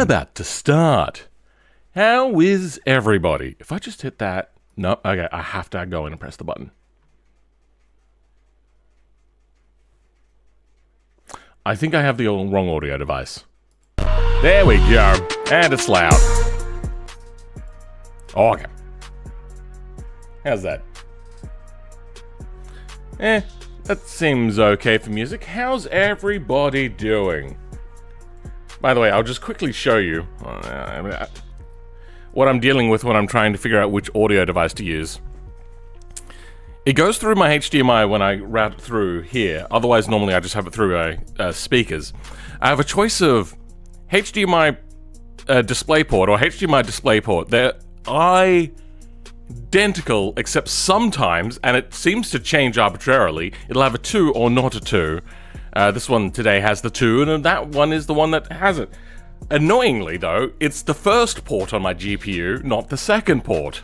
about to start. How is everybody? If I just hit that... No, okay, I have to go in and press the button. I think I have the wrong audio device. There we go. And it's loud. Okay. How's that? That seems okay for music. How's everybody doing? By the way, I'll just quickly show you what I'm dealing with when I'm trying to figure out which audio device to use. It goes through my HDMI when I route it through here. Otherwise, normally I just have it through speakers. I have a choice of HDMI DisplayPort or HDMI DisplayPort. They're identical, except sometimes, and it seems to change arbitrarily, it'll have a 2 or not a 2. This one today has the 2, and that one is the one that has it. Annoyingly, though, it's the first port on my GPU, not the second port.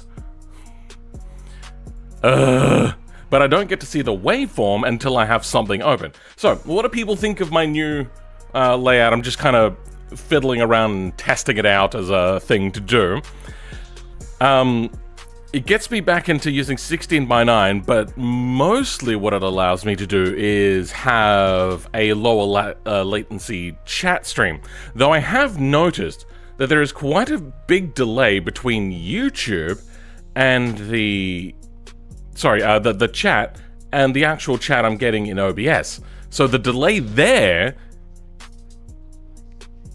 But I don't get to see the waveform until I have something open. So, what do people think of my new layout? I'm just kind of fiddling around and testing it out as a thing to do. It gets me back into using 16:9, but mostly what it allows me to do is have a lower latency chat stream. Though I have noticed that there is quite a big delay between YouTube and the chat and the actual chat I'm getting in OBS. So the delay there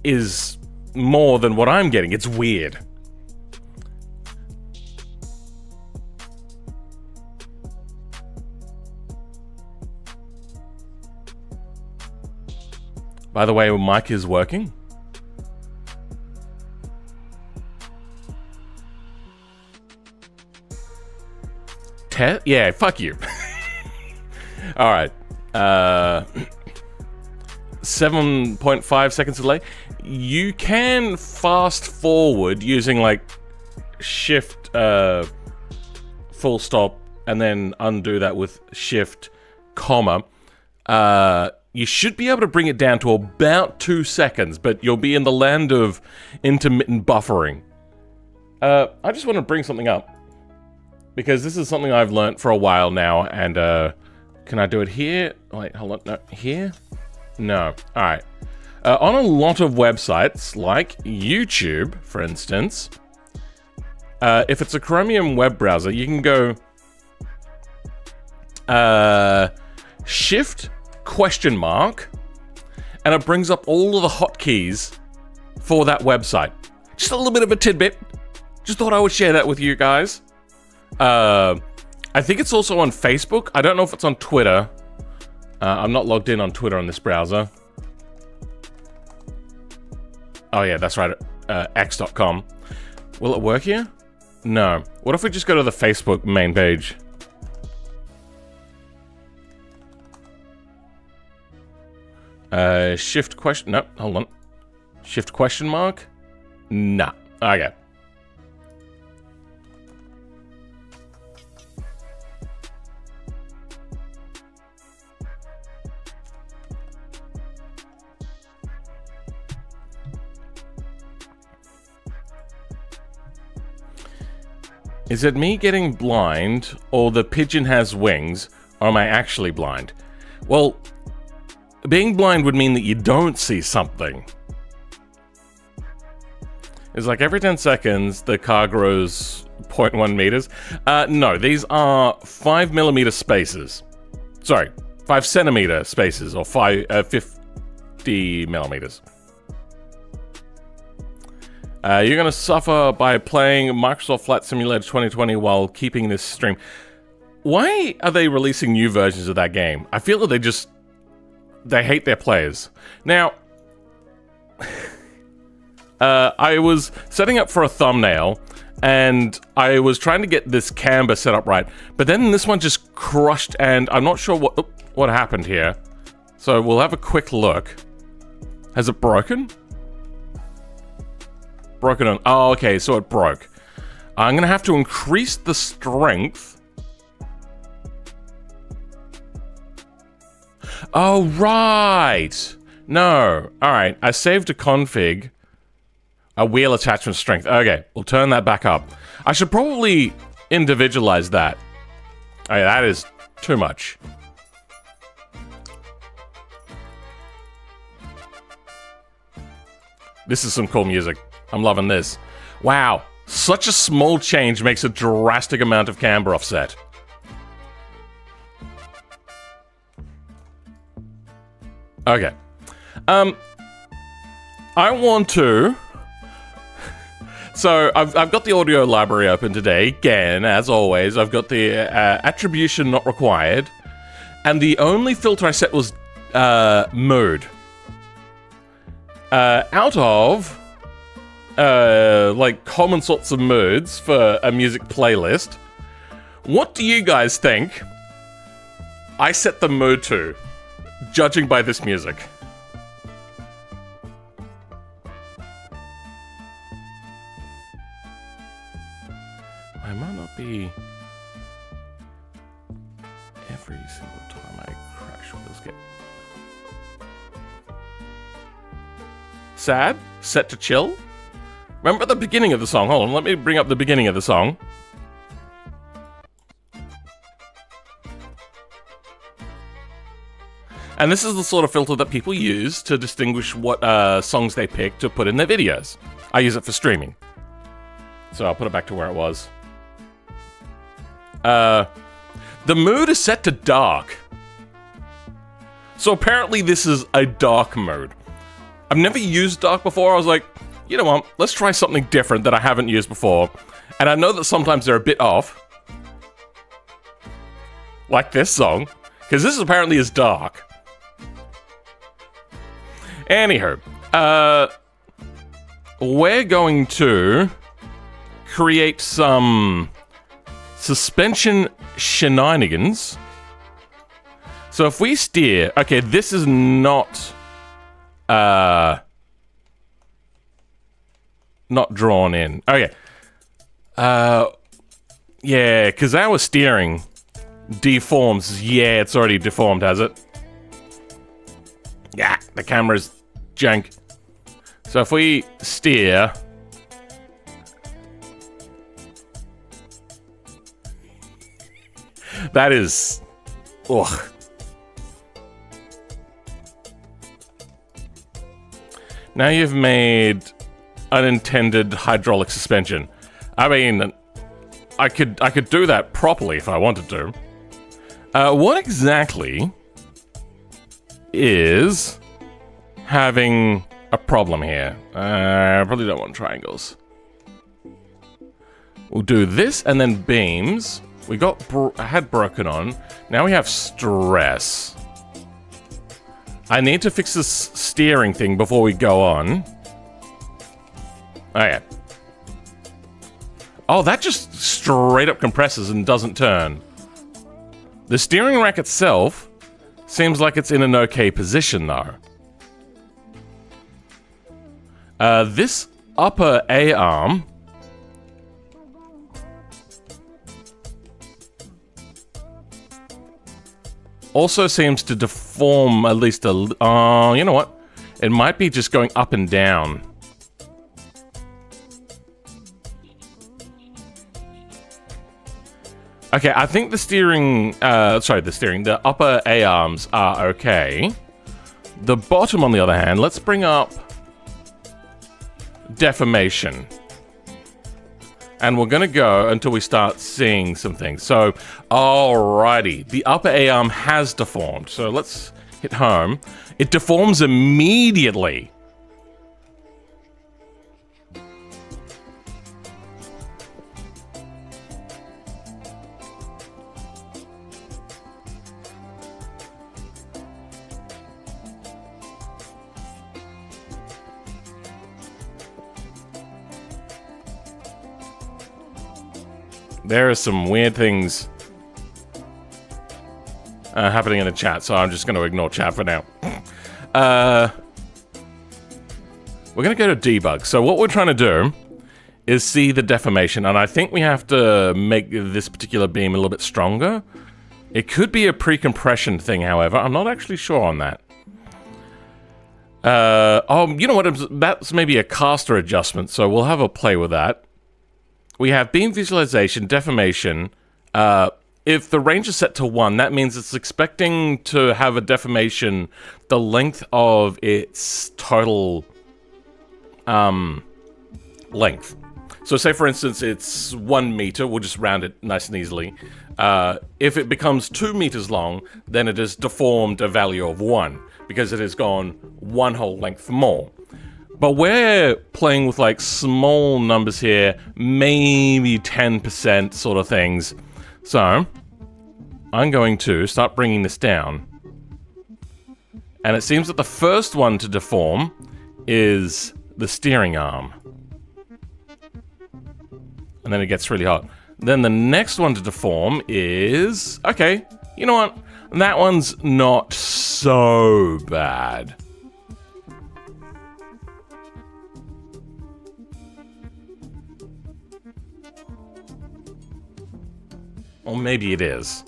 is more than what I'm getting. It's weird. By the way, mic is working. Yeah, fuck you. All right. 7.5 seconds delay. You can fast forward using like shift full stop and then undo that with shift comma. You should be able to bring it down to about 2 seconds, but you'll be in the land of intermittent buffering. I just want to bring something up, because this is something I've learnt for a while now, and can I do it here? Wait, hold on, no, here? No, alright. On a lot of websites, like YouTube, for instance, if it's a Chromium web browser, you can go shift question mark, and it brings up all of the hotkeys for that website. Just a little bit of a tidbit. Just thought I would share that with you guys. I think it's also on Facebook. I don't know if it's on Twitter. I'm not logged in on Twitter on this browser. Oh yeah, that's right. X.com. Will it work here? No. What if we just go to the Facebook main page? Shift question... No, hold on. Shift question mark? Nah. Okay. Is it me getting blind, or the pigeon has wings, or am I actually blind? Well, being blind would mean that you don't see something. It's like every 10 seconds, the car grows 0.1 meters. No, these are 5mm spaces. Sorry, 5cm spaces, or 50 millimeters. You're going to suffer by playing Microsoft Flight Simulator 2020 while keeping this stream. Why are they releasing new versions of that game? I feel that they hate their players. Now, I was setting up for a thumbnail, and I was trying to get this camber set up right, but then this one just crushed, and I'm not sure what happened here. So we'll have a quick look. Has it broken? Broken on... Oh, okay, so it broke. I'm gonna have to increase the strength. Oh, right! No. Alright, I saved a config. A wheel attachment strength. Okay, we'll turn that back up. I should probably individualize that. Okay, that is too much. This is some cool music. I'm loving this. Wow, such a small change makes a drastic amount of camber offset. Okay. I want to... So, I've got the audio library open today. Again, as always, I've got the attribution not required. And the only filter I set was mode. Out of like common sorts of moods for a music playlist, what do you guys think I set the mood to, judging by this music? I might not be every single time I crash with this game. Sad? Set to chill? Remember the beginning of the song? Hold on, let me bring up the beginning of the song. And this is the sort of filter that people use to distinguish what songs they pick to put in their videos. I use it for streaming. So I'll put it back to where it was. The mood is set to dark. So apparently this is a dark mode. I've never used dark before. I was like, you know what, let's try something different that I haven't used before. And I know that sometimes they're a bit off. Like this song. Because this apparently is dark. Anywho, we're going to create some suspension shenanigans. So if we steer, okay, this is not drawn in. Okay. Yeah, because our steering deforms. Yeah, it's already deformed, has it? Yeah, the camera's jank. So if we steer... That is... Ugh. Now you've made unintended hydraulic suspension. I mean, I could do that properly if I wanted to. What exactly is having a problem here? I probably don't want triangles. We'll do this and then beams. We got had broken on. Now we have stress. I need to fix this steering thing before we go on. Oh yeah. Oh, that just straight up compresses and doesn't turn. The steering rack itself seems like it's in an okay position though. This upper A arm also seems to deform at least a... you know what? It might be just going up and down. Okay, I think the steering... the upper A arms are okay. The bottom, on the other hand, let's bring up deformation. And we're gonna go until we start seeing some things. So, alrighty. The upper A arm has deformed. So let's hit home. It deforms immediately. There are some weird things happening in the chat, so I'm just going to ignore chat for now. We're going to go to debug. So what we're trying to do is see the deformation, and I think we have to make this particular beam a little bit stronger. It could be a pre-compression thing, however. I'm not actually sure on that. Oh, you know what? That's maybe a caster adjustment, so we'll have a play with that. We have beam visualization, deformation. If the range is set to 1, that means it's expecting to have a deformation the length of its total length. So say, for instance, it's 1 meter. We'll just round it nice and easily. If it becomes 2 meters long, then it has deformed a value of 1, because it has gone 1 whole length more. But we're playing with like small numbers here, maybe 10% sort of things. So I'm going to start bringing this down. And it seems that the first one to deform is the steering arm. And then it gets really hot. Then the next one to deform is... Okay, you know what? That one's not so bad. Or maybe it is.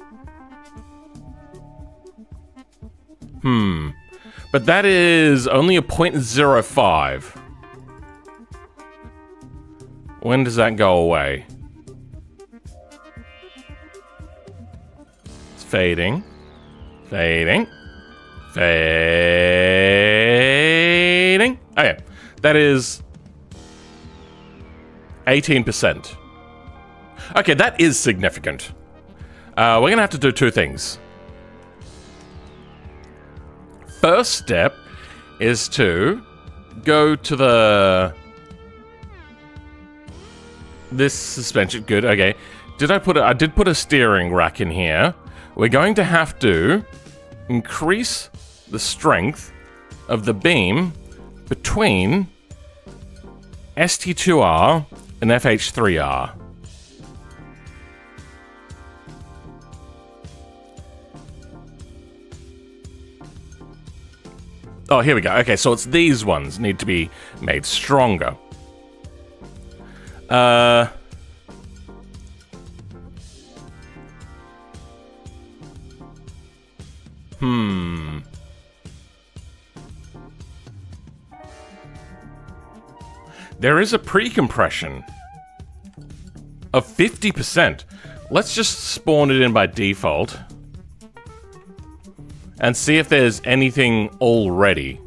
But that is only a 0.05. When does that go away? It's fading. Fading. Fading. Okay. That is 18%. Okay, that is significant. We're going to have to do 2 things. First step is to go to this suspension. Good, okay. I did put a steering rack in here. We're going to have to increase the strength of the beam between ST2R and FH3R. Oh, here we go. Okay, so it's these ones need to be made stronger. There is a pre-compression of 50%. Let's just spawn it in by default. And see if there's anything already.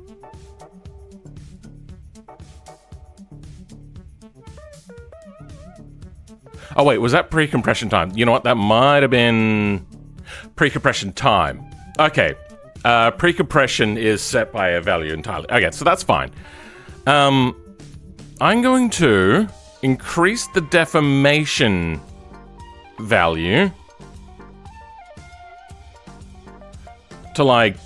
Oh wait, was that pre-compression time? You know what, that might have been pre-compression time. Okay, pre-compression is set by a value entirely. Okay, so that's fine. I'm going to increase the deformation value to like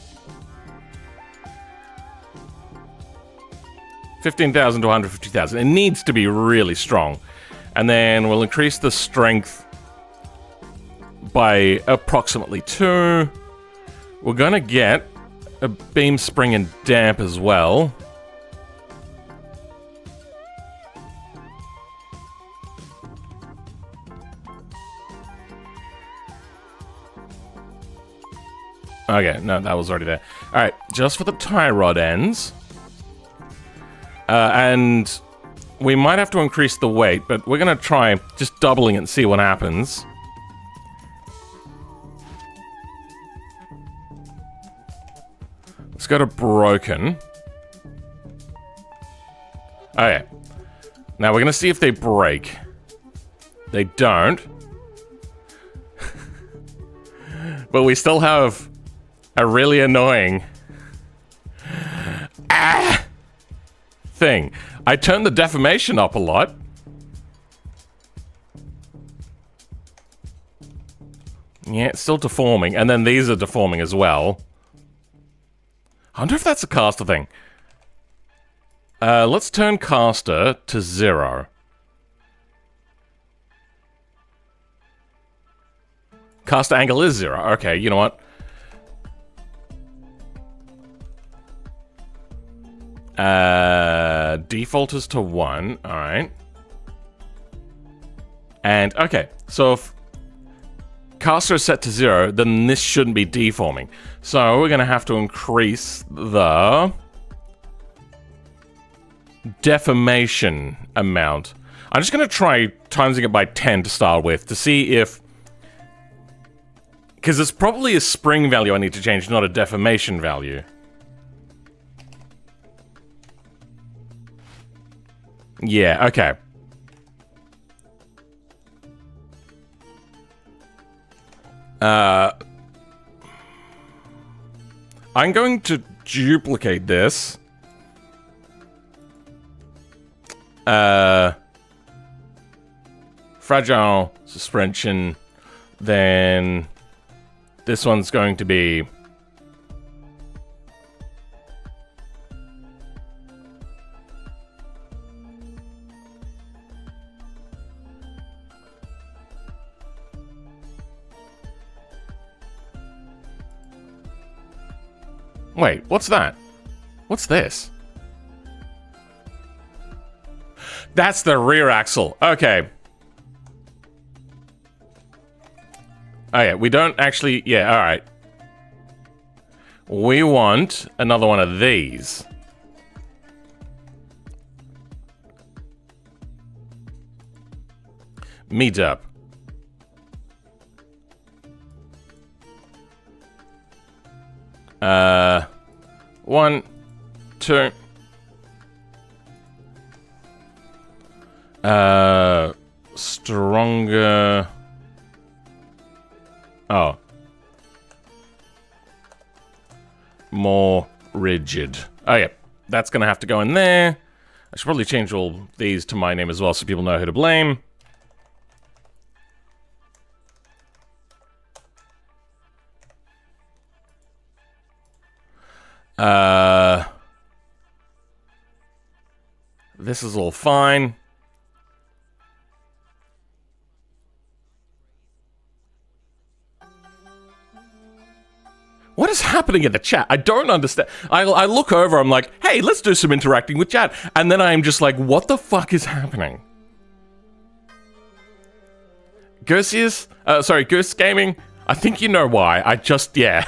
15,000 to 150,000. It needs to be really strong. And then we'll increase the strength by approximately 2. We're gonna get a beam spring and damp as well. Okay, no, that was already there. Alright, just for the tie rod ends. And we might have to increase the weight, but we're going to try just doubling it and see what happens. Let's go to broken. Okay. Now we're going to see if they break. They don't. But we still have a really annoying thing. I turned the deformation up a lot. Yeah, it's still deforming. And then these are deforming as well. I wonder if that's a caster thing. Let's turn caster to 0. Caster angle is 0. Okay, you know what? Default is to 1. Alright. And, okay. So if caster is set to 0, then this shouldn't be deforming. So we're going to have to increase the deformation amount. I'm just going to try timesing it by 10 to start with to see if... Because it's probably a spring value I need to change, not a deformation value. Yeah, okay. I'm going to duplicate this. Fragile suspension. Then this one's going to be... Wait, what's that? What's this? That's the rear axle. Okay. Oh yeah, we don't actually... Yeah, alright. We want another one of these. Meet up. One, two. Stronger. Oh. More rigid. Oh, yeah. That's gonna have to go in there. I should probably change all these to my name as well so people know who to blame. This is all fine. What is happening in the chat? I don't understand. I look over, I'm like, hey, let's do some interacting with chat. And then I'm just like, what the fuck is happening? Goose Gaming, I think you know why. Yeah.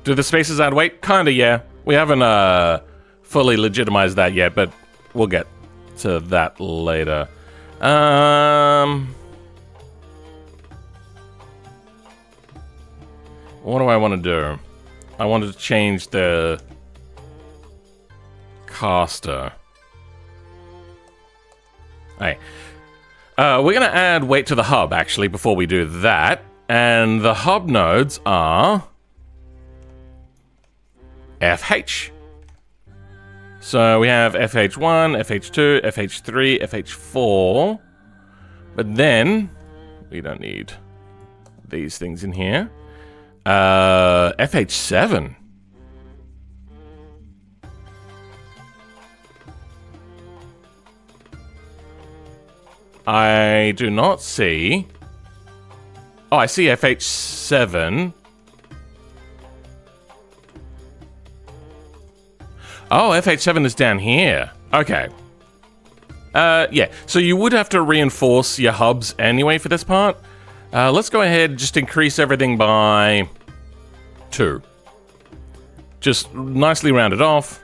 Do the spaces add weight? Kinda, yeah. We haven't fully legitimized that yet, but we'll get to that later. What do I want to do? I wanted to change the caster. Hey. We're gonna add weight to the hub, actually, before we do that. And the hub nodes are... FH. So we have FH1, FH2, FH3, FH4. But then we don't need these things in here. FH7. I do not see... Oh, I see FH7. Oh, FH7 is down here. Okay. Yeah, so you would have to reinforce your hubs anyway for this part. Let's go ahead and just increase everything by 2. Just nicely round it off.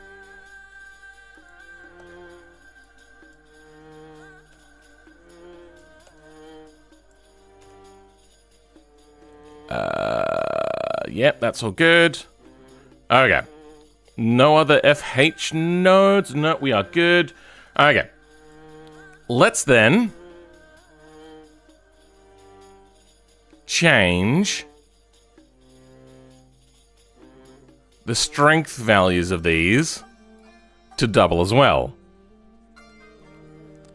Yep, that's all good. Okay. No other FH nodes? No, we are good. Okay. Let's then change the strength values of these to double as well.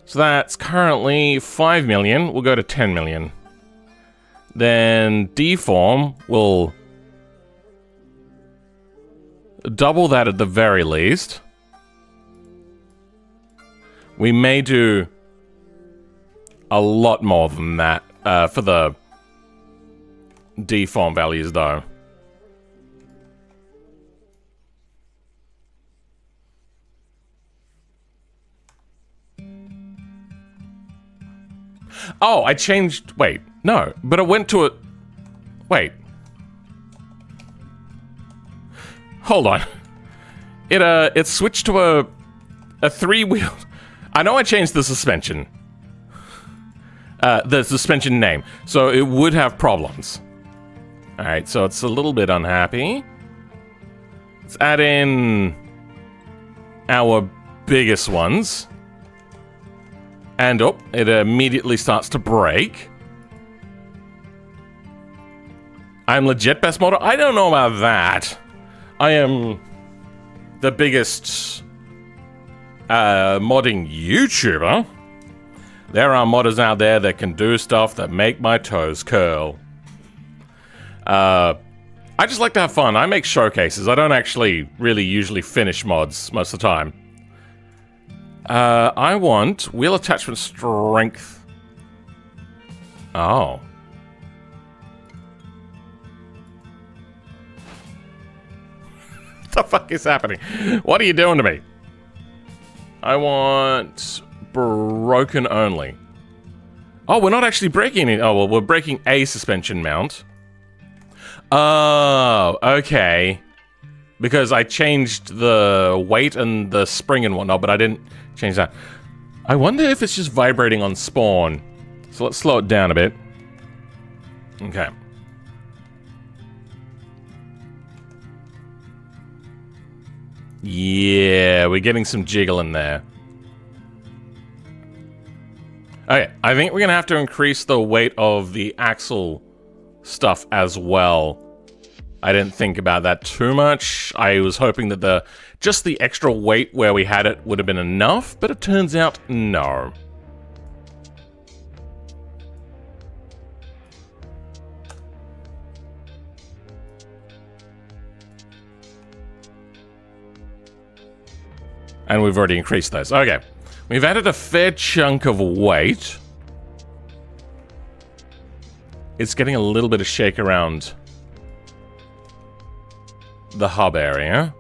So that's currently 5 million. We'll go to 10 million. Then deform will double that at the very least. We may do a lot more than that for the deform values, though. Oh, I changed... Wait, no. But I went to it... Wait. Hold on. It switched to a three-wheel. I know I changed the suspension. The suspension name. So it would have problems. Alright, so it's a little bit unhappy. Let's add in our biggest ones. And oh, it immediately starts to break. I'm legit best modder? I don't know about that. I am the biggest modding YouTuber. There are modders out there that can do stuff that make my toes curl. I just like to have fun. I make showcases. I don't actually really usually finish mods most of the time. I want wheel attachment strength. Oh. What the fuck is happening? What are you doing to me? I want broken only. Oh, we're not actually breaking it. Oh, well, we're breaking a suspension mount. Oh, okay. Because I changed the weight and the spring and whatnot, but I didn't change that. I wonder if it's just vibrating on spawn. So let's slow it down a bit. Okay. Yeah, we're getting some jiggle in there. Okay, I think we're gonna have to increase the weight of the axle stuff as well. I didn't think about that too much. I was hoping that just the extra weight where we had it would have been enough, but it turns out no. And we've already increased those. Okay. We've added a fair chunk of weight. It's getting a little bit of shake around the hub area.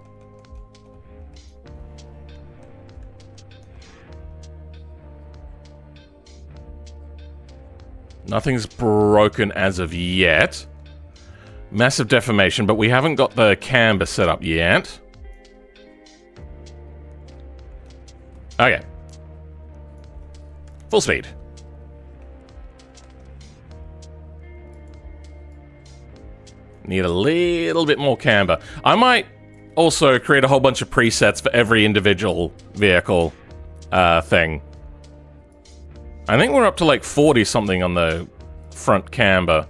Nothing's broken as of yet. Massive deformation, but we haven't got the camber set up yet. Okay. Full speed. Need a little bit more camber. I might also create a whole bunch of presets for every individual vehicle thing. I think we're up to like 40 something on the front camber.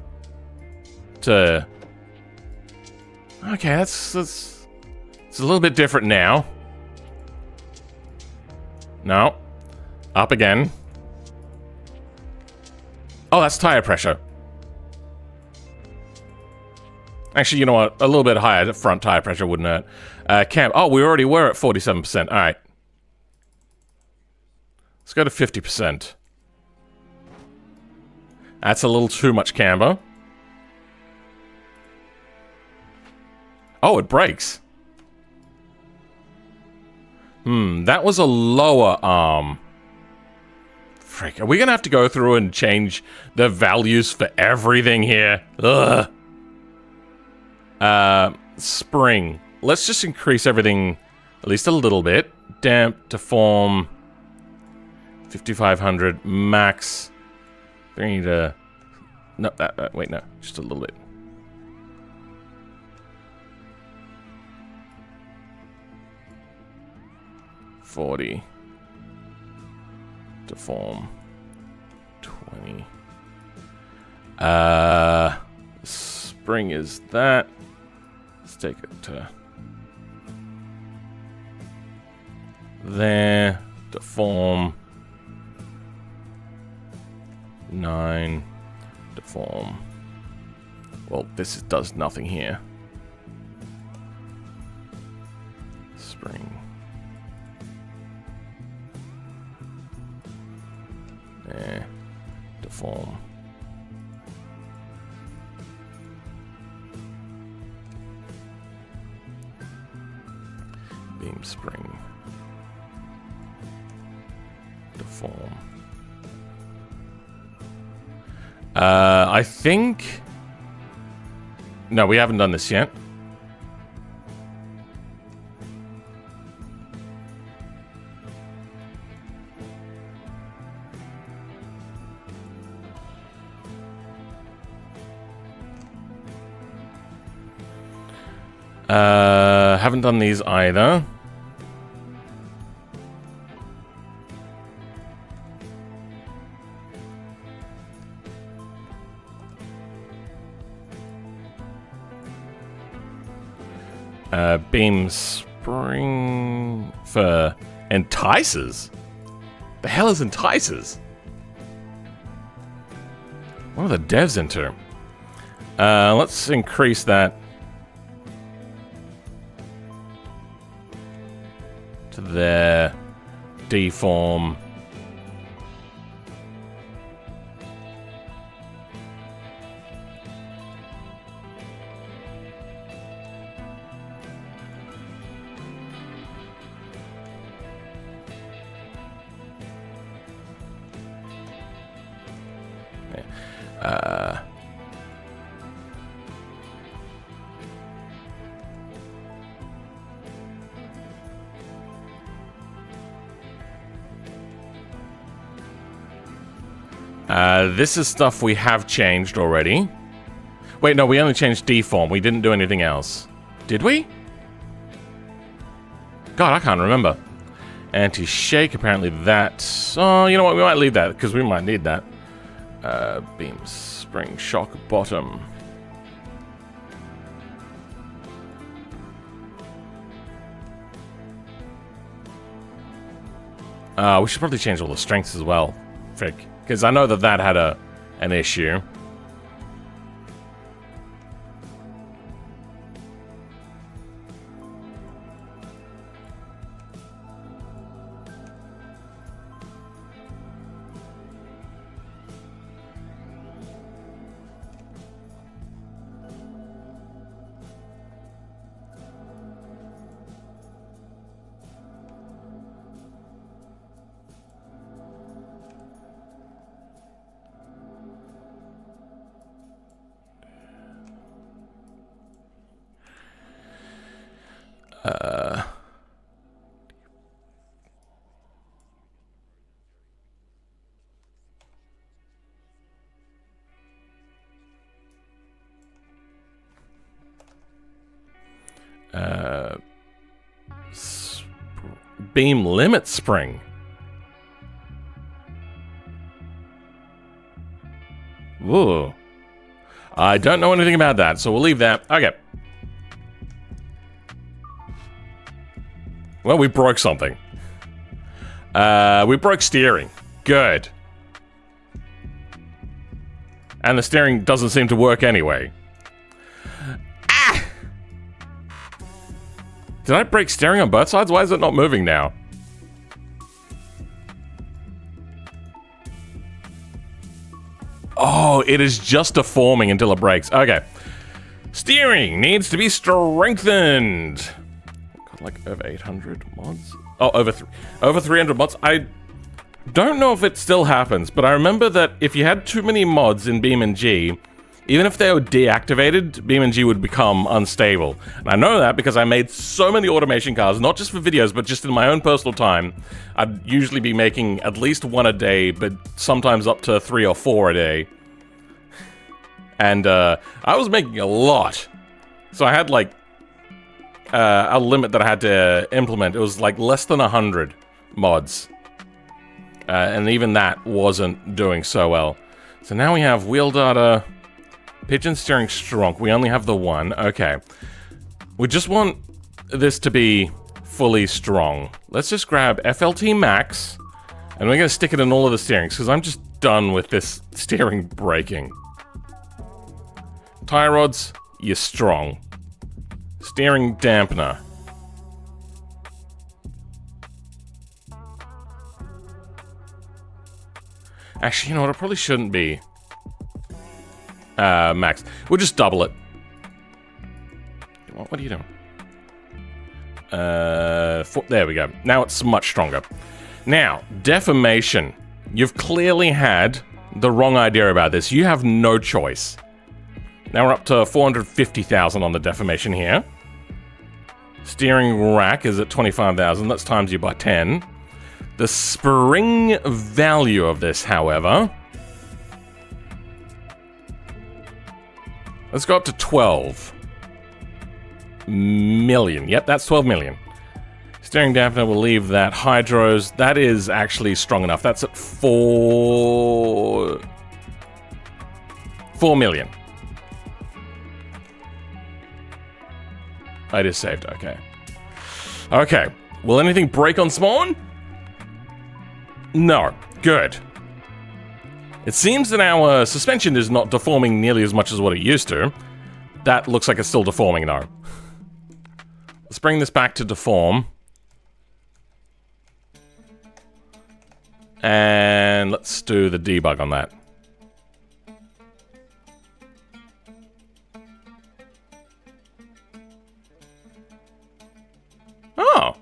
Okay, it's a little bit different now. No. Up again. Oh, that's tire pressure. Actually, you know what? A little bit higher. The front tire pressure wouldn't hurt. Oh, we already were at 47%. All right. Let's go to 50%. That's a little too much camber. Oh, it brakes. That was a lower arm. Frick, are we gonna have to go through and change the values for everything here? Ugh. Spring. Let's just increase everything at least a little bit. Damp, deform. 5,500 max. We need a... No, wait, no. Just a little bit. $40. Deform. 20. Spring is that. Let's take it to there. Deform. 9. Deform. Well, this does nothing here. Spring. There. Deform. Beam spring. Deform. I think No, we haven't done this yet. Haven't done these either. Beam spring for entices? The hell is entices? What are the devs into? Let's increase that to their deform. This is stuff we have changed already. Wait, no, we only changed deform. We didn't do anything else. Did we? God, I can't remember. Anti-shake, apparently that. Oh, you know what? We might leave that, because we might need that. Beam, spring, shock, bottom. We should probably change all the strengths as well, Frick. Because I know that that had an issue. Beam limit spring. Ooh. I don't know anything about that, so we'll leave that. Okay. Well, we broke something. We broke steering. Good. And the steering doesn't seem to work anyway. Ah! Did I break steering on both sides? Why is it not moving now? Oh, it is just deforming until it breaks. Okay. Steering needs to be strengthened. Got like over 800 mods? Oh, over 300 mods. I don't know if it still happens, but I remember that if you had too many mods in BeamNG, even if they were deactivated, BeamNG would become unstable. And I know that because I made so many automation cars, not just for videos, but just in my own personal time. I'd usually be making at least one a day, but sometimes up to 3 or 4 a day. And I was making a lot. So I had like a limit that I had to implement. It was like less than 100 mods. And even that wasn't doing so well. So now we have wheel data, pigeon steering strong. We only have the one. Okay. We just want this to be fully strong. Let's just grab FLT Max, and we're going to stick it in all of the steerings, because I'm just done with this steering braking. Tie rods, you're strong. Steering dampener. Actually, you know what? It probably shouldn't be max. We'll just double it. What are you doing? There we go. Now it's much stronger. Now, deformation. You've clearly had the wrong idea about this. You have no choice. Now we're up to 450,000 on the deformation here. Steering rack is at 25,000. That's times you by 10. The spring value of this, however... Let's go up to 12 million. Yep, that's 12 million. Steering dampener, we'll leave that. Hydros, that is actually strong enough. That's at 4 million. I just saved, okay. Okay, will anything break on spawn? No, good. It seems that our suspension is not deforming nearly as much as what it used to. That looks like it's still deforming though. Let's bring this back to deform. And let's do the debug on that. Oh.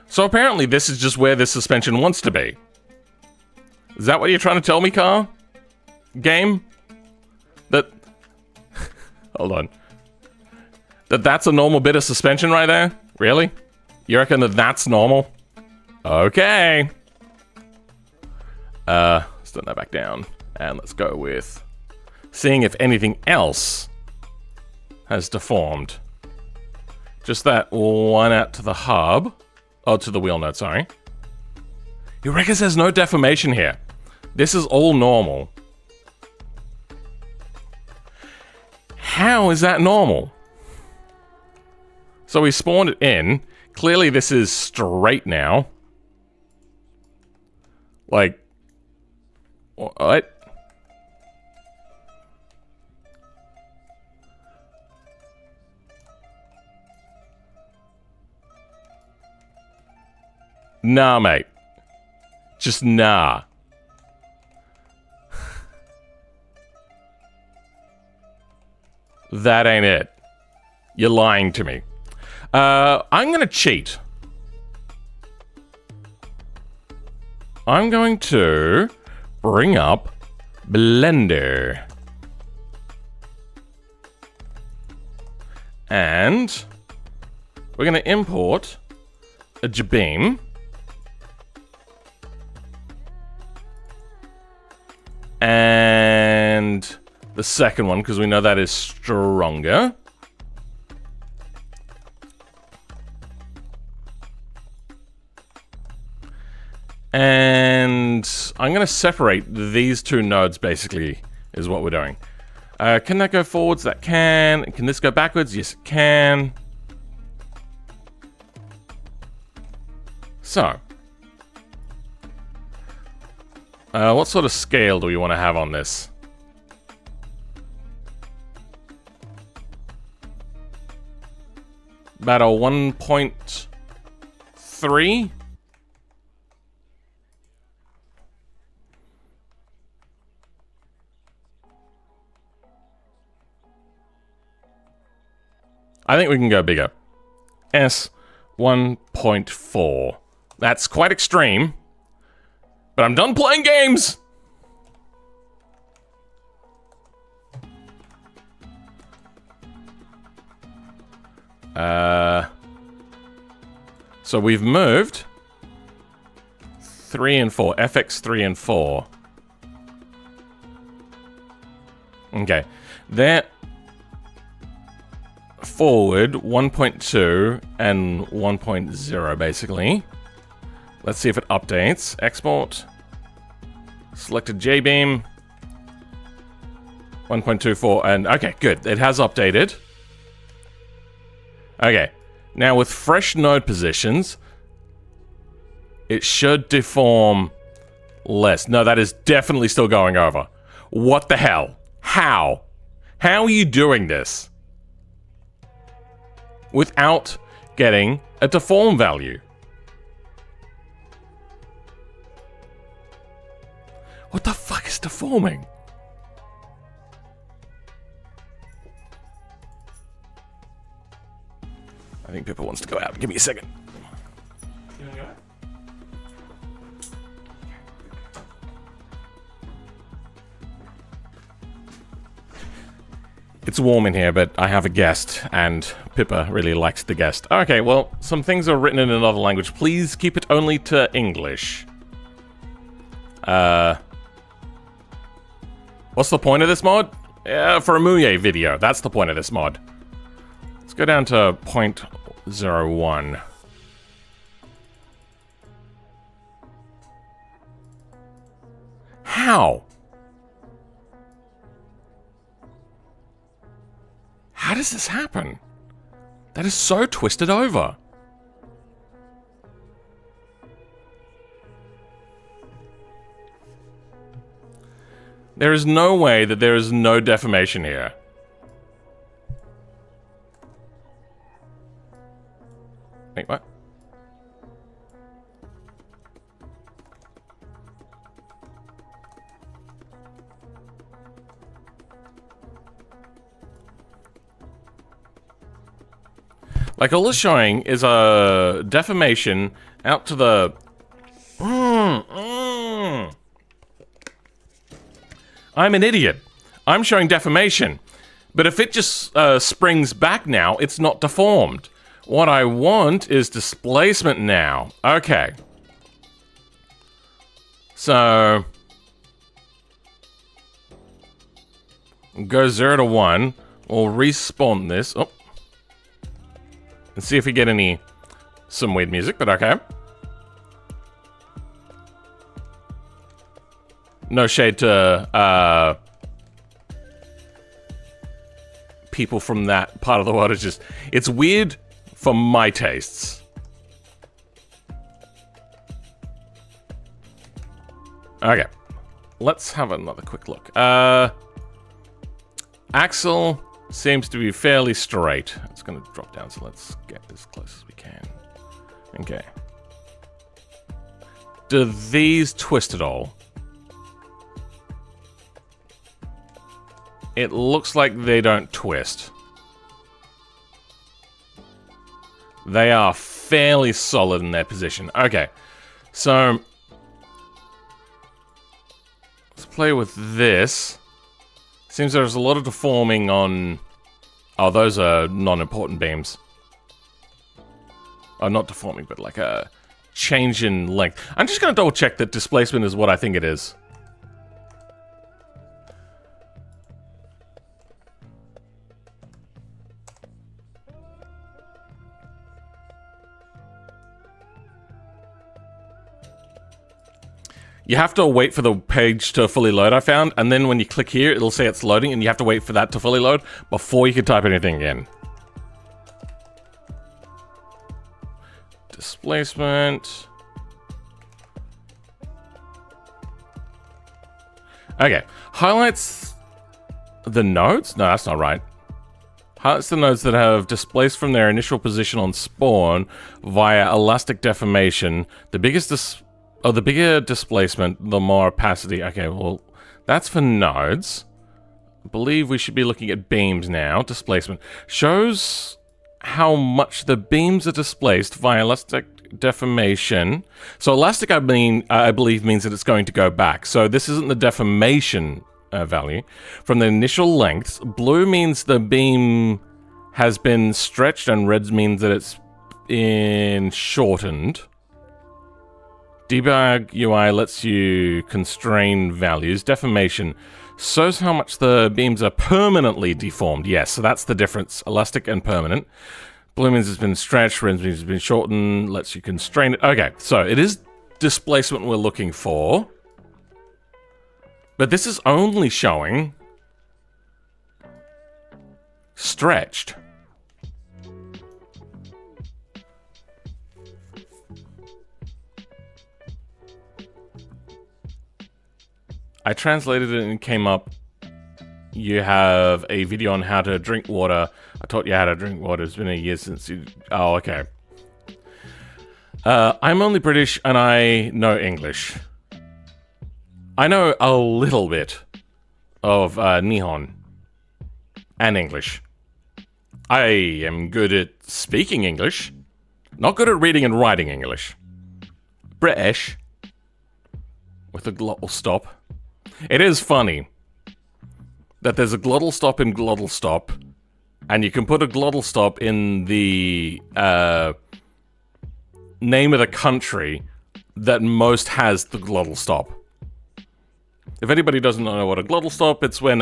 So apparently this is just where this suspension wants to be. Is that what you're trying to tell me, car? Game? That... Hold on. That's a normal bit of suspension right there? Really? You reckon that that's normal? Okay. Let's turn that back down. And let's go with... seeing if anything else has deformed. Just that one out to the hub. Oh, to the wheel nut, sorry. You reckon there's no deformation here? This is all normal. How is that normal? So we spawned it in. Clearly this is straight now. Like... what? Nah, mate. Just nah. That ain't it. You're lying to me. I'm gonna cheat. I'm going to bring up Blender. And we're gonna import a Jbeam. And the second one, because we know that is stronger. And I'm going to separate these two nodes, basically, is what we're doing. Can that go forwards? That can. Can this go backwards? Yes, it can. So. What sort of scale do we want to have on this? About a 1.3? I think we can go bigger. S 1.4. That's quite extreme. But I'm done playing games! So we've moved 3 and 4. FX 3 and 4. Okay. They're forward 1.2 and 1.0 basically. Let's see if it updates. Export. Selected Jbeam. 1.24 and okay, good. It has updated. Okay. Now with fresh node positions, it should deform less. No, that is definitely still going over. What the hell? How? How are you doing this? Without getting a deform value. What the fuck is deforming? I think Pippa wants to go out. Give me a second. You wanna go out? It's warm in here, but I have a guest, and Pippa really likes the guest. Okay, well, some things are written in another language. Please keep it only to English. What's the point of this mod? For a MuYe video, that's the point of this mod. Let's go down to 0.01. How? How does this happen? That is so twisted over. There is no way that there is no deformation here. Wait, what? Like, all it's showing is a deformation out to the... I'm an idiot. I'm showing deformation. But if it just springs back now, it's not deformed. What I want is displacement now. Okay. So... go 0 to 1. We'll respawn this. Oh. And see if we get some weird music, but okay. No shade to people from that part of the world. It's weird for my tastes. Okay, let's have another quick look. Axle seems to be fairly straight. It's going to drop down, so let's get as close as we can. Okay. Do these twist at all? It looks like they don't twist. They are fairly solid in their position. Okay, so let's play with this. Seems there's a lot of deforming on... oh, those are non-important beams. Oh, not deforming, but like a change in length. I'm just going to double check that displacement is what I think it is. You have to wait for the page to fully load, I found, and then when you click here, it'll say it's loading, and you have to wait for that to fully load before you can type anything in. Displacement. Okay, highlights the nodes? No, that's not right. Highlights the nodes that have displaced from their initial position on spawn via elastic deformation. The bigger displacement, the more opacity. Okay, well, that's for nodes. I believe we should be looking at beams now. Displacement shows how much the beams are displaced via elastic deformation. So elastic, I believe, means that it's going to go back. So this isn't the deformation value. From the initial lengths, blue means the beam has been stretched, and red means that it's been shortened. Debug UI lets you constrain values. Deformation shows how much the beams are permanently deformed. Yes, so that's the difference. Elastic and permanent. Blue means it's been stretched, red means it's been shortened, lets you constrain it. Okay, so it is displacement we're looking for. But this is only showing stretched. I translated it and it came up. You have a video on how to drink water. I taught you how to drink water. It's been a year since you... oh, okay. I'm only British and I know English. I know a little bit of Nihon and English. I am good at speaking English. Not good at reading and writing English. British. With a glottal stop. It is funny that there's a glottal stop in glottal stop, and you can put a glottal stop in the name of the country that most has the glottal stop. If anybody doesn't know what a glottal stop, it's when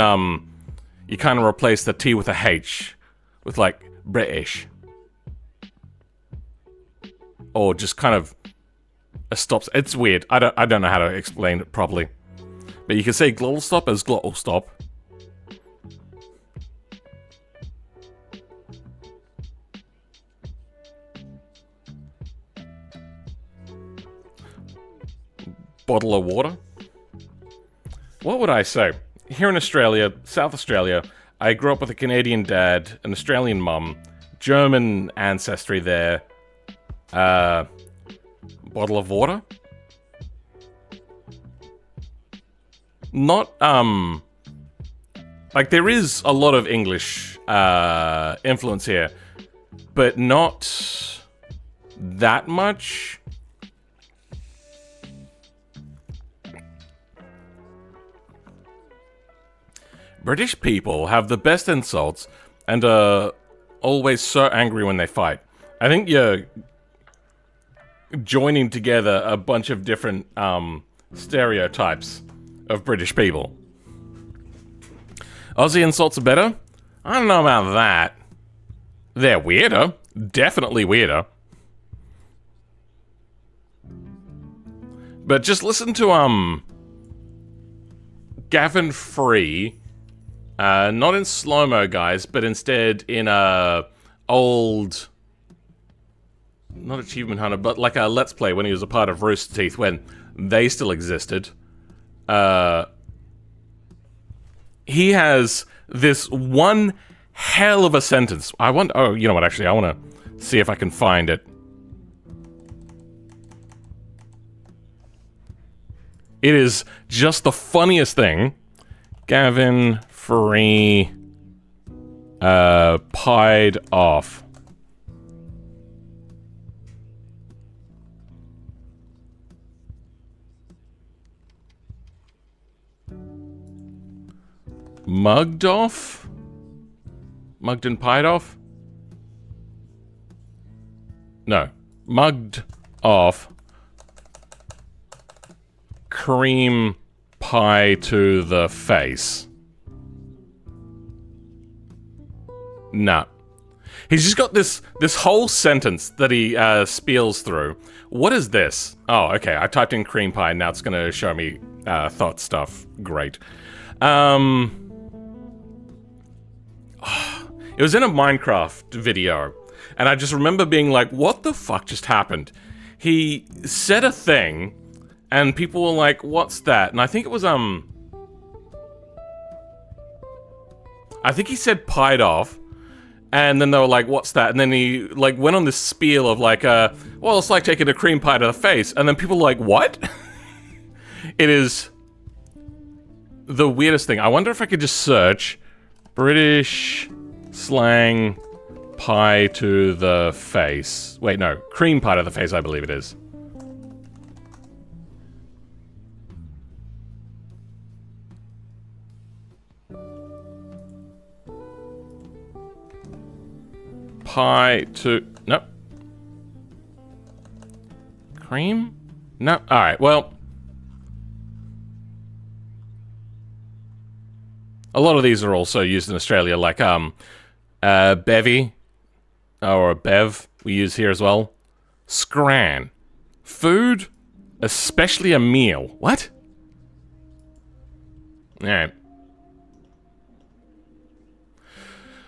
you kind of replace the T with a H with like British, or just kind of a stop. It's weird. I don't know how to explain it properly, but you can say glottal stop as glottal stop. Bottle of water. What would I say? Here in Australia, South Australia, I grew up with a Canadian dad, an Australian mum, German ancestry there. Bottle of water? Not, like, there is a lot of English influence here, but not that much. British people have the best insults and are always so angry when they fight. I think you're joining together a bunch of different stereotypes of British people. Aussie insults are better? I don't know about that. They're weirder. Definitely weirder. But just listen to Gavin Free. Not in slow-mo, guys, but instead in a old, not Achievement Hunter, but like a Let's Play when he was a part of Rooster Teeth when they still existed. He has this one hell of a sentence. I want, oh, you know what, actually, I want to see if I can find it. It is just the funniest thing. Gavin Free pied off. Mugged off? Mugged and pied off? No. Mugged off. Cream pie to the face. Nah. He's just got this whole sentence that he spiels through. What is this? Oh, okay. I typed in cream pie, and now it's going to show me thought stuff. Great. It was in a Minecraft video, and I just remember being like, what the fuck just happened? He said a thing, and people were like, what's that? And I think it was, I think he said pied off, and then they were like, what's that? And then he, like, went on this spiel of, like, well, it's like taking a cream pie to the face. And then people were like, what? It is the weirdest thing. I wonder if I could just search British slang pie to the face. Wait, no. Cream pie to the face, I believe it is. Pie to... Nope. Cream? No. Alright, well... A lot of these are also used in Australia, like, bevy, or bev, we use here as well. Scran. Food, especially a meal. What? Alright.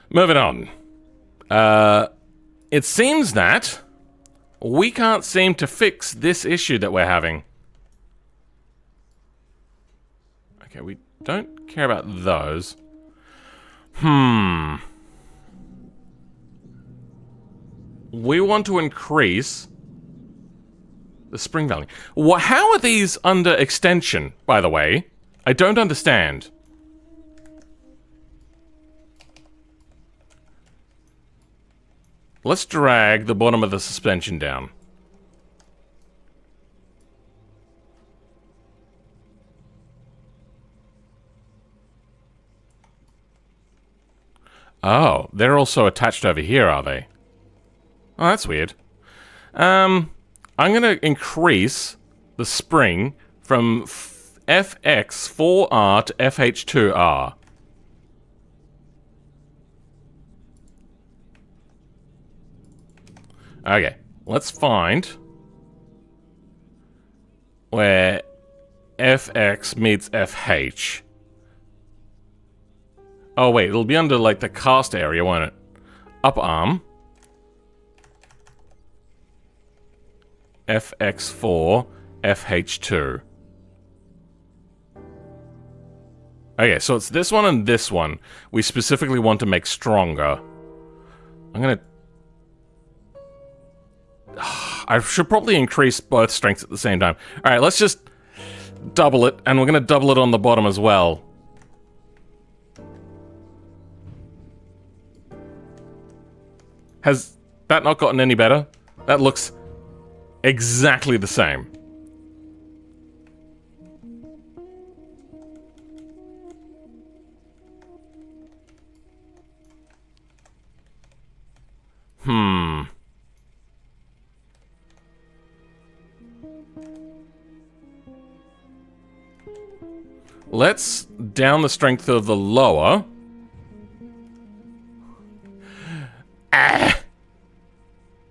Moving on. It seems that we can't seem to fix this issue that we're having. Okay, we don't care about those. We want to increase the spring value. How are these under extension, by the way? I don't understand. Let's drag the bottom of the suspension down. Oh, they're also attached over here, are they? Oh, that's weird. I'm gonna increase the spring from FX4R to FH2R. Okay, let's find where FX meets FH. Oh wait, it'll be under like the cast area, won't it? Up arm. FX4, FH2. Okay, so it's this one and this one we specifically want to make stronger. I'm gonna... I should probably increase both strengths at the same time. Alright, let's just double it, and we're gonna double it on the bottom as well. Has that not gotten any better? That looks exactly the same. Let's down the strength of the lower.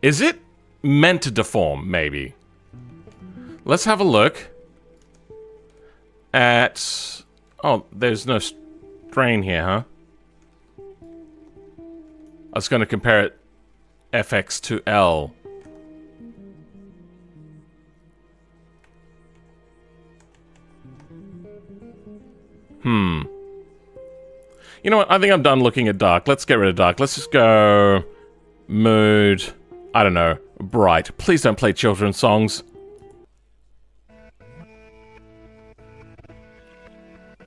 Is it meant to deform, maybe? Let's have a look at... Oh, there's no strain here, huh? I was going to compare it FX to L. You know what? I think I'm done looking at dark. Let's get rid of dark. Let's just go... mood... I don't know. Bright. Please don't play children's songs.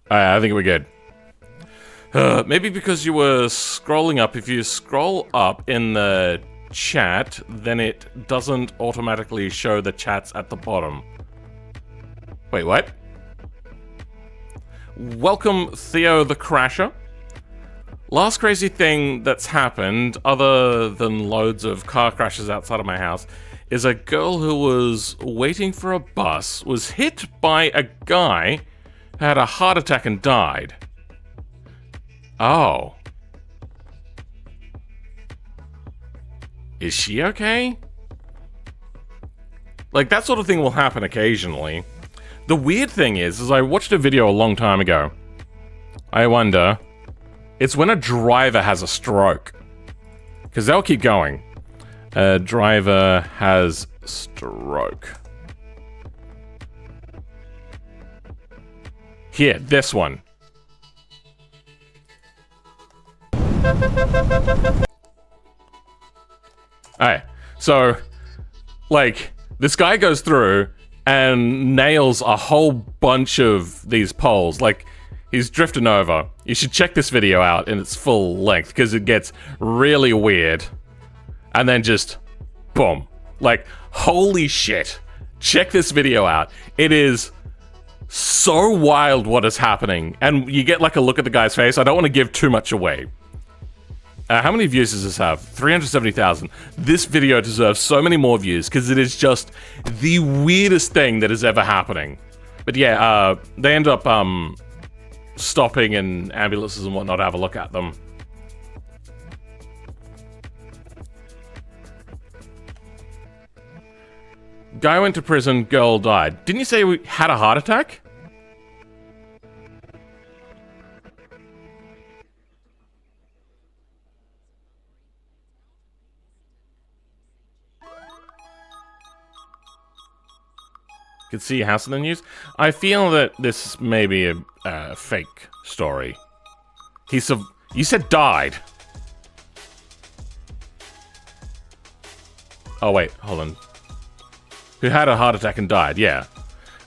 I think we're good. Maybe because you were scrolling up. If you scroll up in the chat, then it doesn't automatically show the chats at the bottom. Wait, what? Welcome, Theo the Crasher. Last crazy thing that's happened, other than loads of car crashes outside of my house, is a girl who was waiting for a bus was hit by a guy who had a heart attack and died. Oh. Is she okay? Like, that sort of thing will happen occasionally. The weird thing is I watched a video a long time ago. I wonder... It's when a driver has a stroke. Because they'll keep going. A driver has stroke. Here, this one. Alright, so, like, this guy goes through and nails a whole bunch of these poles. Like, he's drifting over. You should check this video out in its full length, because it gets really weird. And then just, boom. Like, holy shit. Check this video out. It is so wild what is happening. And you get like a look at the guy's face. I don't want to give too much away. How many views does this have? 370,000. This video deserves so many more views, because it is just the weirdest thing that is ever happening. But yeah, they end up, stopping and ambulances and whatnot to have a look at them. Guy went to prison, girl died. Didn't you say we had a heart attack? Could see your house in the news. I feel that this may be a fake story. You said died. Oh wait, hold on. Who had a heart attack and died? Yeah.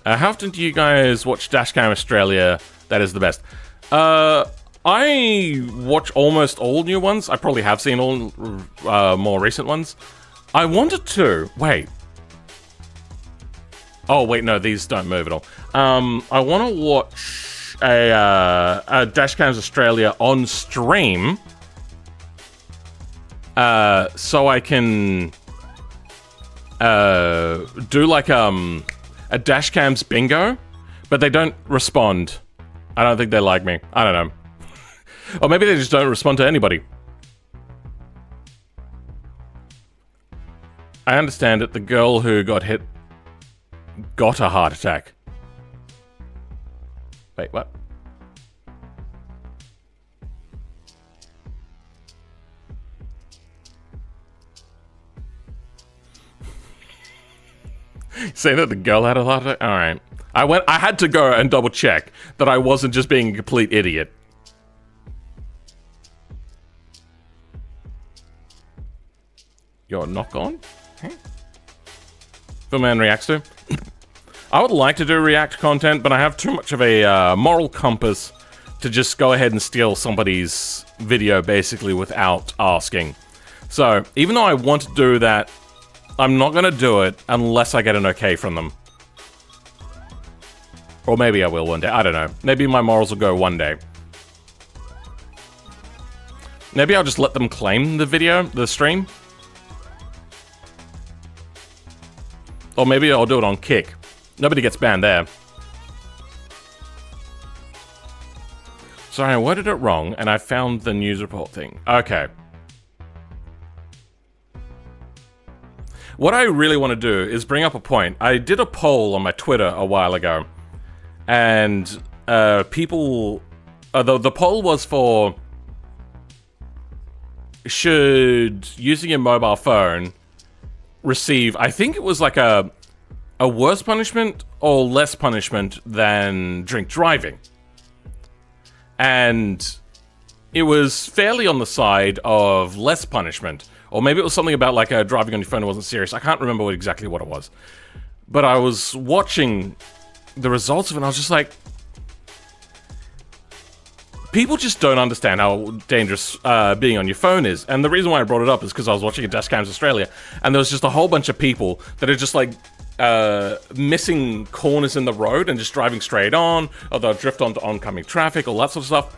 How often do you guys watch Dashcam Australia? That is the best. I watch almost all new ones. I probably have seen all more recent ones. I wanted to wait. Oh, wait, no, these don't move at all. I want to watch a Dashcams Australia on stream so I can do like a dashcam's bingo, but they don't respond. I don't think they like me. I don't know. Or maybe they just don't respond to anybody. I understand it. The girl who got hit got a heart attack. Wait, what? Saying that the girl had a heart attack? Alright. I had to go and double check that I wasn't just being a complete idiot. Your knock on? The man reacts to. I would like to do React content, but I have too much of a moral compass to just go ahead and steal somebody's video basically without asking. So, even though I want to do that, I'm not going to do it unless I get an okay from them. Or maybe I will one day. I don't know. Maybe my morals will go one day. Maybe I'll just let them claim the video, the stream. Or maybe I'll do it on Kick. Nobody gets banned there. Sorry, I worded it wrong, and I found the news report thing. Okay. What I really want to do is bring up a point. I did a poll on my Twitter a while ago, and people... the poll was for... should using your mobile phone receive... I think it was like a worse punishment or less punishment than drink driving. And it was fairly on the side of less punishment. Or maybe it was something about like driving on your phone wasn't serious. I can't remember exactly what it was. But I was watching the results of it and I was just like... people just don't understand how dangerous being on your phone is. And the reason why I brought it up is because I was watching a Dashcams Australia and there was just a whole bunch of people that are just like missing corners in the road and just driving straight on, or they'll drift onto oncoming traffic, all that sort of stuff.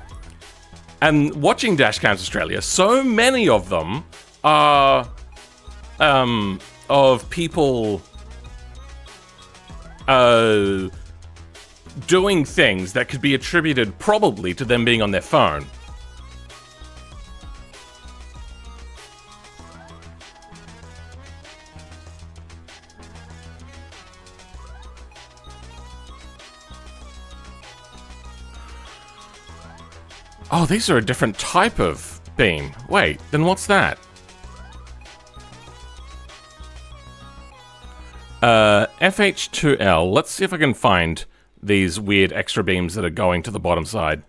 And watching Dashcams Australia, so many of them are of people doing things that could be attributed probably to them being on their phone. Oh, these are a different type of beam. Wait, then what's that? FH2L. Let's see if I can find these weird extra beams that are going to the bottom side.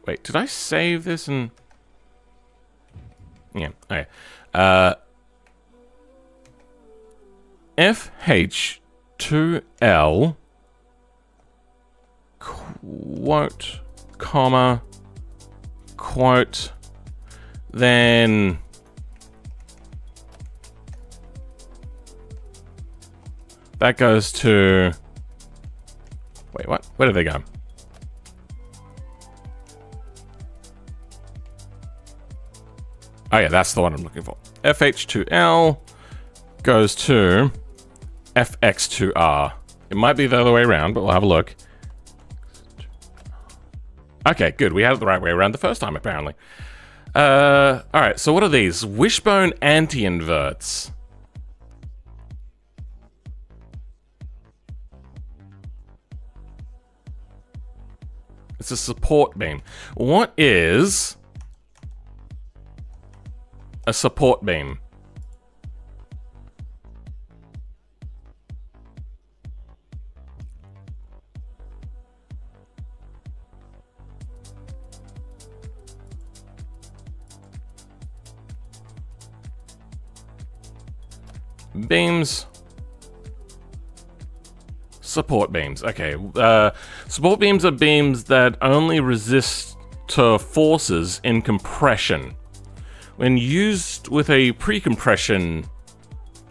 Wait, did I save this and... yeah, okay. FH2L... quote, comma, quote, then... that goes to... wait, what? Where did they go? Oh yeah, that's the one I'm looking for. FH2L goes to FX2R. It might be the other way around, but we'll have a look. Okay, good. We had it the right way around the first time, apparently. Alright, so what are these? Wishbone anti-inverts. It's a support beam. What is a support beam? Beams. Support beams. Okay. Support beams are beams that only resist to forces in compression. When used with a pre-compression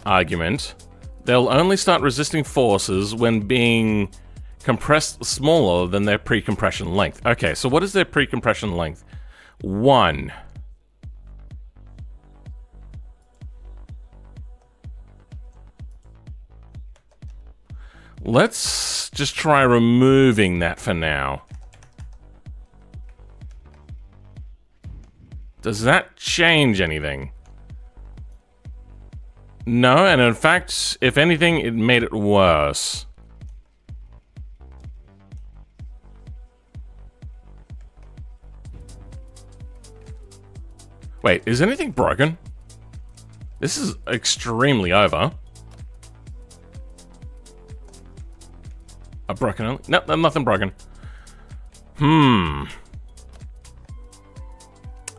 argument, they'll only start resisting forces when being compressed smaller than their pre-compression length. Okay, so what is their pre-compression length? 1. Let's just try removing that for now. Does that change anything? No, and in fact, if anything, it made it worse. Wait, is anything broken? This is extremely over. A broken? Nope, nothing broken.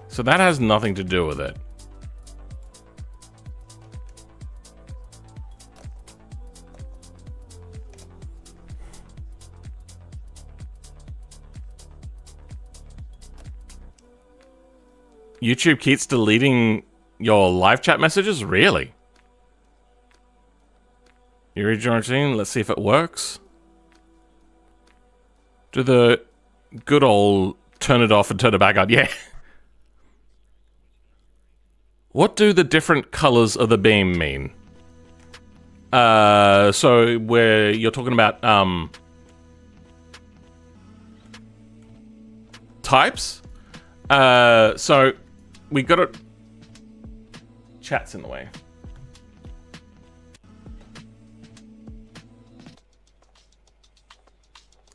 So that has nothing to do with it. YouTube keeps deleting your live chat messages? Really? You rejoining? Let's see if it works. Do the good old turn it off and turn it back on. Yeah. What do the different colors of the beam mean? So where you're talking about types? So we got it. Chat's in the way.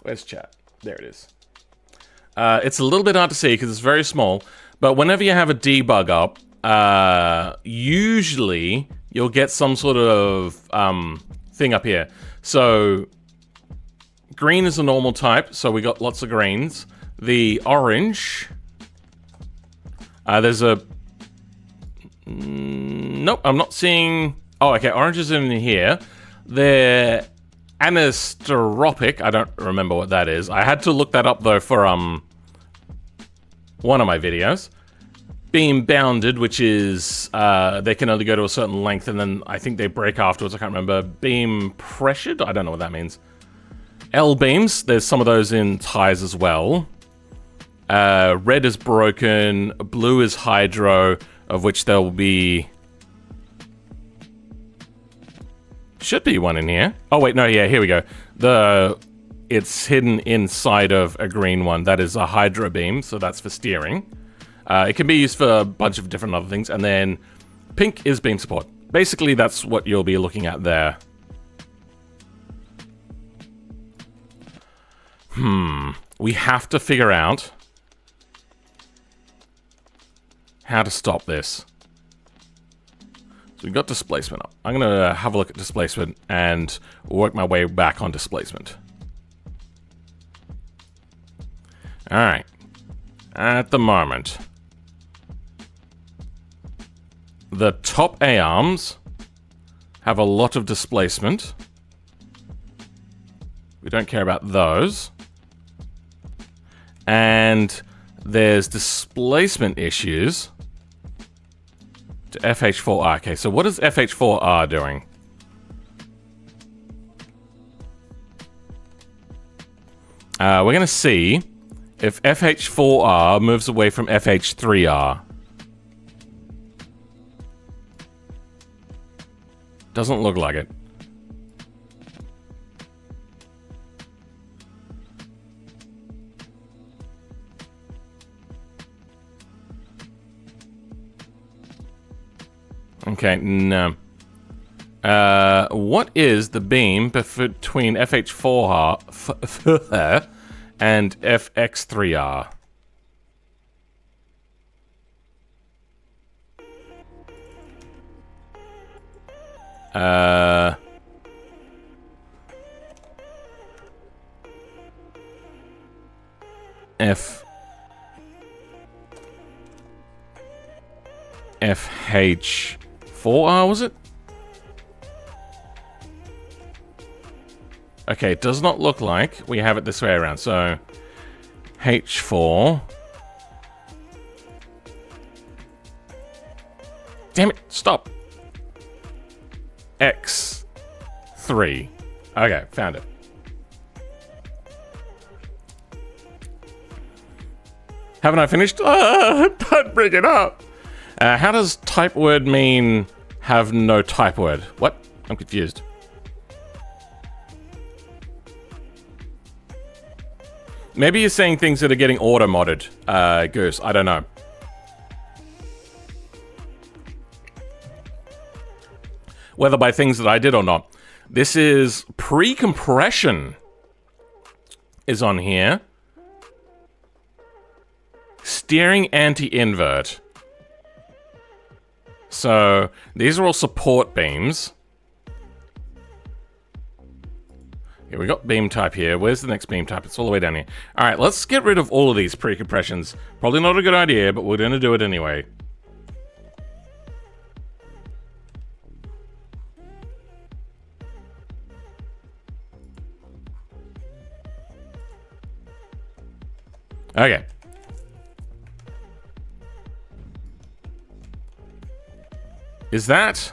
Where's chat? There it is. It's a little bit hard to see because it's very small, but whenever you have a debug up, usually you'll get some sort of thing up here. So green is a normal type, so we got lots of greens. The orange, there's a... Nope, I'm not seeing... Oh, okay, orange is in here. They're anisotropic. I don't remember what that is. I had to look that up, though, for one of my videos. Beam bounded, which is they can only go to a certain length, and then I think they break afterwards. I can't remember. Beam pressured? I don't know what that means. L beams, there's some of those in ties as well. Red is broken. Blue is hydro, of which there will be... Should be one in here. Oh, wait, no, yeah, here we go. It's hidden inside of a green one. That is a hydro beam, so that's for steering. It can be used for a bunch of different other things. And then pink is beam support. Basically, that's what you'll be looking at there. We have to figure out how to stop this. So we've got displacement up. I'm going to have a look at displacement and work my way back on displacement. All right. At the moment, the top A-arms have a lot of displacement. We don't care about those. And there's displacement issues to FH4R. Okay, so what is FH4R doing? We're going to see if FH4R moves away from FH3R. Doesn't look like it. Okay, no. What is the beam between FH4R and FX3R? FH4R, was it? Okay, it does not look like we have it this way around. So, H4. Damn it, stop. X3. Okay, found it. Haven't I finished? Don't bring it up. How does type word mean have no type word? What? I'm confused. Maybe you're saying things that are getting auto-modded, Goose. I don't know. Whether by things that I did or not. This is pre-compression is on here. Steering anti-invert. So, these are all support beams. Yeah, we got beam type here. Where's the next beam type? It's all the way down here. Alright, let's get rid of all of these pre-compressions. Probably not a good idea, but we're going to do it anyway. Okay. Is that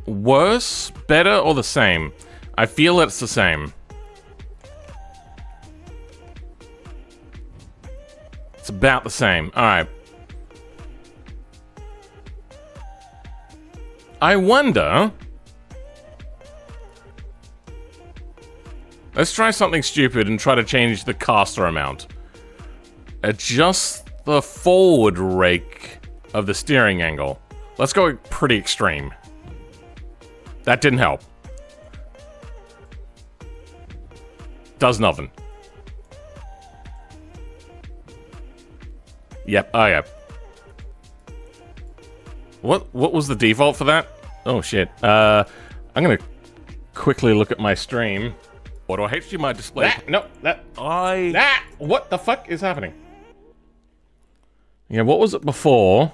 worse, better, or the same? I feel it's the same. It's about the same. Alright. I wonder... Let's try something stupid and try to change the caster amount. Adjust the forward rake of the steering angle. Let's go pretty extreme. That didn't help. Does nothing. Yep, oh yeah. What was the default for that? Oh shit. I'm gonna quickly look at my stream. Or do I HDMI display? What the fuck is happening? Yeah, what was it before?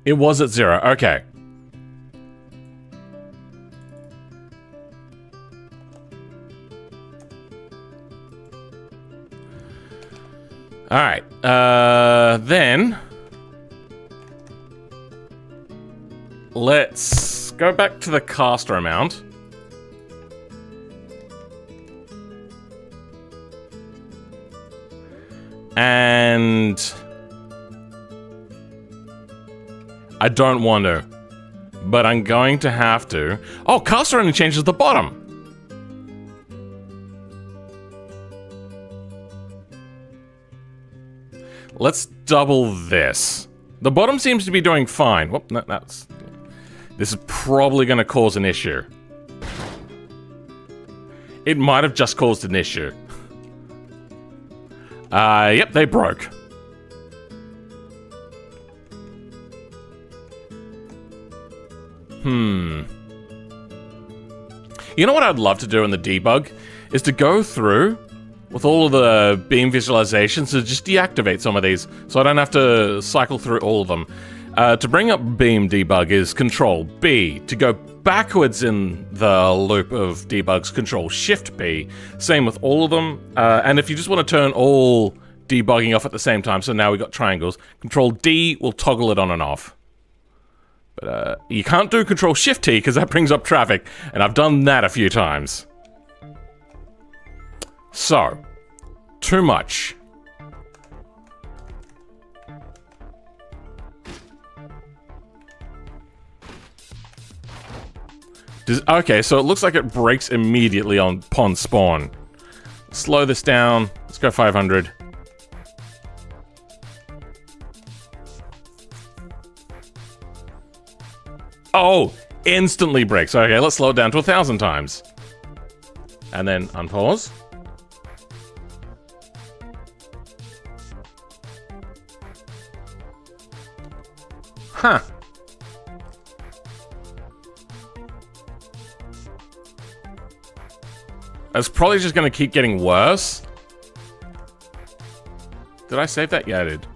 It was at 0, okay. Alright, then... Let's go back to the caster amount. And... I don't want to, but I'm going to have to. Oh, caster only changes the bottom. Let's double this. The bottom seems to be doing fine. Whoop, no, this is probably going to cause an issue. It might have just caused an issue. Yep, they broke. You know what I'd love to do in the debug? Is to go through with all of the beam visualizations and just deactivate some of these so I don't have to cycle through all of them. To bring up beam debug is Control B. To go backwards in the loop of debugs, Control Shift B. Same with all of them. And if you just want to turn all debugging off at the same time, so now we've got triangles, Control D will toggle it on and off. But you can't do Control Shift T because that brings up traffic, and I've done that a few times. So, too much. Okay, so it looks like it breaks immediately upon spawn. Slow this down. Let's go 500. Oh, instantly breaks. Okay, let's slow it down to 1,000 times. And then unpause. Huh. It's probably just going to keep getting worse. Did I save that? Yeah, I did.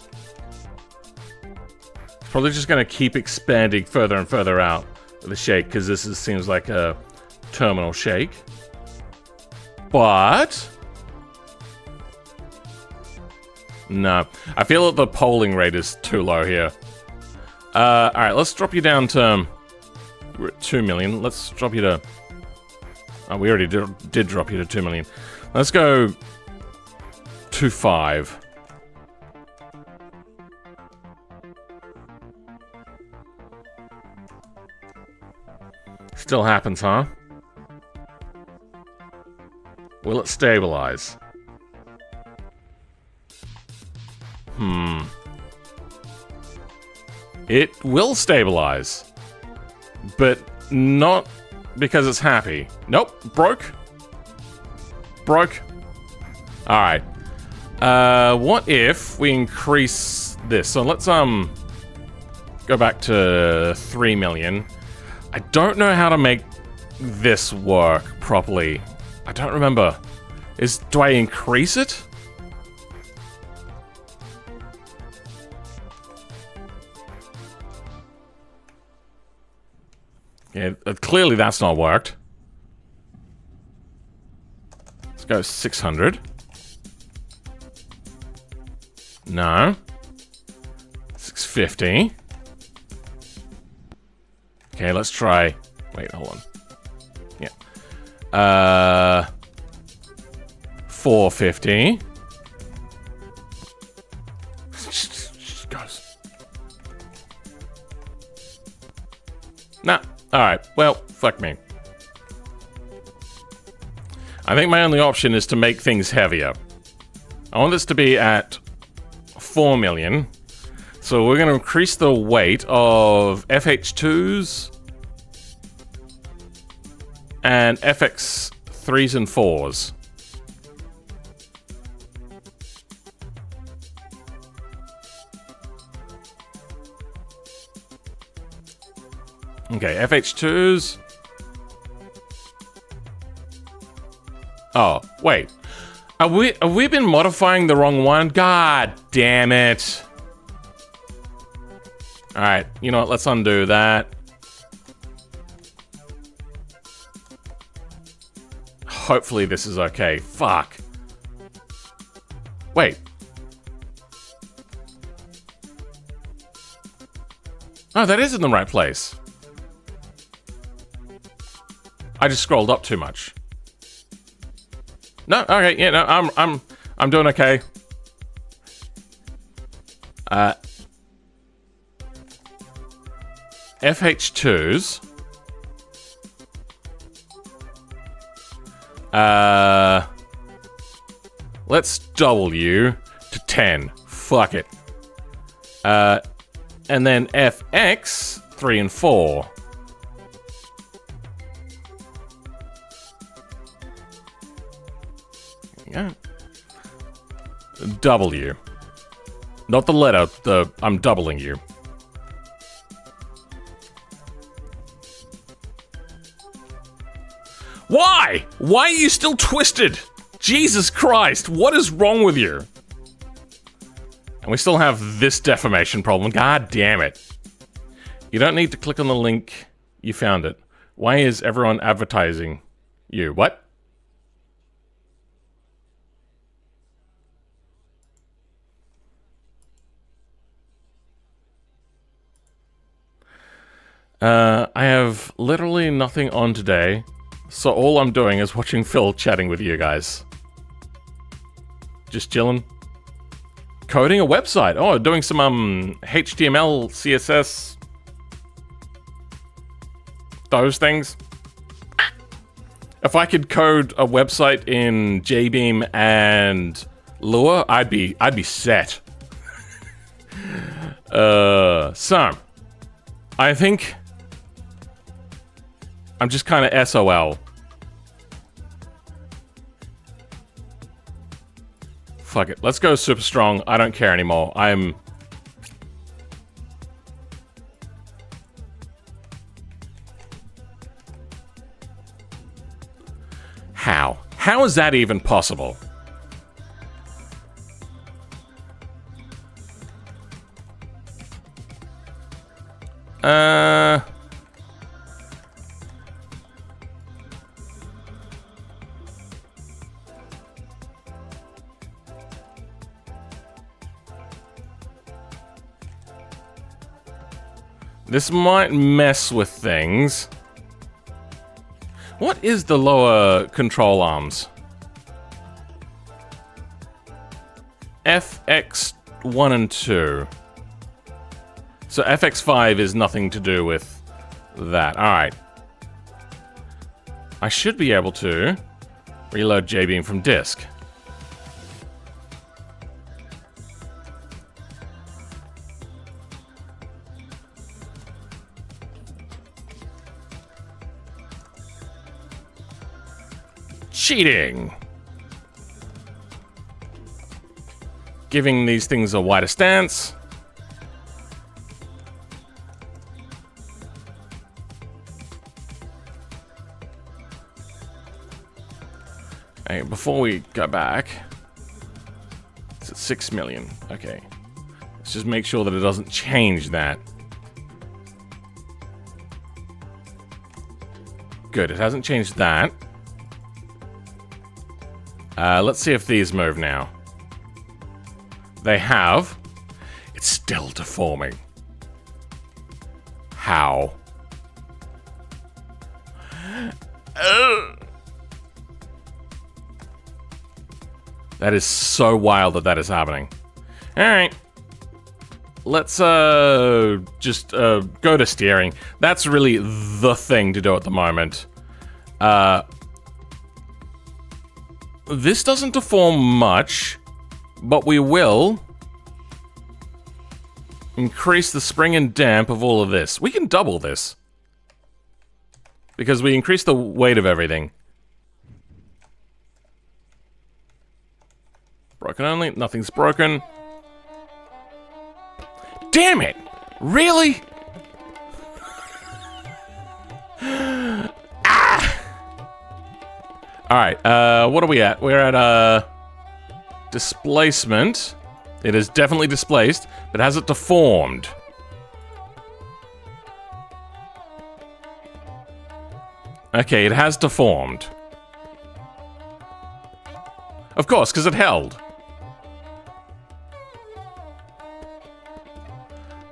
It's probably just going to keep expanding further and further out with the shake, because this seems like a terminal shake. But... no. I feel that the polling rate is too low here. Alright, let's drop you down to... we're at 2 million. Let's drop you to Oh, we already did drop you to 2 million. Let's go 2.5. Still happens, huh? Will it stabilize? It will stabilize. But not because it's happy. Nope, broke. Broke. Alright. What if we increase this? So let's go back to 3 million. I don't know how to make this work properly. I don't remember. Do I increase it? Yeah, clearly that's not worked. Let's go 600. No. 650. Okay, let's try. Wait, hold on. Yeah. 450. Just goes. Nah. Alright, well, fuck me. I think my only option is to make things heavier. I want this to be at 4 million. So we're going to increase the weight of FH2s and FX3s and 4s. Okay, FH2s. Oh, wait. Have we been modifying the wrong one? God damn it. Alright, you know what? Let's undo that. Hopefully this is okay. Fuck. Wait. Oh, that is in the right place. I just scrolled up too much. No, okay, yeah, no, I'm doing okay. FH2s. Let's W to 10. Fuck it. And then FX 3 and 4. Yeah. W. Not the letter, I'm doubling you. Why? Why are you still twisted? Jesus Christ, what is wrong with you? And we still have this deformation problem. God damn it. You don't need to click on the link. You found it. Why is everyone advertising you? What? I have literally nothing on today, so all I'm doing is watching Phil chatting with you guys. Just chilling. Coding a website. Oh, doing some HTML, CSS. Those things. If I could code a website in JBeam and Lua, I'd be set. So I think I'm just kind of SOL. Fuck it. Let's go super strong. I don't care anymore. How? How is that even possible? This might mess with things. What is the lower control arms? FX1 and 2. So FX5 is nothing to do with that. Alright. I should be able to reload J-beam from disk. Cheating! Giving these things a wider stance. Hey, before we go back, it's at 6 million. Okay. Let's just make sure that it doesn't change that. Good, it hasn't changed that. Let's see if these move now. They have. It's still deforming. How? That is so wild that that is happening. Alright. Let's just go to steering. That's really the thing to do at the moment. This doesn't deform much, but we will increase the spring and damp of all of this. We can double this, because we increase the weight of everything. Broken only, nothing's broken. Damn it! Really? Alright, what are we at? We're at, displacement. It is definitely displaced, but has it deformed? Okay, it has deformed. Of course, because it held.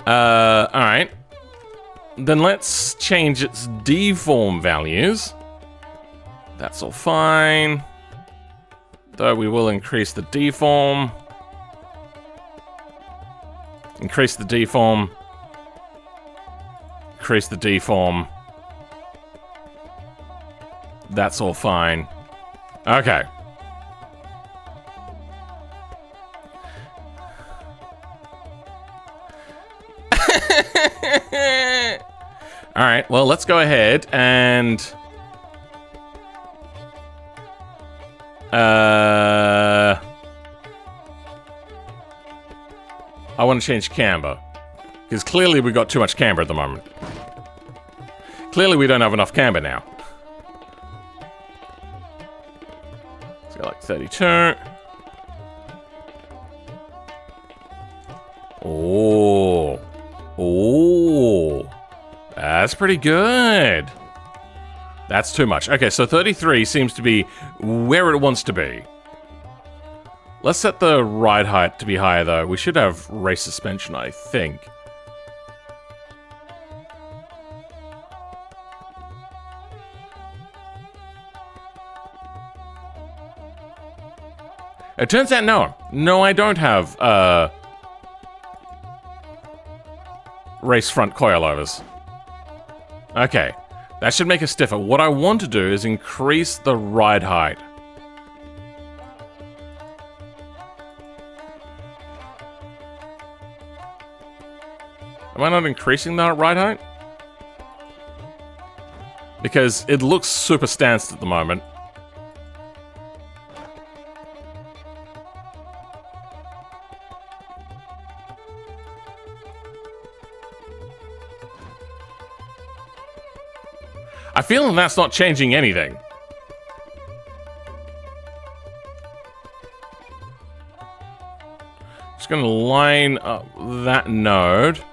Alright. Then let's change its deform values. That's all fine. Though we will increase the deform. Increase the deform. Increase the deform. That's all fine. Okay. Alright, well, let's go ahead and... I want to change camber. Because clearly we got too much camber at the moment. Clearly we don't have enough camber now. Let's go like 32. Oh. Oh. That's pretty good. That's too much. Okay, so 33 seems to be where it wants to be. Let's set the ride height to be higher, though. We should have race suspension, I think. It turns out, no. No, I don't have, race front coilovers. Okay. That should make it stiffer. What I want to do is increase the ride height. Am I not increasing the ride height? Because it looks super stanced at the moment. I feel that's not changing anything. Just gonna line up that node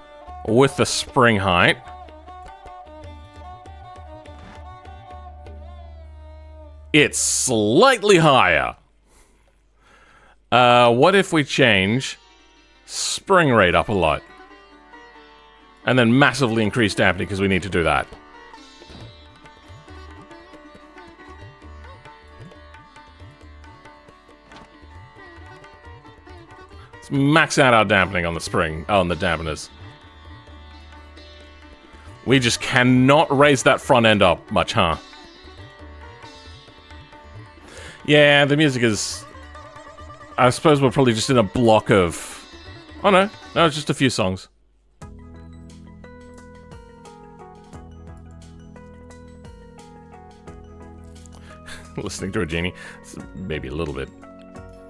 with the spring height. It's slightly higher. What if we change spring rate up a lot? And then massively increase damping because we need to do that. max out our dampening on the spring, on the dampeners. We just cannot raise that front end up much, huh? Yeah, the music is... I suppose we're probably just in a block of... Oh no, no, it's just a few songs. Listening to a genie. Maybe a little bit.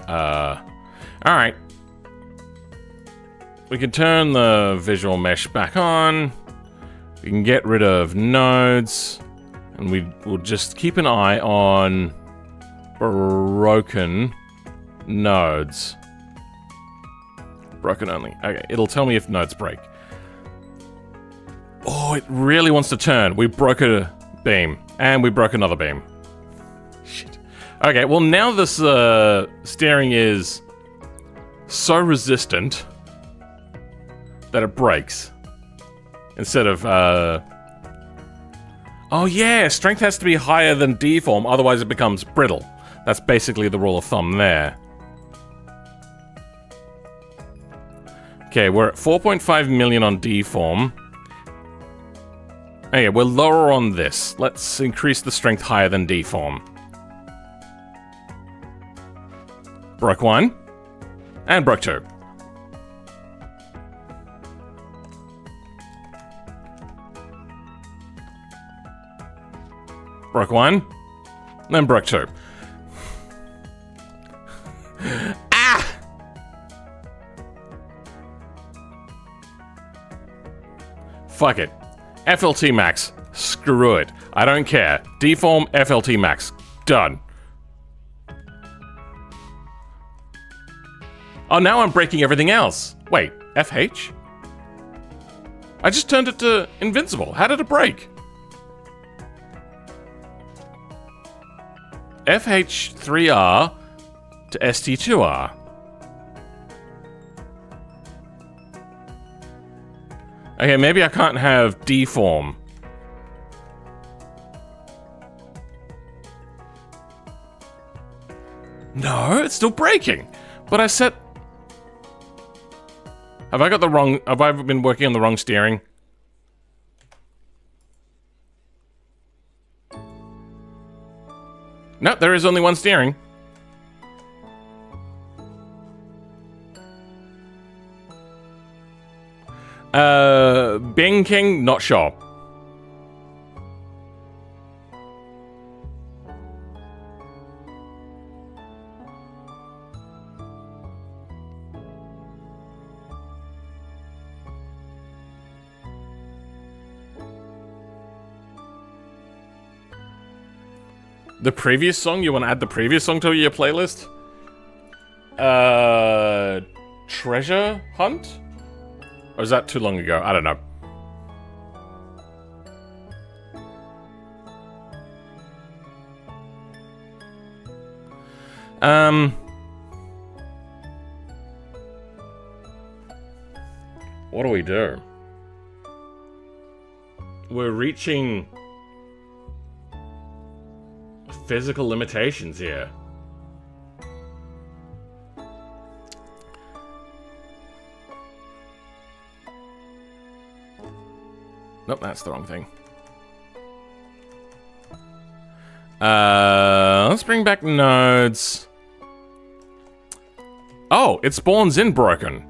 Alright. We can turn the visual mesh back on. We can get rid of nodes. And we will just keep an eye on broken nodes. Broken only. Okay, it'll tell me if nodes break. Oh, it really wants to turn. We broke a beam. And we broke another beam. Shit. Okay, well now this steering is so resistant that it breaks. Instead of, Oh yeah, strength has to be higher than deform, otherwise it becomes brittle. That's basically the rule of thumb there. Okay, we're at 4.5 million on deform. Okay, we're lower on this. Let's increase the strength higher than deform. Broke 1. And broke 2. Broke 1. Then broke 2. Ah! Fuck it. FLT max. Screw it. I don't care. Deform FLT max. Done. Oh, now I'm breaking everything else. Wait, FH? I just turned it to invincible. How did it break? FH3R to ST2R. Okay, maybe I can't have deform. No, it's still breaking. But I set... Have I got the wrong... Have I been working on the wrong steering? No, there is only one steering. Bing King, not sure. The previous song? You want to add the previous song to your playlist? Treasure Hunt? Or is that too long ago? I don't know. What do we do? We're reaching physical limitations here. Nope, that's the wrong thing. Let's bring back nodes. Oh, it spawns in broken.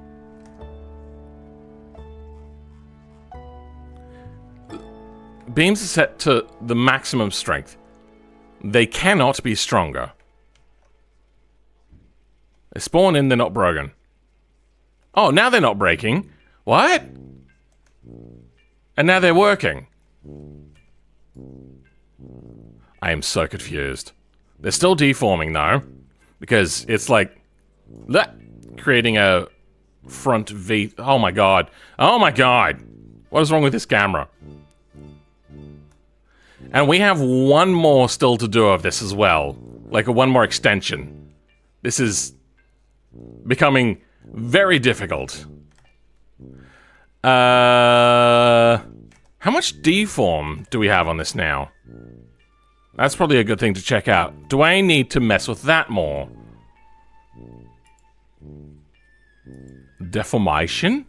Beams are set to the maximum strength. They cannot be stronger. They spawn in, they're not broken. Oh, now they're not breaking. What? And now they're working. I am so confused. They're still deforming though, because it's like creating a front V. Oh my god. Oh my god. What is wrong with this camera? And we have one more still to do of this as well. Like one more extension. This is becoming very difficult. How much deform do we have on this now? That's probably a good thing to check out. Do I need to mess with that more? Deformation.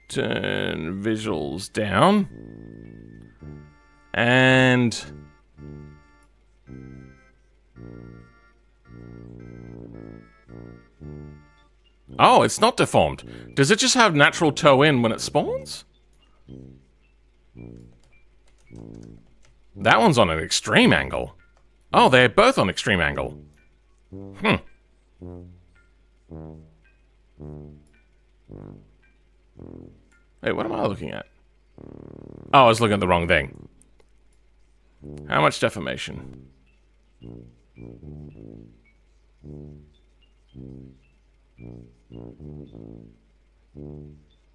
Turn visuals down. And... oh, it's not deformed. Does it just have natural toe in when it spawns? That one's on an extreme angle. Oh, they're both on extreme angle. Hmm. Wait, what am I looking at? Oh, I was looking at the wrong thing. How much deformation?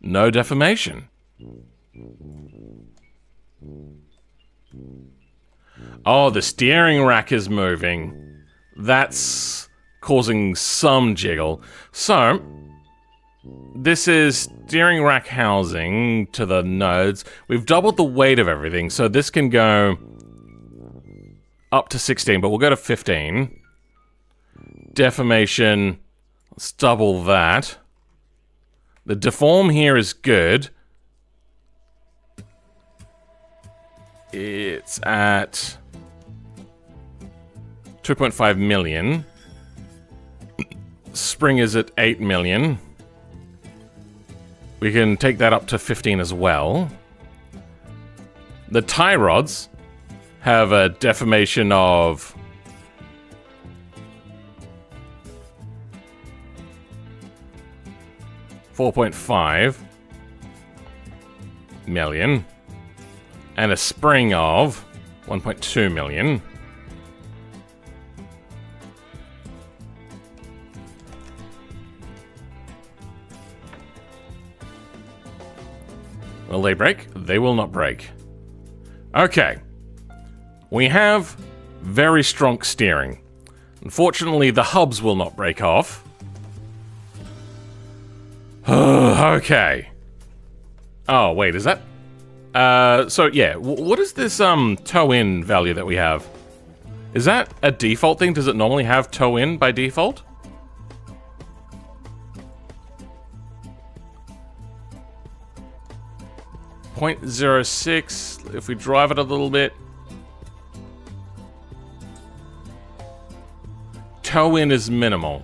No deformation. Oh, the steering rack is moving. That's causing some jiggle. So, this is steering rack housing to the nodes. We've doubled the weight of everything, so this can go up to 16, but we'll go to 15. Deformation, let's double that. The deform here is good. It's at 2.5 million. Spring is at 8 million. We can take that up to 15 as well. The tie rods have a deformation of 4.5 million. And a spring of 1.2 million. Will they break? They will not break. Okay. We have very strong steering. Unfortunately, the hubs will not break off. Okay. Oh, wait, is that... so yeah, what is this toe-in value that we have? Is that a default thing? Does it normally have toe-in by default? .06, if we drive it a little bit. Toe-in is minimal.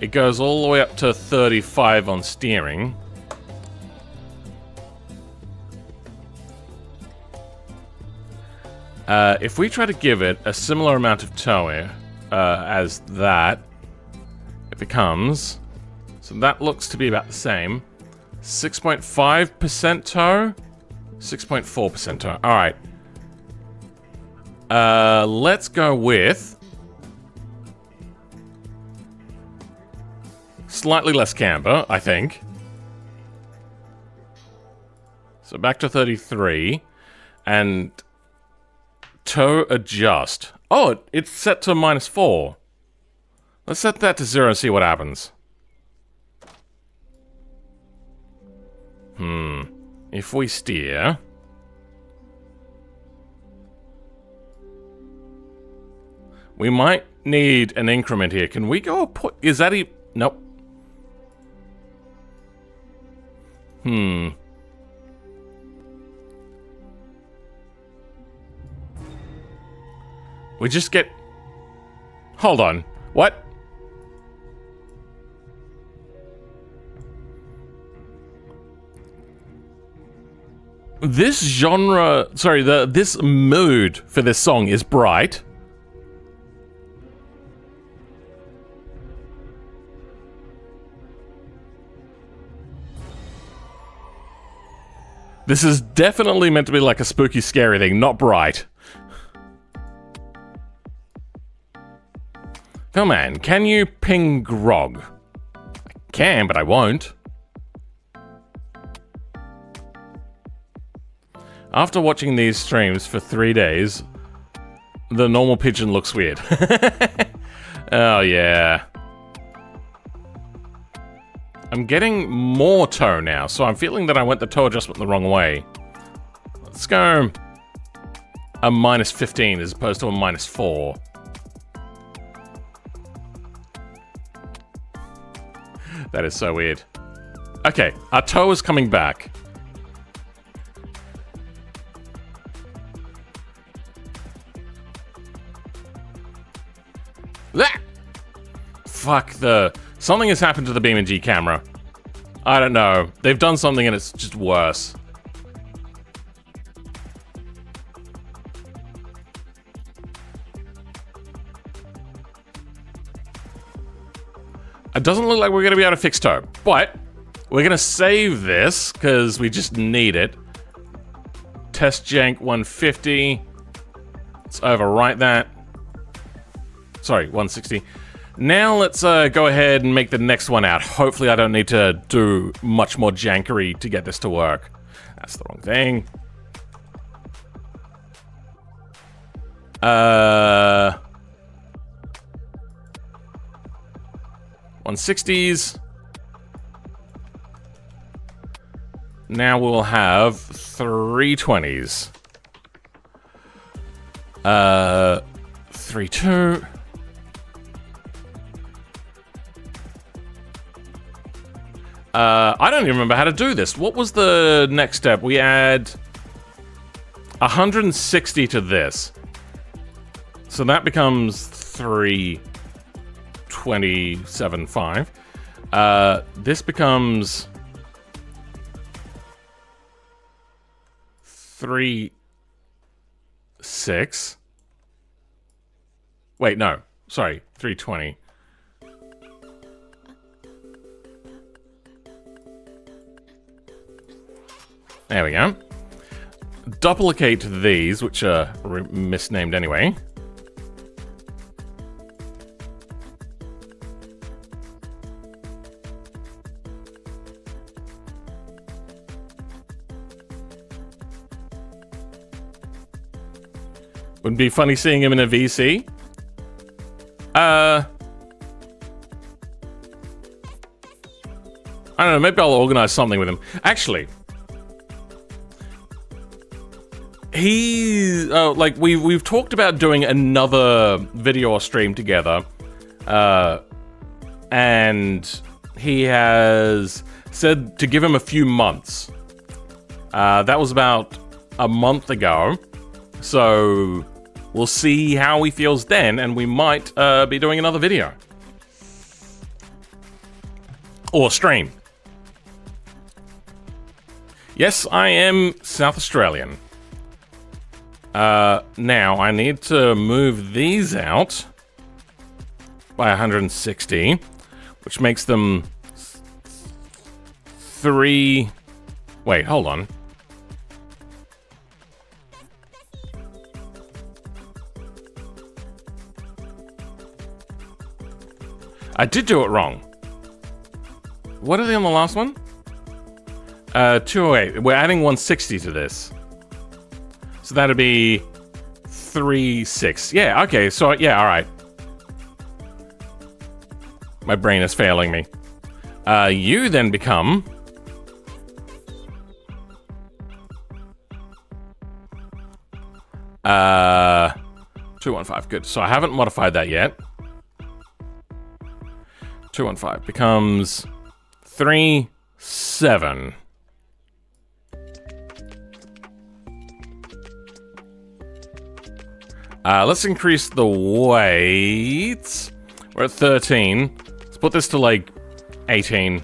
It goes all the way up to 35 on steering. If we try to give it a similar amount of toe as that, it becomes... so that looks to be about the same. 6.5% toe, 6.4% toe. Alright. Let's go with... slightly less camber, I think. So back to 33. And... toe adjust. Oh, it's set to -4. Let's set that to 0 and see what happens. If we steer... we might need an increment here. Can we go put... is that e... nope. We just get... hold on. What? This genre... sorry, this mood for this song is bright. This is definitely meant to be like a spooky, scary thing, not bright. Come on, can you ping grog? I can, but I won't. After watching these streams for 3 days, the normal pigeon looks weird. Oh, yeah. I'm getting more toe now, so I'm feeling that I went the toe adjustment the wrong way. Let's go a -15 as opposed to a -4. That is so weird. Okay, our toe is coming back. Ah! Fuck the... Something has happened to the BeamNG camera. I don't know. They've done something and it's just worse. It doesn't look like we're going to be able to fix toe, but we're going to save this because we just need it. Test jank 150. Let's overwrite that. Sorry, 160. Now let's go ahead and make the next one out. Hopefully I don't need to do much more jankery to get this to work. That's the wrong thing. 160s. Now we'll have 320s. 32. I don't even remember how to do this. What was the next step? We add 160 to this. So that becomes 327.5. This becomes 3.6. Wait, no. Sorry, 320. There we go. Duplicate these, which are misnamed anyway. Wouldn't be funny seeing him in a VC. I don't know, maybe I'll organize something with him. Actually, like we've talked about doing another video or stream together, and he has said to give him a few months. That was about a month ago, so we'll see how he feels then, and we might be doing another video or stream. Yes, I am South Australian. Now, I need to move these out by 160, which makes them 3... Wait, hold on. I did do it wrong. What are they on the last one? 208. We're adding 160 to this. So that'd be 3.6. Yeah, okay, so yeah, alright. My brain is failing me. You then become... 215, good. So I haven't modified that yet. 215 becomes 3.7. Let's increase the weight. We're at 13. Let's put this to like 18.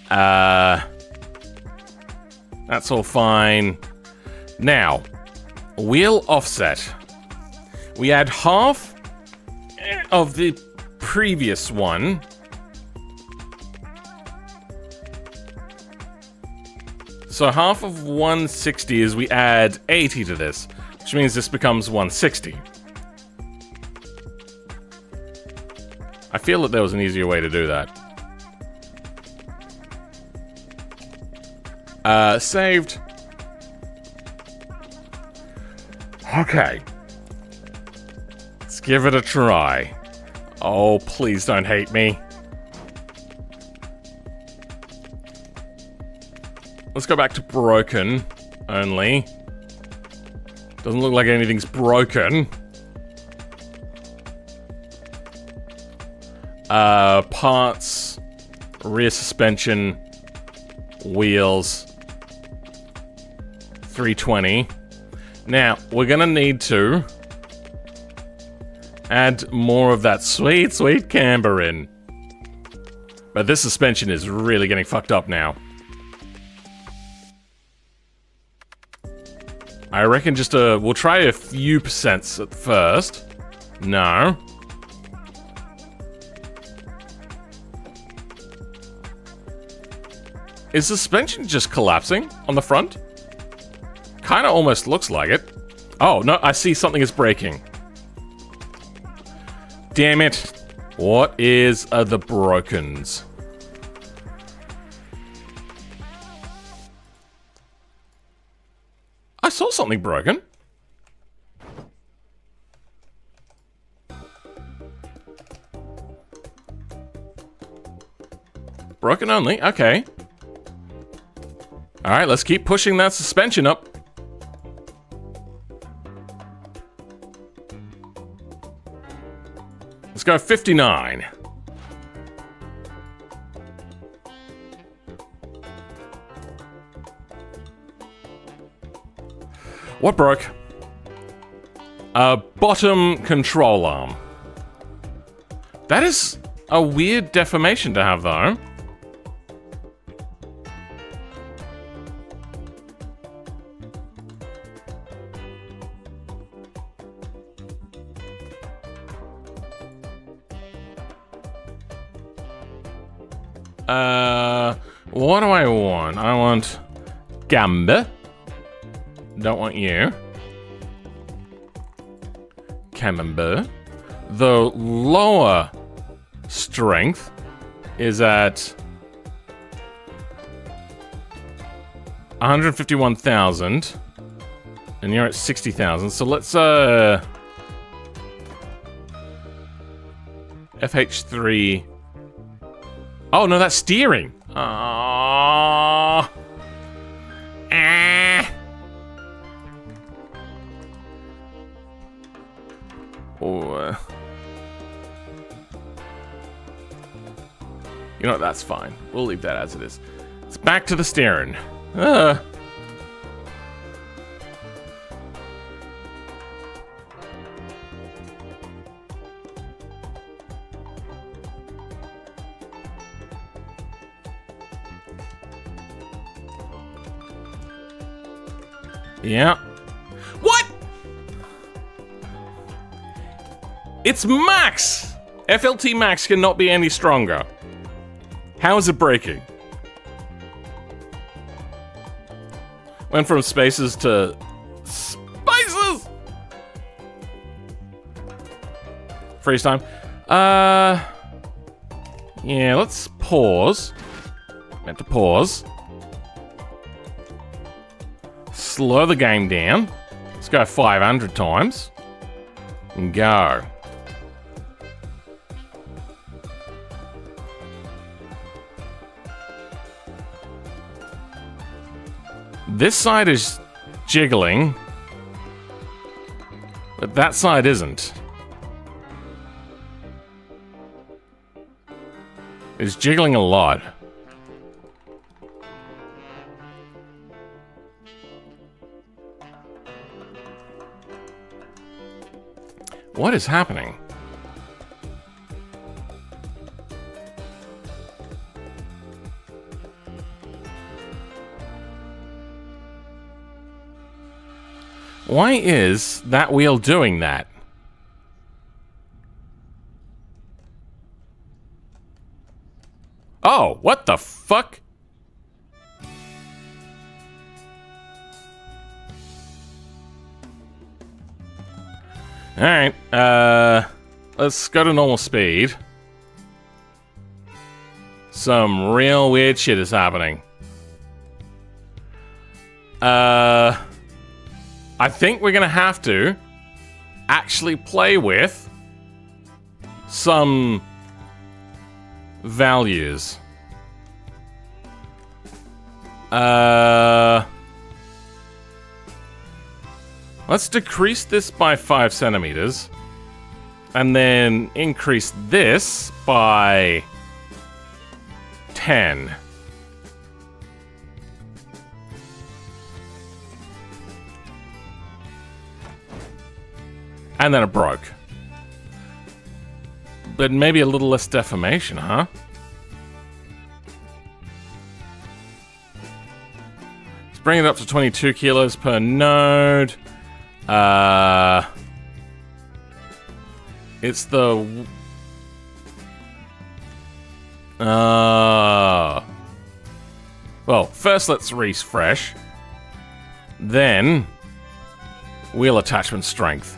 That's all fine. Now, wheel offset. We add half of the previous one. So half of 160 is we add 80 to this, which means this becomes 160. I feel that there was an easier way to do that. Saved. Okay. Let's give it a try. Oh, please don't hate me. Let's go back to broken only. Doesn't look like anything's broken. Parts. rear suspension, wheels, 320. Now, we're gonna need to add more of that sweet, sweet camber in. But this suspension is really getting fucked up now. I reckon just we'll try a few percents at first. No. Is the suspension just collapsing on the front? Kinda almost looks like it. Oh, no, I see something is breaking. Damn it. What is the brokens? I saw something broken. Broken only, okay. Alright, let's keep pushing that suspension up. Let's go 59. What broke? A bottom control arm. That is a weird deformation to have, though. What do I want? I want camber. Don't want you. Camber. The lower strength is at 151,000. And you're at 60,000. So let's FH3. Oh no, that's steering. Ah. Oh. You know what? That's fine. We'll leave that as it is. It's back to the steering. Yeah. What? It's max! FLT max cannot be any stronger. How is it breaking? Went from spaces to spices! Freeze time. Yeah, let's pause. Meant to pause. Slow the game down. Let's go 500 times. And go. This side is jiggling, but that side isn't. It's jiggling a lot. What is happening? Why is that wheel doing that? Oh, what the fuck? Alright, let's go to normal speed. Some real weird shit is happening. I think we're gonna have to actually play with some values. Let's decrease this by 5 centimeters. And then increase this by 10. And then it broke. But maybe a little less deformation, huh? Let's bring it up to 22 kilos per node. It's the... Well, first let's refresh. Then... wheel attachment strength.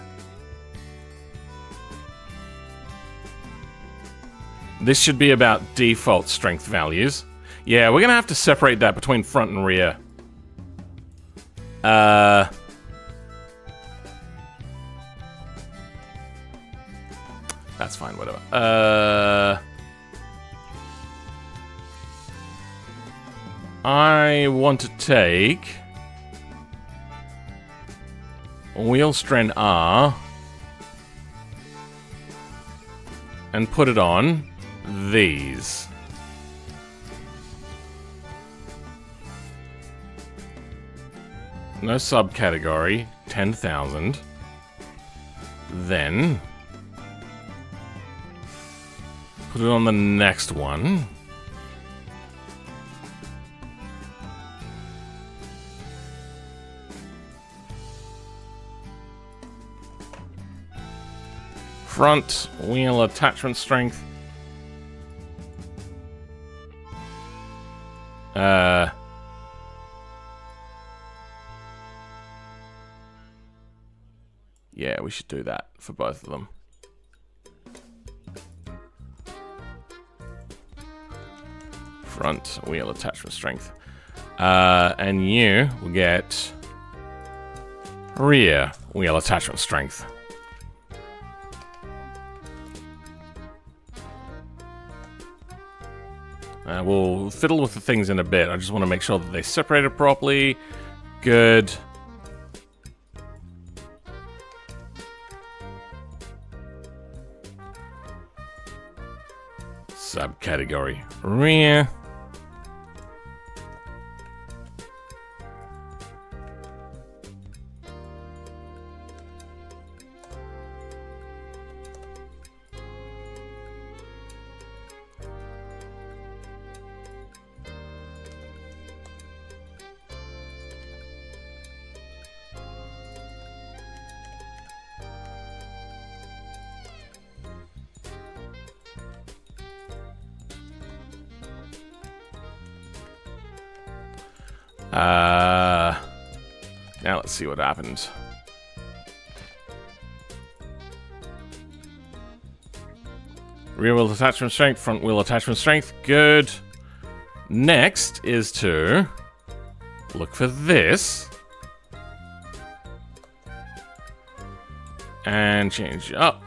This should be about default strength values. Yeah, we're gonna have to separate that between front and rear. That's fine, whatever. I want to take wheel strand R and put it on these. No subcategory, 10,000. Then put it on the next one. Front wheel attachment strength. Yeah, we should do that for both of them. Front wheel attachment strength. And you will get rear wheel attachment strength. We'll fiddle with the things in a bit. I just want to make sure that they separated properly. Good. Subcategory rear. Now let's see what happens. Rear wheel attachment strength, front wheel attachment strength, good. Next is to look for this. And change up.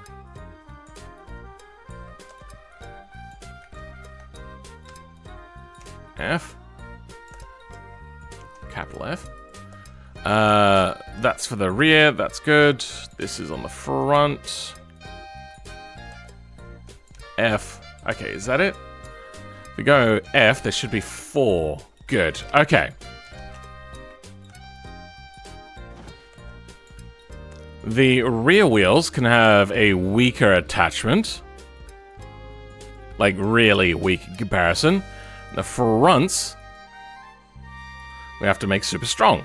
F. Capital F. That's for the rear, that's good. This is on the front. F. Okay, is that it? If we go F, there should be 4. Good. Okay. The rear wheels can have a weaker attachment. Like, really weak in comparison. The fronts, we have to make super strong.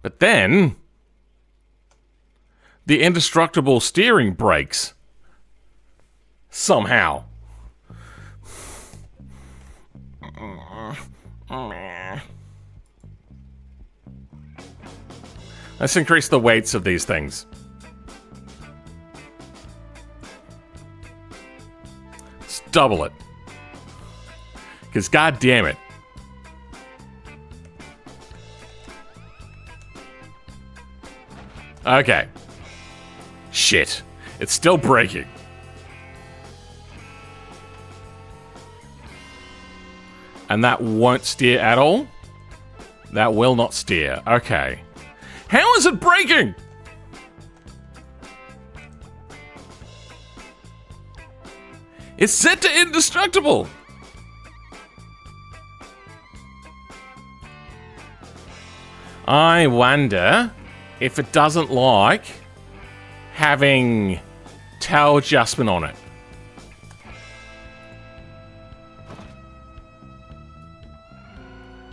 But then, the indestructible steering breaks. Somehow. Let's increase the weights of these things. Let's double it. Because god damn it. Okay. Shit. It's still breaking. And that won't steer at all? That will not steer. Okay. How is it breaking? It's set to indestructible! I wonder if it doesn't like having tail adjustment on it.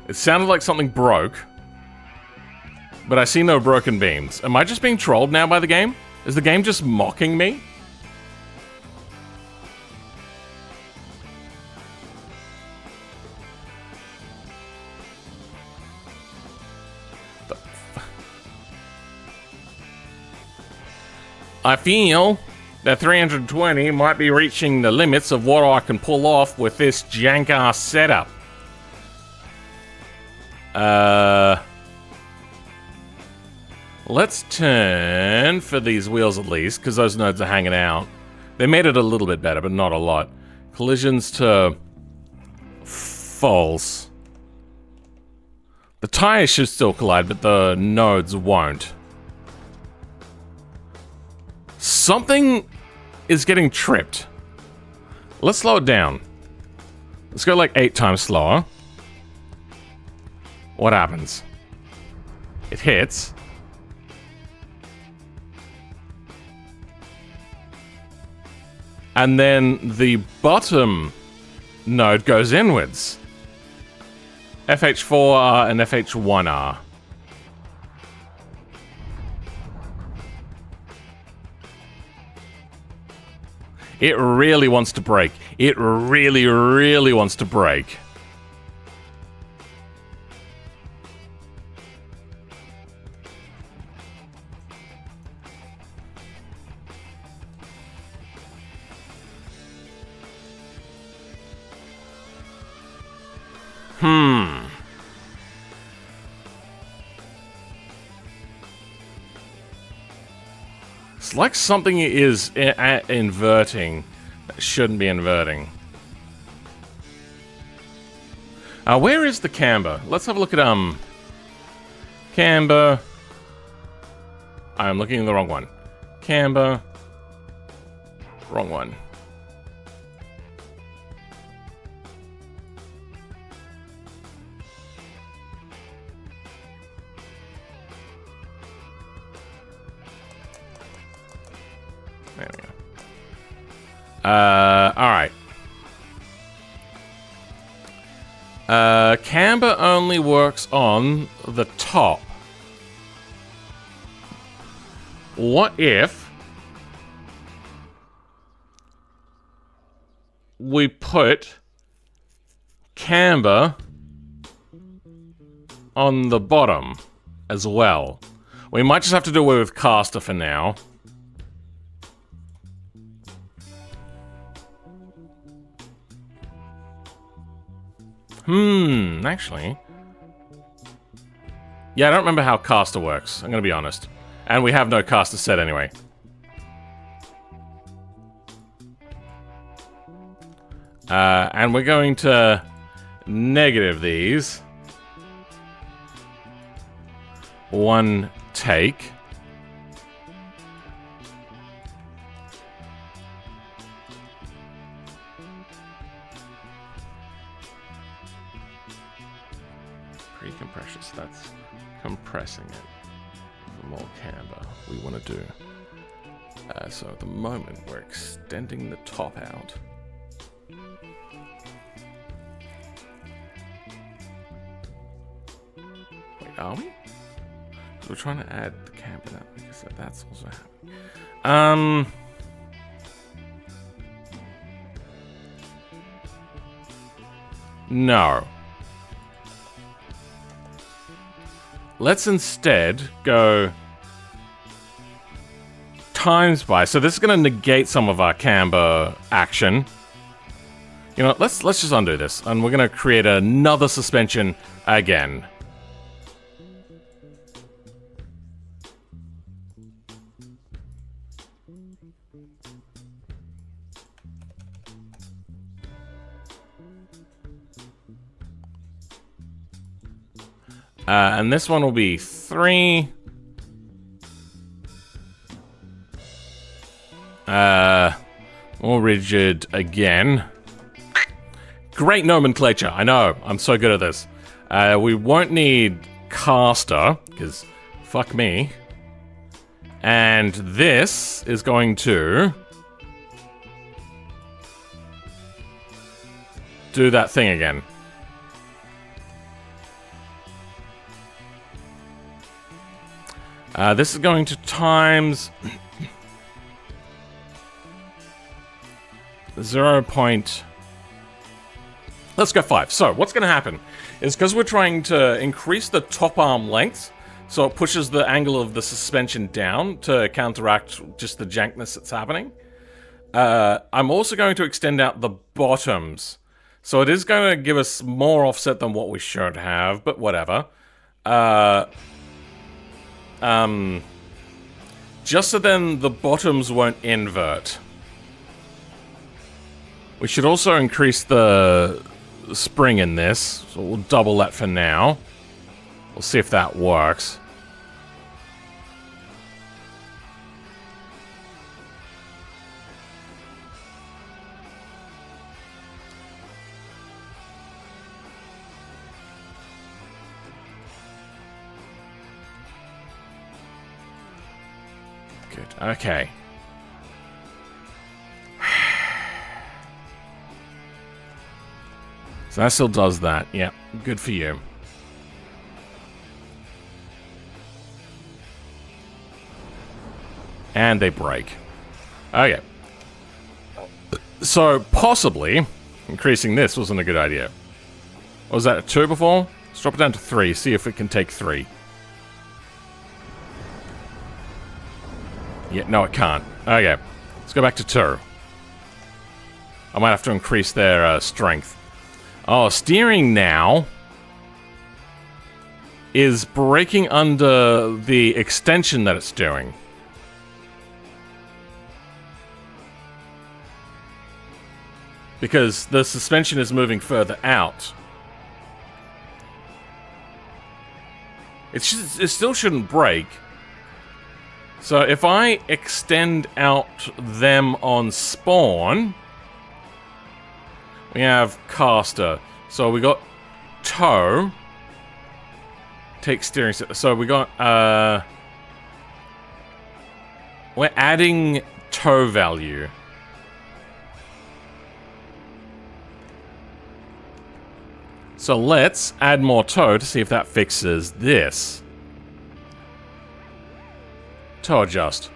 It sounded like something broke, but I see no broken beams. Am I just being trolled now by the game? Is the game just mocking me? I feel that 320 might be reaching the limits of what I can pull off with this jank-ass setup. Let's turn for these wheels at least, because those nodes are hanging out. They made it a little bit better, but not a lot. Collisions to false. The tires should still collide, but the nodes won't. Something is getting tripped. Let's slow it down. Let's go like 8 times slower. What happens? It hits. And then the bottom node goes inwards. FH4R and FH1R. It really wants to break. It really, really wants to break. It's like something is inverting that shouldn't be inverting. Where is the camber? Let's have a look at camber. I'm looking at the wrong one. Camber. Wrong one. There we go. Alright. Camber only works on the top. What if we put camber on the bottom as well? We might just have to do away with caster for now. Actually. Yeah, I don't remember how caster works, I'm gonna be honest. And we have no caster set anyway. And we're going to negative these. One take. Pre-compression, so that's compressing it. For more camber, we want to do. So at the moment, we're extending the top out. Wait, are we? We're trying to add the camber now, because that's also happening. No. Let's instead go times by. So this is going to negate some of our camber action. You know, let's just undo this, and we're going to create another suspension again. And this one will be 3. We'll rigid again. Great nomenclature, I know. I'm so good at this. We won't need caster, because fuck me. And this is going to do that thing again. This is going to times 0. Let's go 5. So what's going to happen is, because we're trying to increase the top arm length, so it pushes the angle of the suspension down to counteract just the jankness that's happening. I'm also going to extend out the bottoms. So it is going to give us more offset than what we should have, but whatever. Just so then the bottoms won't invert. We should also increase the spring in this, so we'll double that for now. We'll see if that works. Good, okay. So that still does that. Yeah, good for you. And they break. Okay. So, possibly, increasing this wasn't a good idea. What was that, a 2 before? Let's drop it down to 3, see if it can take 3. Yeah, no it can't. Okay, let's go back to 2. I might have to increase their strength. Oh, steering now is breaking under the extension that it's doing. Because the suspension is moving further out. It still shouldn't break. So if I extend out them on spawn, we have caster. So we got toe. Take steering. So we got, we're adding toe value. So let's add more toe to see if that fixes this. Toe adjust.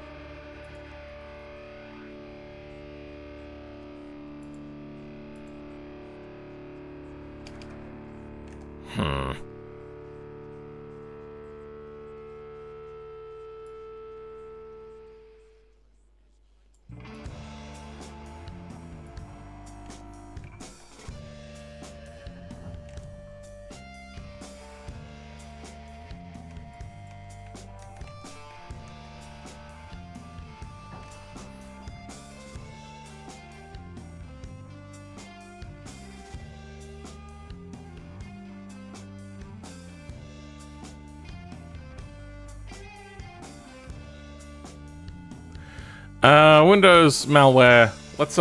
Windows malware. Let's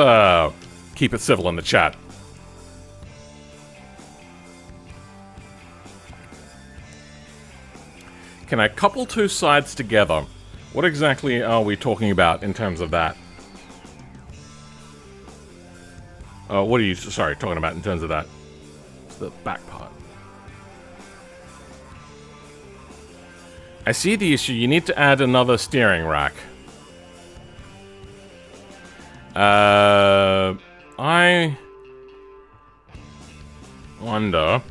keep it civil in the chat. Can I couple two sides together? What exactly are we talking about in terms of that? What are you, sorry, talking about in terms of that? It's the back part. I see the issue. You need to add another steering rack. I wonder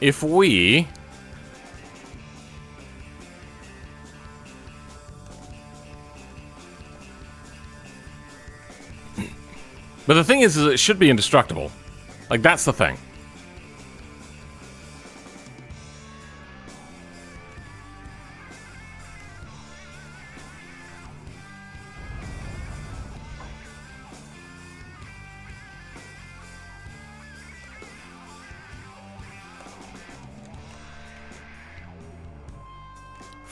if we but the thing is it should be indestructible. Like, that's the thing.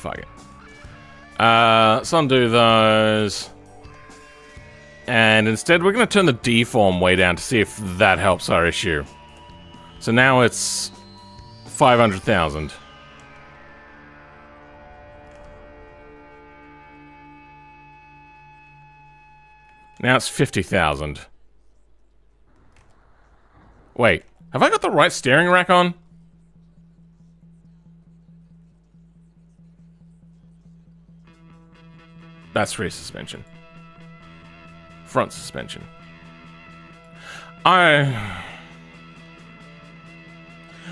fuck it. Let's undo those. And instead, we're going to turn the deform way down to see if that helps our issue. So now it's 500,000. Now it's 50,000. Wait, have I got the right steering rack on? That's rear suspension. Front suspension.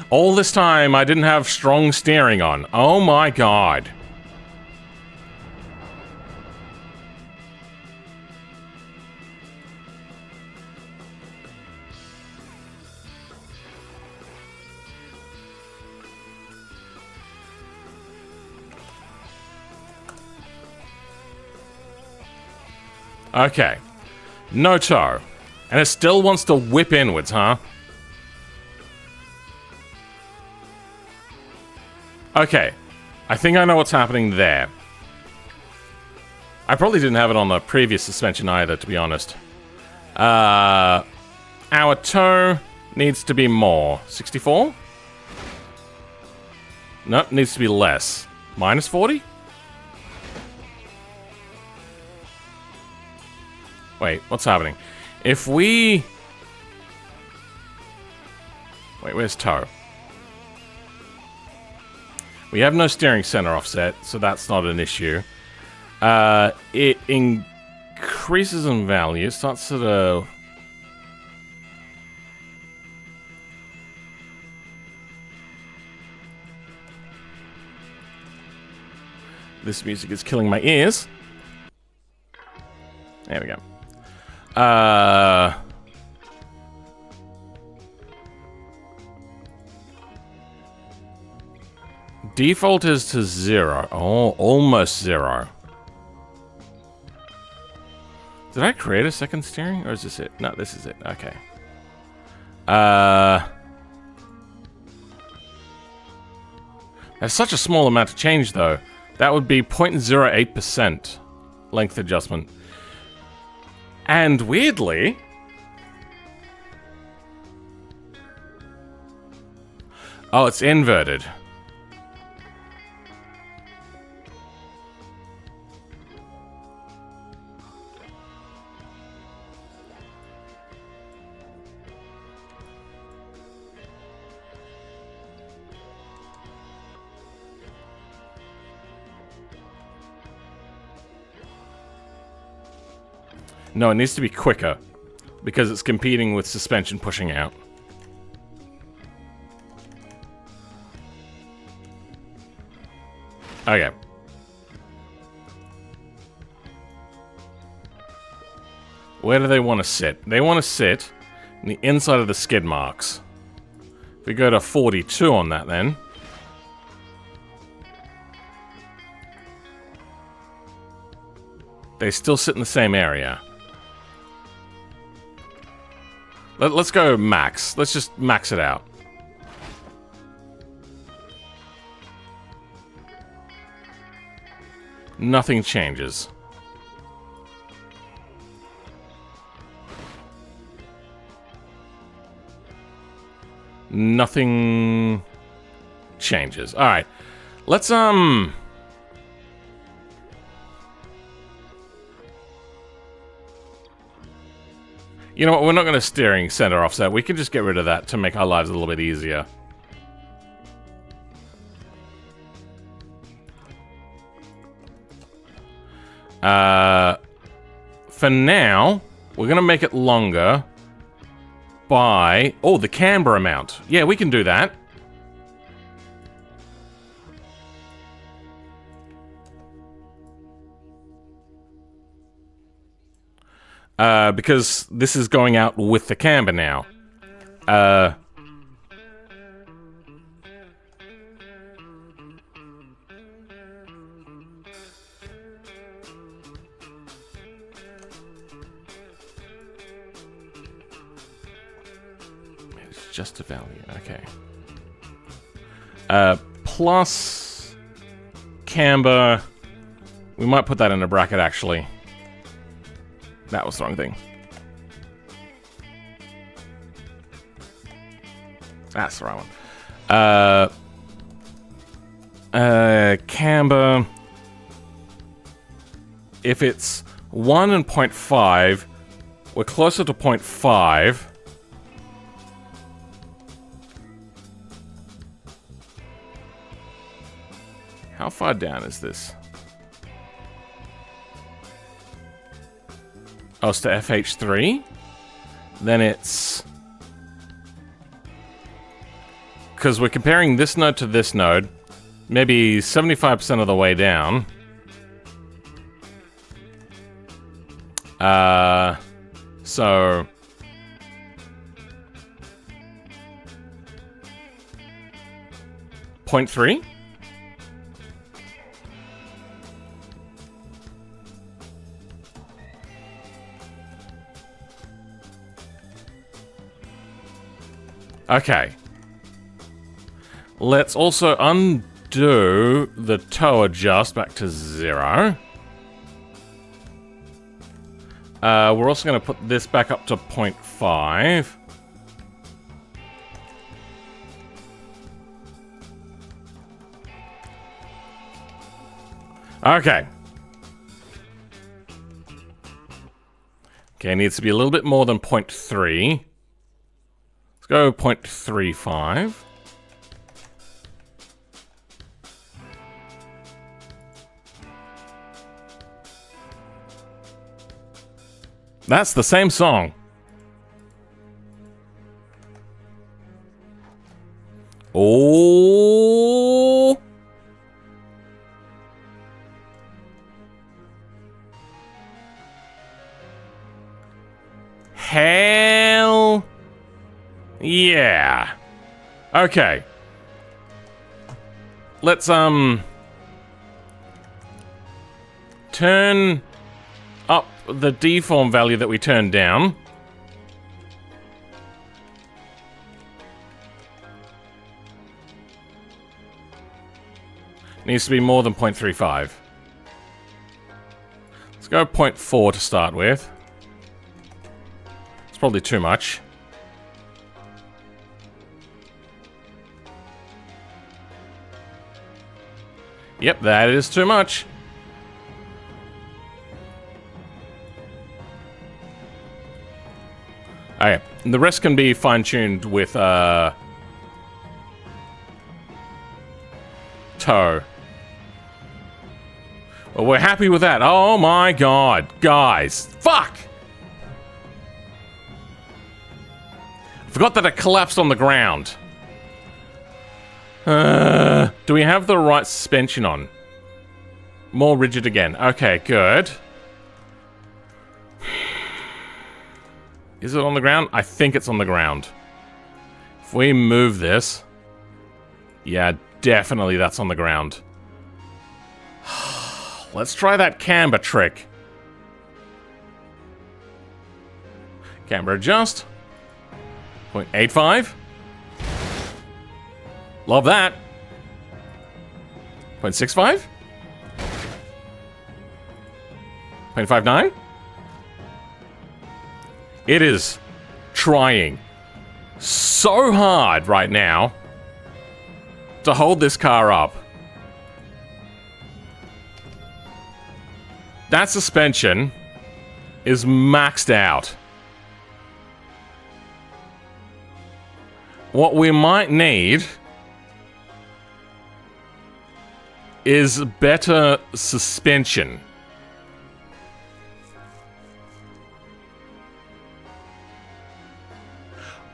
All this time I didn't have strong steering on. Oh my god. Okay. No tow. And it still wants to whip inwards, huh? Okay. I think I know what's happening there. I probably didn't have it on the previous suspension either, to be honest. Our tow needs to be more. 64? Nope, needs to be less. Minus 40? Wait, what's happening? If we... Wait, where's tow? We have no steering center offset, so that's not an issue. It increases in value. It starts at a... This music is killing my ears. There we go. Default is to 0. Oh, almost 0. Did I create a second steering, or is this it? No, this is it. Okay. That's such a small amount to change, though. That would be 0.08% length adjustment. And weirdly... Oh, it's inverted. No, it needs to be quicker, because it's competing with suspension pushing out. Okay. Where do they want to sit? They want to sit in the inside of the skid marks. If we go to 42 on that then. They still sit in the same area. Let's go max. Let's just max it out. Nothing changes. Nothing changes. All right. Let's You know what, we're not going to steering center offset. We can just get rid of that to make our lives a little bit easier. For now, we're going to make it longer by... Oh, the camber amount. Yeah, we can do that. Because this is going out with the camber now. It's just a value, okay. Plus camber. We might put that in a bracket, actually. That was the wrong thing. That's the right one. Camber. If it's 1 and 0.5, we're closer to 0.5. How far down is this? Oh, it's to FH3? Then it's... Because we're comparing this node to this node, maybe 75% of the way down. So... 0.3? Okay. Let's also undo the toe adjust back to 0. We're also going to put this back up to 0.5. Okay. Okay, it needs to be a little bit more than 0.3. Let's go 0.35. That's the same song. Oh. Hell. Yeah. Okay. Let's turn up the deform value that we turned down. Needs to be more than 0.35. Let's go 0.4 to start with. It's probably too much. Yep, that is too much. Okay, the rest can be fine-tuned with toe. Well, we're happy with that. Oh my god, guys. Fuck! I forgot that it collapsed on the ground. Do we have the right suspension on? More rigid again. Okay, good. Is it on the ground? I think it's on the ground. If we move this... Yeah, definitely that's on the ground. Let's try that camber trick. Camber adjust. 0.85. Love that. 0.65. 0.59. It is trying so hard right now to hold this car up. That suspension is maxed out. What we might need is better suspension.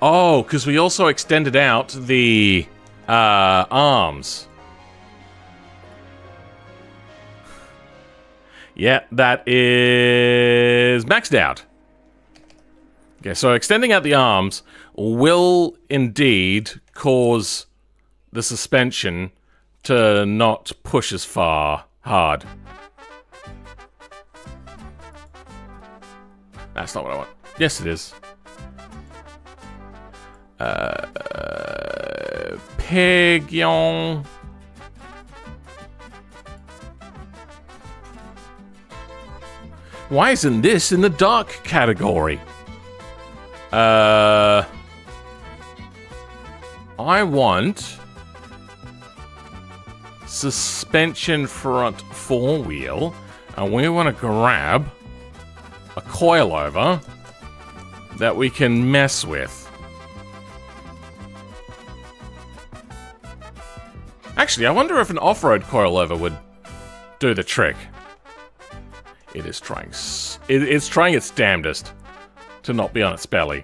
Oh, because we also extended out the arms. Yeah, that is maxed out. Okay, so extending out the arms will indeed cause the suspension to not push as hard. That's not what I want. Yes, it is. Pignon. Why isn't this in the dark category? I want suspension front four-wheel, and we want to grab a coilover that we can mess with. Actually, I wonder if an off-road coilover would do the trick. It is trying. It's trying its damnedest to not be on its belly.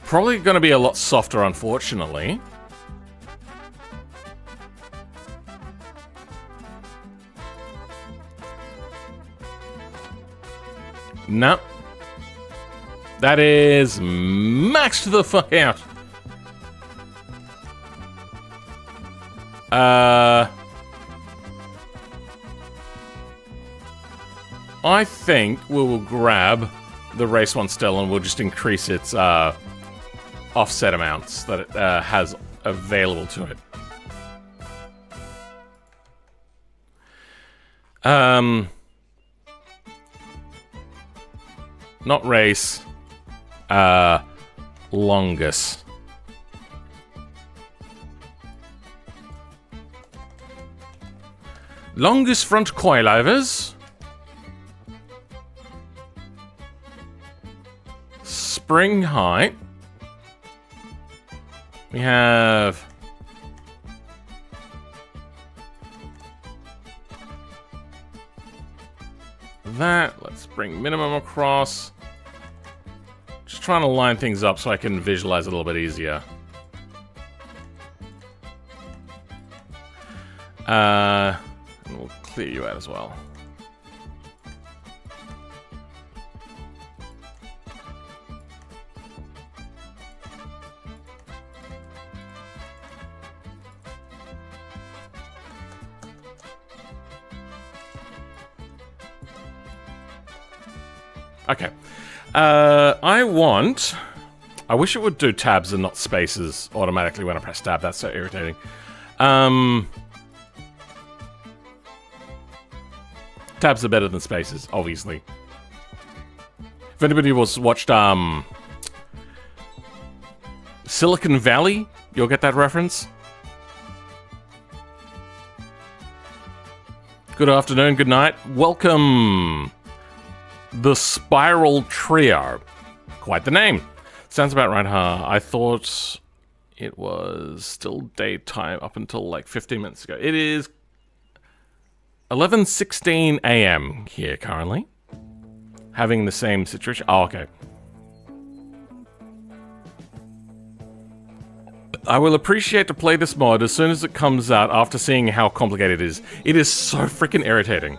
Probably going to be a lot softer, unfortunately. No. That is maxed the fuck out. I think we will grab the race one still, and we'll just increase its offset amounts that it has available to it. Not race. Longus. Longest front coilovers. Spring height. We have that. Let's bring minimum across. Just trying to line things up so I can visualize it a little bit easier. We'll clear you out as well. Okay. I wish it would do tabs and not spaces automatically when I press tab. That's so irritating. Tabs are better than spaces, obviously. If anybody was watched Silicon Valley, you'll get that reference. Good afternoon, good night. Welcome. The Spiral Trio. Quite the name. Sounds about right, huh? I thought it was still daytime up until like 15 minutes ago. It is 11:16 a.m. here currently. Having the same situation. Oh, okay. I will appreciate to play this mod as soon as it comes out after seeing how complicated it is. It is so freaking irritating.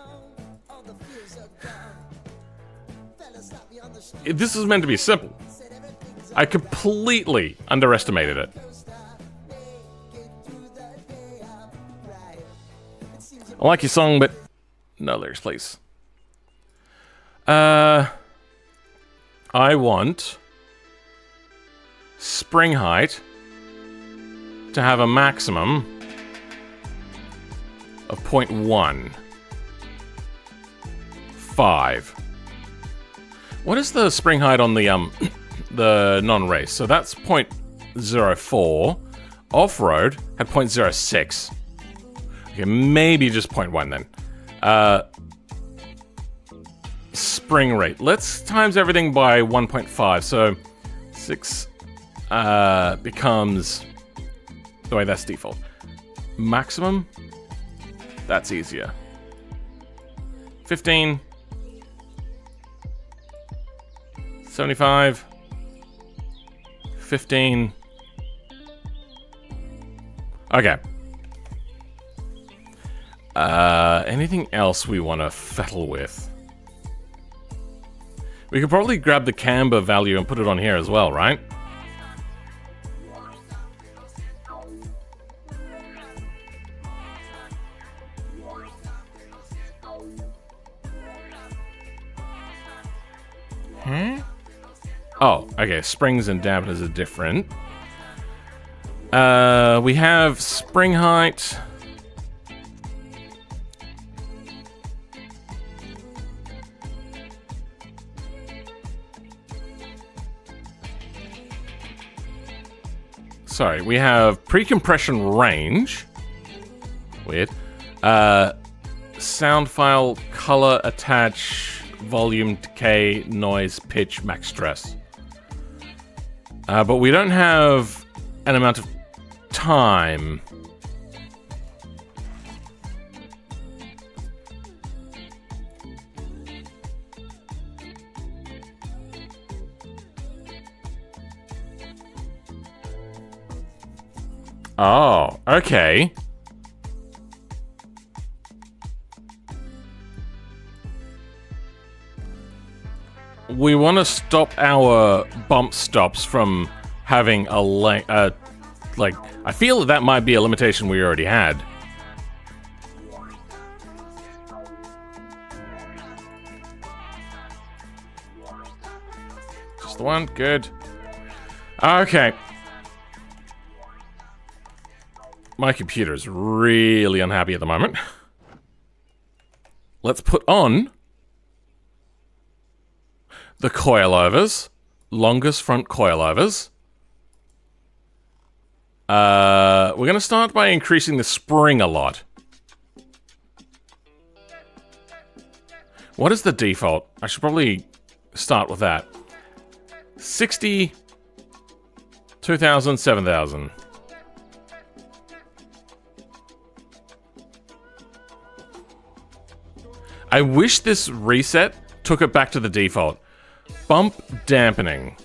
This is meant to be simple. I completely underestimated it. I like your song, but no lyrics, please. I want spring height to have a maximum of 0.15. What is the spring height on the non-race? So that's 0.04. Off-road had 0.06. Okay, maybe just 0.1 then. Spring rate. Let's times everything by 1.5. So 6 becomes... Oh wait, that's default. Maximum? That's easier. 15... 75, 15. Okay. Anything else we want to fiddle with? We could probably grab the camber value and put it on here as well, right? Huh? Oh, okay, springs and dampeners are different. We have spring height. Sorry, we have pre-compression range. Weird. Sound file, color, attach, volume, decay, noise, pitch, max stress. But we don't have an amount of time. Oh, okay. We want to stop our bump stops from having a like, I feel that might be a limitation we already had. Just the one, good. Okay. My computer is really unhappy at the moment. Let's put on the coilovers, longest front coilovers. We're going to start by increasing the spring a lot. What is the default? I should probably start with that. 60, 2000, 7000. I wish this reset took it back to the default. Bump dampening.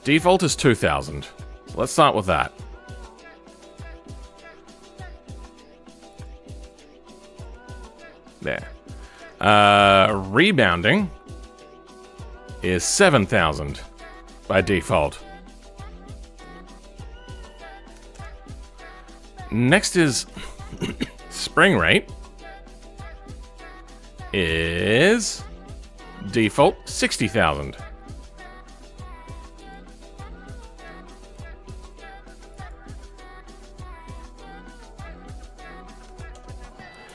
Default is 2000. Let's start with that. There. Rebounding is 7000 by default. Next is spring rate is default 60,000.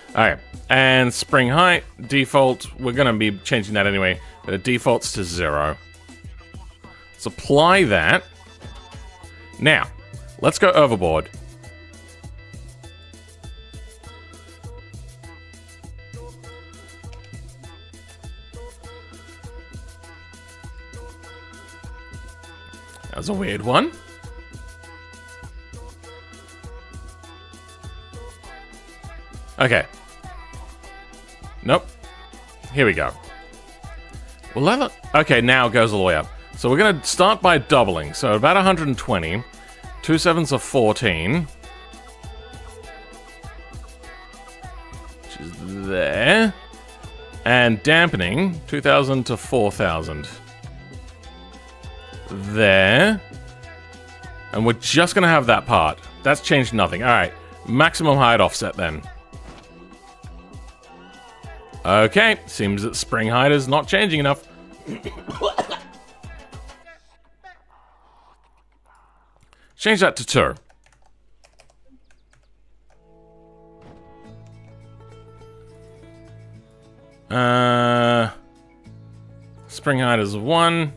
Alright, and spring height default, we're going to be changing that anyway, but it defaults to 0. Let's apply that. Now, let's go overboard. That was a weird one. Okay. Nope. Here we go. Well, okay, now it goes all the way up. So we're going to start by doubling. So about 120. 2 7s are 14. Which is there. And dampening, 2000 to 4000. There. And we're just going to have that part. That's changed nothing. Alright. Maximum height offset then. Okay. Seems that spring height is not changing enough. Change that to 2. Spring height is 1.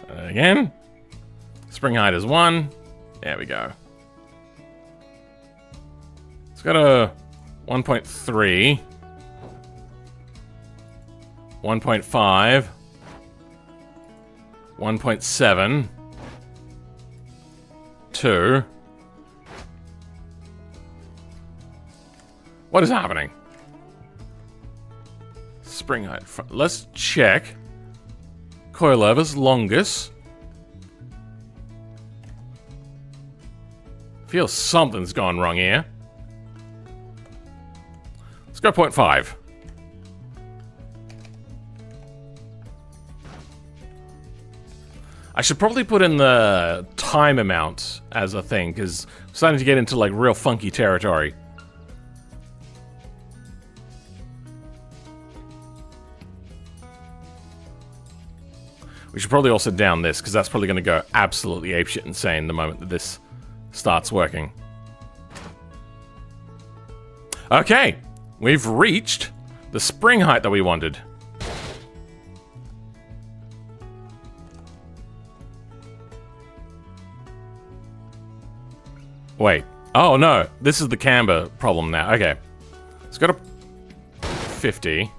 Again. Spring height is 1. There we go. It's got a 1.3. 1.5. 1.7. 2. What is happening? Spring height. Let's check. Coilovers, longest. Feels something's gone wrong here. Let's go 0.5. I should probably put in the time amount as a thing, because I'm starting to get into like real funky territory. We should probably also down this, because that's probably going to go absolutely apeshit insane the moment that this starts working. Okay, We've reached the spring height that we wanted. Wait. Oh, no. This is the camber problem now. Okay. It's got a 50.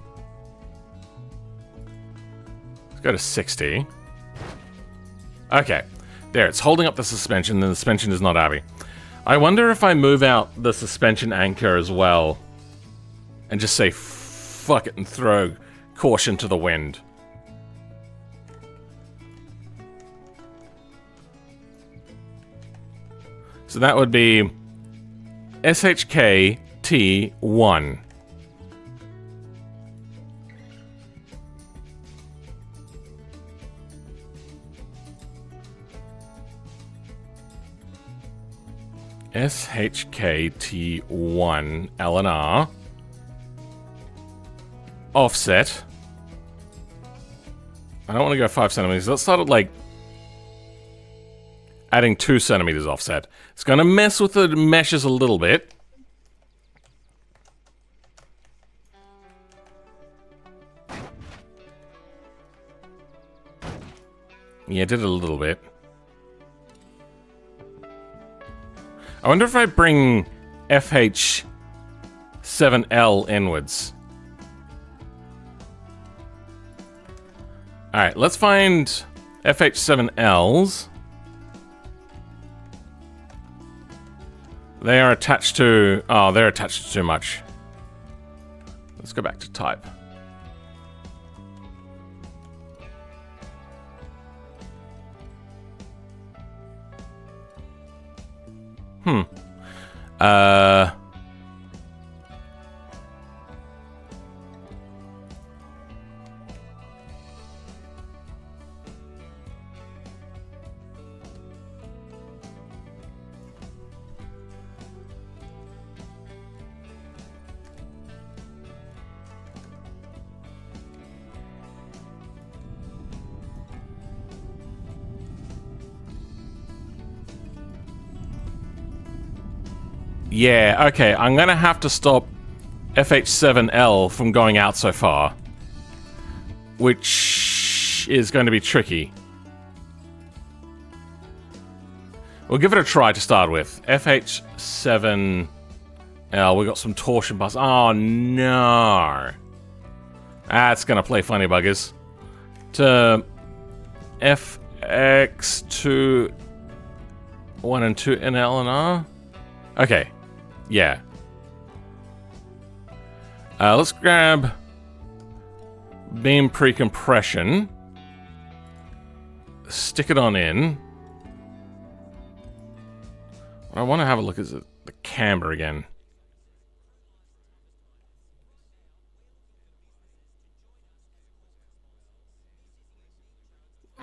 Let's go to 60. Okay. There, it's holding up the suspension, and the suspension is not happy. I wonder if I move out the suspension anchor as well, and just say, fuck it, and throw caution to the wind. So that would be SHKT1. SHKT1 LNR. Offset. I don't want to go 5 centimeters. Let's start at like adding 2 centimeters offset. It's going to mess with the meshes a little bit. Yeah, did it a little bit. I wonder if I bring FH7L inwards. Alright, let's find FH7Ls. They are attached to... Oh, they're attached to too much. Let's go back to type. Yeah, okay, I'm gonna have to stop FH7L from going out so far, which is going to be tricky. We'll give it a try to start with. FH7L, we got some torsion bus. Oh no. That's gonna play funny buggers. To FX2 1 and 2 in LNR. Okay. Yeah. Let's grab beam pre-compression. Stick it on in. I want to have a look at the camber again.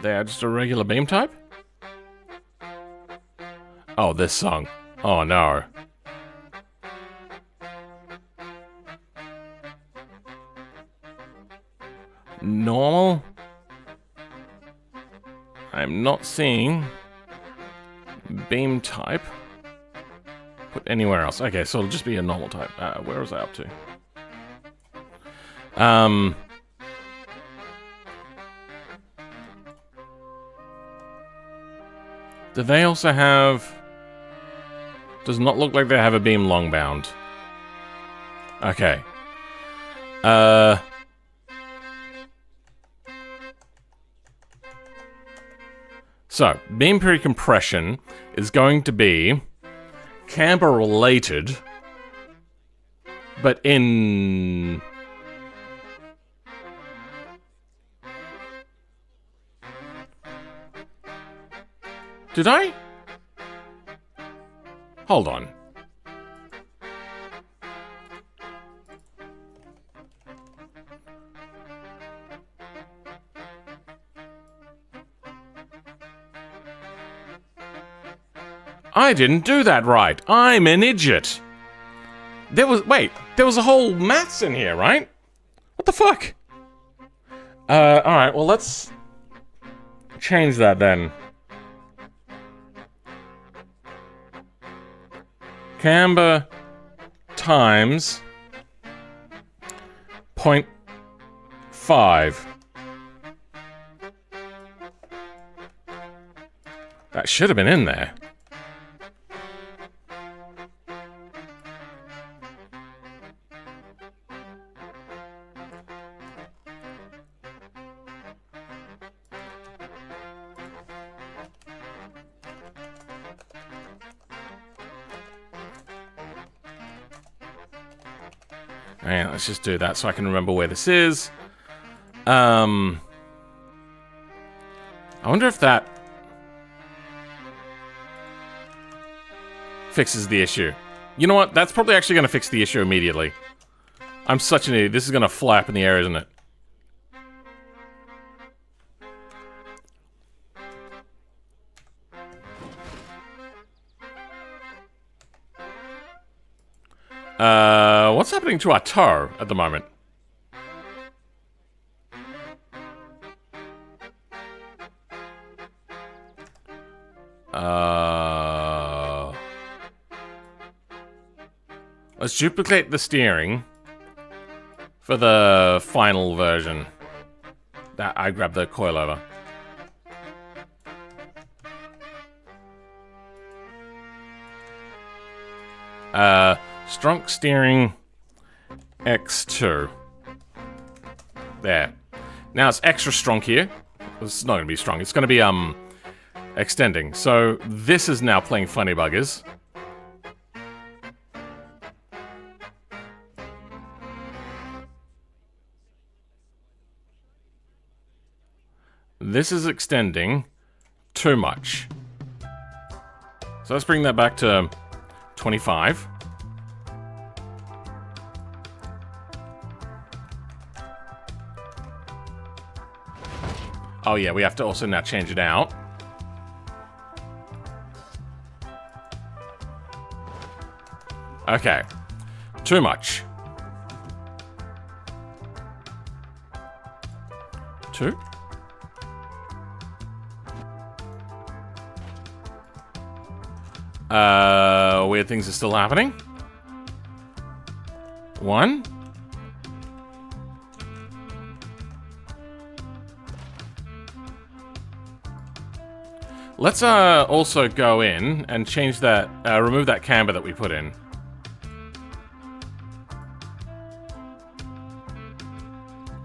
They are just a regular beam type? Oh, this song. Oh no. Normal? I'm not seeing beam type put anywhere else. Okay, so it'll just be a normal type. Where was I up to? Do they also have... Does not look like they have a beam long bound. Okay. So, beam pre-compression is going to be camber related, but in... Did I? Hold on. I didn't do that right. I'm an idiot. There was a whole maths in here, right? What the fuck? Alright, well let's change that then. Camber times 0.5. That should have been in there. Alright, let's just do that so I can remember where this is. I wonder if that fixes the issue. You know what? That's probably actually going to fix the issue immediately. I'm such an idiot. This is going to fly up in the air, isn't it? What's happening to our toe at the moment? Let's duplicate the steering for the final version. That I grabbed the coilover. Strong steering X2. There. Now it's extra strong here. It's not going to be strong. It's going to be extending. So this is now playing funny buggers. This is extending too much. So let's bring that back to 25. Oh yeah, we have to also now change it out. Okay. Too much. 2. Weird things are still happening. 1. Let's also go in and change that, remove that camber that we put in.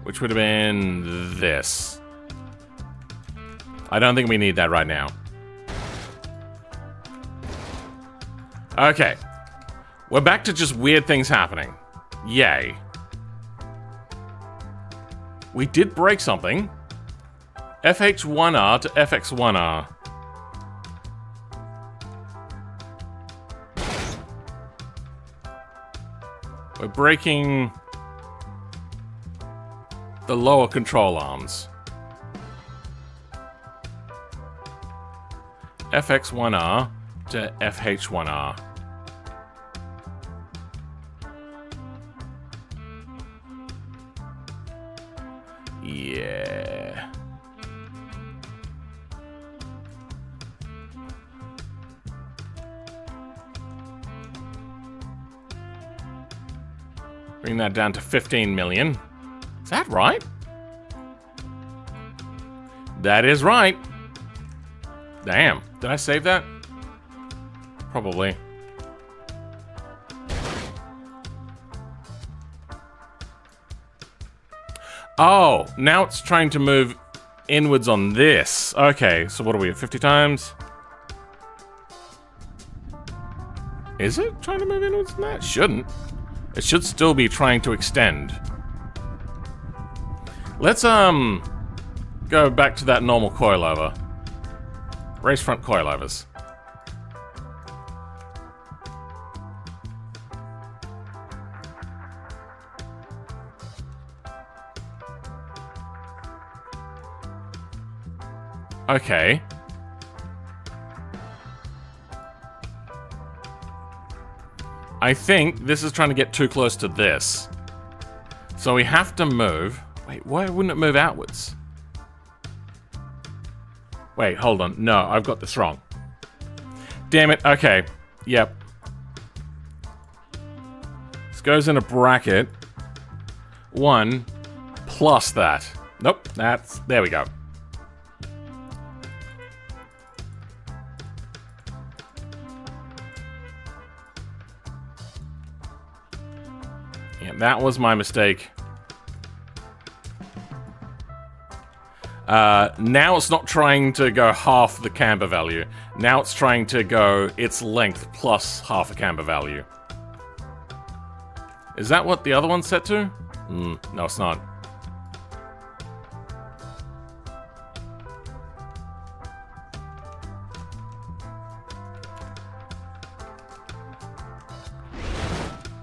Which would have been this. I don't think we need that right now. Okay. We're back to just weird things happening. Yay. We did break something. FH1R to FX1R. We're breaking the lower control arms. FX1R to FH1R. Yeah. Bring that down to 15 million. Is that right? That is right. Damn. Did I save that? Probably. Oh, now it's trying to move inwards on this. Okay, so what are we at? 50 times? Is it trying to move inwards on that? It shouldn't. It should still be trying to extend. Let's, go back to that normal coilover. Race front coilovers. Okay. I think this is trying to get too close to this. So we have to move. Wait, why wouldn't it move outwards? Wait, hold on. No, I've got this wrong. Damn it. Okay. Yep. This goes in a bracket. 1 plus that. Nope, that's... There we go. Yeah, that was my mistake. Now it's not trying to go half the camber value. Now it's trying to go its length plus half a camber value. Is that what the other one's set to? No, it's not.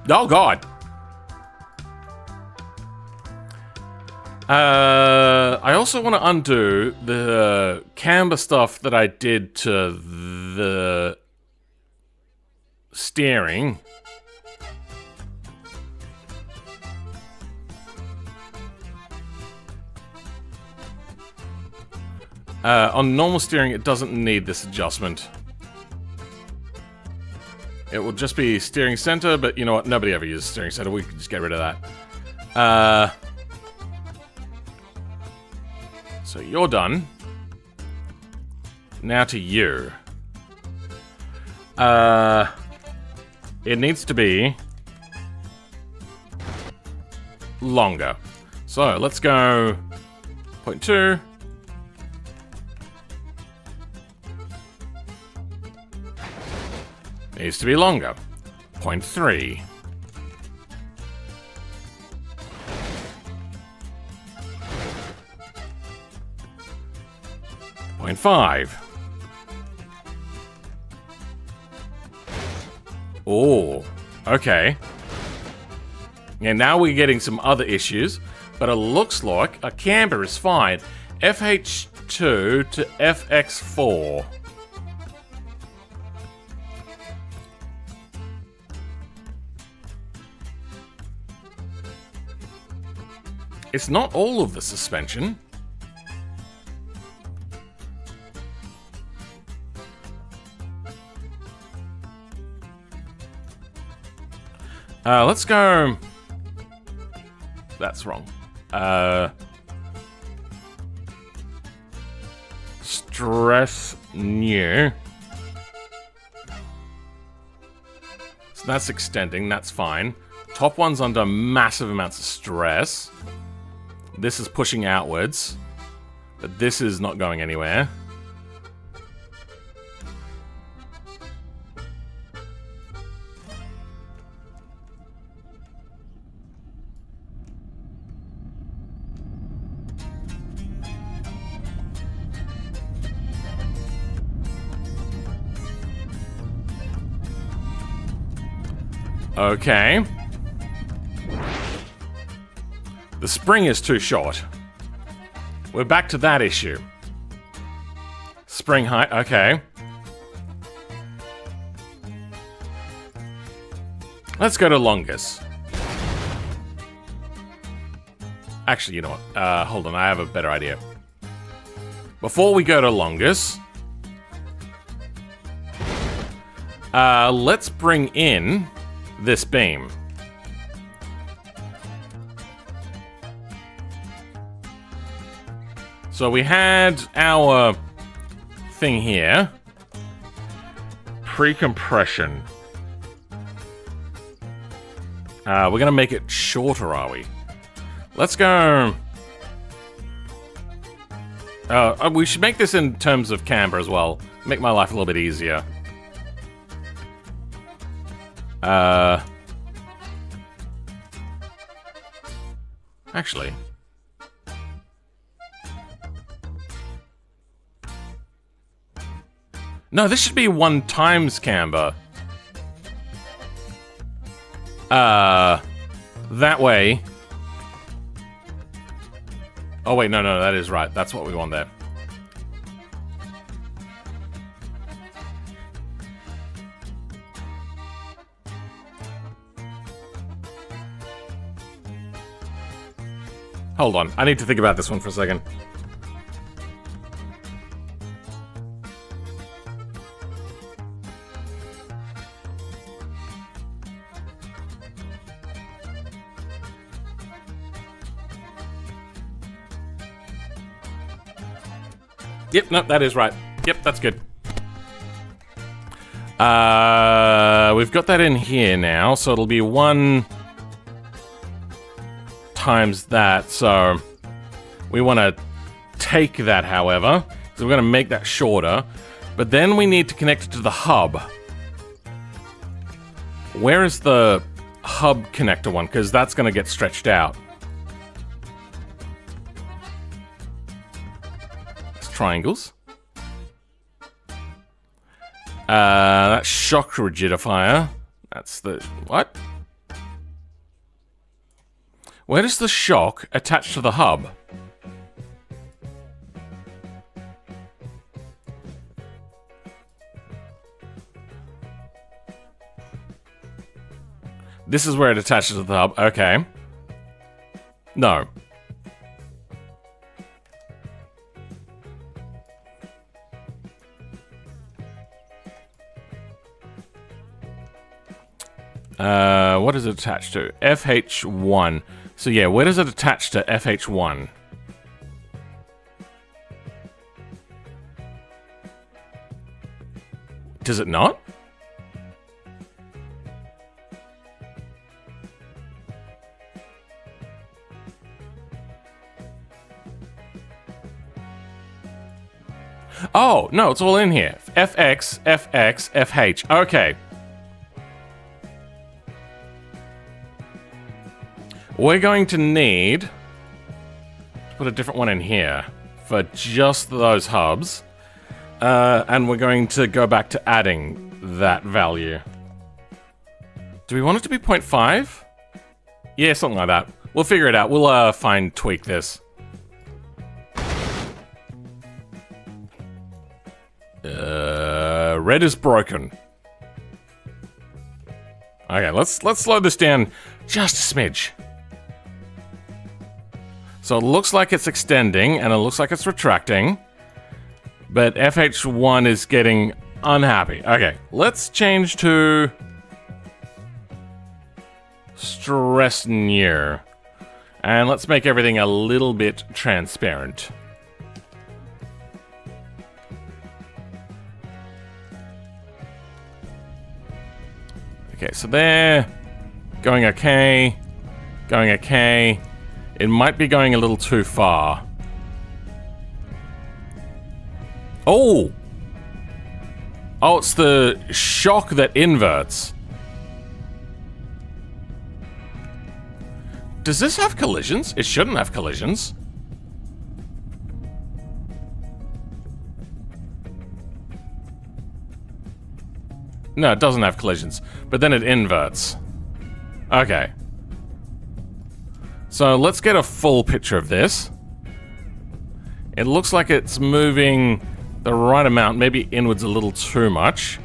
Oh, God. I also want to undo the camber stuff that I did to the steering. On normal steering, it doesn't need this adjustment. It will just be steering center, but you know what? Nobody ever uses steering center. We can just get rid of that. So you're done. Now to you. It needs to be longer. So let's go 0.2. Needs to be longer. 0.3. 0.5. Oh, okay. And now we're getting some other issues, but it looks like a camber is fine. FH2 to FX4. It's not all of the suspension. Let's go... That's wrong. Stress new. So that's extending, that's fine. Top one's under massive amounts of stress. This is pushing outwards. But this is not going anywhere. Okay. The spring is too short. We're back to that issue. Spring height, okay. Let's go to longest. Actually, you know what? Hold on, I have a better idea. Before we go to longest, let's bring in this beam. So we had our thing here. Pre-compression. We're gonna make it shorter, are we? Let's go... we should make this in terms of camber as well. Make my life a little bit easier. Actually... No, this should be 1 times camber. That way... Oh wait, no, that is right. That's what we want there. Hold on, I need to think about this one for a second. Yep, no, that is right. Yep, that's good. We've got that in here now, so it'll be 1 times that. So we want to take that, however, so we're going to make that shorter. But then we need to connect it to the hub. Where is the hub connector one? Because that's going to get stretched out. It's triangles. That's shock rigidifier. That's the... what? Where does the shock attach to the hub? This is where it attaches to the hub. Okay. No. What is it attached to? FH1. So yeah, where does it attach to FH1? Does it not? Oh, no, it's all in here. FX, FX, FH. Okay. We're going to need to put a different one in here for just those hubs. And we're going to go back to adding that value. Do we want it to be 0.5? Yeah, something like that. We'll figure it out. We'll tweak this. Red is broken. Okay, let's slow this down just a smidge. So it looks like it's extending, and it looks like it's retracting. But FH1 is getting unhappy. Okay, let's change to... stress near. And let's make everything a little bit transparent. Okay, so there. Going okay. Going okay. It might be going a little too far. Oh! Oh, it's the shock that inverts. Does this have collisions? It shouldn't have collisions. No, it doesn't have collisions. But then it inverts. Okay. So let's get a full picture of this. It looks like it's moving the right amount, maybe inwards a little too much.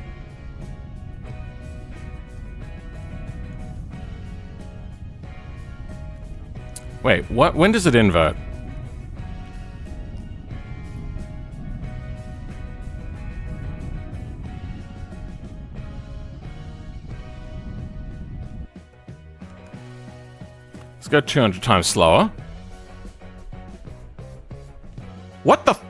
Wait, what? When does it invert? Let's go 200 times slower. What the f-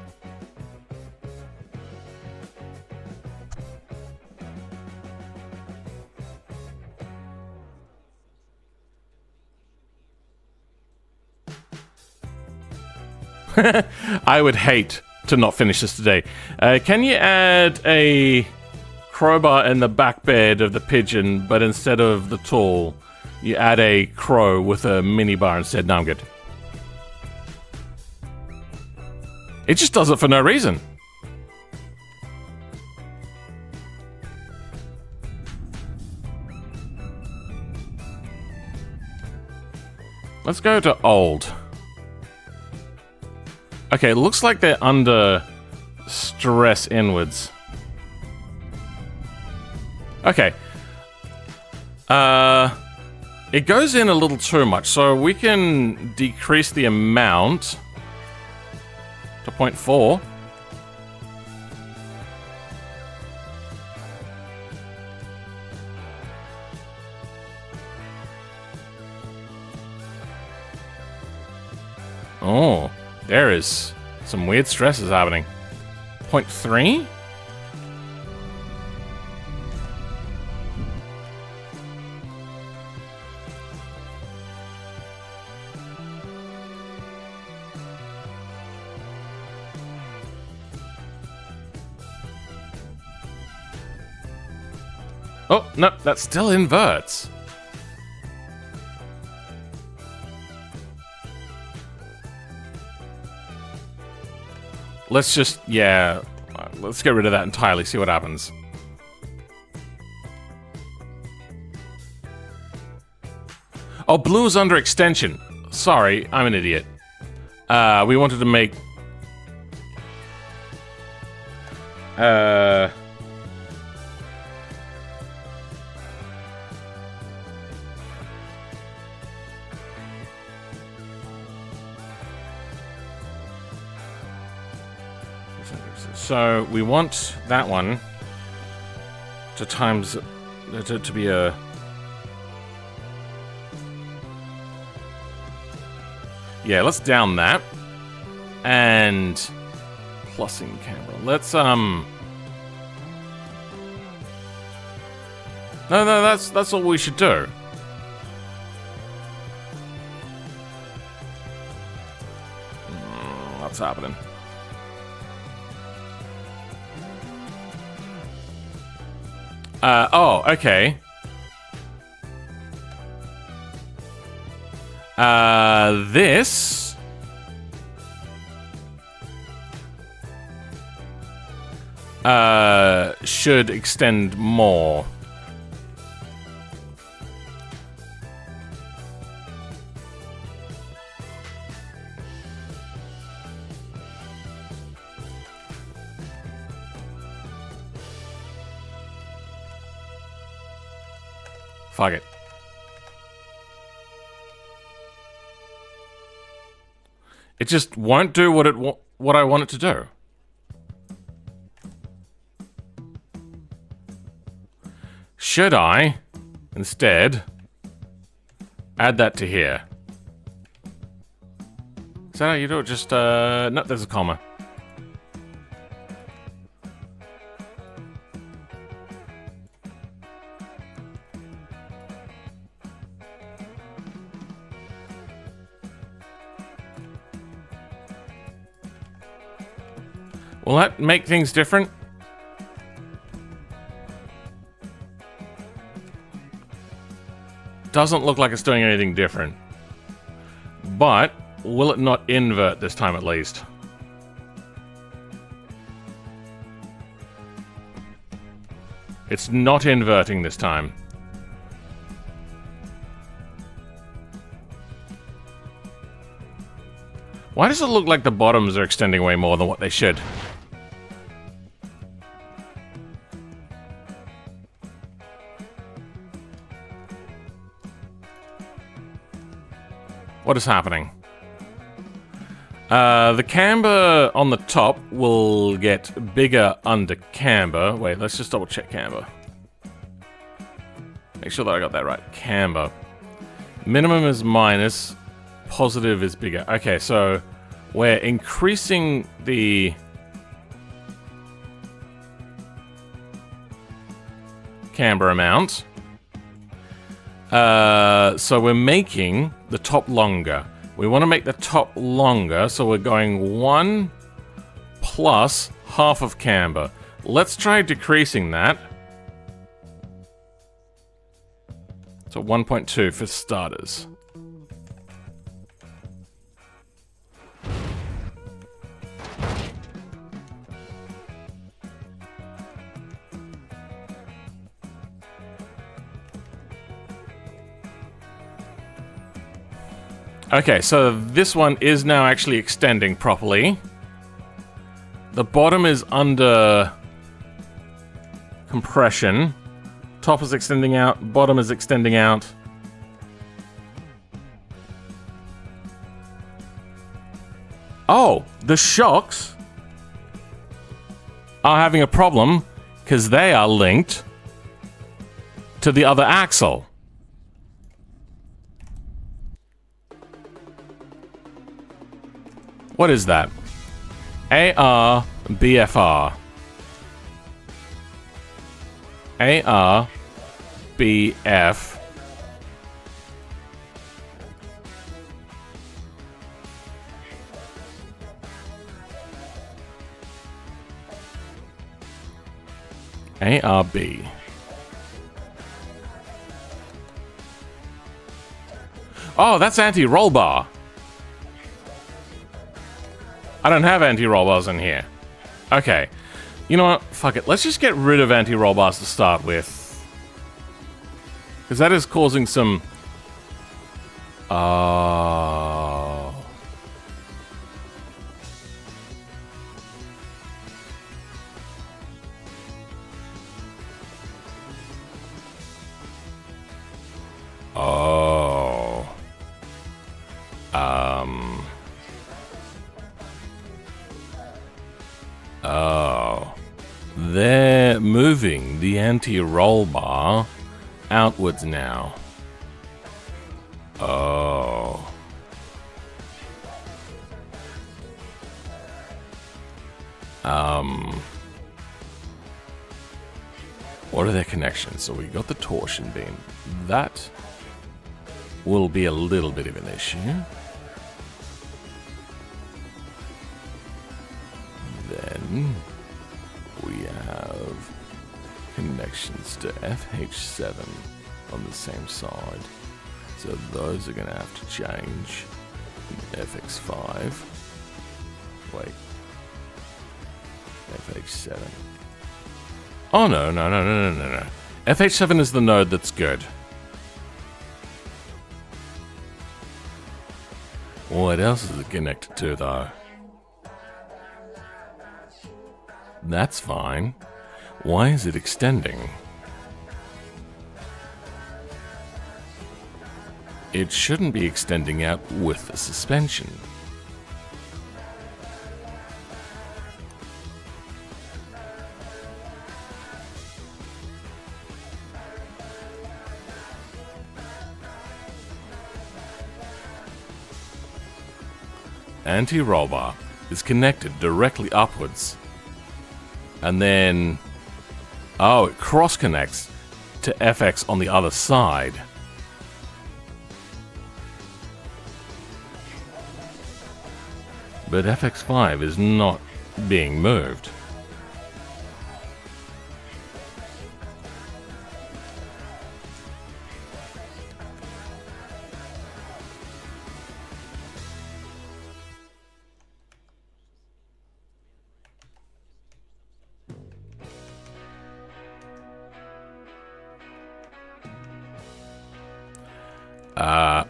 I would hate to not finish this today. Can you add a crowbar in the back bed of the pigeon, but instead of the tool, you add a crow with a mini bar instead? No, I'm good. It just does it for no reason. Let's go to old. Okay, it looks like they're under stress inwards. Okay. It goes in a little too much, so we can decrease the amount to 0.4. Oh, there is some weird stresses happening. 0.3? Oh, no, that still inverts. Let's just, yeah, let's get rid of that entirely, see what happens. Oh, blue's under extension. Sorry, I'm an idiot. We wanted to make... So we want that one to times to be a let's down that and plussing camera. Let's no, that's all we should do. What's happening? Oh, okay. This... should extend more. Fuck it. It just won't do what I want it to do. Should I, instead, add that to here? Is that how you do it? Just, no, there's a comma. Will that make things different? Doesn't look like it's doing anything different. But, will it not invert this time at least? It's not inverting this time. Why does it look like the bottoms are extending way more than what they should? What is happening? The camber on the top will get bigger under camber. Wait, let's just double check camber. Make sure that I got that right. Camber. Minimum is minus. Positive is bigger. Okay, so we're increasing the camber amount. So we're making the top longer. We want to make the top longer, so we're going 1 plus half of camber. Let's try decreasing that. So 1.2 for starters. Okay, so this one is now actually extending properly. The bottom is under compression. Top is extending out, bottom is extending out. Oh, the shocks are having a problem because they are linked to the other axle. What is that? AR, BFR. AR, BF. ARB. Oh, that's anti-roll bar. I don't have anti-roll bars in here. Okay. You know what? Fuck it. Let's just get rid of anti-roll bars to start with. Because that is causing some... Oh. Oh. Oh. They're moving the anti-roll bar outwards now. Oh. What are their connections? So we got the torsion beam. That will be a little bit of an issue. Then we have connections to FH7 on the same side. So those are going to have to change. FX5. Wait. FH7. Oh, no. FH7 is the node that's good. What else is it connected to, though? That's fine. Why is it extending? It shouldn't be extending out with the suspension. Anti-roll bar is connected directly upwards. And then... oh, it cross-connects to FX on the other side. But FX5 is not being moved.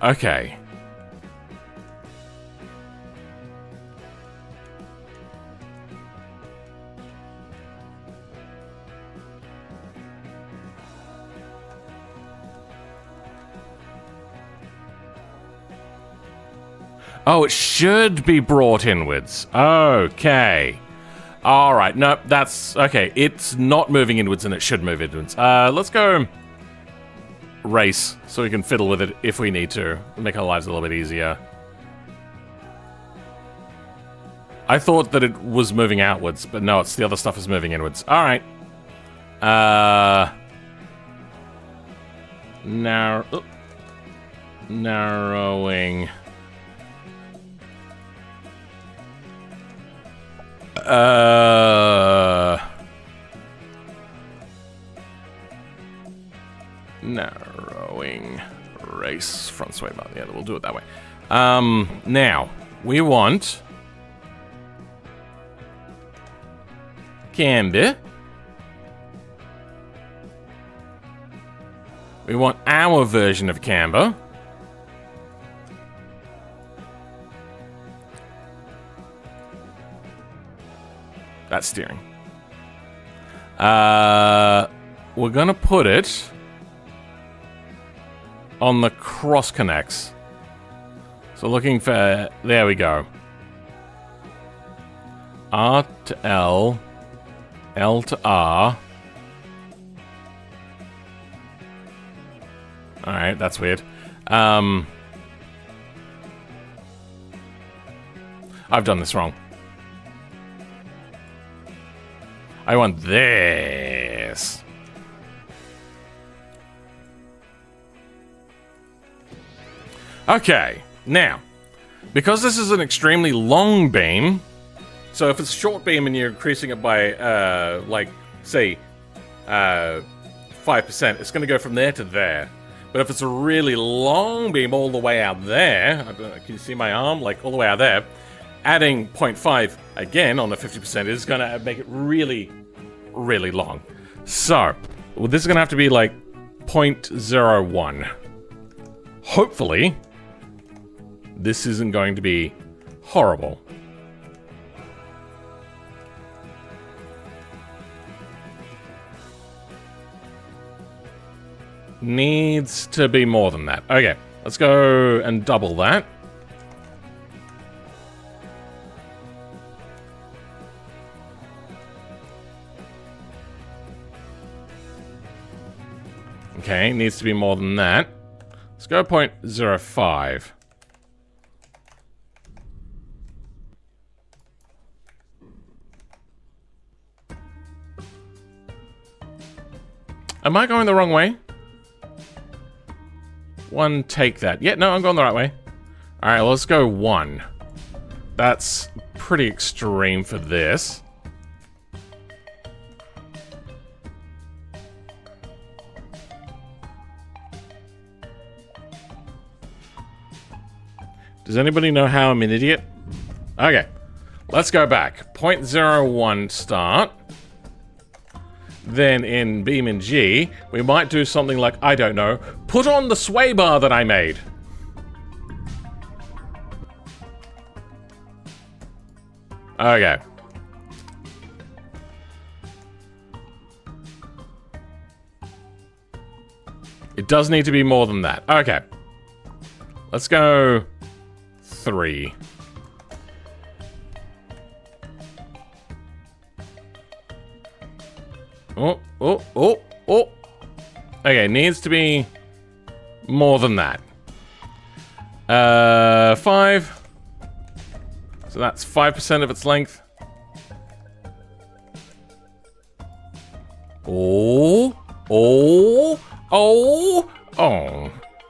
Okay. Oh, it should be brought inwards. Okay. Alright, nope, that's... okay, it's not moving inwards and it should move inwards. Let's go... race, so we can fiddle with it if we need to. Make our lives a little bit easier. I thought that it was moving outwards, but no, it's the other stuff is moving inwards. Alright. Narrowing. Narrowing race front sway bar. Yeah, we'll do it that way. Now we want camber. We want our version of camber. That's steering. We're gonna put it on the cross connects. So looking for... there we go. R to L. L to R. Alright, that's weird. I've done this wrong. I want this. Okay, now, because this is an extremely long beam, so if it's a short beam and you're increasing it by, like, say, 5%, it's going to go from there to there. But if it's a really long beam all the way out there, I don't know, can you see my arm? Like, all the way out there, adding 0.5 again on the 50% is going to make it really, really long. So, well, this is going to have to be like 0.01. Hopefully, this isn't going to be horrible. Needs to be more than that. Okay, let's go and double that. Okay, needs to be more than that. Let's go 0.05. Am I going the wrong way? One, take that. Yeah, no, I'm going the right way. Alright, let's go 1. That's pretty extreme for this. Does anybody know how I'm an idiot? Okay, let's go back. 0.01 start. Then in Beam and G, we might do something like, I don't know, put on the sway bar that I made. Okay. It does need to be more than that. Okay. Let's go 3. Oh. Okay, needs to be more than that. 5. So that's 5% of its length. Oh.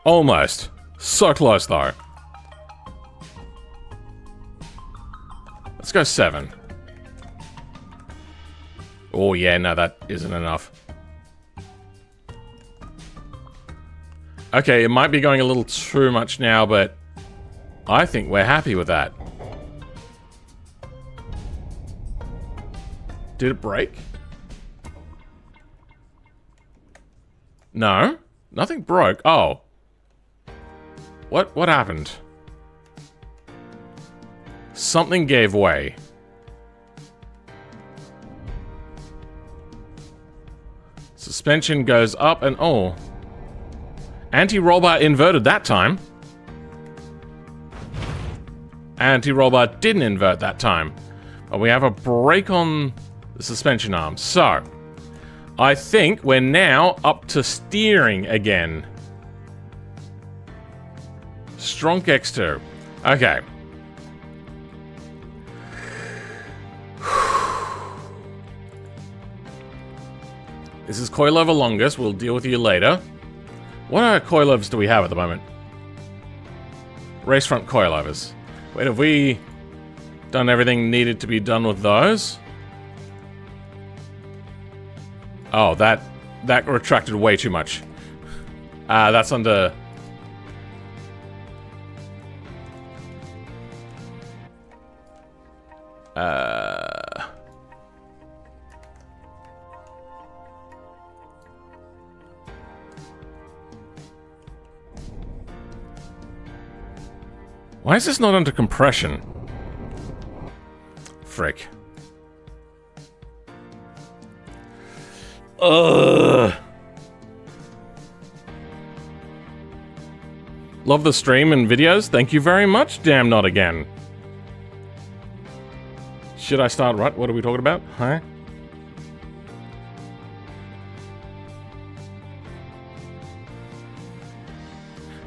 Almost. So close, though. Let's go 7. Oh, yeah, no, that isn't enough. Okay, it might be going a little too much now, but I think we're happy with that. Did it break? No, nothing broke. Oh. What happened? Something gave way. Suspension goes up and oh. Anti-roll bar inverted that time. Anti-roll bar didn't invert that time. But we have a break on the suspension arm. So, I think we're now up to steering again. Strong X2. Okay. This is coilover longest. We'll deal with you later. What coilovers do we have at the moment? Race front coilovers. Wait, have we done everything needed to be done with those? Oh, that retracted way too much. That's under... Why is this not under compression? Frick. Ugh. Love the stream and videos. Thank you very much. Damn, not again. Should I start right? What are we talking about? Huh?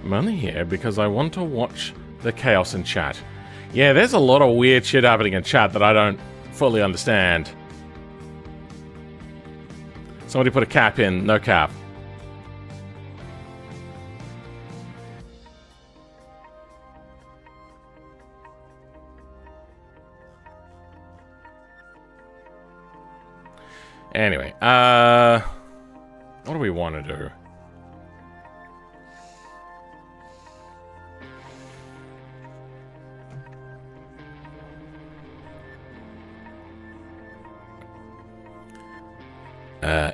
I'm only here because I want to watch the chaos in chat. Yeah, there's a lot of weird shit happening in chat that I don't fully understand. Somebody put a cap in. No cap. Anyway, what do we want to do?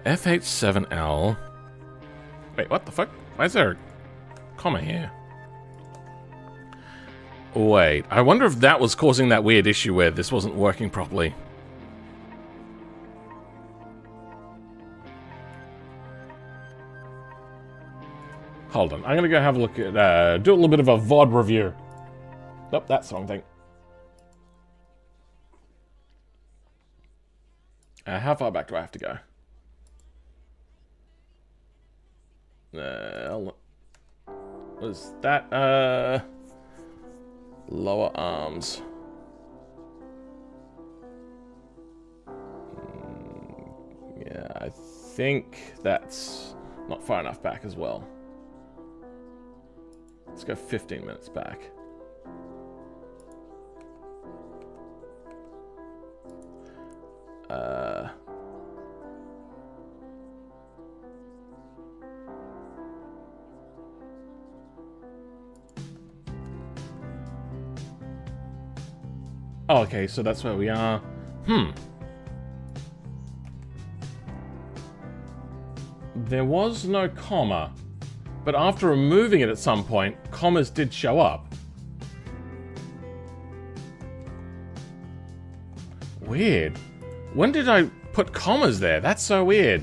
FH7L. Wait, what the fuck? Why is there a comma here? Wait, I wonder if that was causing that weird issue where this wasn't working properly. Hold on, I'm gonna go have a look at, do a little bit of a VOD review. Nope, that's the wrong thing. How far back do I have to go? Was that, lower arms. Yeah, I think that's not far enough back as well. Let's go 15 minutes back. Oh, okay, so that's where we are. There was no comma. But after removing it at some point, commas did show up. Weird. When did I put commas there? That's so weird.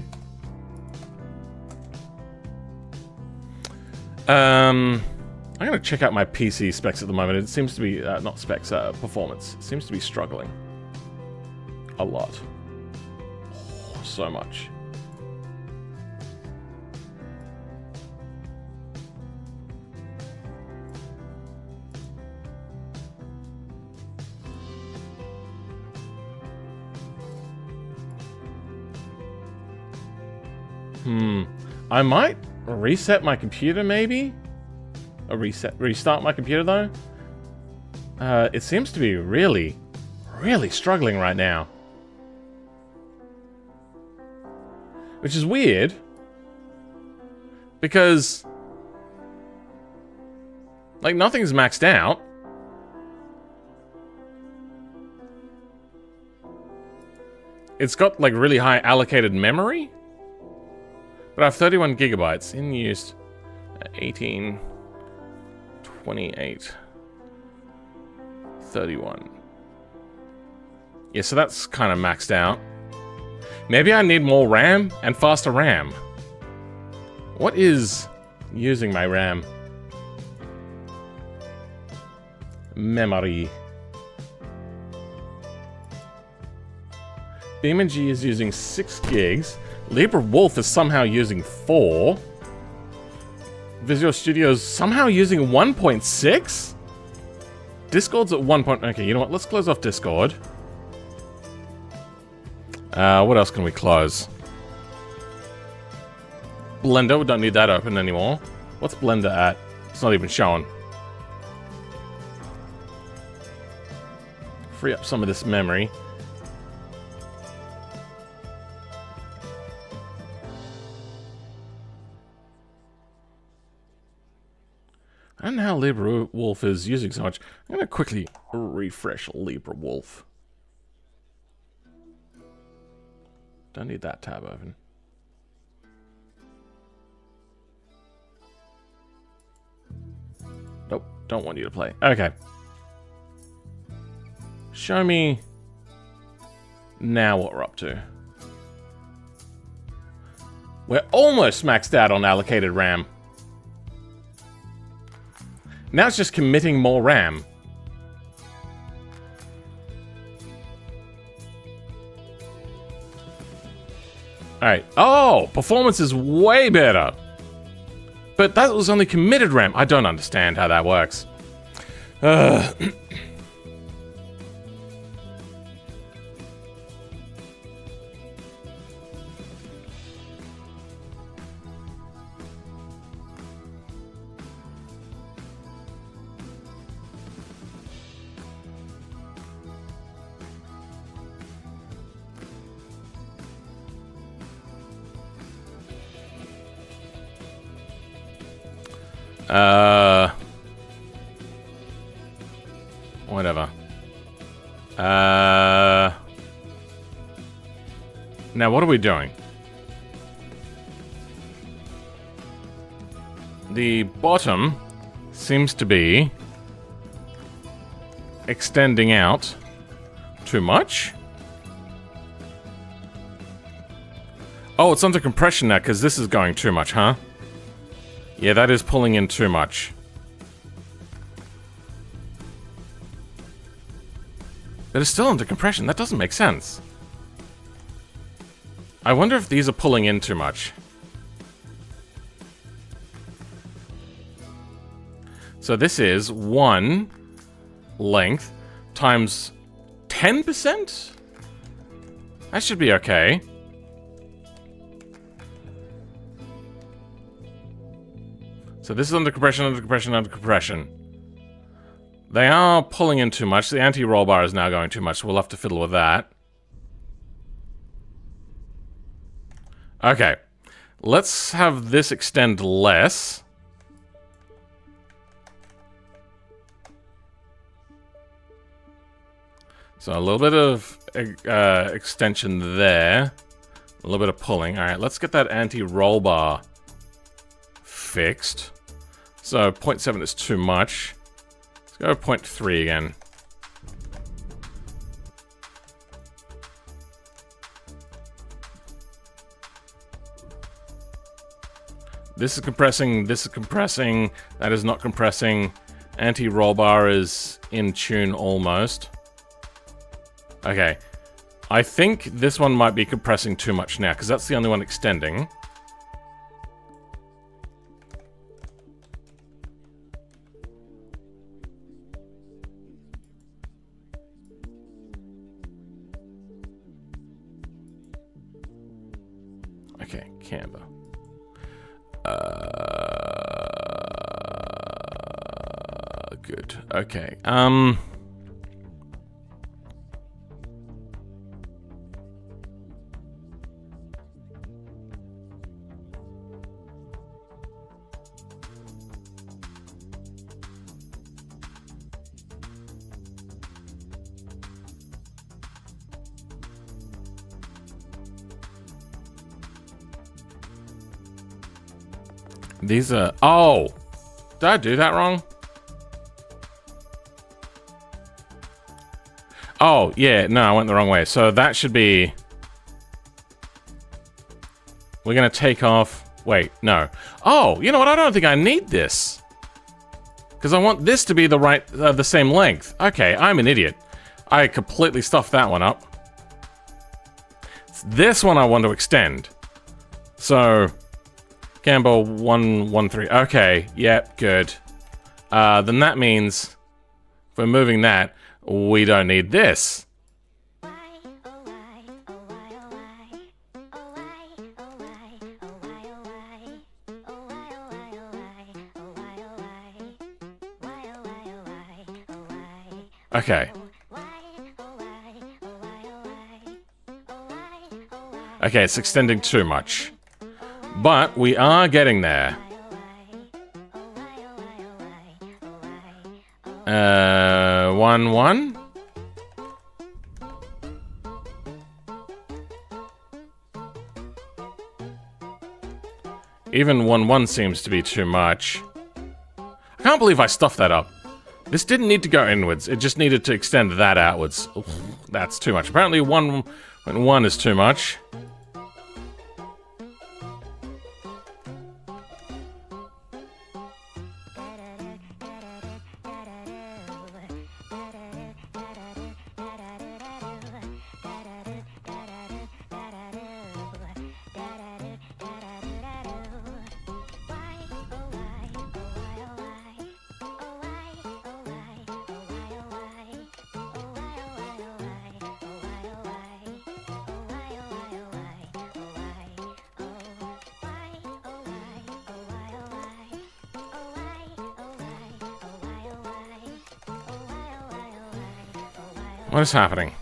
I'm gonna check out my PC specs at the moment. It seems to be, not specs, performance. It seems to be struggling. A lot. Oh, so much. I might reset my computer, maybe? Restart my computer, though? It seems to be really, really struggling right now. Which is weird. Because, like, nothing's maxed out. It's got, like, really high allocated memory. But I have 31 gigabytes in use. 18, 28, 31. Yeah, so that's kind of maxed out. Maybe I need more RAM and faster RAM. What is using my RAM? Memory. BeamNG is using 6 gigs. Libra Wolf is somehow using 4. Visual Studio's somehow using 1.6? Discord's at 1. Okay, you know what? Let's close off Discord. What else can we close? Blender, we don't need that open anymore. What's Blender at? It's not even showing. Free up some of this memory. I don't know how Libra Wolf is using so much. I'm going to quickly refresh Libra Wolf. Don't need that tab open. Nope, don't want you to play. Okay. Show me now what we're up to. We're almost maxed out on allocated RAM. Now it's just committing more RAM. Alright. Oh! Performance is way better! But that was only committed RAM. I don't understand how that works. Whatever. Now, what are we doing? The bottom seems to be extending out too much. Oh, it's under compression now because this is going too much, huh? Yeah, that is pulling in too much. But it's still under compression. That doesn't make sense. I wonder if these are pulling in too much. So this is 1 length times 10%? That should be okay. So this is under compression, under compression, under compression. They are pulling in too much. The anti-roll bar is now going too much, so we'll have to fiddle with that. Okay. Let's have this extend less. So a little bit of extension there. A little bit of pulling. Alright, let's get that anti-roll bar fixed. So 0.7 is too much. Let's go 0.3 again. This is compressing, this is compressing, that is not compressing. Anti-roll bar is in tune almost. Okay. I think this one might be compressing too much now, because that's the only one extending. Okay, camber. Good. Okay. These are... Oh! Did I do that wrong? Oh, yeah. No, I went the wrong way. So that should be... We're going to take off... Wait, no. Oh, you know what? I don't think I need this. Because I want this to be the right... the same length. Okay, I'm an idiot. I completely stuffed that one up. It's this one I want to extend. So... Camber 113. Okay, yep, good. Then that means if we're moving that, we don't need this. Okay. Okay, it's extending too much. But we are getting there. 1-1. Even 1-1 seems to be too much. I can't believe I stuffed that up. This didn't need to go inwards. It just needed to extend that outwards. Oof, that's too much. Apparently 1.1 is too much. What is happening?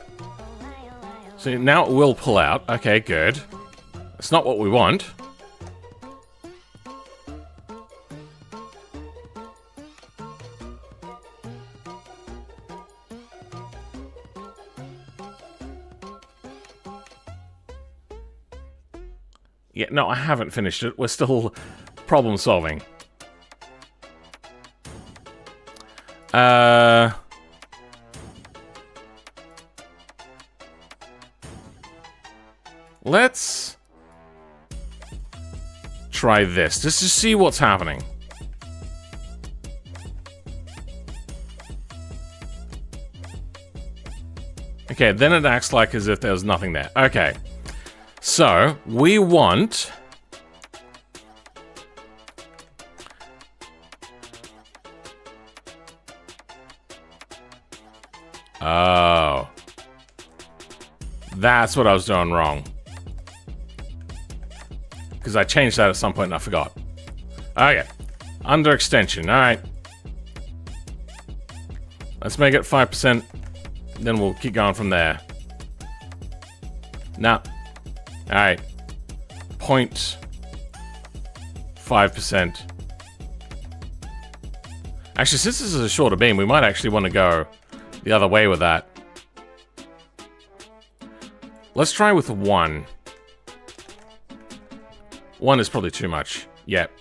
See, now it will pull out. Okay, good. It's not what we want. Yeah, no, I haven't finished it. We're still problem solving. Let's try this, just to see what's happening. Okay, then it acts like as if there's nothing there. Okay, so we want... Oh. That's what I was doing wrong. Because I changed that at some point and I forgot. Okay. Under extension. Alright. Let's make it 5%. Then we'll keep going from there. Nah. Alright. 0.5%. Actually, since this is a shorter beam, we might actually want to go the other way with that. Let's try with 1. 1 is probably too much. Yep.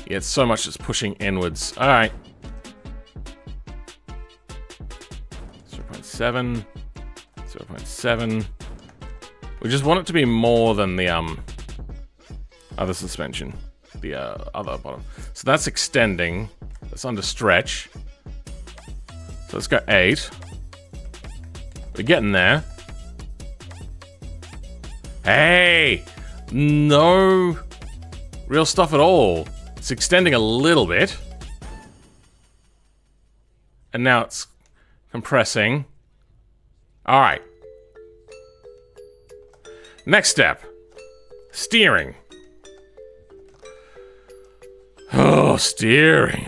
Yeah, it's so much it's pushing inwards. Alright. 0.7. 0.7. We just want it to be more than the other suspension. The other bottom. So that's extending. That's under stretch. So let's go 8. We're getting there. Hey! No real stuff at all. It's extending a little bit. And now it's compressing. Alright. Next step. Steering. Oh, steering.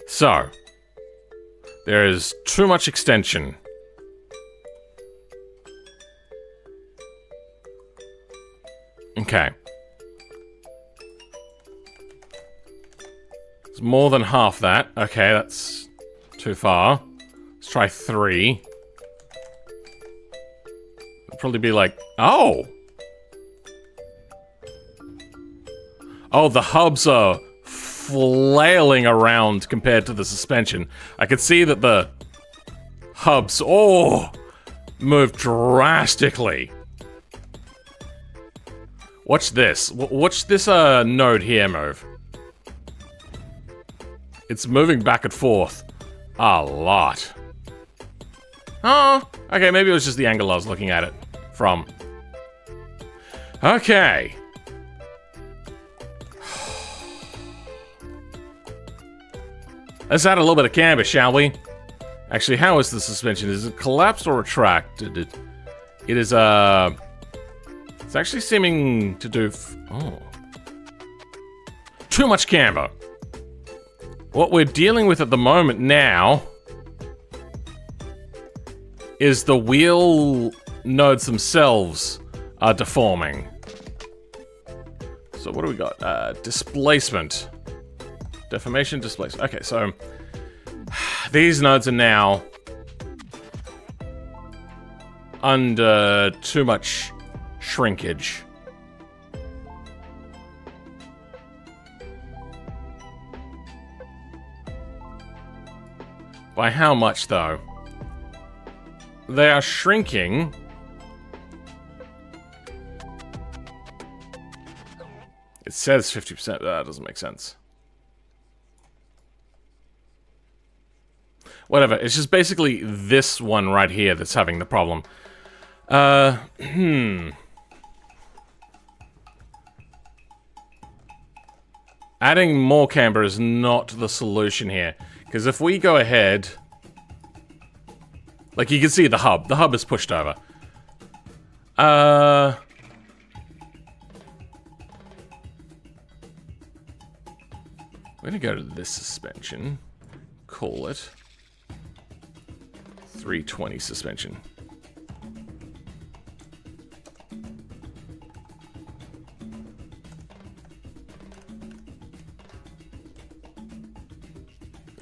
So, there is too much extension. Okay. It's more than half that. Okay, that's too far. Let's try 3. It'll probably be like... Oh! Oh, the hubs are flailing around compared to the suspension. I could see that the hubs, moved drastically. Watch this. Watch this node here move. It's moving back and forth a lot. Oh, okay, maybe it was just the angle I was looking at it from. Okay. Let's add a little bit of camber, shall we? Actually, how is the suspension? Is it collapsed or retracted? It is, it's actually seeming to do... Too much camber. What we're dealing with at the moment now is the wheel nodes themselves are deforming. So what do we got? Displacement. Deformation, displacement. Okay, so these nodes are now under too much shrinkage. By how much, though? They are shrinking. It says 50%, but that doesn't make sense. Whatever, it's just basically this one right here that's having the problem. Adding more camber is not the solution here. Because if we go ahead... Like, you can see the hub is pushed over. We're gonna go to this suspension. Call it 320 suspension.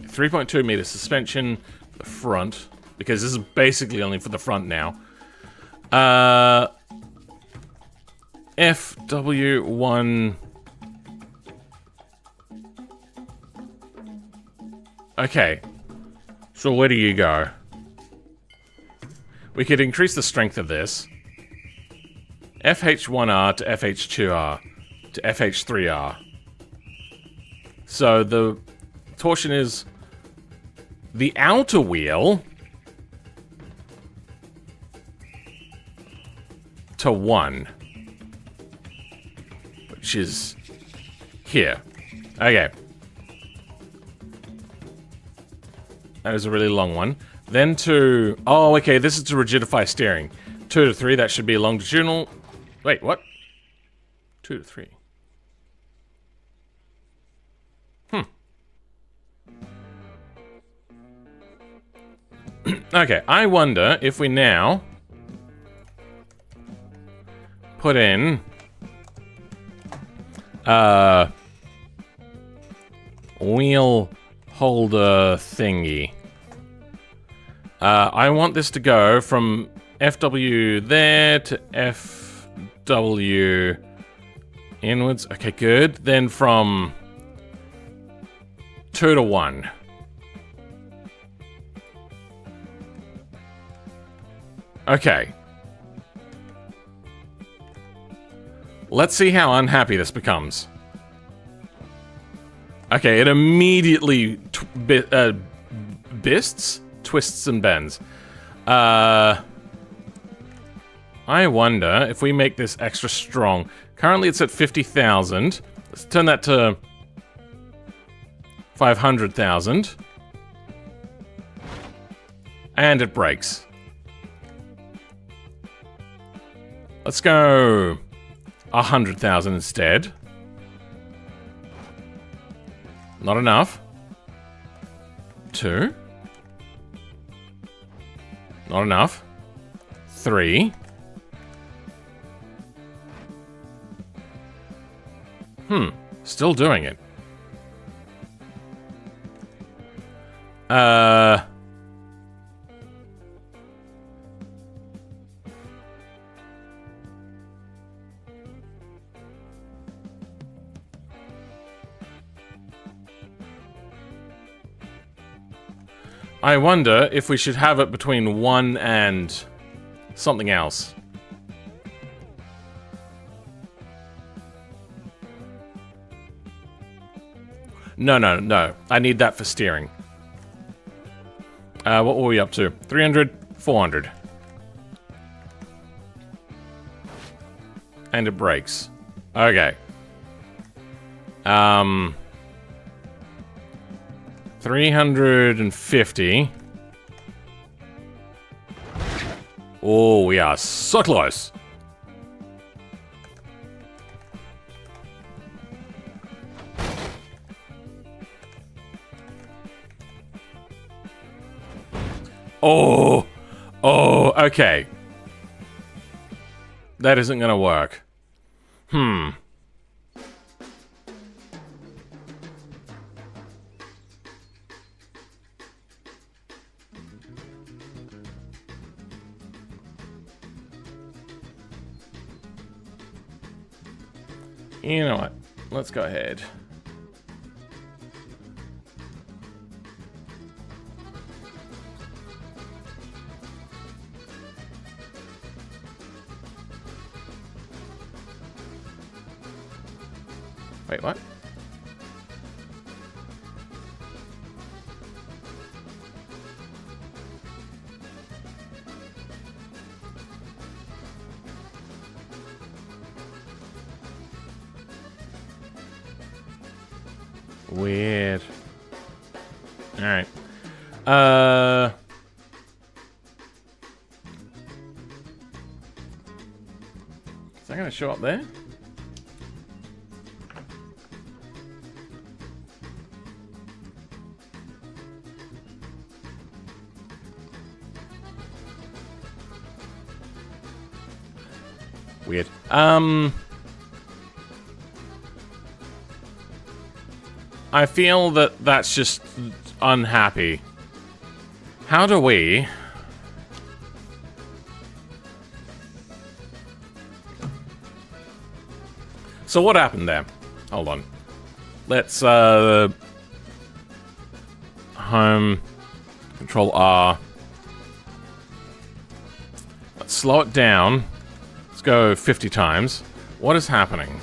.2 meter suspension, the front. because this is basically only for the front now. FW1. Okay. So where do you go? We could increase the strength of this. FH1R to FH2R to FH3R. So the torsion is the outer wheel to 1, which is here. Okay. That is a really long one. Then to... Oh, okay, this is to rigidify steering. 2 to 3, that should be longitudinal... Wait, what? 2 to 3. Okay, I wonder if we now... put in... wheel holder thingy. I want this to go from FW there to FW inwards. Okay, good. Then from 2 to 1. Okay. Let's see how unhappy this becomes. Okay, it immediately twists and bends. I wonder if we make this extra strong. Currently it's at 50,000. Let's turn that to 500,000. And it breaks. Let's go 100,000 instead. Not enough. 2. Not enough. 3. Still doing it. I wonder if we should have it between 1 and something else. No. I need that for steering. What were we up to? 300, 400. And it breaks. Okay. 350. Oh, we are so close. Oh, okay. That isn't gonna work. You know what? Let's go ahead. Wait, what? Weird. Alright. Is that gonna show up there? Weird. I feel that that's just unhappy. How do we... So what happened there? Hold on. Let's, home, Control R. Let's slow it down. Let's go 50 times. What is happening?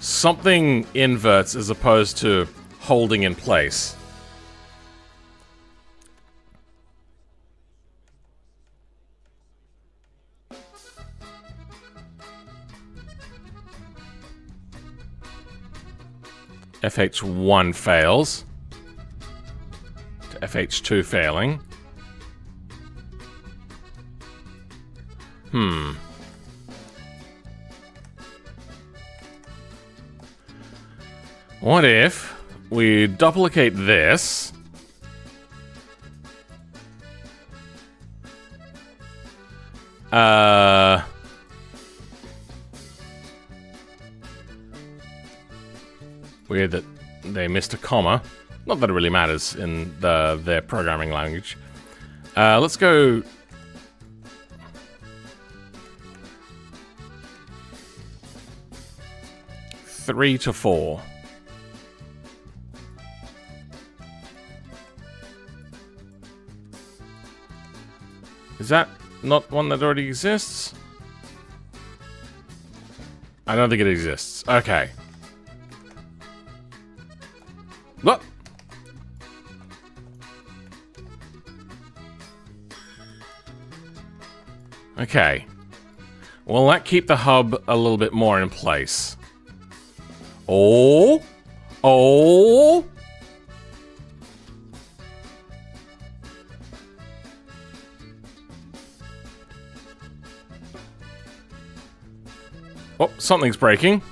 Something inverts as opposed to holding in place. FH1 fails. To FH2 failing. What if we duplicate this? Weird that they missed a comma. Not that it really matters in their programming language. Let's go... 3 to 4. Is that not one that already exists? I don't think it exists. Okay. What? Okay. Will that keep the hub a little bit more in place? Oh! Oh! Oh, something's breaking.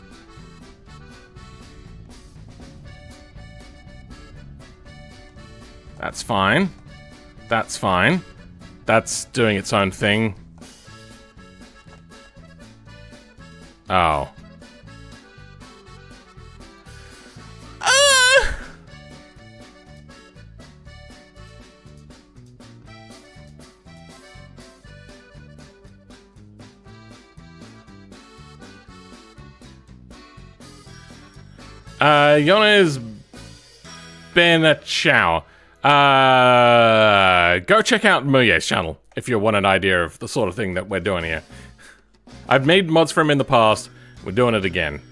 That's fine. That's fine. That's doing its own thing. Oh. Yona's been a chow. Go check out MuYe's channel if you want an idea of the sort of thing that we're doing here. I've made mods for him in the past. We're doing it again.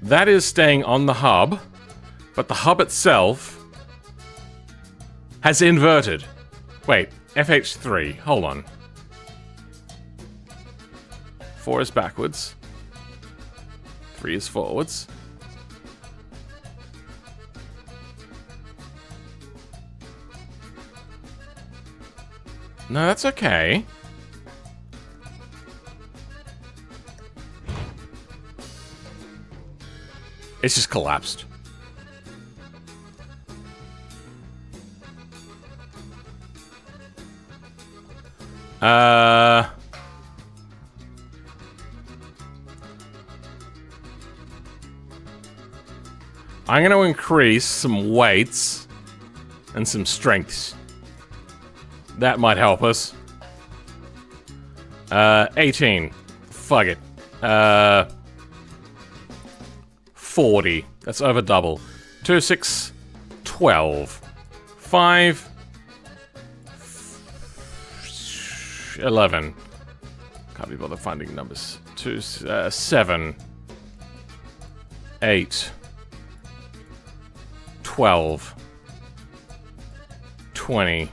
That is staying on the hub, but the hub itself has inverted. Wait, FH3. Hold on. 4 is backwards. 3 is forwards. No, that's okay. It's just collapsed. I'm going to increase some weights and some strengths. That might help us. 18. Fuck it. 40. That's over double. 2, 6, 12. 5, 11. Can't be bothered finding numbers. 2, 7, 8, 12, 20.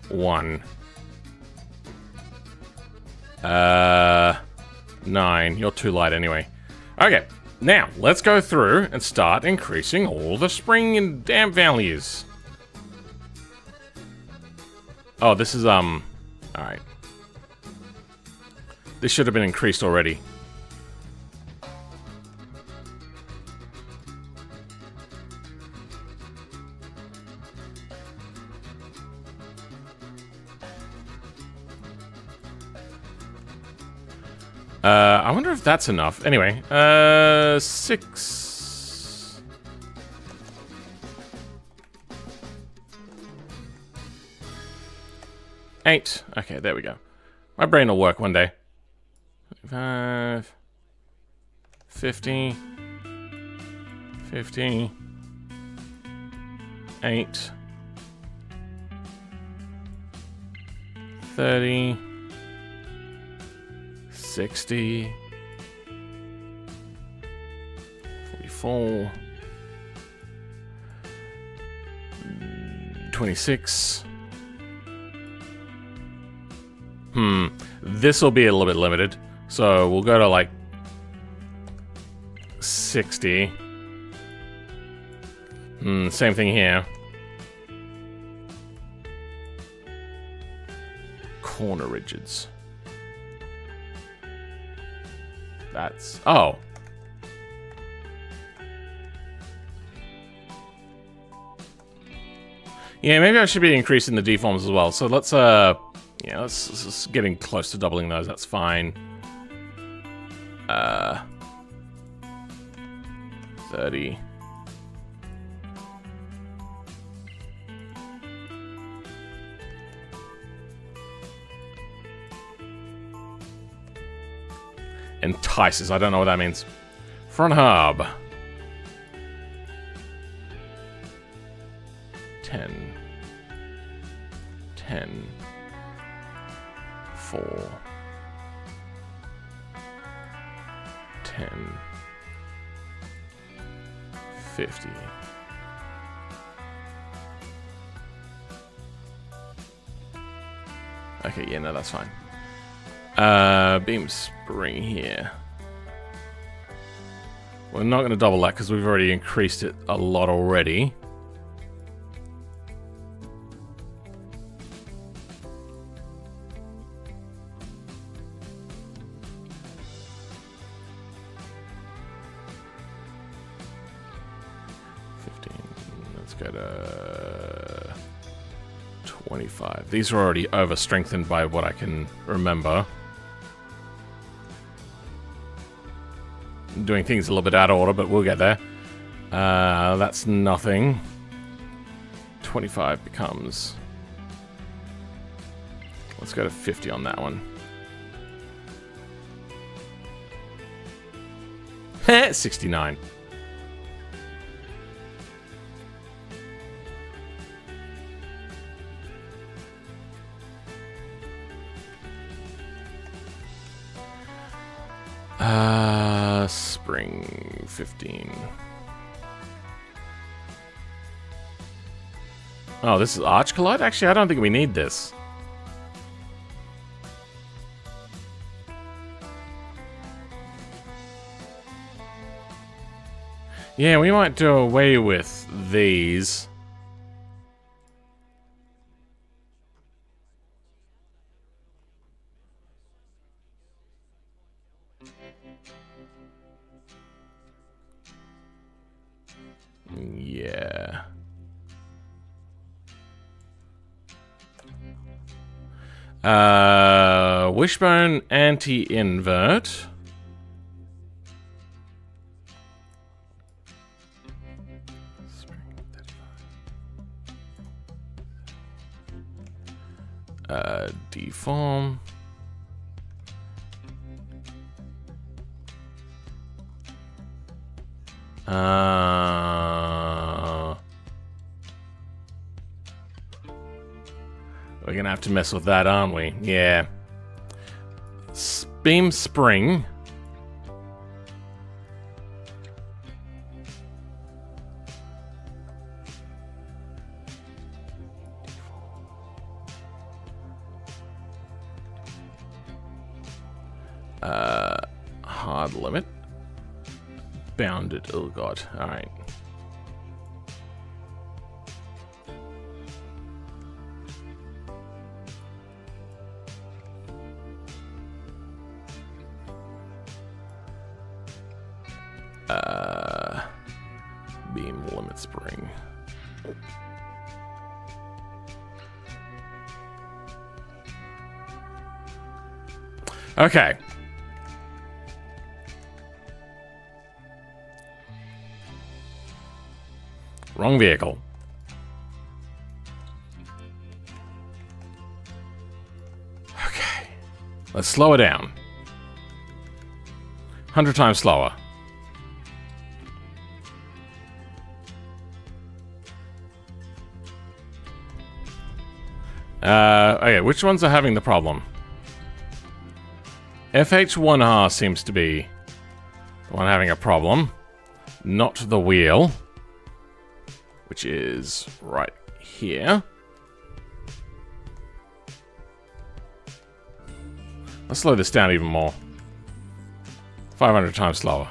1. 9. You're too light anyway. Okay, now let's go through and start increasing all the spring and damp values. Oh, this is alright. This should have been increased already. I wonder if that's enough. Anyway, 6. 8. Okay, there we go. My brain will work one day. 5. 50. 50. 8. 30. 60. 44. 26. This will be a little bit limited. So we'll go to like 60. Same thing here. Corner rigids. That's... Oh. Yeah, maybe I should be increasing the deforms as well. So let's, yeah, let's getting close to doubling those. That's fine. 30. Entices. I don't know what that means. Front hub. 10. 10. 4. 10. 50. Okay, yeah, no, that's fine. Beam spring here. We're not going to double that because we've already increased it a lot already. Let's go to 25. These are already over strengthened by what I can remember. Doing things a little bit out of order, but we'll get there. That's nothing. 25 becomes... Let's go to 50 on that one. 69. Spring 15. Oh, this is Arch Collide? Actually, I don't think we need this. Yeah, we might do away with these. Yeah. Wishbone anti-invert. Deform. We're gonna have to mess with that, aren't we? Yeah. Beam spring. Hard limit. Bounded. Oh god. Alright. Beam limit spring. Okay. Wrong vehicle. Okay. Let's slow it down. 100 times slower. Okay, which ones are having the problem? FH1R seems to be the one having a problem. Not the wheel. Which is right here. Let's slow this down even more. 500 times slower.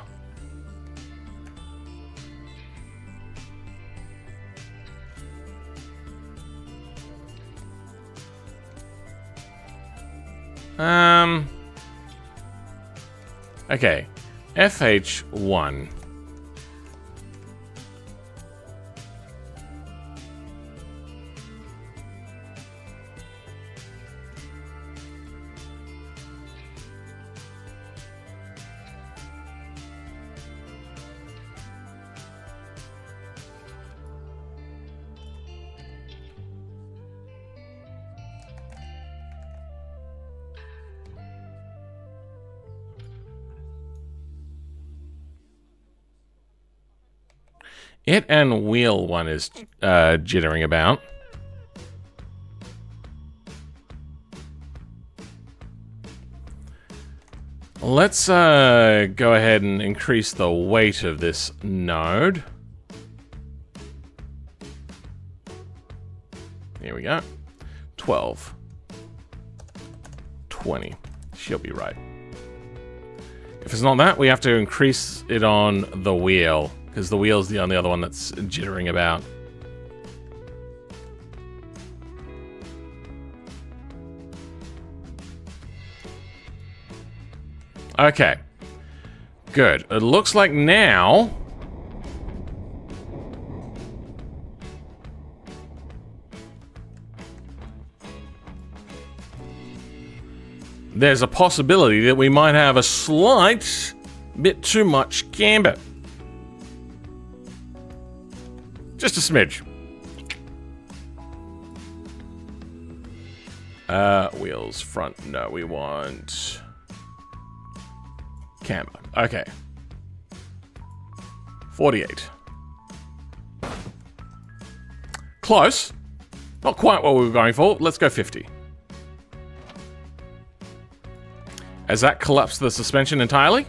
Okay. FH1. It and wheel one is jittering about. Let's go ahead and increase the weight of this node. Here we go. 12. 20. She'll be right. If it's not that, we have to increase it on the wheel. Because the wheel's the only other one that's jittering about. Okay. Good. It looks like now... there's a possibility that we might have a slight bit too much camber. Just a smidge. Wheels, front. No, we want... camber. Okay. 48. Close. Not quite what we were going for. Let's go 50. Has that collapsed the suspension entirely?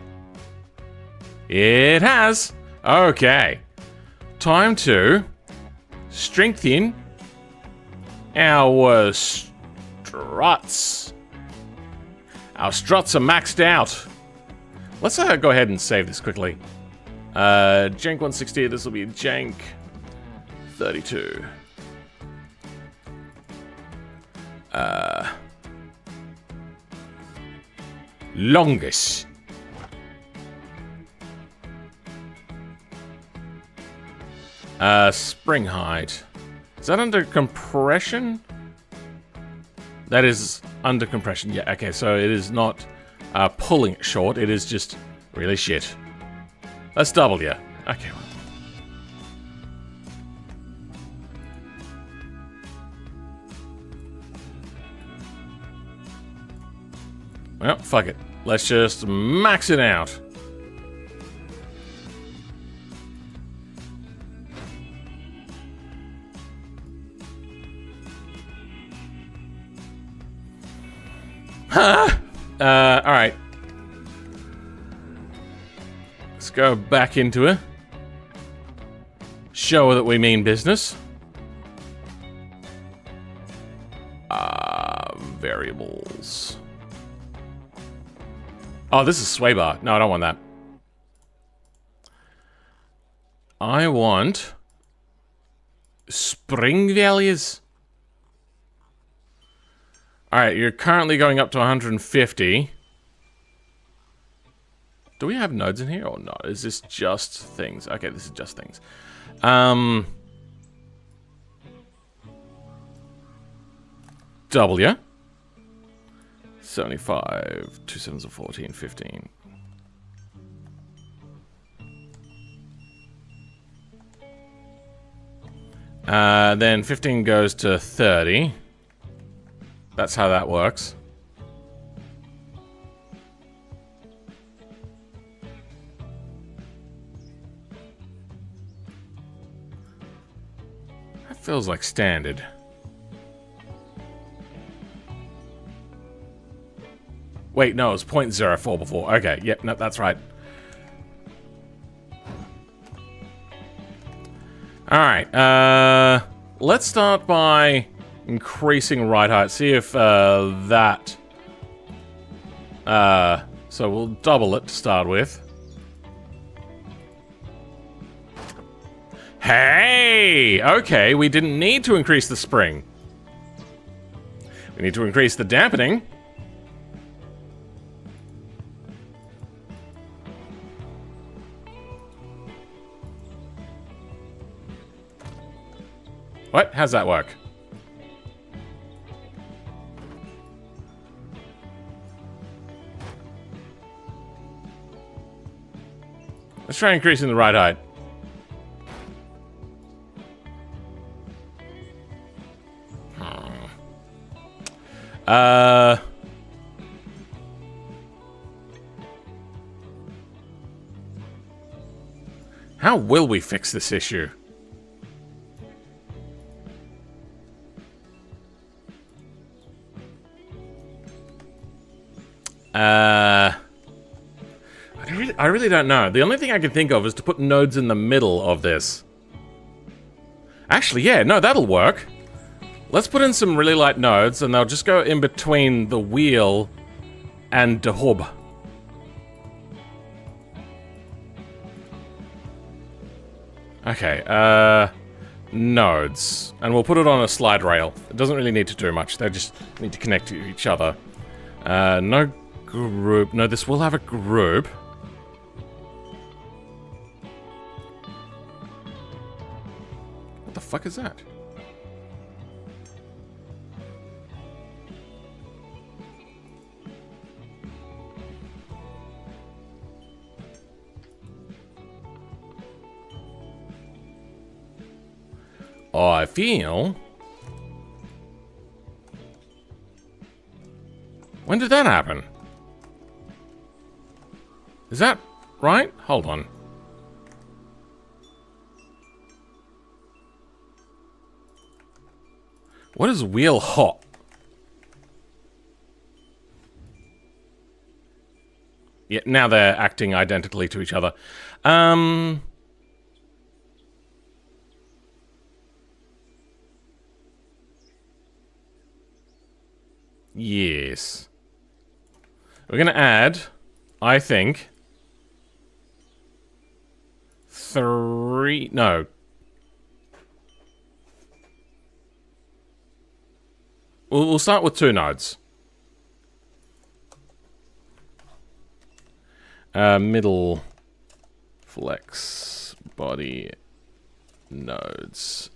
It has. Okay. Time to strengthen our struts. Our struts are maxed out. Let's go ahead and save this quickly. Jank 160, this will be Jank 32. Longest. Spring height. Is that under compression? That is under compression. Yeah, okay, so it is not pulling it short. It is just really shit. Let's double you. Okay. Well, fuck it. Let's just max it out. Alright. Let's go back into it. Show her that we mean business. Variables. Oh, this is sway bar. No, I don't want that. I want spring values. Alright, you're currently going up to 150. Do we have nodes in here or not? Is this just things? Okay, this is just things. W. 75, 2 sevens are 14, 15. Then 15 goes to 30. That's how that works. That feels like standard. Wait, no, it was 0.04 before. Okay, yep, no, that's right. Alright, let's start by increasing ride height. See if that... so we'll double it to start with. Hey! Okay, we didn't need to increase the spring. We need to increase the dampening. What? How's that work? Let's try increasing the ride height. How will we fix this issue? I really don't know. The only thing I can think of is to put nodes in the middle of this. Actually, yeah, no, that'll work. Let's put in some really light nodes, and they'll just go in between the wheel and the hub. Okay, nodes. And we'll put it on a slide rail. It doesn't really need to do much. They just need to connect to each other. No group. No, this will have a group. What the fuck is that? I feel... When did that happen? Is that right? Hold on. What is wheel hot? Yeah, now they're acting identically to each other. Yes. We're gonna add, I think, 3... No. We'll start with 2 nodes. Middle flex body nodes.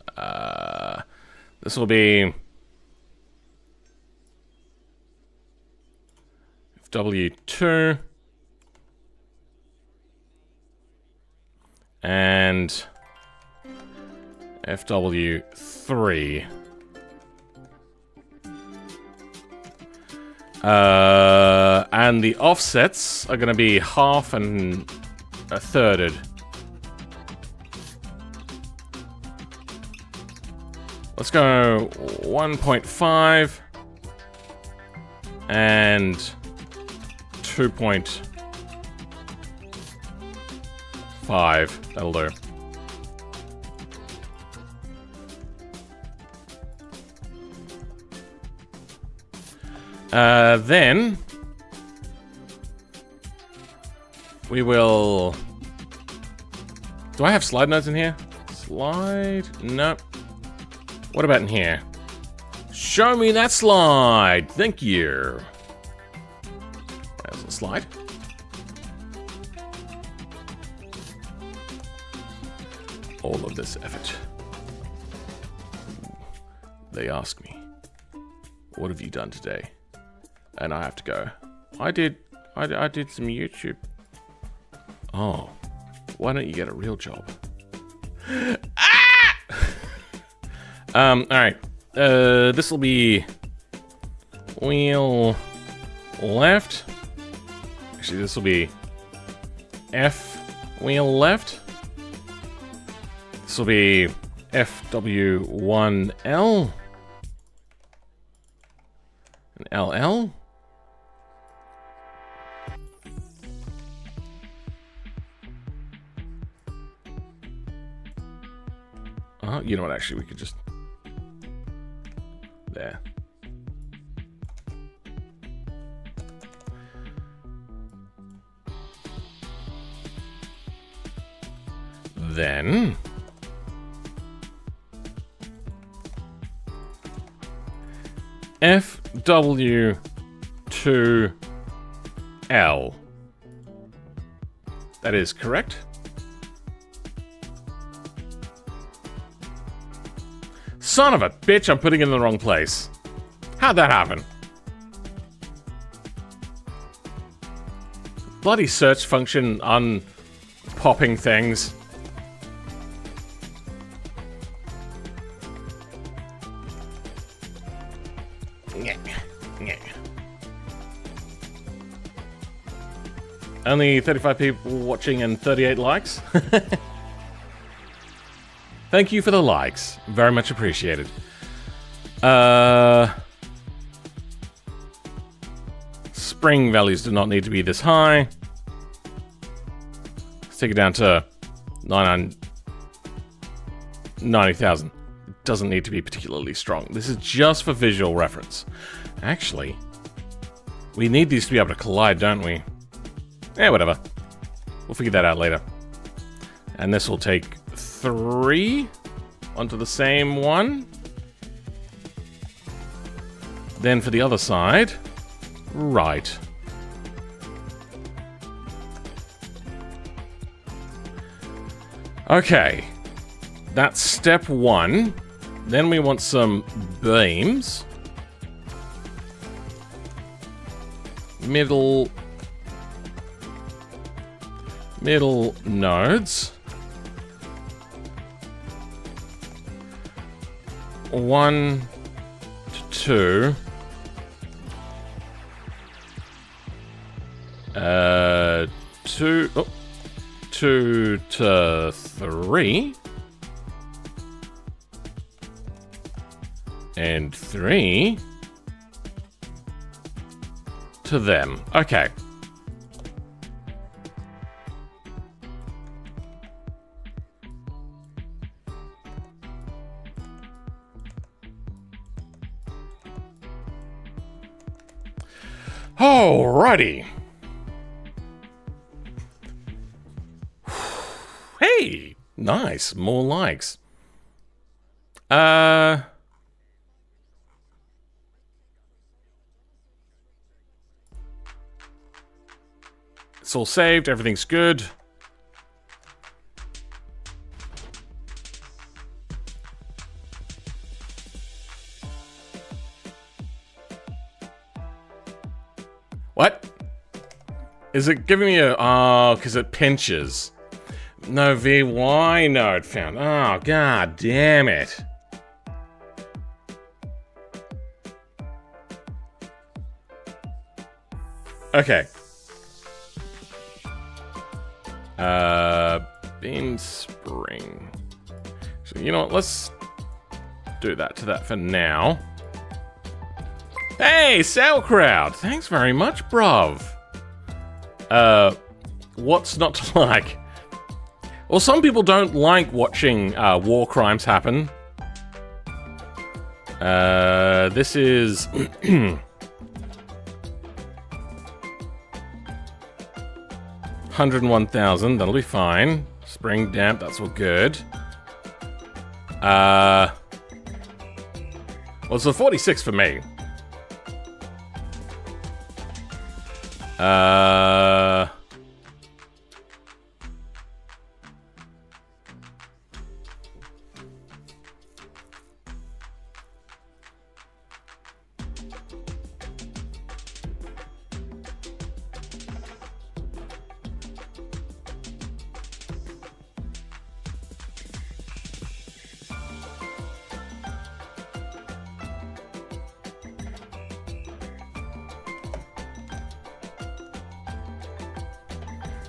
This will be W2 and FW3. And the offsets are going to be half and a thirded. Let's go 1.5 and 2.5. That'll do. Then we will... Do I have slide nodes in here? Slide? Nope. What about in here? Show me that slide! Thank you. There's a slide. All of this effort. They ask me, what have you done today? And I have to go, I did some YouTube. Oh, why don't you get a real job? Ah! Alright. This will be wheel left. Actually, this will be F wheel left. This will be FW1L and LL. you know what, actually, we could just... There. Then... FW2L. That is correct. Son of a bitch, I'm putting it in the wrong place. How'd that happen? Bloody search function unpopping things. Only 35 people watching and 38 likes. Thank you for the likes. Very much appreciated. Spring values do not need to be this high. Let's take it down to 90,000. It doesn't need to be particularly strong. This is just for visual reference. Actually, we need these to be able to collide, don't we? Yeah, whatever. We'll figure that out later. And this will take 3 onto the same one. Then for the other side, right. Okay. That's step 1. Then we want some beams. Middle nodes. 1 to 2. 2 to 3. And 3 to them. Okay. Alrighty. Hey, nice. More likes. It's all saved. Everything's good. What? Is it giving me a... Oh, because it pinches. No VY node found. Oh, god damn it. Okay. Beam spring. So, you know what? Let's do that to that for now. Hey, sauerkraut! Thanks very much, bruv. What's not to like? Well, some people don't like watching war crimes happen. This is... 101,000, that'll be fine. Spring damp, that's all good. Well, it's a 46 for me.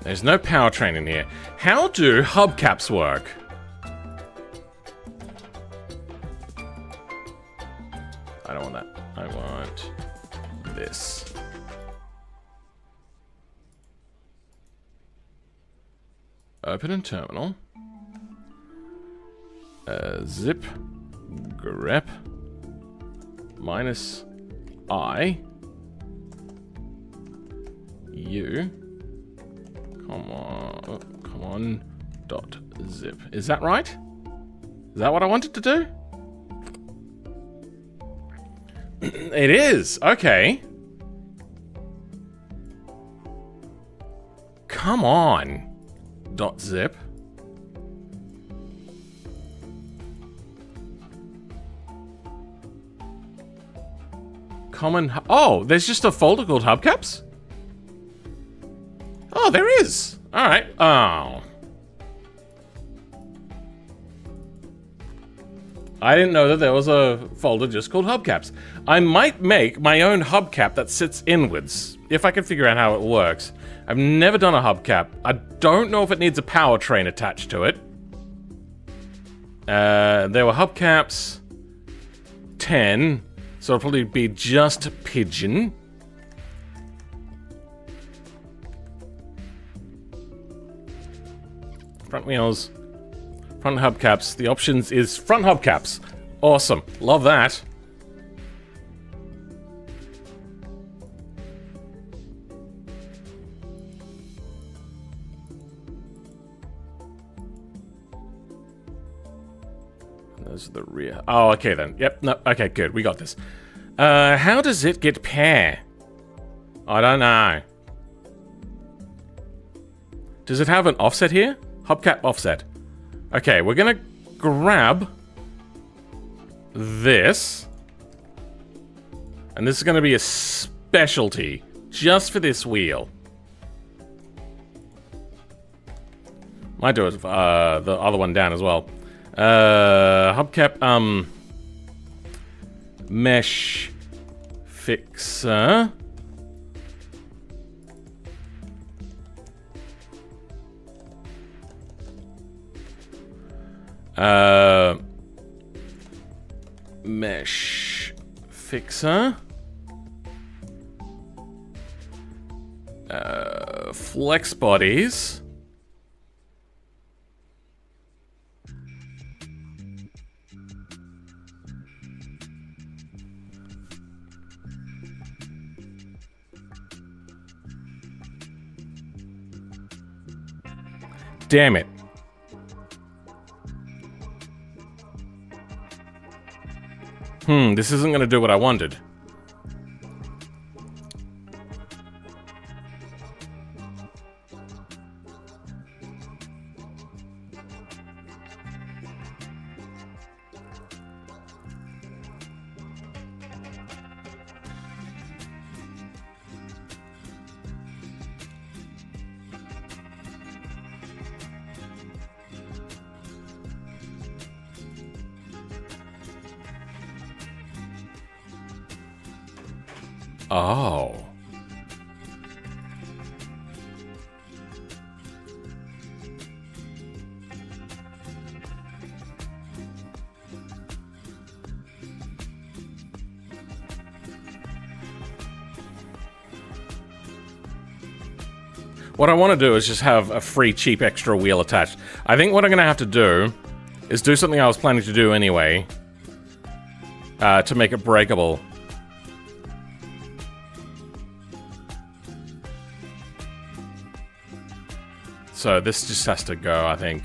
There's no powertrain in here. How do hubcaps work? I don't want that. I want this. Open in terminal. Zip grep minus I U. Come on. Dot zip. Is that right? Is that what I wanted to do? It is. Okay. Come on. Dot zip. Common. Oh, there's just a folder called hubcaps? Oh, there is. All right. Oh. I didn't know that there was a folder just called hubcaps. I might make my own hubcap that sits inwards, if I can figure out how it works. I've never done a hubcap. I don't know if it needs a powertrain attached to it. There were hubcaps 10, so it'll probably be just pigeon. Front wheels, front hubcaps. The options is front hubcaps. Awesome. Love that. Those are the rear. Oh, okay then. Yep. No. Okay, good. We got this. How does it get pair? I don't know. Does it have an offset here? Hubcap offset. Okay, we're gonna grab this. And this is gonna be a specialty just for this wheel. Might do it, the other one down as well. Hubcap, mesh fixer. Mesh fixer. Flex bodies. Damn it. This isn't going to do what I wanted. Oh. What I want to do is just have a free, cheap extra wheel attached. I think what I'm going to have to do is do something I was planning to do anyway, to make it breakable. So this just has to go, I think.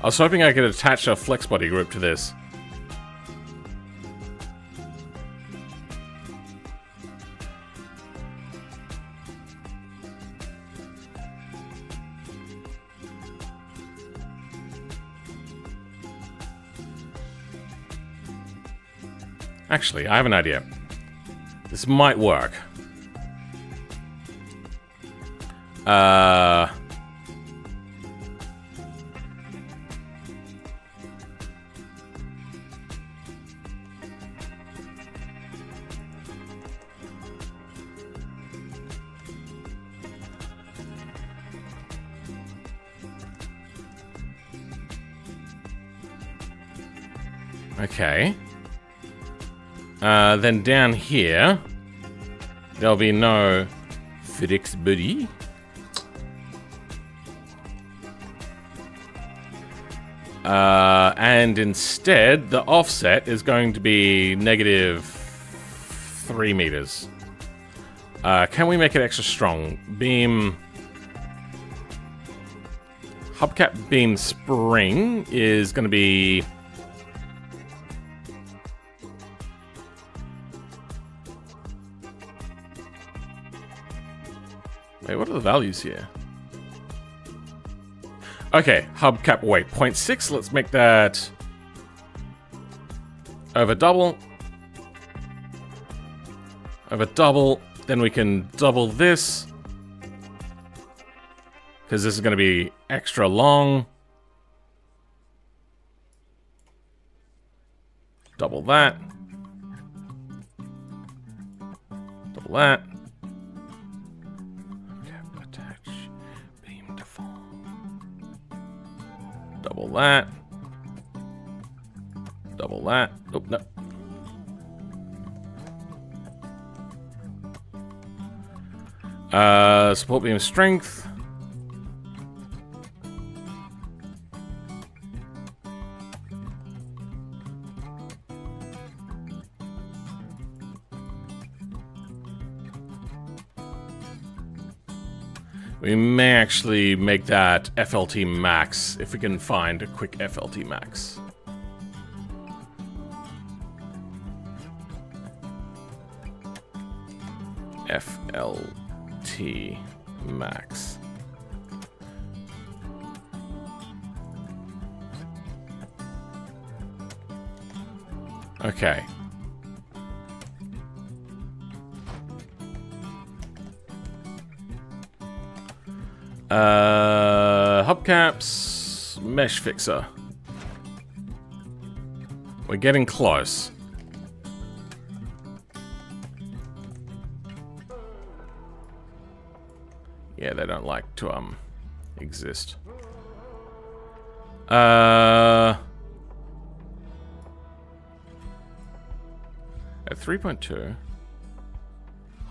I was hoping I could attach a flex body group to this. Actually, I have an idea. This might work. Okay. Then down here, there'll be no fix buddy. And instead, the offset is going to be -3 meters. Can we make it extra strong? Beam... Hubcap beam spring is going to be... Wait, what are the values here? Okay, hubcap weight 0.6. Let's make that over double. Over double. Then we can double this. Because this is going to be extra long. Double that. Double that. Double that. Double that. Oh, no. Support beam strength. We may actually make that FLT max if we can find a quick FLT max. FLT max. Okay. Hubcaps, mesh fixer. We're getting close. Yeah, they don't like to exist. At 3.2,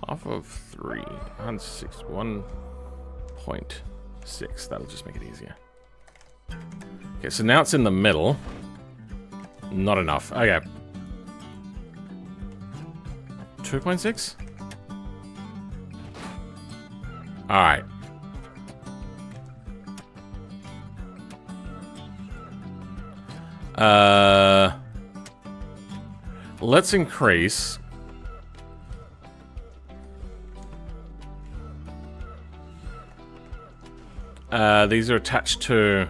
half of 3, 161.6. That'll just make it easier. Okay, so now it's in the middle. Not enough. Okay. 2.6? Alright. Let's increase. These are attached to...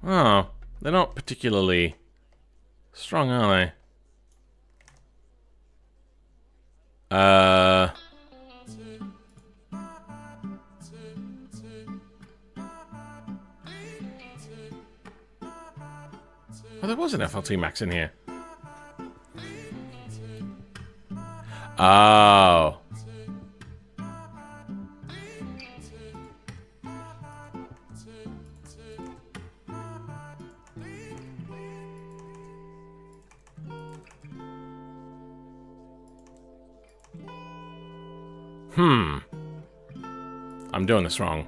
Oh, they're not particularly strong, are they? Well, there was an FLT max in here. Oh. I'm doing this wrong.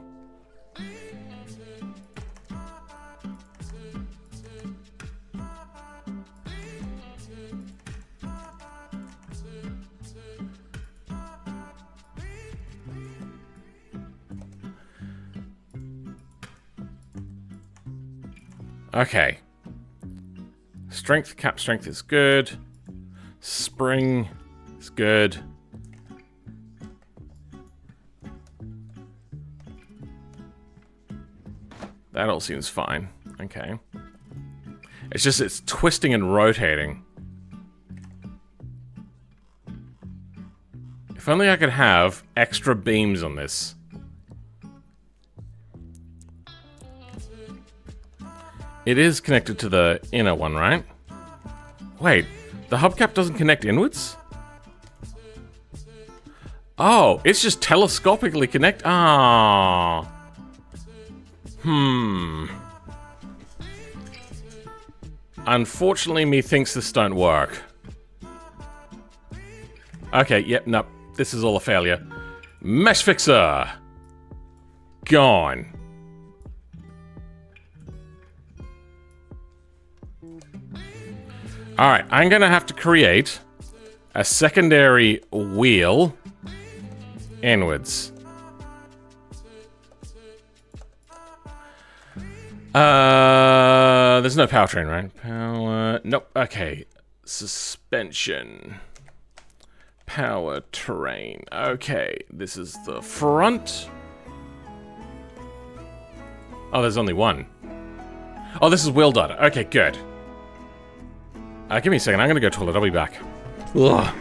Okay. Strength, cap strength is good. Spring is good. That all seems fine. Okay. It's just, it's twisting and rotating. If only I could have extra beams on this. It is connected to the inner one, right? Wait, the hubcap doesn't connect inwards? Oh, it's just telescopically connect. Ah. Unfortunately, methinks this don't work. Okay, yep, nope. This is all a failure. Mesh fixer! gone. Alright, I'm gonna have to create a secondary wheel inwards. There's no powertrain, right? Power... Nope. Okay. Suspension. Powertrain. Okay. This is the front. Oh, there's only one. Oh, this is wheel data. Okay, good. Give me a second. I'm gonna go toilet. I'll be back. Ugh.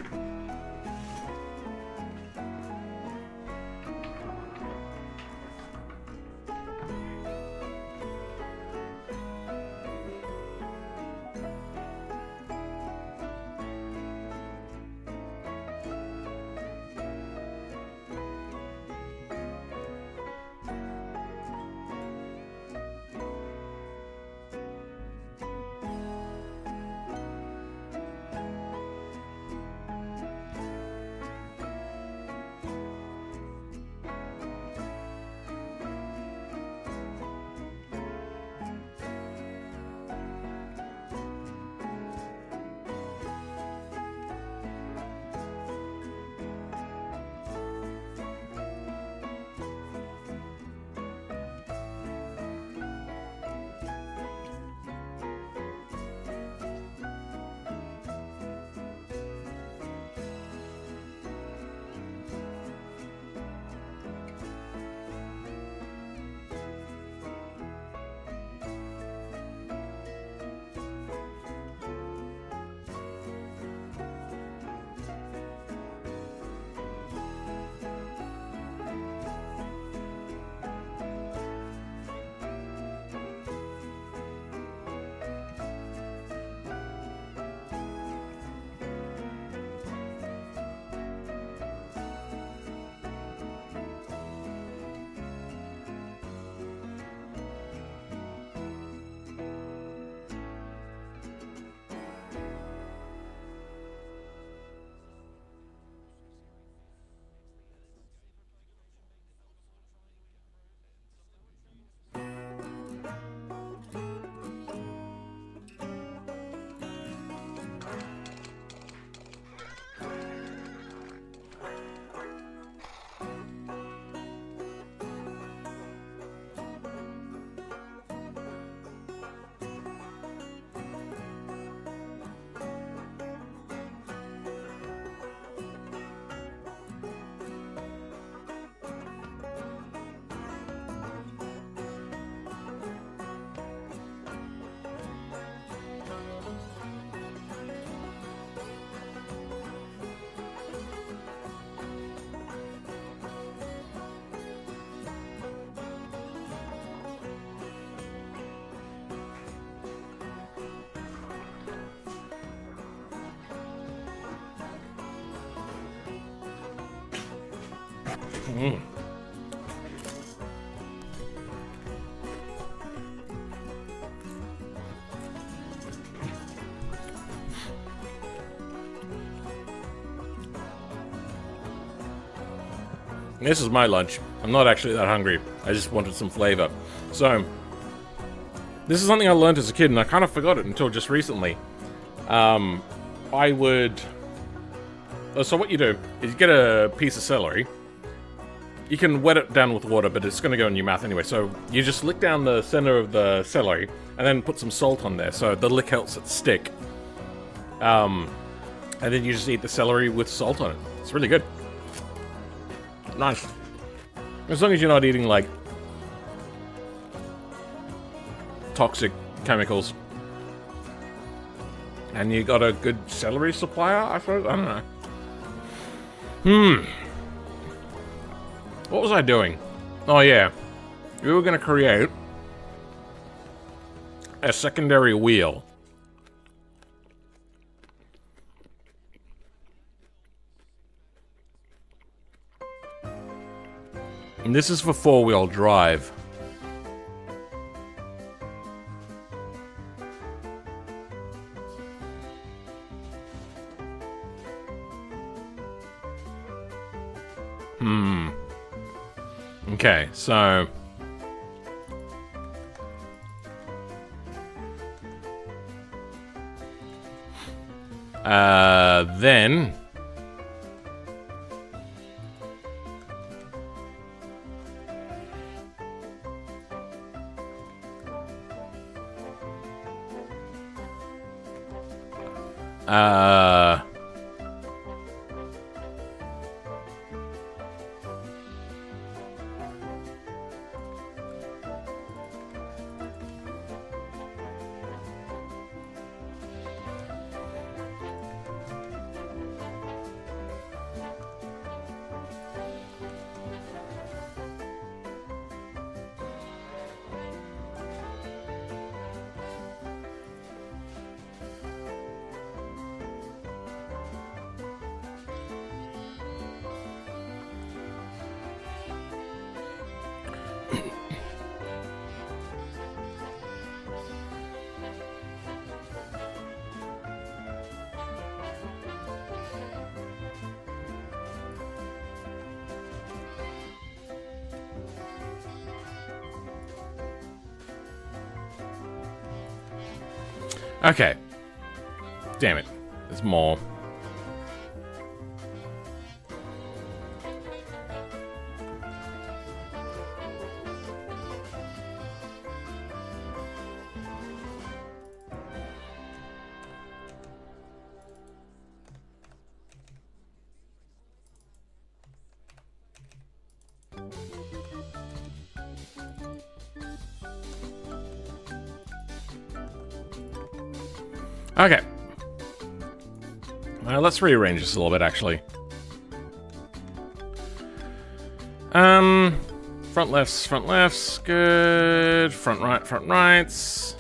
Mm. This is my lunch. I'm not actually that hungry. I just wanted some flavor. So, this is something I learned as a kid, and I kind of forgot it until just recently. I would... So what you do is you get a piece of celery. You can wet it down with water, but it's going to go in your mouth anyway. So you just lick down the center of the celery, and then put some salt on there, so the lick helps it stick. And then you just eat the celery with salt on it. It's really good. Nice. As long as you're not eating, like, toxic chemicals. And you got a good celery supplier, I suppose? I don't know. What was I doing? Oh, yeah. We were going to create a secondary wheel. And this is for four-wheel drive. Okay, so then okay. Damn it. There's more. Okay. Let's rearrange this a little bit, actually. Front lefts, good. Front rights.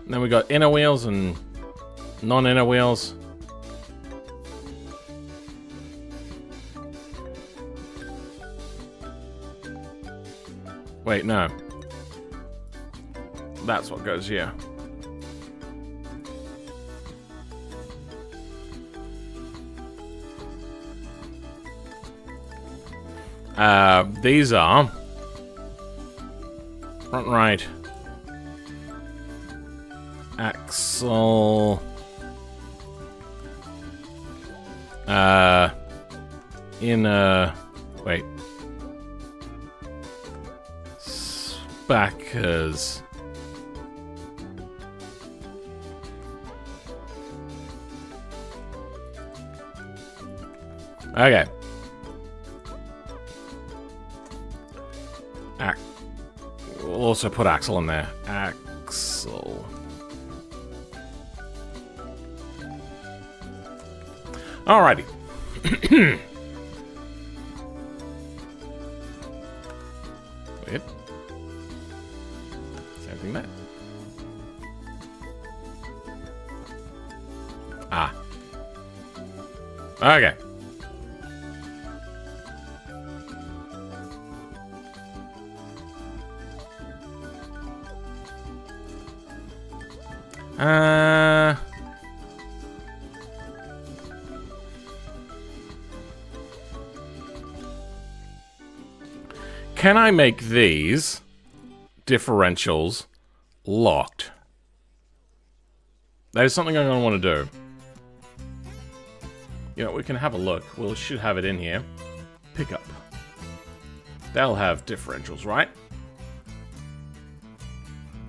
And then we got inner wheels and non-inner wheels. Wait, no. That's what goes here. These are front right axle, inner, wait, spackers, okay. We'll also put axle in there. Axle. Alrighty. Weird. Same thing there. Ah. Okay. Can I make these differentials locked? That is something I'm going to want to do. You know, we can have a look. We should have it in here. Pickup. They'll have differentials, right?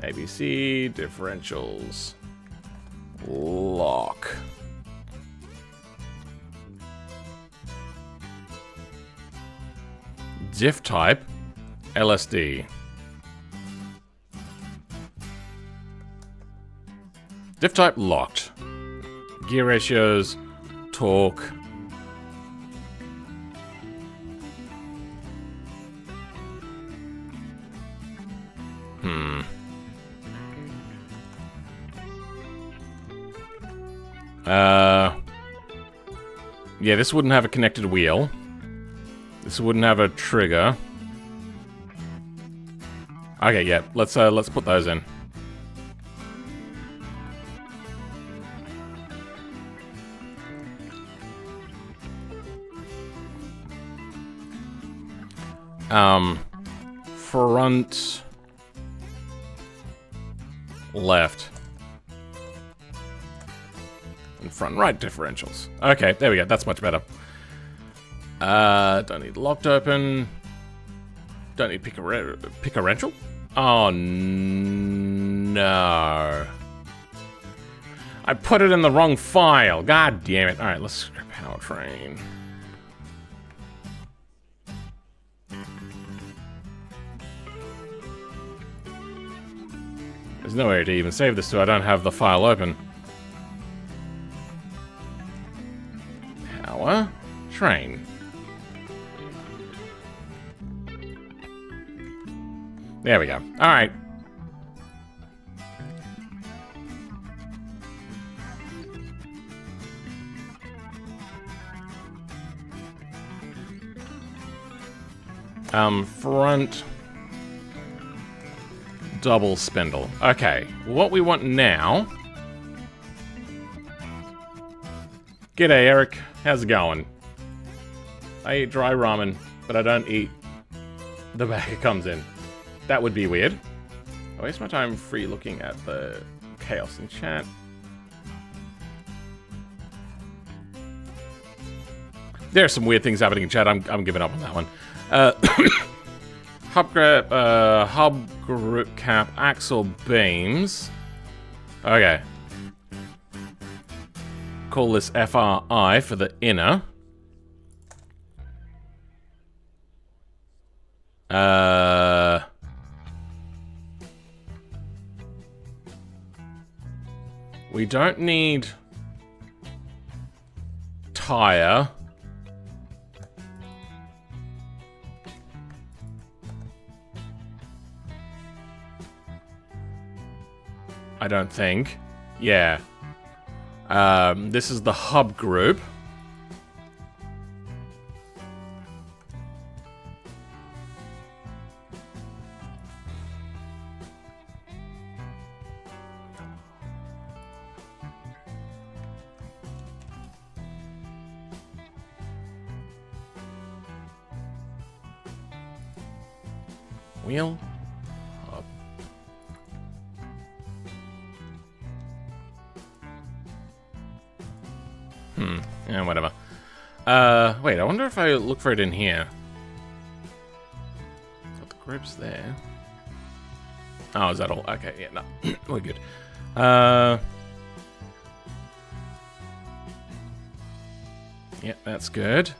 ABC, differentials, lock. Diff type, LSD. Diff type locked. Gear ratios, torque. Yeah, this wouldn't have a connected wheel. This wouldn't have a trigger. Okay, yeah, let's put those in. Front left. And front right differentials. Okay, there we go. That's much better. Don't need locked open. Don't need picker-wrenchel. Oh, no. I put it in the wrong file. God damn it. Alright, let's scrap powertrain. There's no way to even save this, so I don't have the file open. Power train. There we go. Alright. Front double spindle. Okay, what we want now... G'day, Eric. How's it going? I eat dry ramen, but I don't eat the bag it comes in. That would be weird. I waste my time free looking at the chaos in chat. There are some weird things happening in chat. I'm giving up on that one. Hub group cap, axle beams. Okay. Call this FRI for the inner. We don't need tire. I don't think. Yeah. This is the hub group. Wheel. Hub. Yeah, whatever. Wait, I wonder if I look for it in here. Got the grips there. Oh, is that all? Okay, yeah, no. We're good. Yeah, that's good.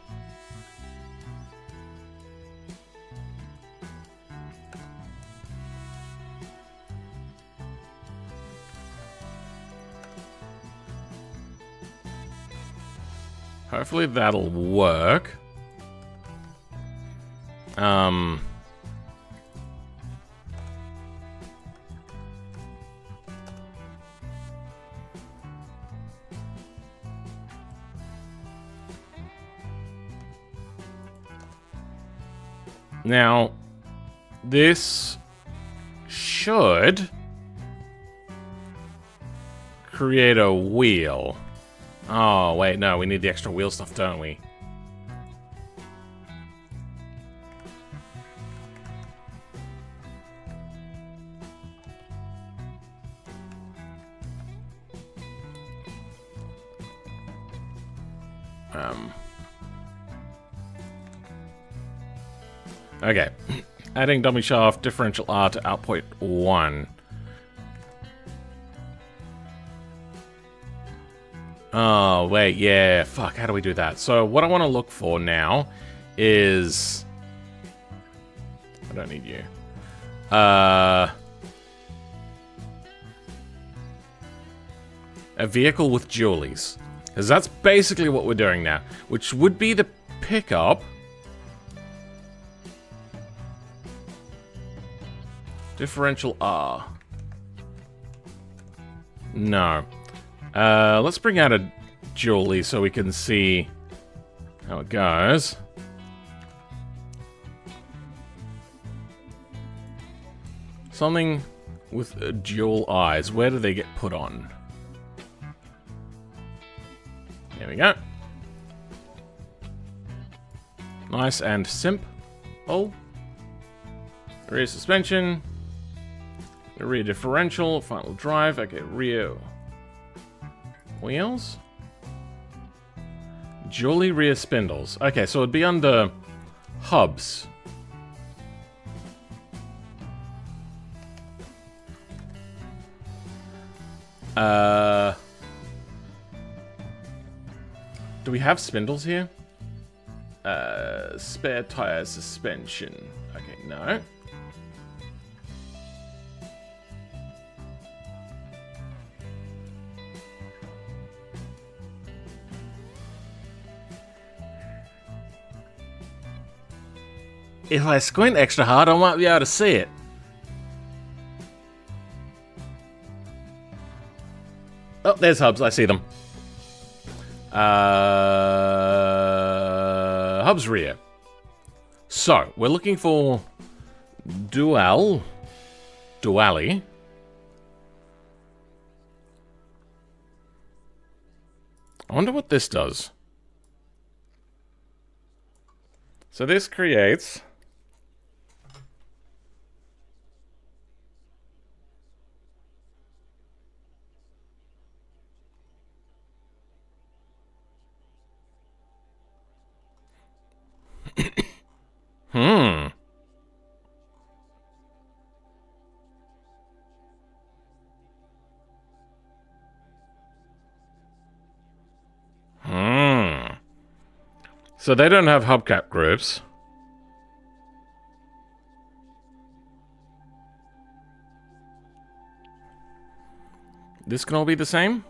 Hopefully that'll work. Now, this should create a wheel. Oh, wait, no, we need the extra wheel stuff, don't we? Okay. Adding dummy shaft, differential R to output 1. Oh, wait, yeah, fuck, how do we do that? So, what I want to look for now is... I don't need you. A vehicle with dualies. Because that's basically what we're doing now. Which would be the pickup. Differential R. No. Let's bring out a dually so we can see how it goes. Something with dual eyes. Where do they get put on? There we go. Nice and simp. Oh. Rear suspension. Rear differential. Final drive. Okay, rear wheels. Dually rear spindles. Okay, so it'd be under hubs. Do we have spindles here? Spare tire suspension. Okay, no. If I squint extra hard, I might be able to see it. Oh, there's hubs. I see them. Hubs rear. So, we're looking for dually. I wonder what this does. So this creates... So they don't have hubcap groups. This can all be the same?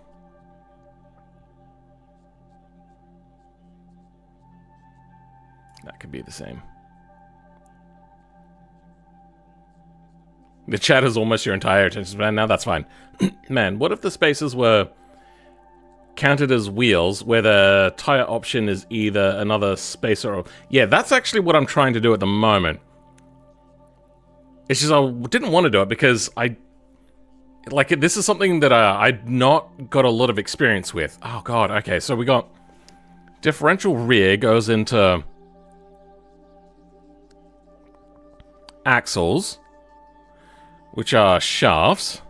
That could be the same. The chat is almost your entire attention span. Now that's fine. Man, what if the spaces were counted as wheels, where the tire option is either another spacer or... Yeah, that's actually what I'm trying to do at the moment. It's just I didn't want to do it because this is something that I'd not got a lot of experience with. Oh god, okay, so we got... Differential rear goes into... axles, which are shafts.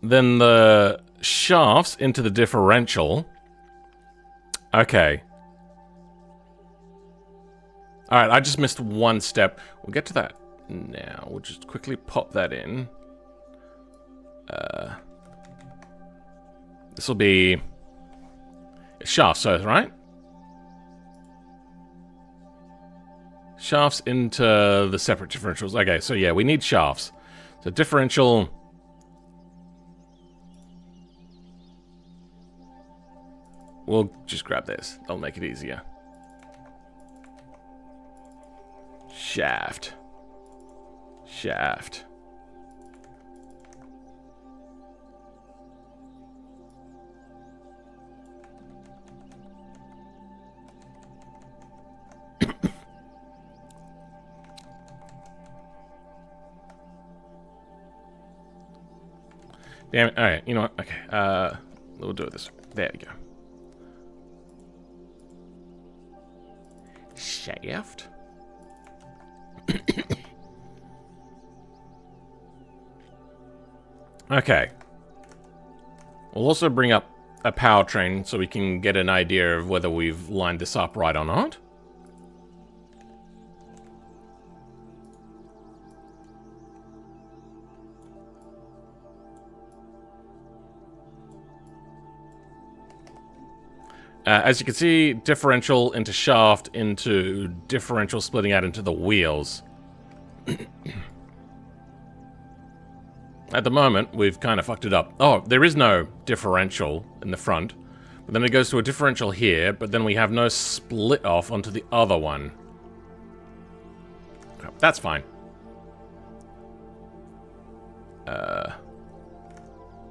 Then the shafts into the differential. Okay. Alright, I just missed one step. We'll get to that now. We'll just quickly pop that in. This will be... shafts, so, right? Shafts into the separate differentials. Okay, so yeah, we need shafts. So differential... We'll just grab this. That'll make it easier. Shaft. Shaft. Damn it. Alright, you know what? Okay. We'll do it this way. There we go. Shaft. Okay. We'll also bring up a powertrain so we can get an idea of whether we've lined this up right or not. As you can see, differential into shaft into differential splitting out into the wheels. At the moment, we've kind of fucked it up. Oh, there is no differential in the front. But then it goes to a differential here, but then we have no split off onto the other one. That's fine.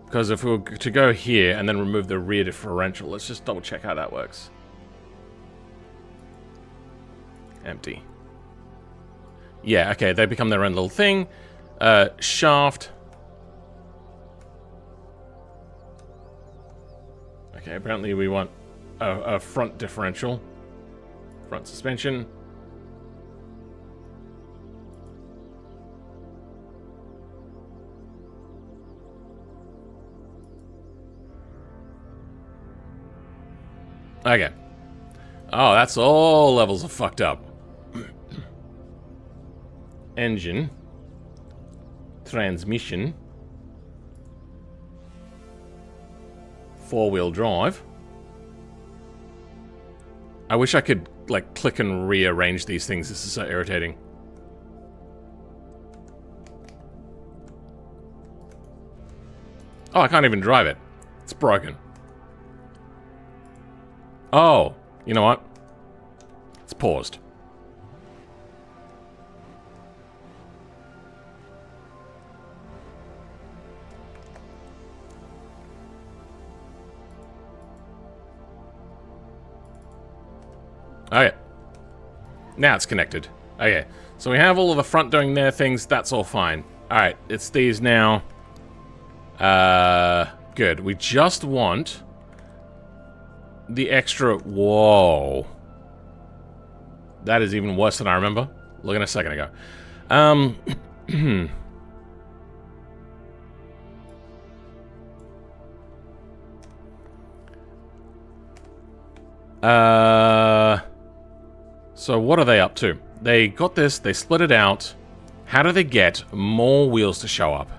Because if we were to go here and then remove the rear differential, let's just double check how that works. Empty. Yeah, okay, they become their own little thing. Shaft. Okay, apparently we want a front differential. Front suspension. Okay. Oh, that's all levels are fucked up. Engine. Transmission. Four-wheel drive. I wish I could, like, click and rearrange these things. This is so irritating. Oh, I can't even drive it. It's broken. Oh, you know what? It's paused. Okay. Now it's connected. Okay. So we have all of the front doing their things. That's all fine. Alright, it's these now. Good. We just want the extra... Whoa. That is even worse than I remember. Looking a second ago. So what are they up to? They got this, they split it out. How do they get more wheels to show up?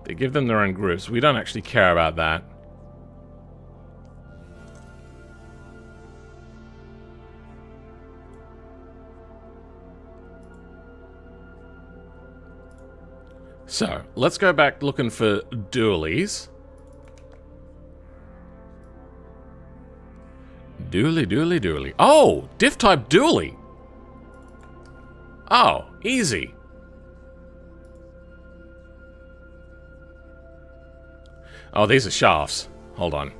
They give them their own groups. We don't actually care about that. So, let's go back looking for dualies. Dually. Oh! Diff type dually! Oh, easy. Oh, these are shafts. Hold on.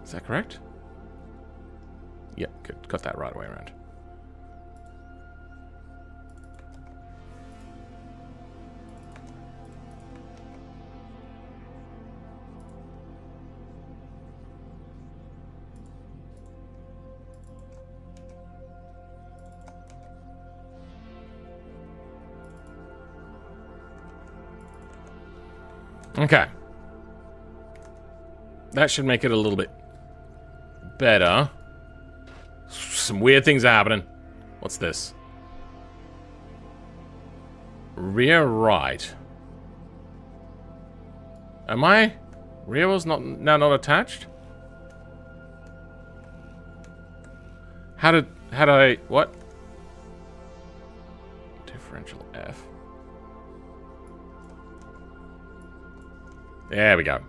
Is that correct? Yep, good. Got that right way around. Okay. That should make it a little bit better. Some weird things are happening. What's this? Rear right. Am I? Rear wheel's now not attached? How did I, what? Differential F. There we go.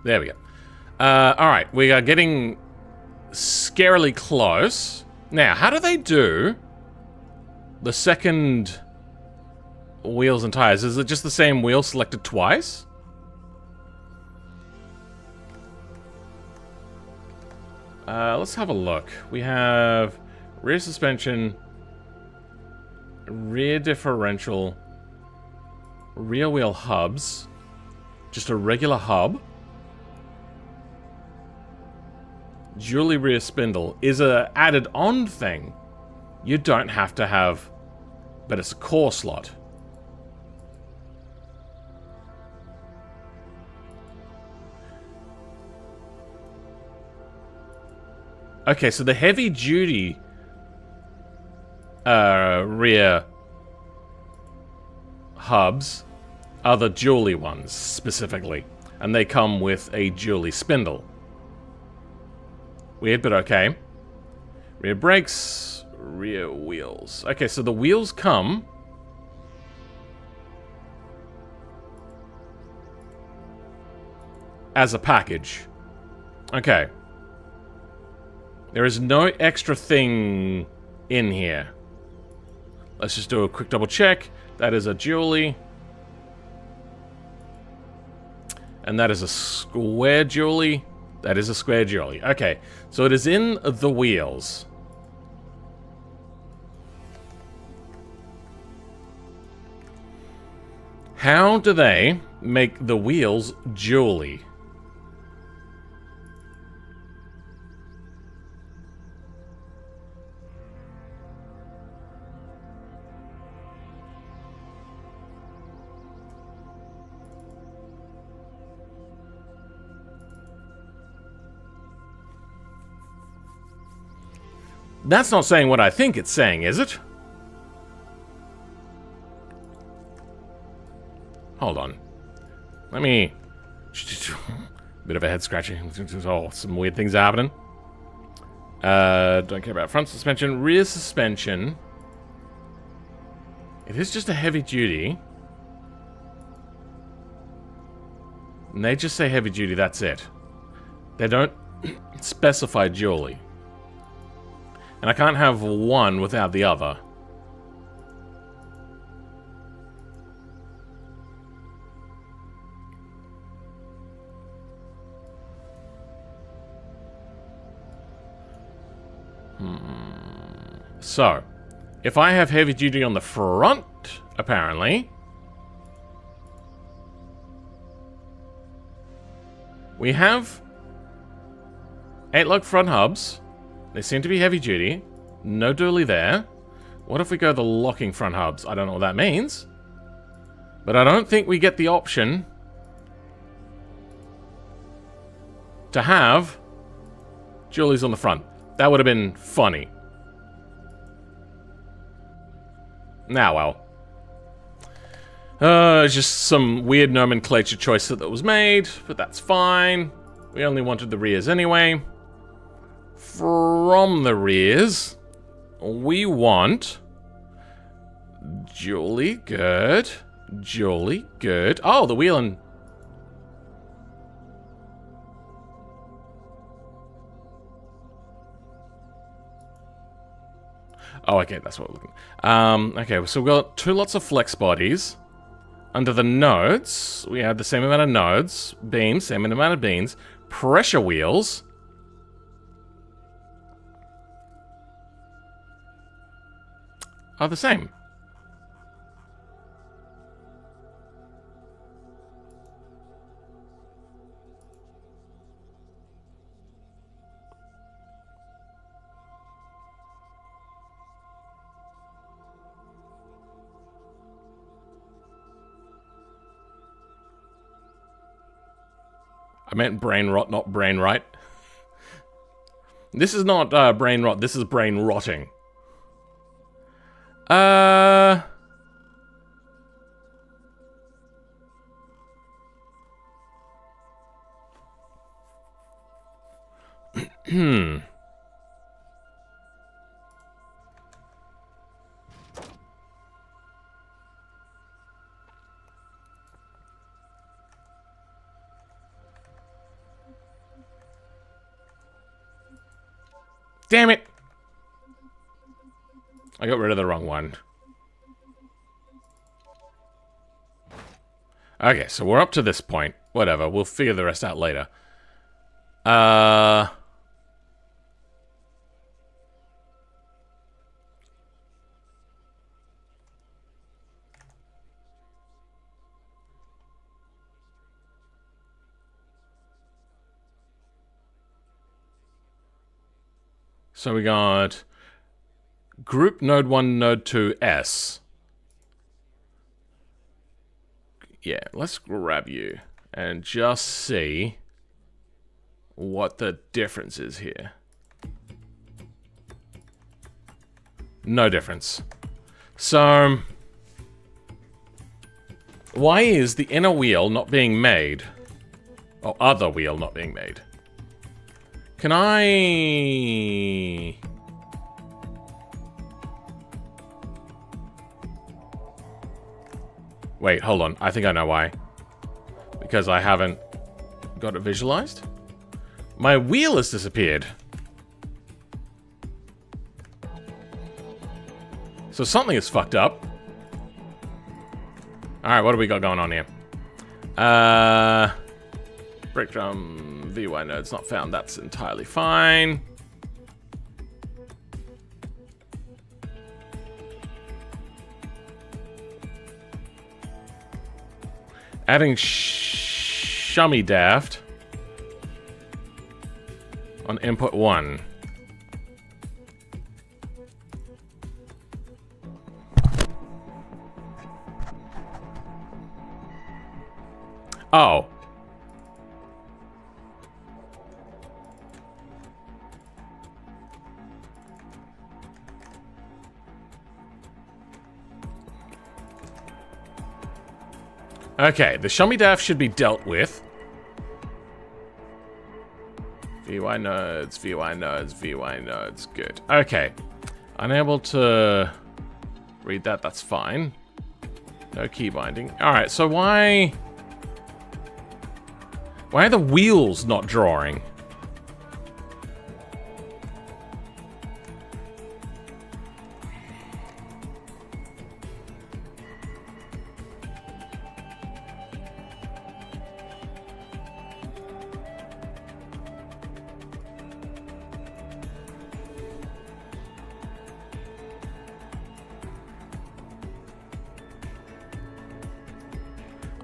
There we go. Alright, we are getting scarily close. Now, how do they do the second wheels and tires? Is it just the same wheel selected twice? Let's have a look. We have rear suspension, rear differential, rear wheel hubs, just a regular hub. Dually rear spindle is a added on thing. You don't have to have, but it's a core slot. Okay, so the heavy duty rear hubs are the dually ones specifically, and they come with a dually spindle. Weird, but okay. Rear brakes, rear wheels. Okay, so the wheels come as a package. Okay. There is no extra thing in here. Let's just do a quick double check. That is a dually. And that is a square dually. That is a square dually. Okay, so it is in the wheels. How do they make the wheels dually? That's not saying what I think it's saying, is it? Hold on. Let me... Bit of a head scratching. Oh, some weird things are happening. Don't care about front suspension. Rear suspension. It is just a heavy duty. And they just say heavy duty, that's it. They don't specify dually. And I can't have one without the other. So, if I have heavy duty on the front, apparently, we have 8-lug front hubs. They seem to be heavy duty. No dually there. What if we go the locking front hubs? I don't know what that means. But I don't think we get the option to have dualies on the front. That would have been funny. Now, well. It's just some weird nomenclature choice that was made, but that's fine. We only wanted the rears anyway. From the rears, we want dually, good. Dually, good. Oh, the wheel and... Oh, okay, that's what we're looking. Okay, so we've got 2 lots of flex bodies. Under the nodes, we have the same amount of nodes. Beams, same amount of beams. Pressure wheels. Are the same. I meant brain rot, not brain right. This is not brain rot, this is brain rotting. Damn it! I got rid of the wrong one. Okay, so we're up to this point. Whatever, we'll figure the rest out later. So we got group node 1, node 2, S. Yeah, let's grab you and just see what the difference is here. No difference. So, why is the inner wheel not being made? Or other wheel not being made? Can I... Wait, hold on. I think I know why. Because I haven't got it visualized. My wheel has disappeared. So something is fucked up. Alright, what do we got going on here? Brick drum, VY nodes not found. That's entirely fine. Adding Shummy Daft on input 1. Oh. Okay, the Shummy Daft should be dealt with. VY nodes, VY nodes, VY nodes. Good. Okay. Unable to read that, that's fine. No key binding. Alright, so why are the wheels not drawing?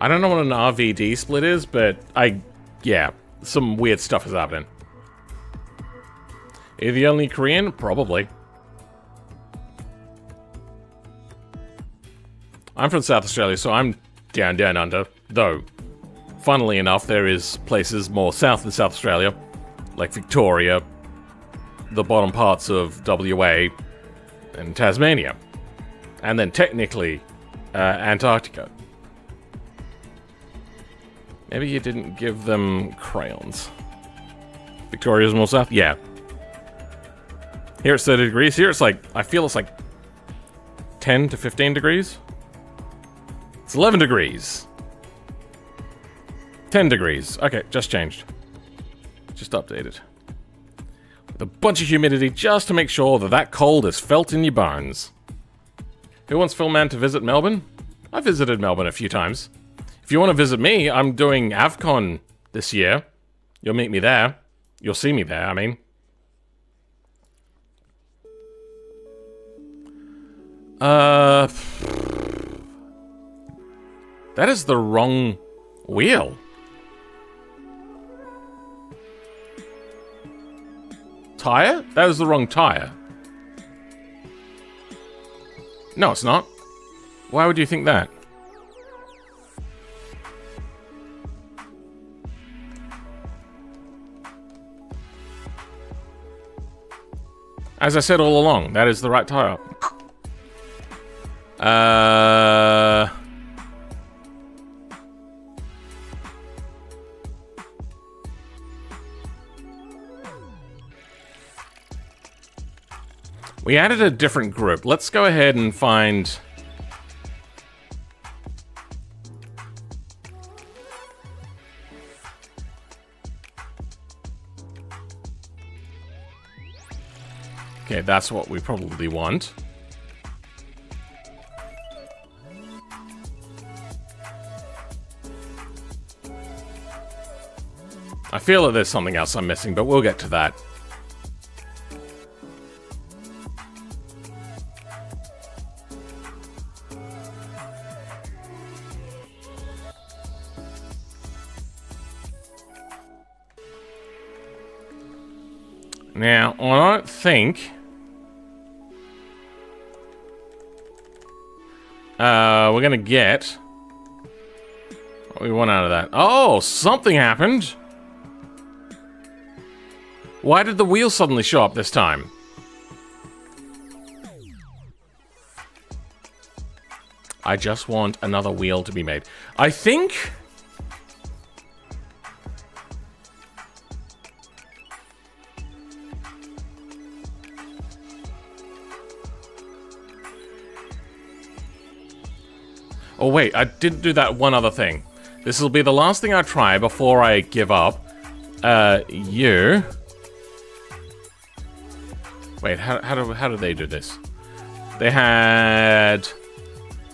I don't know what an RVD split is, but yeah, some weird stuff is happening. Are you the only Korean? Probably. I'm from South Australia, so I'm down under. Though, funnily enough, there is places more south than South Australia, like Victoria, the bottom parts of WA, and Tasmania. And then technically, Antarctica. Maybe you didn't give them crayons. Victoria's more south? Yeah. Here it's 30 degrees. Here it's like, I feel it's like 10 to 15 degrees. It's 11 degrees. 10 degrees. Okay, just changed. Just updated. With a bunch of humidity just to make sure that that cold is felt in your bones. Who wants Phil Man to visit Melbourne? I visited Melbourne a few times. If you want to visit me, I'm doing AvCon this year. You'll meet me there. You'll see me there, I mean. That is the wrong wheel. Tire? That is the wrong tire. No, it's not. Why would you think that? As I said all along, that is the right tire. We added a different group. Let's go ahead and find... Okay, that's what we probably want. I feel that there's something else I'm missing, but we'll get to that. Now, I don't think... we're gonna get what we want out of that. Oh, something happened! Why did the wheel suddenly show up this time? I just want another wheel to be made. I think... Oh wait, I didn't do that one other thing. This will be the last thing I try before I give up. You... Wait, how do they do this? They had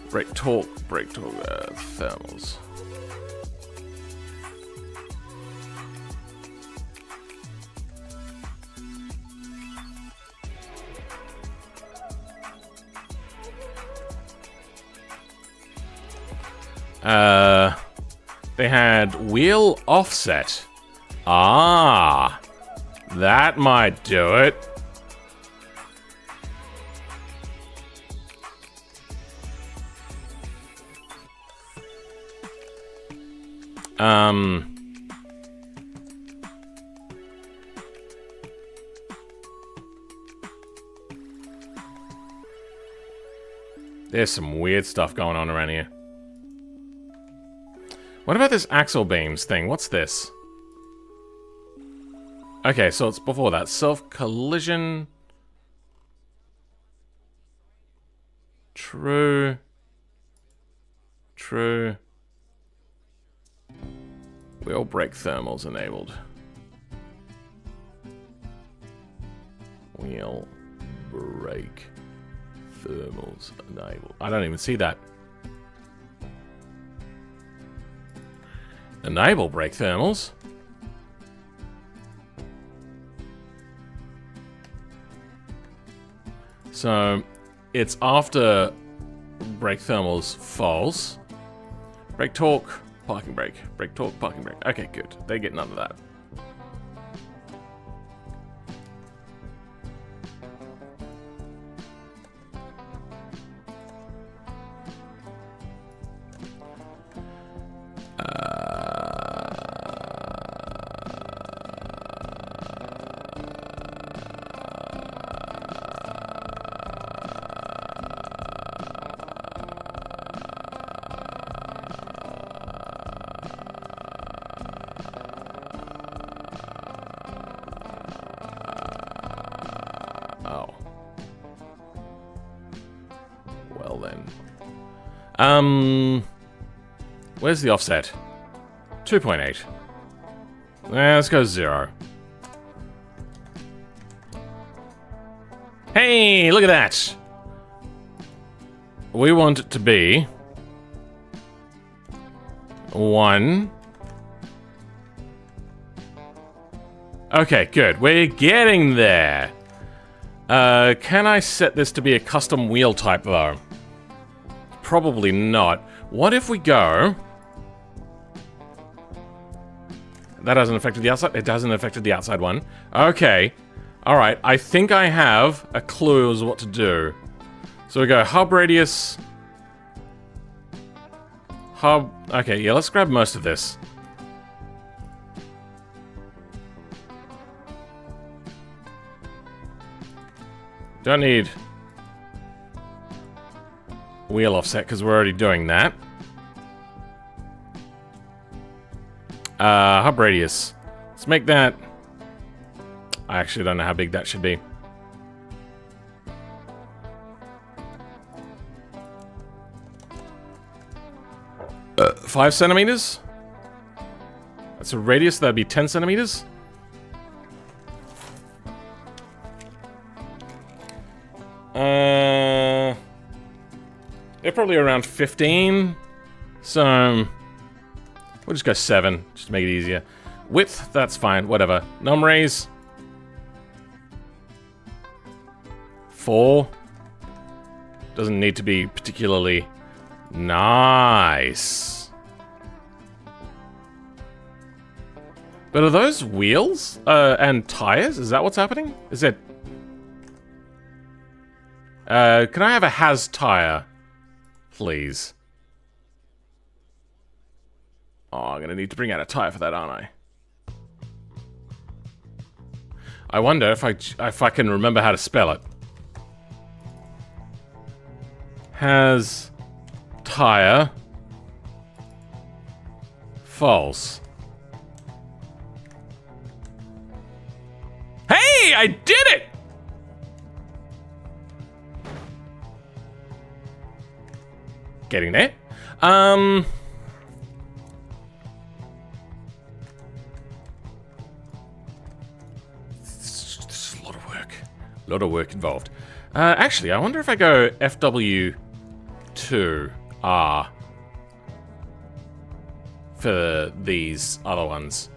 brake torque, thermals. They had wheel offset. Ah, that might do it. There's some weird stuff going on around here. What about this axle beams thing? What's this? Okay, so it's before that. Self-collision. True. True. Wheel brake thermals enabled. Wheel brake thermals enabled. I don't even see that. Enable brake thermals. So it's after brake thermals false. Brake torque, parking brake. Brake torque, parking brake. Okay, good. They get none of that. Where's the offset? 2.8. Let's go 0. Hey, look at that! We want it to be 1. Okay, good. We're getting there. Can I set this to be a custom wheel type, though? Probably not. What if we go... That hasn't affected the outside? It hasn't affected the outside one. Okay. Alright, I think I have a clue as what to do. So we go hub radius... Hub... Okay, yeah, let's grab most of this. Don't need... wheel offset, because we're already doing that. Hub radius. Let's make that... I actually don't know how big that should be. Uh, 5 centimeters? That's a radius, that'd be 10 centimeters? They're probably around 15, so we'll just go 7, just to make it easier. Width, that's fine, whatever. Num raise, 4. Doesn't need to be particularly nice. But are those wheels and tires? Is that what's happening? Is it? Can I have a has tire? Please. Oh, I'm gonna need to bring out a tire for that, aren't I? I wonder if I can remember how to spell it. Has tire false. Hey, I did it! Getting there. It's a lot of work. A lot of work involved. Actually, I wonder if I go FW2R for these other ones.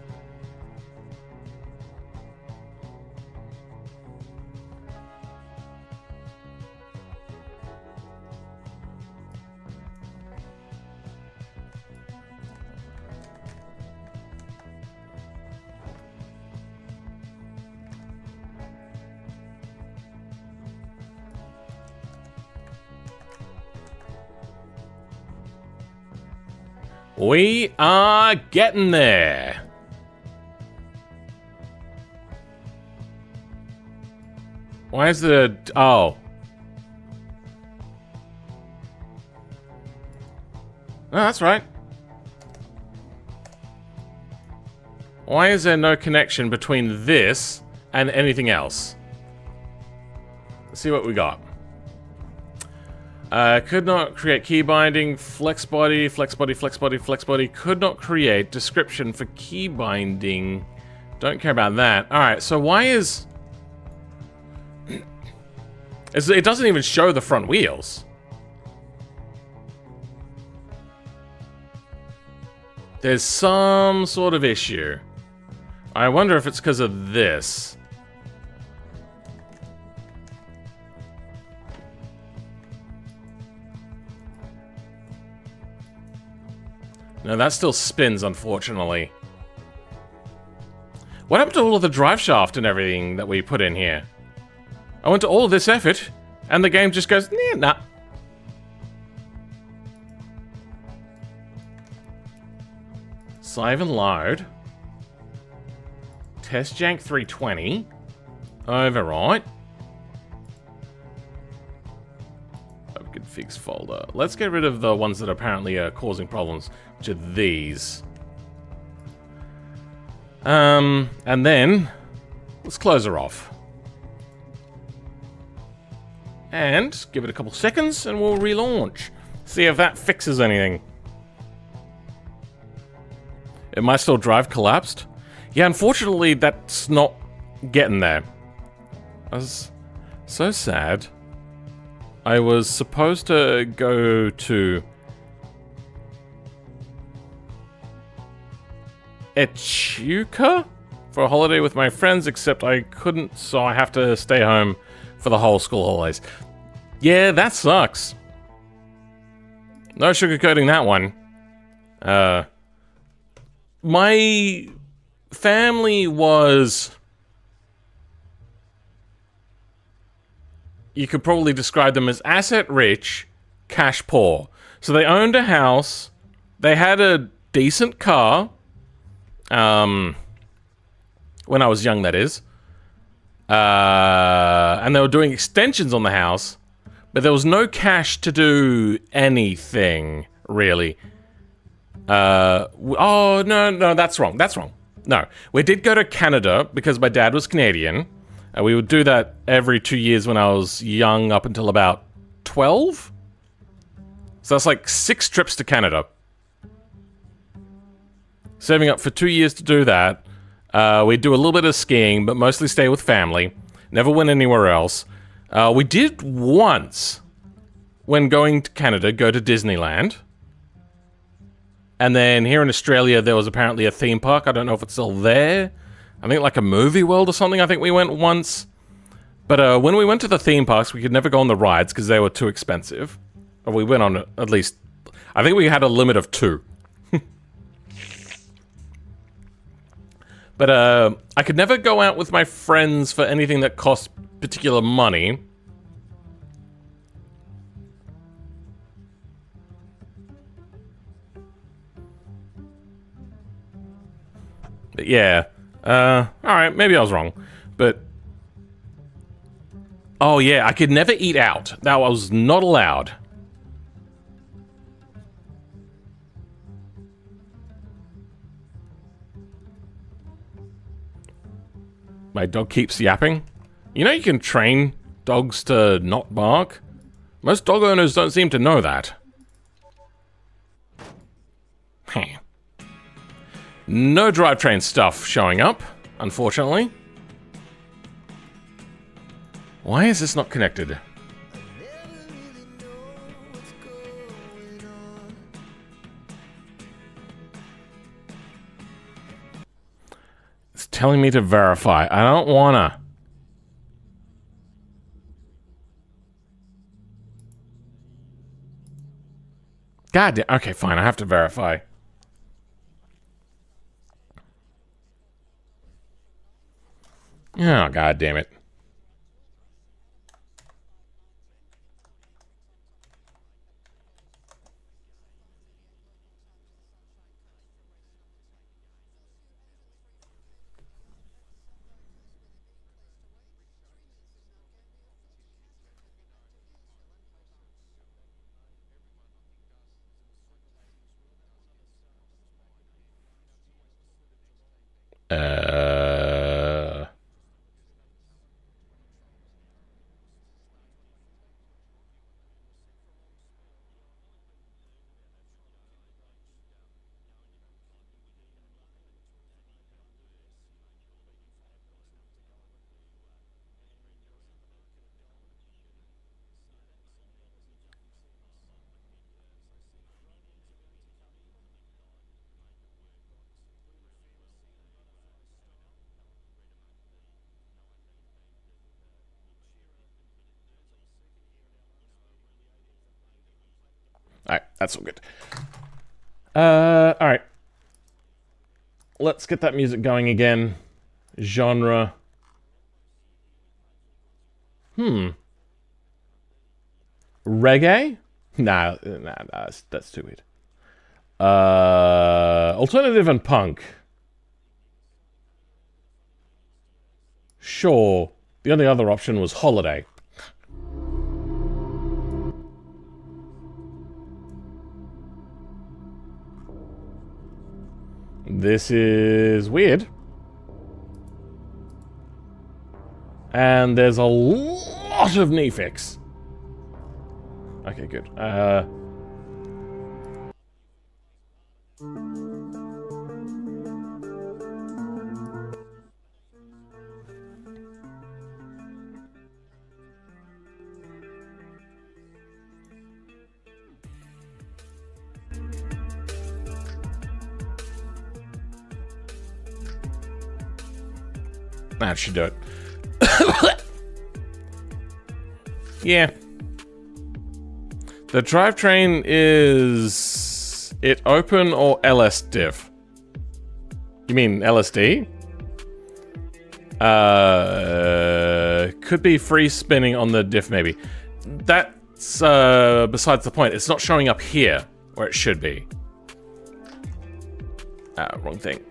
We are getting there. Why is the... Oh. No, that's right. Why is there no connection between this and anything else? Let's see what we got. Could not create key binding, flex body, flex body, flex body, flex body. Could not create description for key binding. Don't care about that. Alright, so why is... It doesn't even show the front wheels. There's some sort of issue. I wonder if it's because of this. No, that still spins, unfortunately. What happened to all of the drive shaft and everything that we put in here? I went to all of this effort, and the game just goes, nah. Save and load. Test Jank 320. Overwrite. Configs folder. Let's get rid of the ones that apparently are causing problems, which are these. And then let's close her off. And give it a couple seconds and we'll relaunch. See if that fixes anything. It might still drive collapsed. Yeah, unfortunately that's not getting there. I was so sad. I was supposed to go to Echuca for a holiday with my friends, except I couldn't, so I have to stay home for the whole school holidays. Yeah, that sucks. No sugarcoating that one. My family was... You could probably describe them as asset rich, cash poor. So they owned a house, they had a decent car, when I was young, that is. And they were doing extensions on the house, but there was no cash to do anything, really. Oh, no, that's wrong. No, we did go to Canada because my dad was Canadian. We would do that every 2 years when I was young, up until about 12. So that's like 6 trips to Canada. Saving up for 2 years to do that. We'd do a little bit of skiing, but mostly stay with family. Never went anywhere else. We did once, when going to Canada, go to Disneyland. And then here in Australia, there was apparently a theme park. I don't know if it's still there. I think like a movie world or something. I think we went once. But when we went to the theme parks, we could never go on the rides because they were too expensive. Or we went on at least... I think we had a limit of 2. But I could never go out with my friends for anything that cost particular money. But yeah. Alright, maybe I was wrong. But... Oh yeah, I could never eat out. That was not allowed. My dog keeps yapping. You know you can train dogs to not bark? Most dog owners don't seem to know that. No drivetrain stuff showing up, unfortunately. Why is this not connected? It's telling me to verify. I don't wanna. God damn. Okay, fine. I have to verify. Oh, god damn it. Alright, that's all good. Alright. Let's get that music going again. Genre. Reggae? Nah, that's too weird. Alternative and punk. Sure. The only other option was holiday. This is weird. And there's a lot of Nefix. Okay, good. That should do it. Yeah. The drivetrain is it open or LS diff? You mean LSD? Could be free spinning on the diff maybe. That's besides the point. It's not showing up here where it should be. Wrong thing.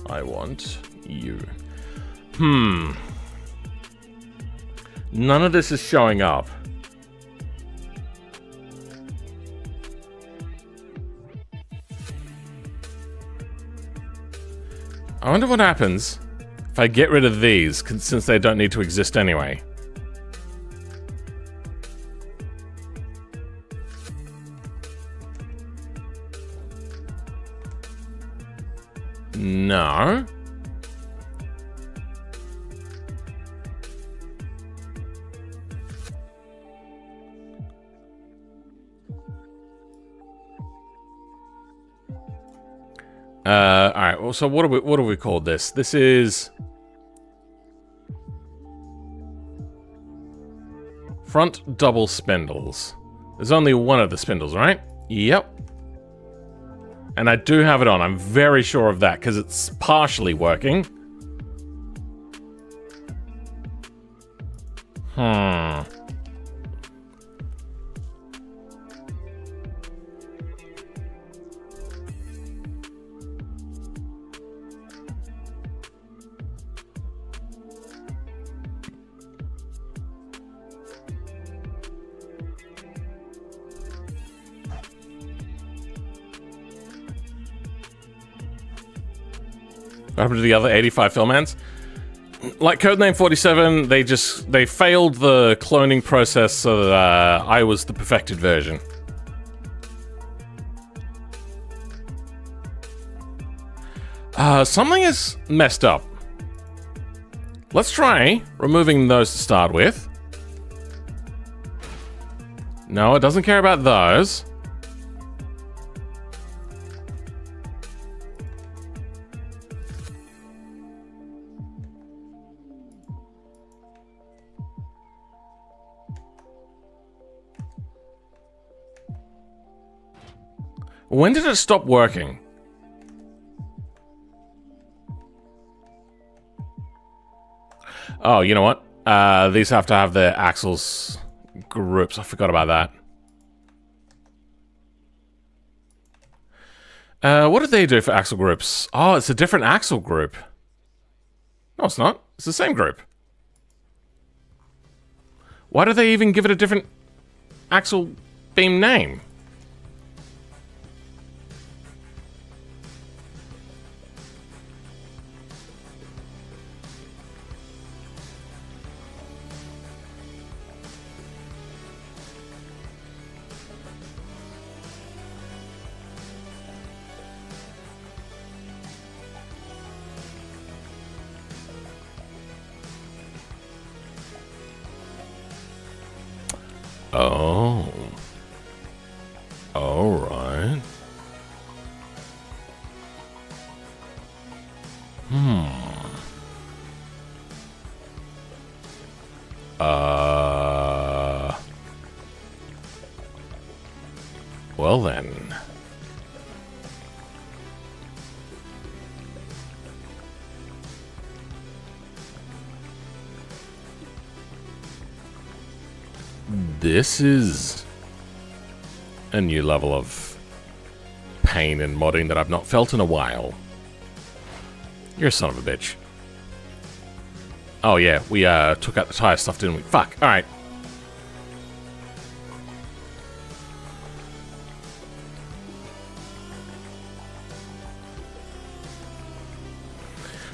I want you. None of this is showing up. I wonder what happens if I get rid of these, since they don't need to exist anyway. No. Alright, well, so what do we call this? This is front double spindles. There's only one of the spindles, right? Yep. And I do have it on. I'm very sure of that because it's partially working. What happened to the other 85 Filmans? Like Codename 47, they failed the cloning process, so that I was the perfected version. Something is messed up. Let's try removing those to start with. No, it doesn't care about those. When did it stop working? Oh, you know what? These have to have their axles groups. I forgot about that. What did they do for axle groups? Oh, it's a different axle group. No, it's not. It's the same group. Why do they even give it a different axle beam name? Oh. Alright. Well then. This is a new level of pain and modding that I've not felt in a while. You're a son of a bitch. Oh yeah, we took out the tire stuff, didn't we? Fuck, alright.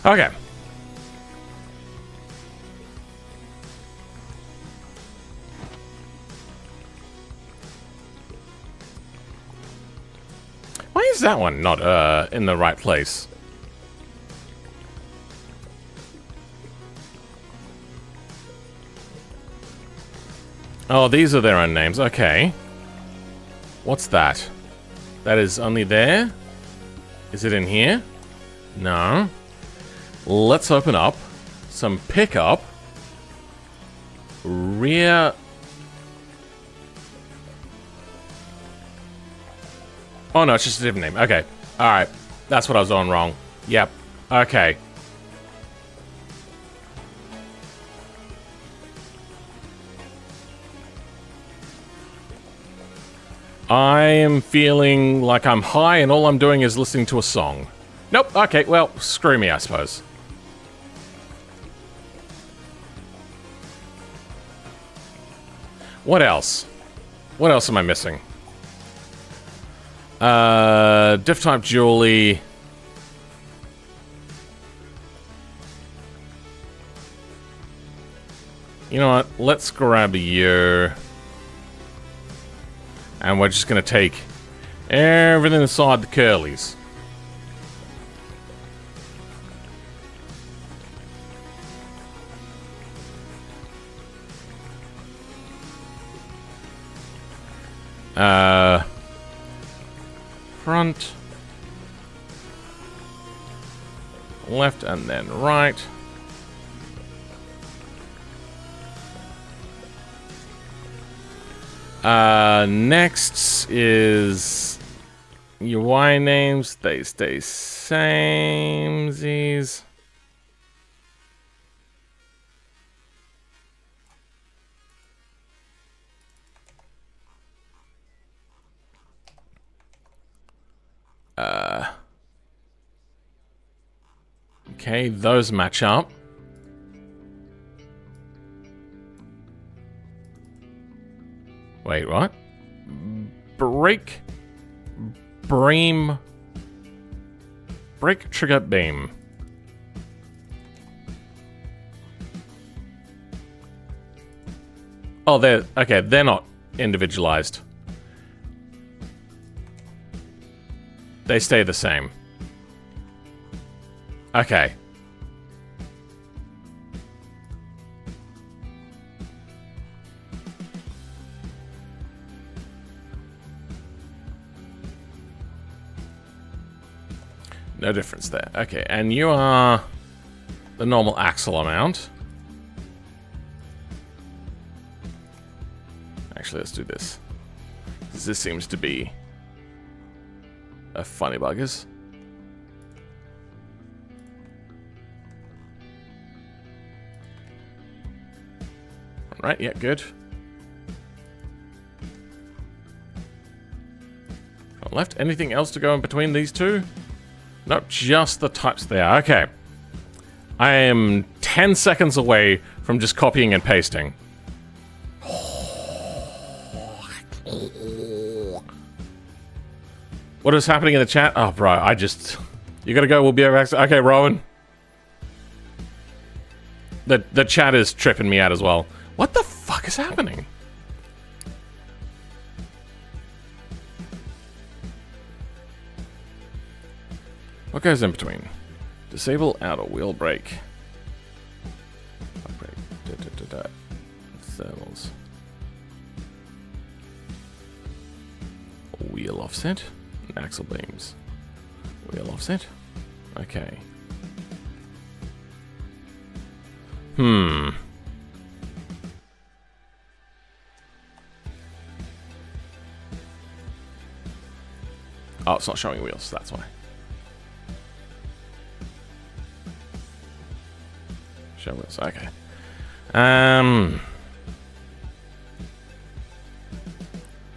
Okay. Why is that one not in the right place? Oh, these are their own names. Okay. What's that? That is only there? Is it in here? No. Let's open up some pickup. Rear. Oh no, it's just a different name. Okay. Alright. That's what I was on wrong. Yep. Okay. I am feeling like I'm high and all I'm doing is listening to a song. Nope. Okay, well, screw me, I suppose. What else? What else am I missing? Diff type Julie. You know what? Let's grab you. And we're just gonna take everything inside the curlies. Front, left, and then right. Next is UI names. They stay same. These. Okay, those match up. Wait, what? Brake trigger beam. Oh, they're okay. They're not individualized. They stay the same. Okay. No difference there. Okay, and you are the normal axle amount. Actually, let's do this. This seems to be a funny buggers. Right, yeah, good. Left. Anything else to go in between these two? Nope, just the types there. Okay. I am 10 seconds away from just copying and pasting. What is happening in the chat? Oh, bro, you gotta go, we'll be right back. Okay, Rowan. The chat is tripping me out as well. What the fuck is happening? What goes in between? Disable outer wheel brake. Thermals. Wheel offset. Axle beams. Wheel offset. Okay. Oh, it's not showing wheels, that's why. Show wheels, okay.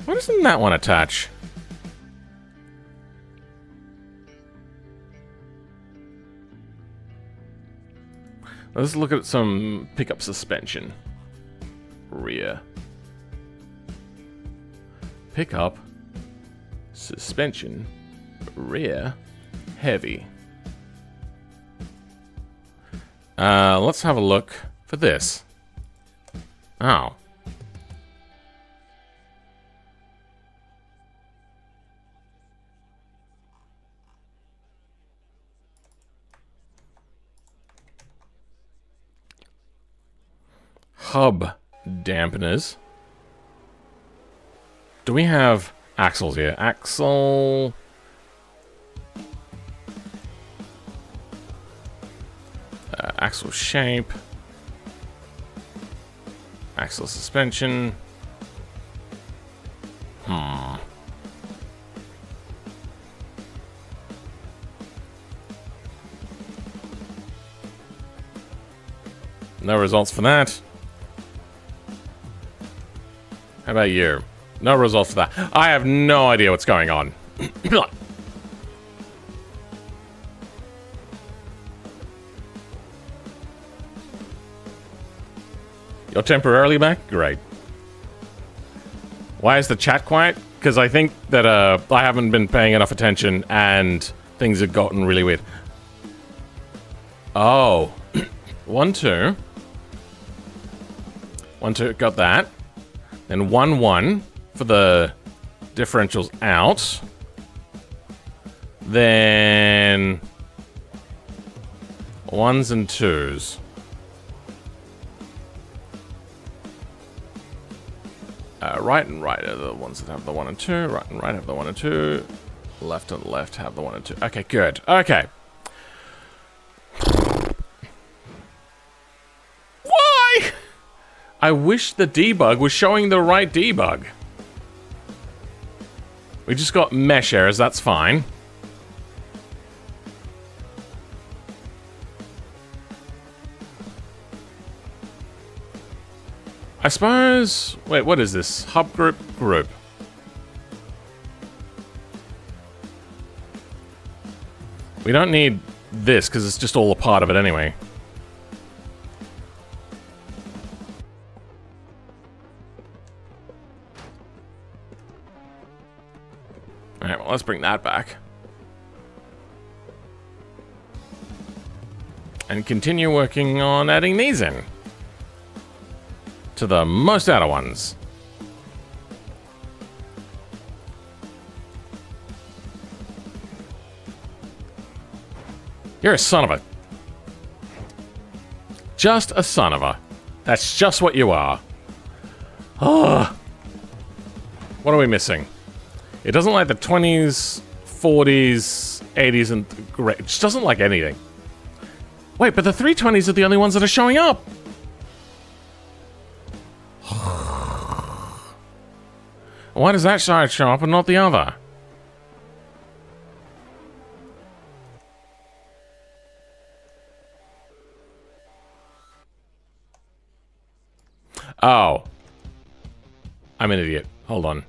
Why doesn't that one attach? Let's look at some pickup suspension. Rear. Pickup. Suspension. Rear. Heavy. Let's have a look for this. Oh. Hub dampeners. Do we have axles here? Axle. Axle shape. Axle suspension. No results for that. How about you? No results for that. I have no idea what's going on. You're temporarily back? Great. Why is the chat quiet? Because I think that I haven't been paying enough attention and things have gotten really weird. Oh. 1, 2. 1, 2, got that. Then 1, 1 for the differentials out. Then 1s and 2s. Right and right are the ones that have the 1 and 2. Right and right have the 1 and 2. Left and left have the 1 and 2. Okay, good. Okay. Why? I wish the debug was showing the right debug. We just got mesh errors, that's fine. I suppose... Wait, what is this? Hub group? Group. We don't need this, because it's just all a part of it anyway. Alright, well, let's bring that back. And continue working on adding these in. To the most outer ones. You're a son of a... Just a son of a... That's just what you are. What are we missing? It doesn't like the 20s 40s, 80s, and great. It just doesn't like anything. Wait, but the 320s are the only ones that are showing up. Why does that side show up and not the other? Oh. I'm an idiot. Hold on.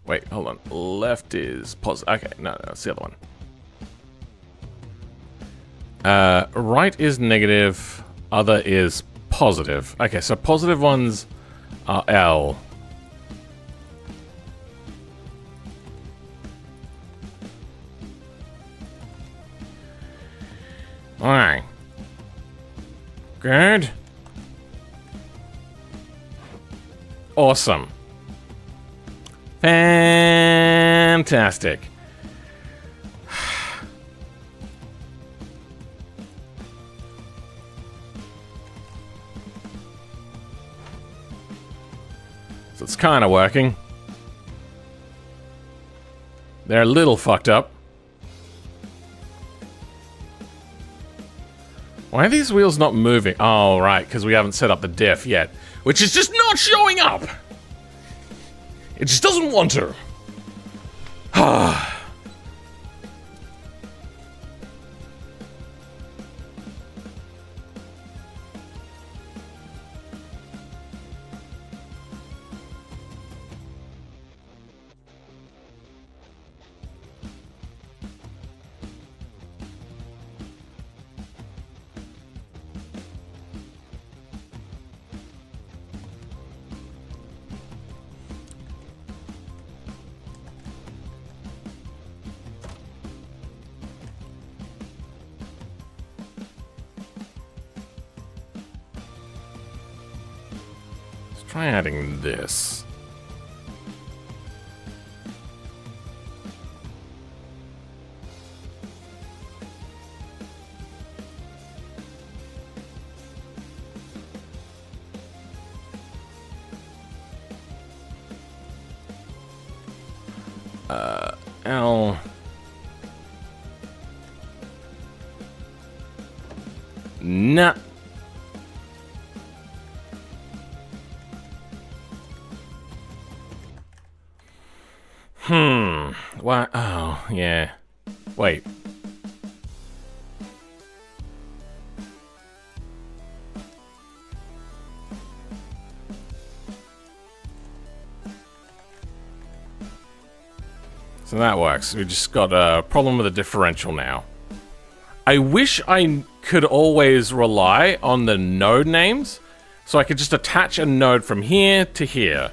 Wait, hold on. Left is positive. Okay, no, it's the other one. Right is negative. Other is positive. Okay, so positive ones are L. Alright. Good. Awesome. Fantastic. So it's kind of working. They're a little fucked up. Why are these wheels not moving? Oh, right, because we haven't set up the diff yet. Which is just not showing up! It just doesn't want to. Try adding this. L. Nah. Why? Oh, yeah. Wait. So that works. We just got a problem with the differential now. I wish I could always rely on the node names, so I could just attach a node from here to here.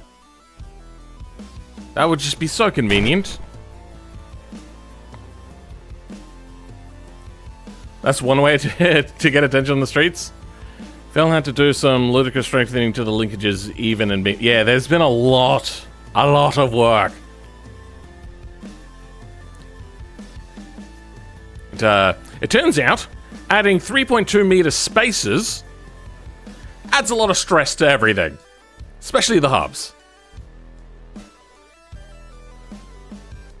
That would just be so convenient. That's one way to get attention on the streets. Phil had to do some ludicrous strengthening to the linkages even and yeah, there's been a lot of work. It turns out adding 3.2 meter spaces adds a lot of stress to everything, especially the hubs.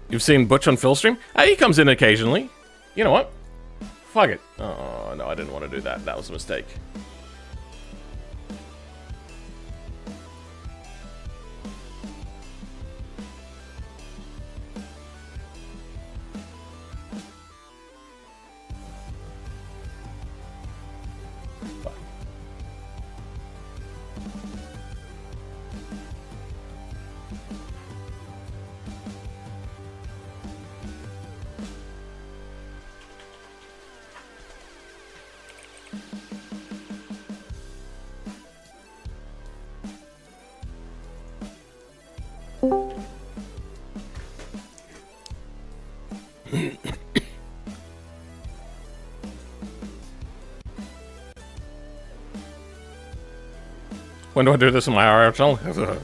You've seen Butch on Phil's stream? He comes in occasionally. You know what? Fuck it. Oh, no, I didn't want to do that. That was a mistake. When do I do this in my RHL?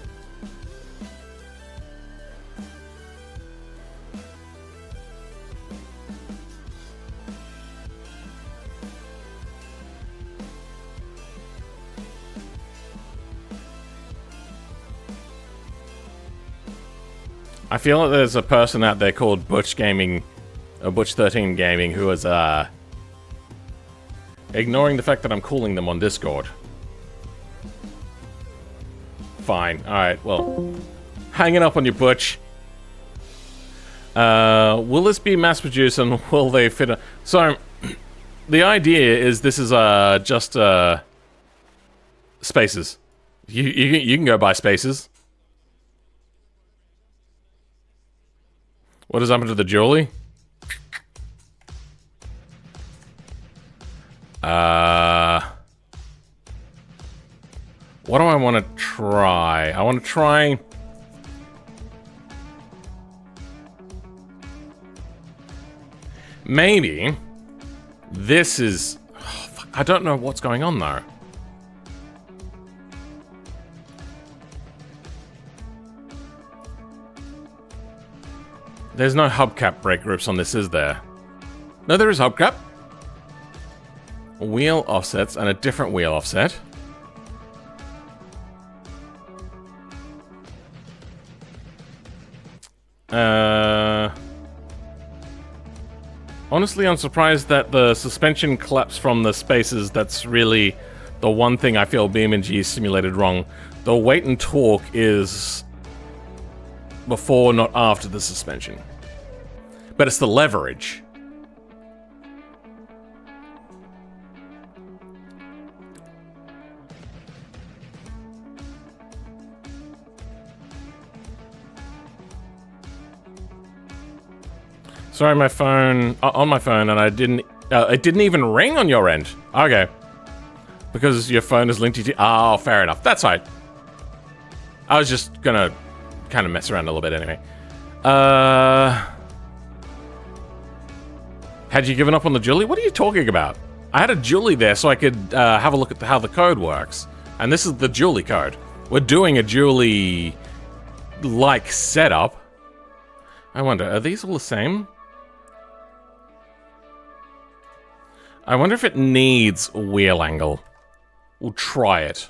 I feel like there's a person out there called Butch Gaming, or Butch13 Gaming, who is ignoring the fact that I'm calling them on Discord. Fine. Alright, well. Hanging up on you, Butch. Will this be mass-produced and will they fit... So, the idea is this is just spaces. You can go buy spaces. What has happened to the jewelry? What do I want to try? I want to try... Maybe... This is... Oh, fuck, I don't know what's going on, though. There's no hubcap brake grips on this, is there? No, there is hubcap. Wheel offsets and a different wheel offset. Honestly, I'm surprised that the suspension collapse from the spaces. That's really the one thing I feel BeamNG simulated wrong. The weight and torque is before, not after the suspension. But it's the leverage. Sorry, my phone... on my phone, and I didn't... it didn't even ring on your end. Okay. Because your phone is linked to... Oh, fair enough. That's right. I was just gonna kind of mess around a little bit anyway. Had you given up on the Julie? What are you talking about? I had a Julie there so I could have a look at how the code works. And this is the Julie code. We're doing a Julie-like setup. I wonder, are these all the same? I wonder if it needs wheel angle. We'll try it.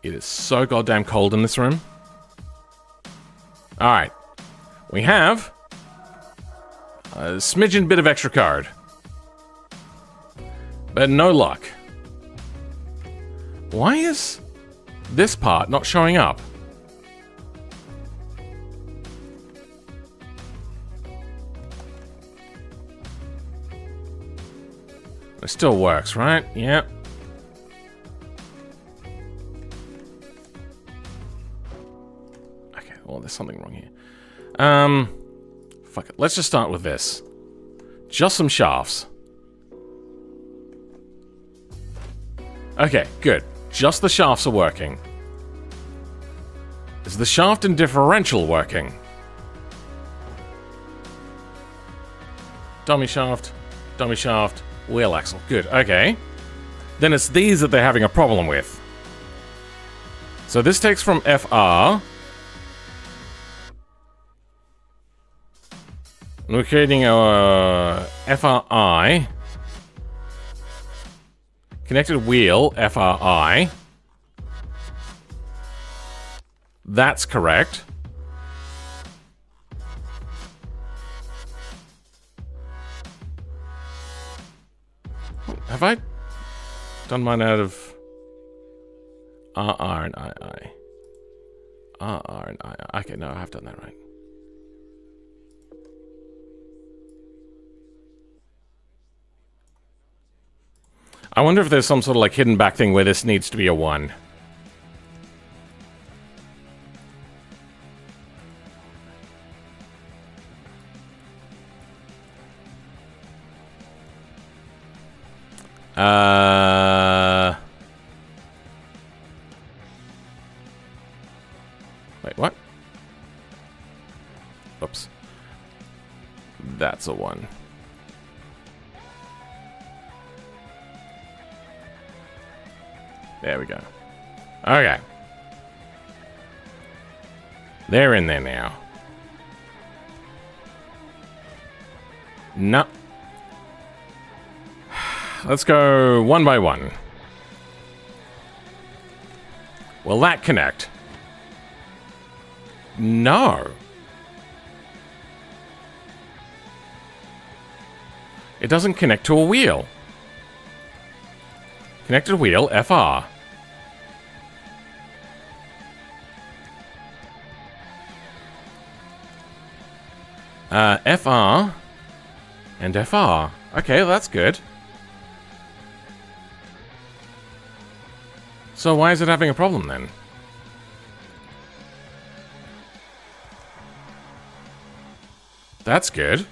It is so goddamn cold in this room. Alright. We have a smidgen bit of extra code. But no luck. Why is this part not showing up? It still works, right? Yep. Okay, well, there's something wrong here. Fuck it. Let's just start with this. Just some shafts. Okay, good. Just the shafts are working. Is the shaft and differential working? Dummy shaft, wheel axle. Good, okay. Then it's these that they're having a problem with. So this takes from FR. And we're creating a FRI. Connected wheel, FRI. That's correct. Have I done mine out of RR and II? RR and II. Okay, no, I have done that right. I wonder if there's some sort of like hidden back thing where this needs to be a 1. Wait, what? Oops. That's a 1. There we go. Okay. They're in there now. No. Let's go one by one. Will that connect? No. It doesn't connect to a wheel. Connected wheel, FR. FR and FR. Okay, well, that's good. So why is it having a problem then? That's good.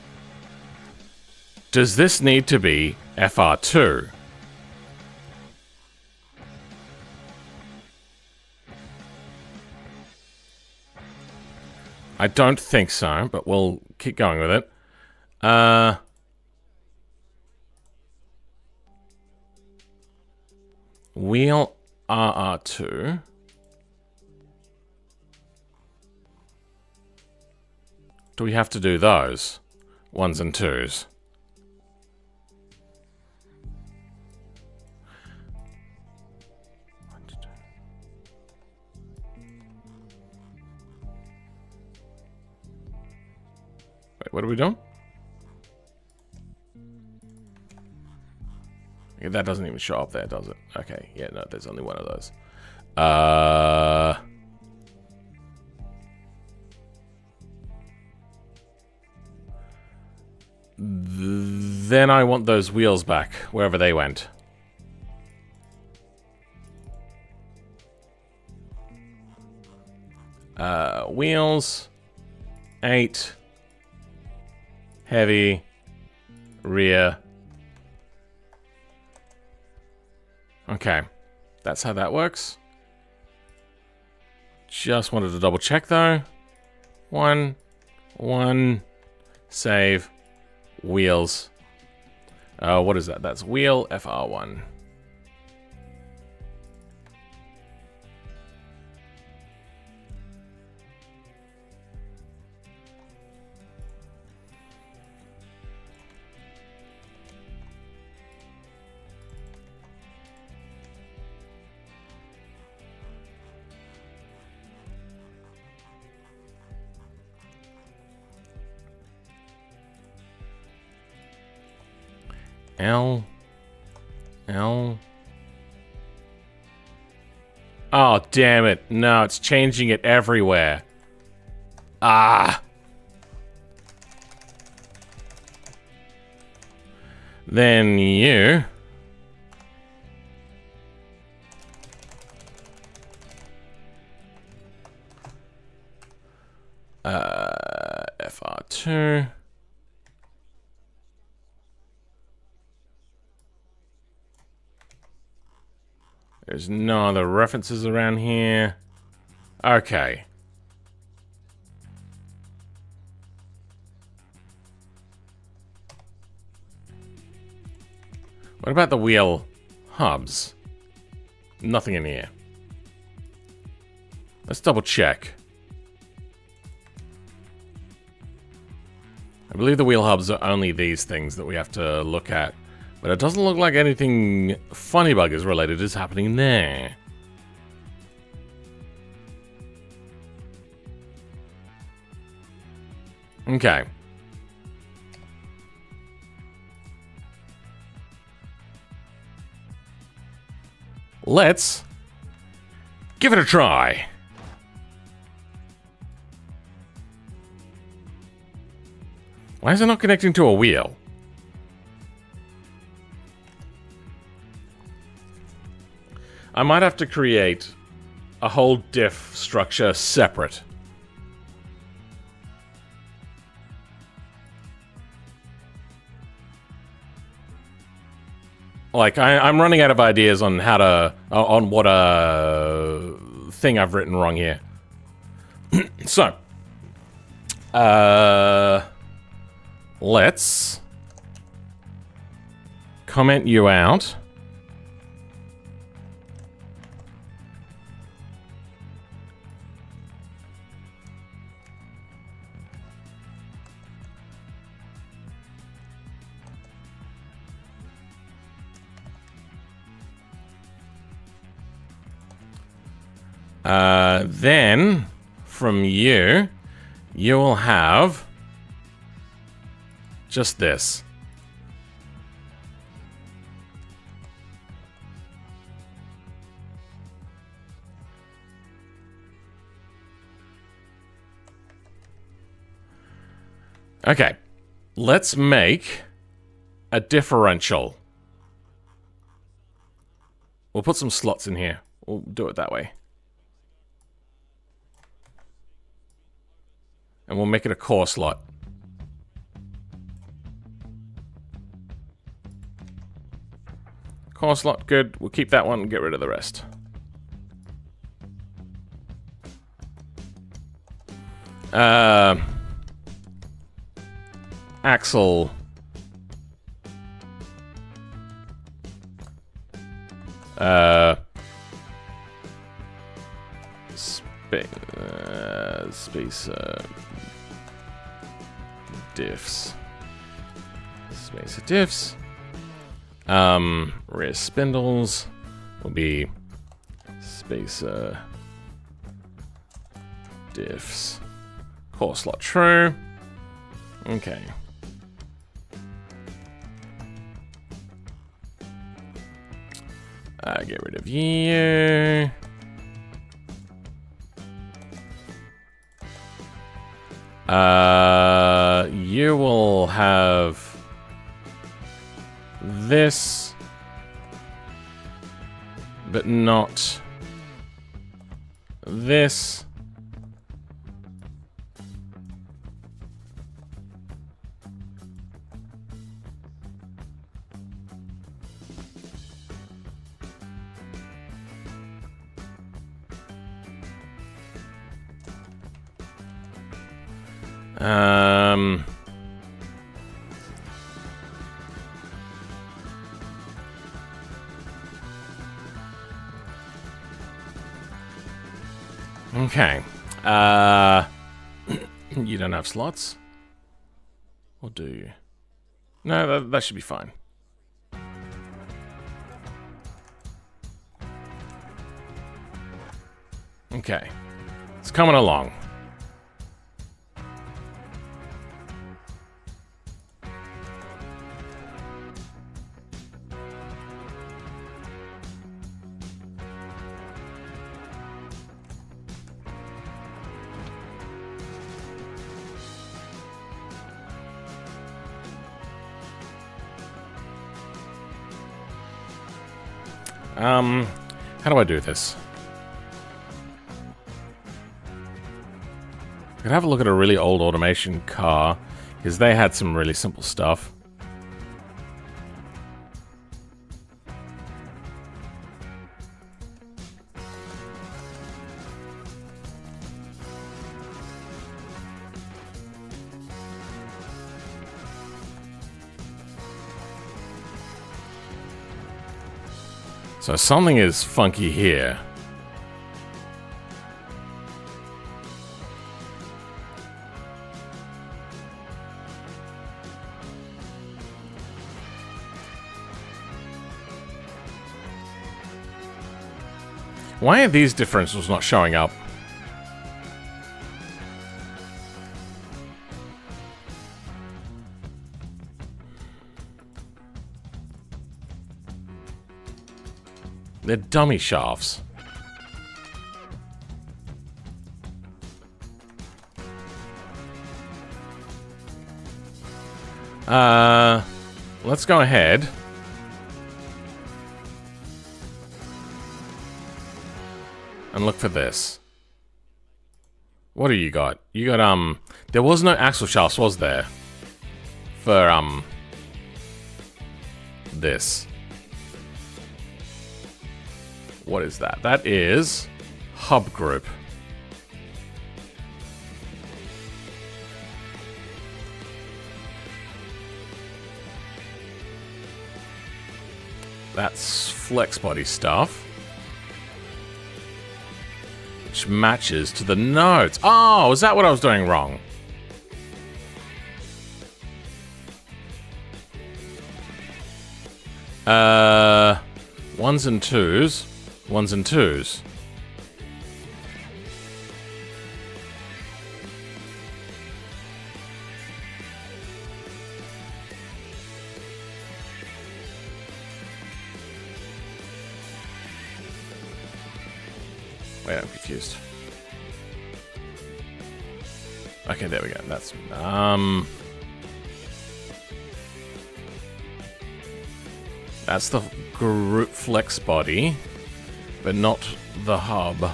Does this need to be FR2? I don't think so, but we'll keep going with it. Wheel RR2. Do we have to do those? Ones and twos. Wait, what are we doing? Yeah, that doesn't even show up there, does it? Okay, yeah, no, there's only one of those. Then I want those wheels back, wherever they went. Wheels. 8. Heavy. Rear. Okay. That's how that works. Just wanted to double check though. 1. Save. Wheels. What is that? That's wheel FR1. L. Oh, damn it. No, it's changing it everywhere. Ah. Then you. FR2. There's no other references around here. Okay. What about the wheel hubs? Nothing in here. Let's double check. I believe the wheel hubs are only these things that we have to look at. But it doesn't look like anything funny buggers related is happening there. Okay. Let's give it a try. Why is it not connecting to a wheel? I might have to create a whole diff structure separate. Like, I'm running out of ideas on how to... on what thing I've written wrong here. So. Let's... comment you out. Then from you will have just this. Okay, let's make a differential. We'll put some slots in here. We'll do it that way. And we'll make it a core slot. Core slot, good. We'll keep that one and get rid of the rest. Axle. Spacer diffs. Spacer diffs. Rear spindles will be spacer diffs. Core slot true. Okay. Get rid of you. You will have this, but not this. Okay. You don't have slots? Or do you? No, that should be fine. Okay. It's coming along. How do I do this? I could have a look at a really old automation car, because they had some really simple stuff. So something is funky here. Why are these differentials not showing up? They're dummy shafts. Let's go ahead. And look for this. What do you got? You got, there was no axle shafts, was there? For, this. What is that? That is hub group. That's flex body stuff, which matches to the nodes. Oh, is that what I was doing wrong? Ones and twos. Ones and twos. Wait, I'm confused. Okay, there we go. That's the group flex body, but not the hub.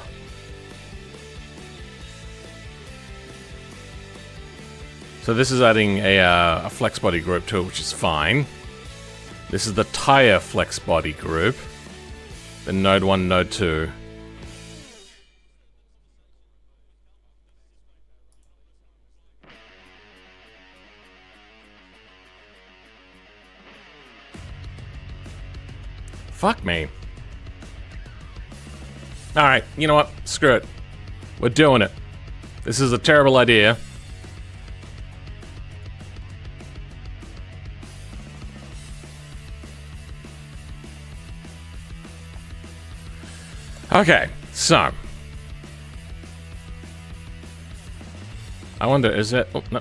So this is adding a flex body group to it, which is fine. This is the tire flex body group. Then node 1, node 2. Fuck me. Alright, you know what? Screw it. We're doing it. This is a terrible idea. Okay, so. I wonder, is it... Oh, no.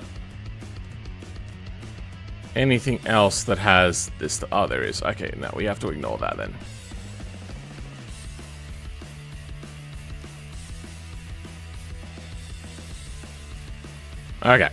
Anything else that has this... Oh, there is. Okay, no, we have to ignore that then. Okay.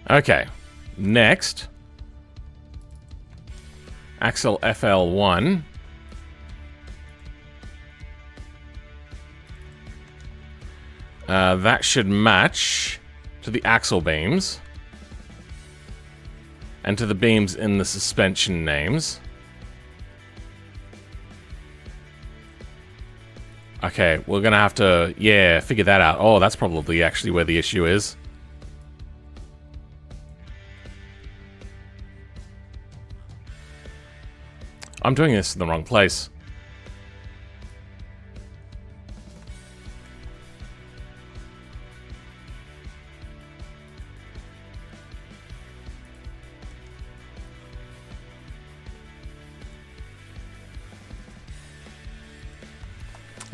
Okay, next, axle FL1. That should match to the axle beams and to the beams in the suspension names. Okay, we're gonna have to, yeah, figure that out. Oh, that's probably actually where the issue is. I'm doing this in the wrong place.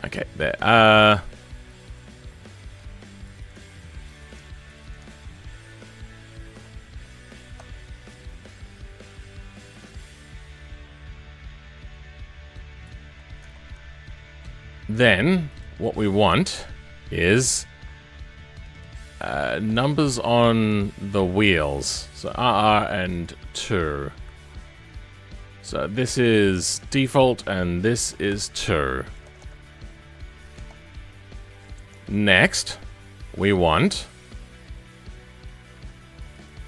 Okay, there. Then, what we want is numbers on the wheels. So RR and 2. So this is default and this is 2. Next, we want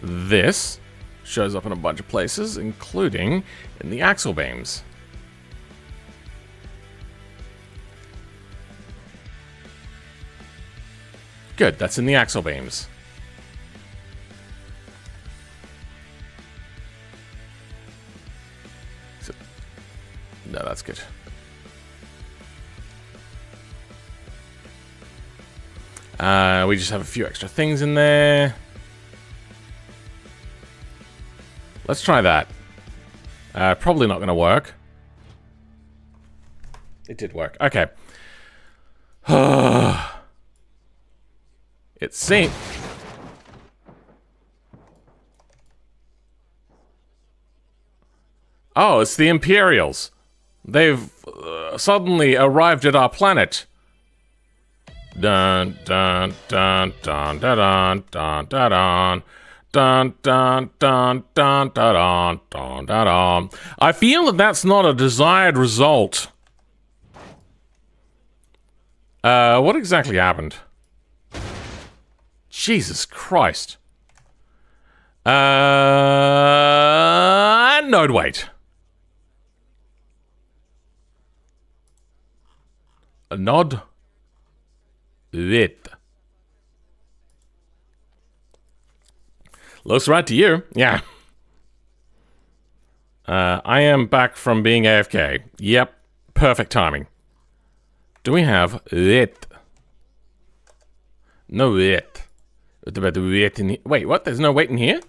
this. Shows up in a bunch of places, including in the axle beams. Good, that's in the axle beams. So, no, that's good. We just have a few extra things in there. Let's try that. Probably not going to work. It did work. Okay. It seems... Oh, it's the Imperials. They've suddenly arrived at our planet. Dun dun dun dun dun dun dun dun dun, dun, dun, dun, dun, dun, dun, dun, dun. I feel that that's not a desired result. What exactly happened? Jesus Christ. Node weight. A nod. Width. Looks right to you. Yeah. I am back from being AFK. Yep. Perfect timing. Do we have width? No width. What about the width in here? Wait, what? There's no weight in here?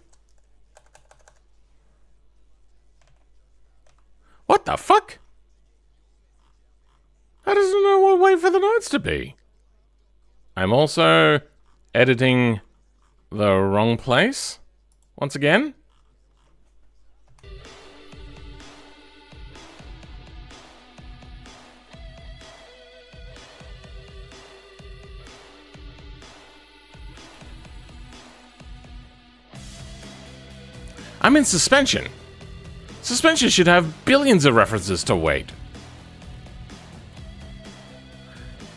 What the fuck? How does it know what way for the nodes to be? I'm also editing the wrong place once again. I'm in suspension. Suspension should have billions of references to weight.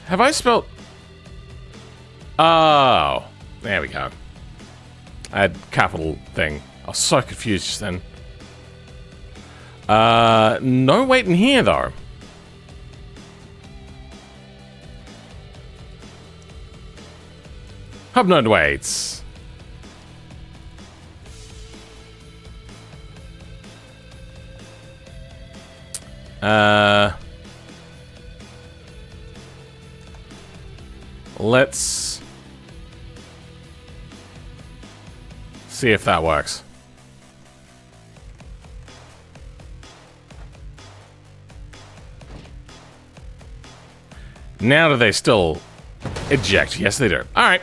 Have I spelled... Oh, there we go. I had capital thing. I was so confused just then. No weight in here, though. Hub node weights. Let's see if that works. Now do they still eject? Yes, they do. All right.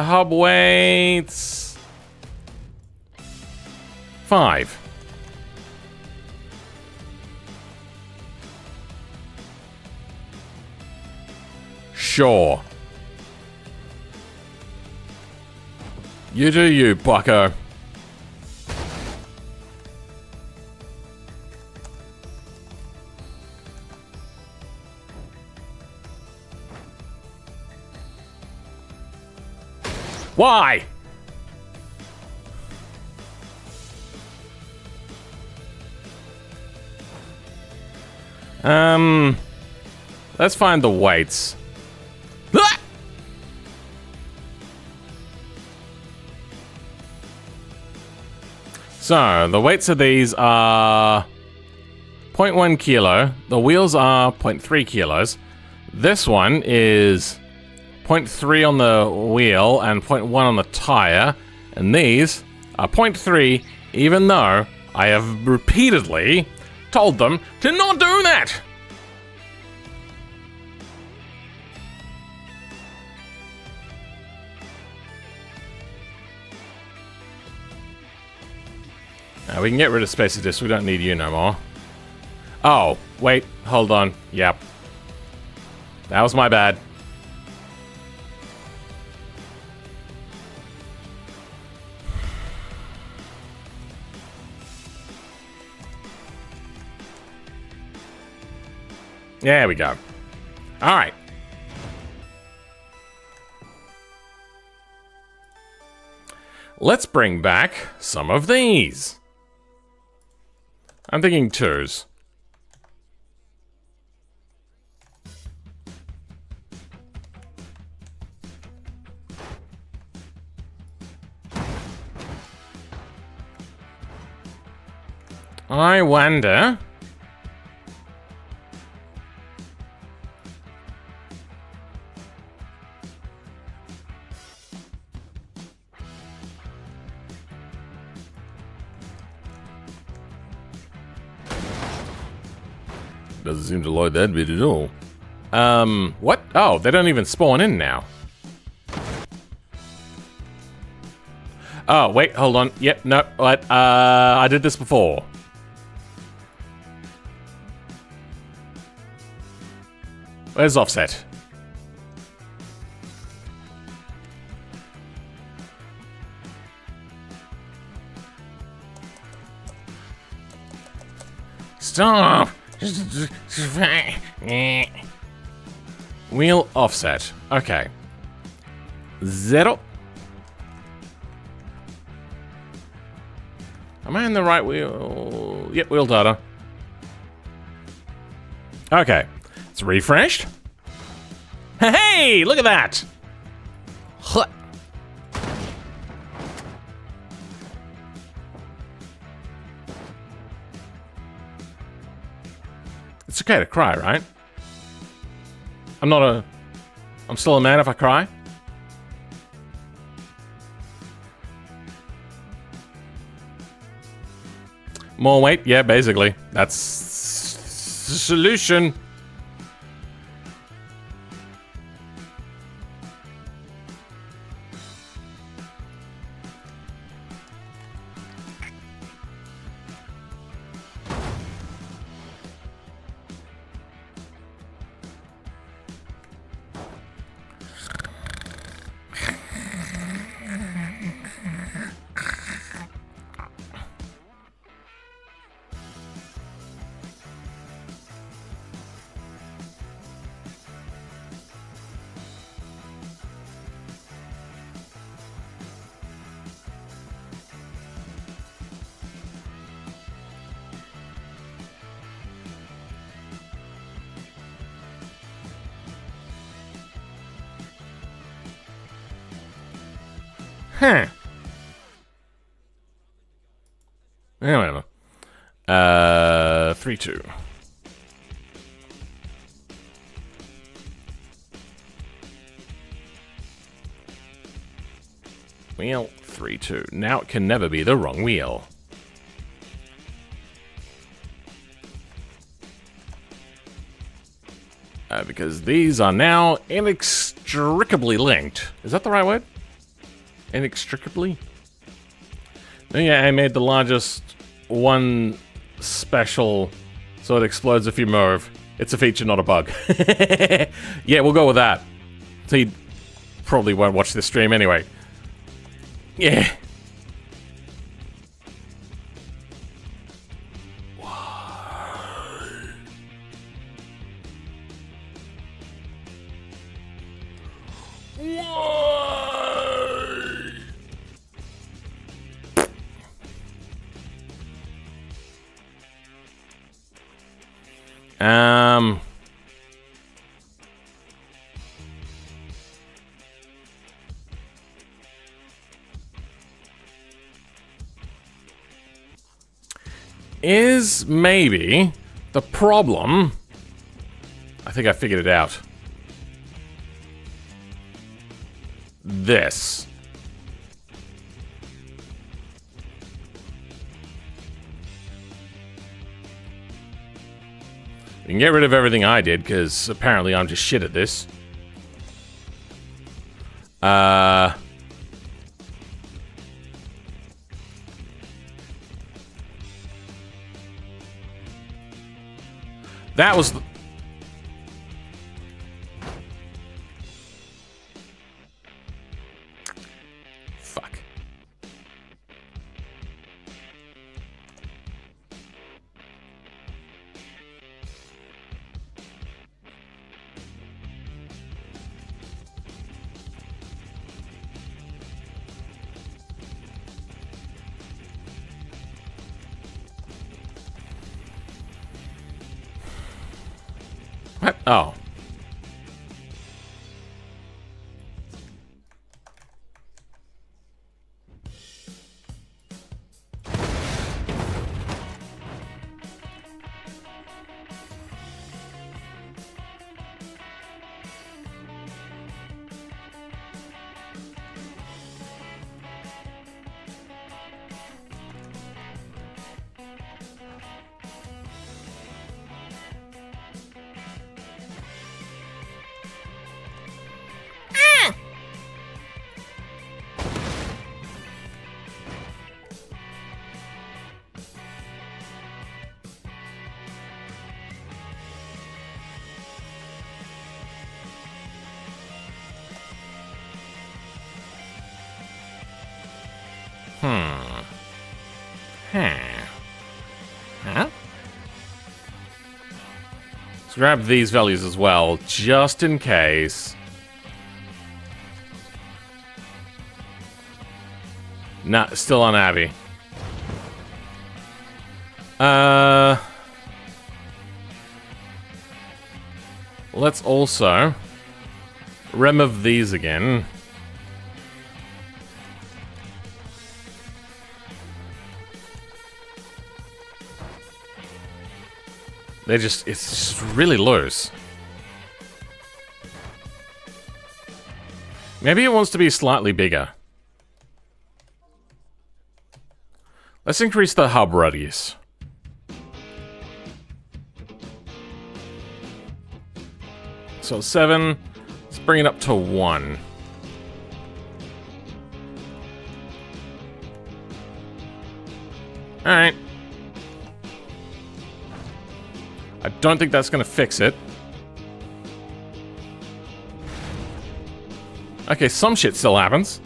Hub weights 5. Sure. You do you, bucko. Why? Let's find the weights. Ah! So, the weights of these are 0.1 kilo. The wheels are 0.3 kilos. This one is 0.3 on the wheel and 0.1 on the tire. And these are 0.3, even though I have repeatedly told them to not do that. Now we can get rid of Spacer Disc. We don't need you no more. Oh, wait. Hold on. Yep. That was my bad. There we go. All right. Let's bring back some of these. I'm thinking 2s. I wonder... Doesn't seem to load that bit at all. What? Oh, they don't even spawn in now. Oh, wait, hold on. Yep, no, what? I did this before. Where's offset? Stop! Wheel offset. Okay. 0. Am I in the right wheel? Yep, wheel data. Okay. It's refreshed. Hey, look at that! Huh. It's okay to cry, right? I'm still a man if I cry. More weight? Yeah, basically. That's the solution. Huh. Yeah, whatever. 3-2. Wheel 3-2. Now it can never be the wrong wheel. Because these are now inextricably linked. Is that the right word? Inextricably? Oh yeah, I made the largest one special so it explodes if you move. It's a feature, not a bug. Yeah, we'll go with that. So you probably won't watch this stream anyway. Yeah. Is maybe the problem... I think I figured it out. This. You can get rid of everything I did, because apparently I'm just shit at this. That was... Fuck. What? Oh. Huh? Let's grab these values as well, just in case. Nah, still on Abby. Let's also remove these again. It's just really loose. Maybe it wants to be slightly bigger. Let's increase the hub radius. So 7, let's bring it up to 1. Alright. I don't think that's gonna fix it. Okay, some shit still happens.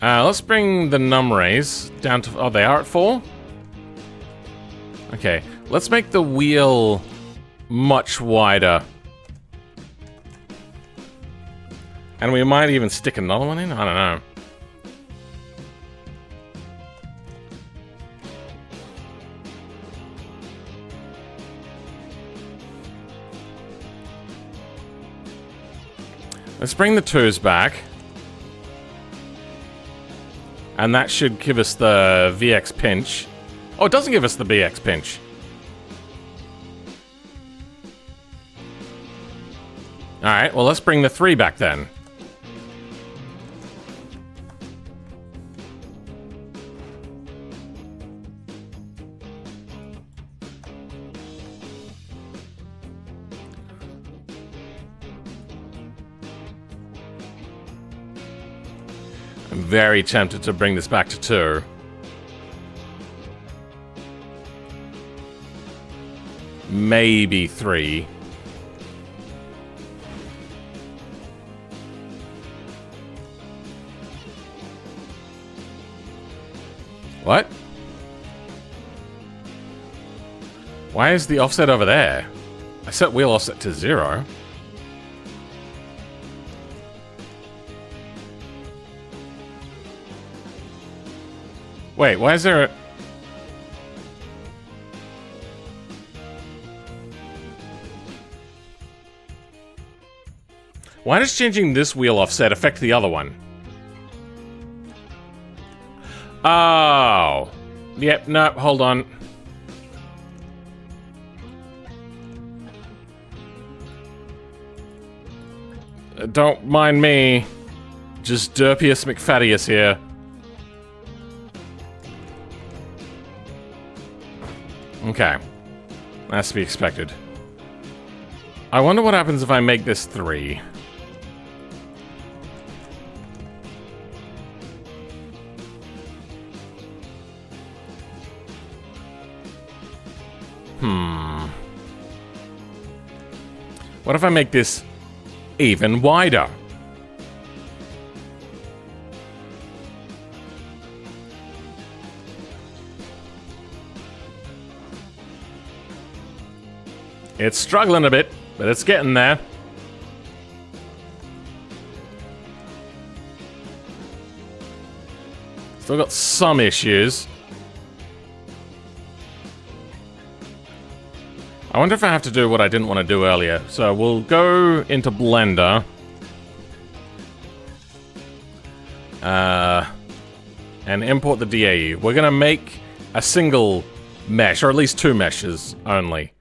Let's bring the num rays down to... Oh, they are at 4? Okay, let's make the wheel much wider. And we might even stick another one in? I don't know. Let's bring the 2s back. And that should give us the VX pinch. Oh, it doesn't give us the BX pinch. Alright, well, let's bring the 3 back then. I'm very tempted to bring this back to 2. Maybe 3. What? Why is the offset over there? I set wheel offset to 0. Wait, why is there a... Why does changing this wheel offset affect the other one? Oh. Yep, no, hold on. Don't mind me. Just Derpius McFattius here. Okay. That's to be expected. I wonder what happens if I make this 3. What if I make this even wider? It's struggling a bit, but it's getting there. Still got some issues. I wonder if I have to do what I didn't want to do earlier. So we'll go into Blender. And import the DAU. We're going to make a single mesh, or at least 2 meshes only.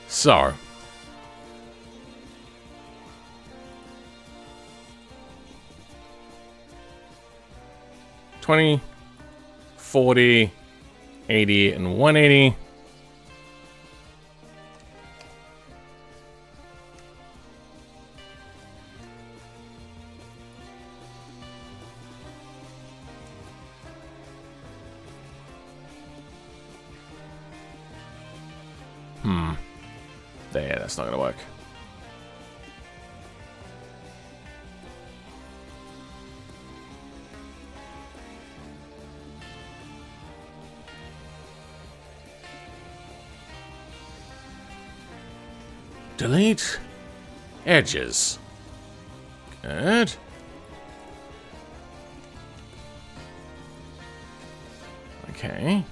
So. $20, $40, $80, and $180. There, that's not gonna work. Delete edges. Good. Okay.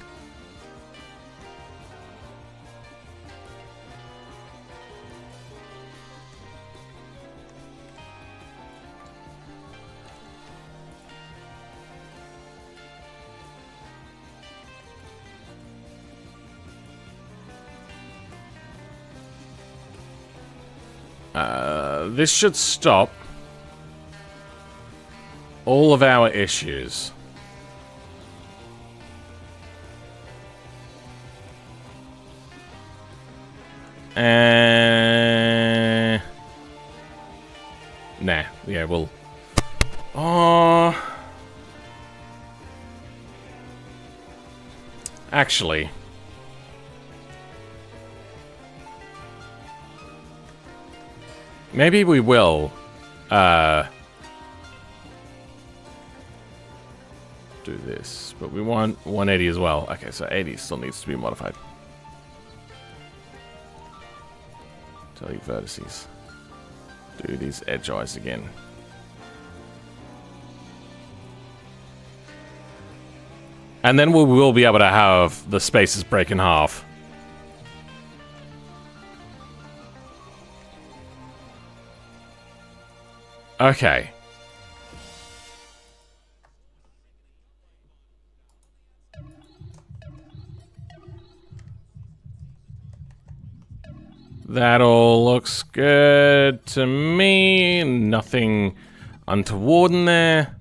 This should stop all of our issues. Nah, yeah, we'll... Actually... Maybe we will, do this, but we want 180 as well. Okay, so 80 still needs to be modified. Delete vertices. Do these edge eyes again. And then we will be able to have the spaces break in half. Okay. That all looks good to me. Nothing untoward in there.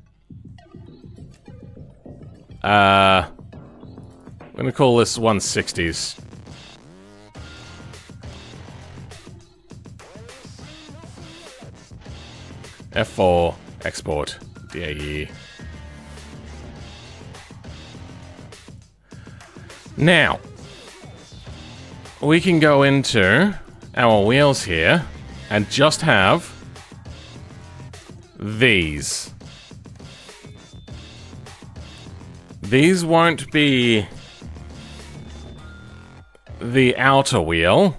I'm gonna call this 160s. F4, export, DAE. Now, we can go into our wheels here and just have these. These won't be the outer wheel.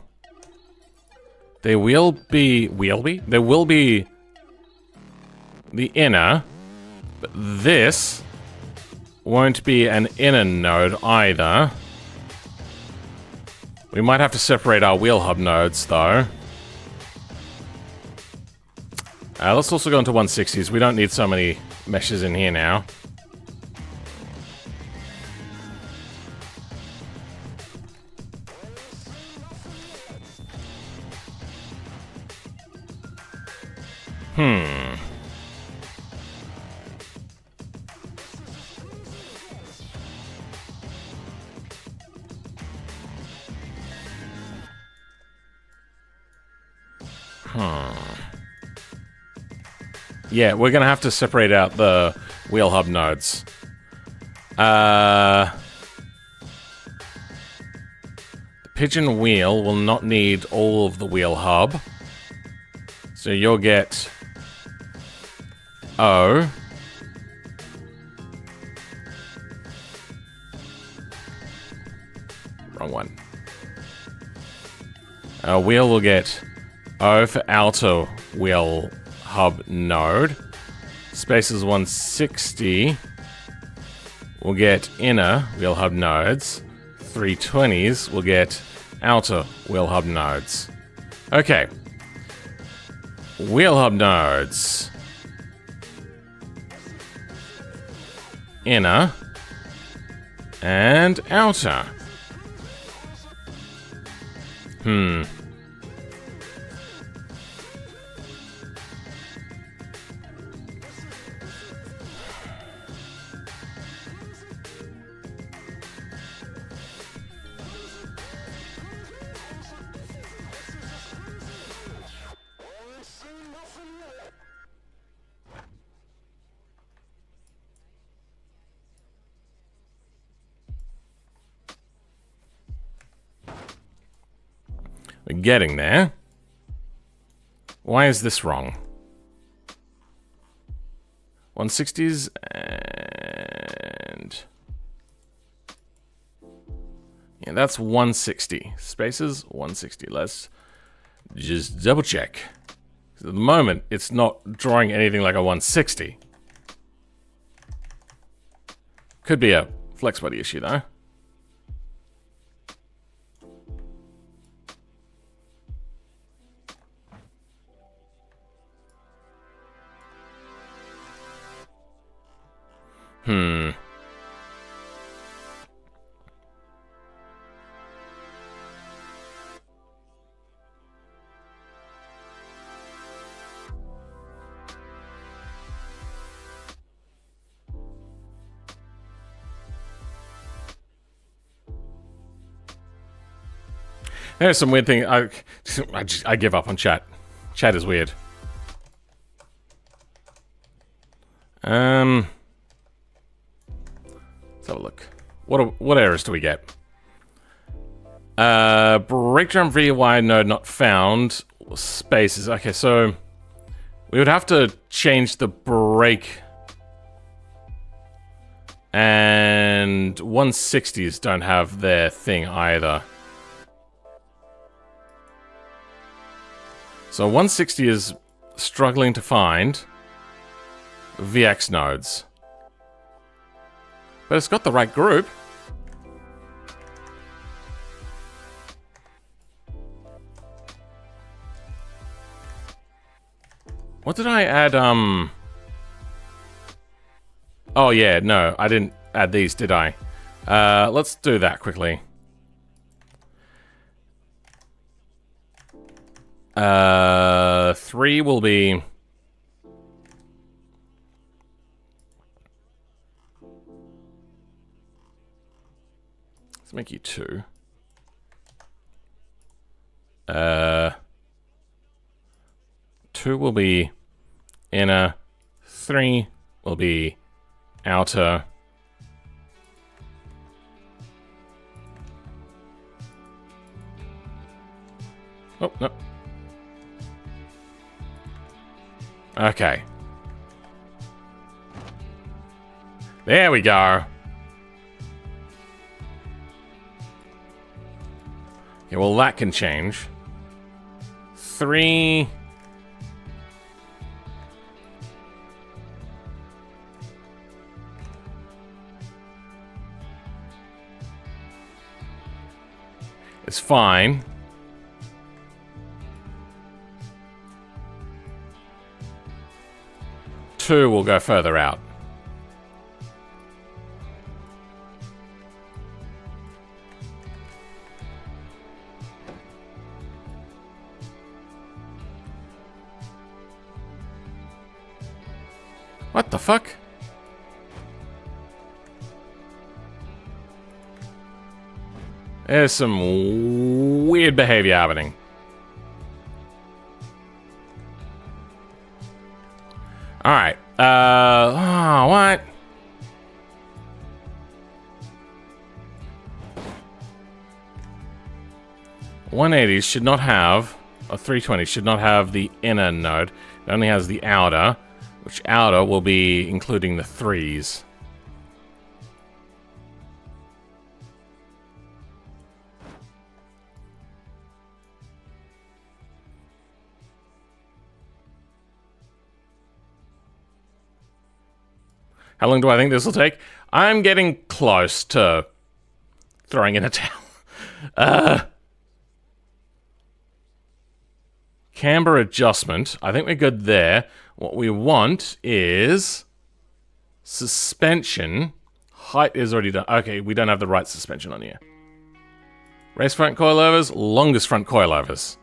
They will be, There will be the inner, but this won't be an inner node either. We might have to separate our wheel hub nodes though. Let's also go into 160s. We don't need so many meshes in here now. Yeah, we're gonna have to separate out the wheel hub nodes. The pigeon wheel will not need all of the wheel hub. So you'll get O. Wrong one. Our wheel will get O for outer wheel hub node. Spaces 160 will get inner wheel hub nodes. 320s will get outer wheel hub nodes. Okay. Wheel hub nodes. Inner and outer. We're getting there. Why is this wrong? 160s and... yeah, that's 160. Spaces, 160. Let's Just double check. At the moment, it's not drawing anything like a 160. Could be a flex body issue, though. There's some weird thing. I give up on chat. Chat is weird. Let's have a look. What errors do we get? Breakdown VY node not found. Spaces. Okay, so we would have to change the break. And 160s don't have their thing either. So 160 is struggling to find VX nodes. But it's got the right group. What did I add? Oh yeah, no, I didn't add these, did I? Let's do that quickly. 3 will be... Let's make you 2. 2 will be inner. 3 will be outer. Oh, no. Okay. There we go. Okay, well that can change. 3... It's fine. Two will go further out. What the fuck? There's some weird behavior happening. Alright. Oh, what? $180 should not have, or $320 should not have the inner node. It only has the outer, which outer will be including the 3s. How long do I think this will take? I'm getting close to throwing in a towel. Camber adjustment. I think we're good there. What we want is suspension. Height is already done. Okay, we don't have the right suspension on here. Race front coilovers, longest front coilovers.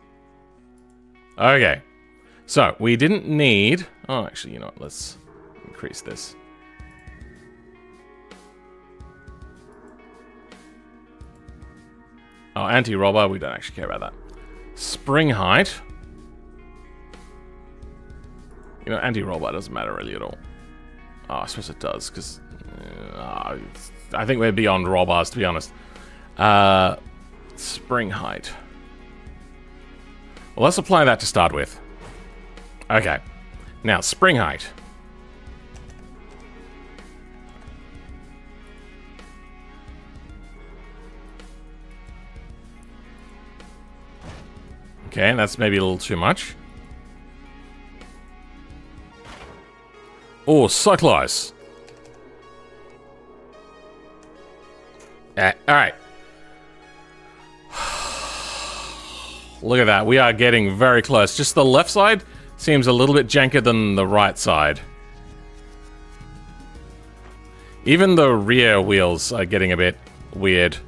Okay. So, we didn't need... Oh, actually, you know what? Let's increase this. Oh, anti-robber, we don't actually care about that. Spring height. You know, anti-robber doesn't matter really at all. Oh, I suppose it does, because... I think we're beyond robbers, to be honest. Spring height. Well, let's apply that to start with. Okay. Now, spring height. Okay, that's maybe a little too much. Oh, so close. Alright. Look at that. We are getting very close. Just the left side seems a little bit janker than the right side. Even the rear wheels are getting a bit weird.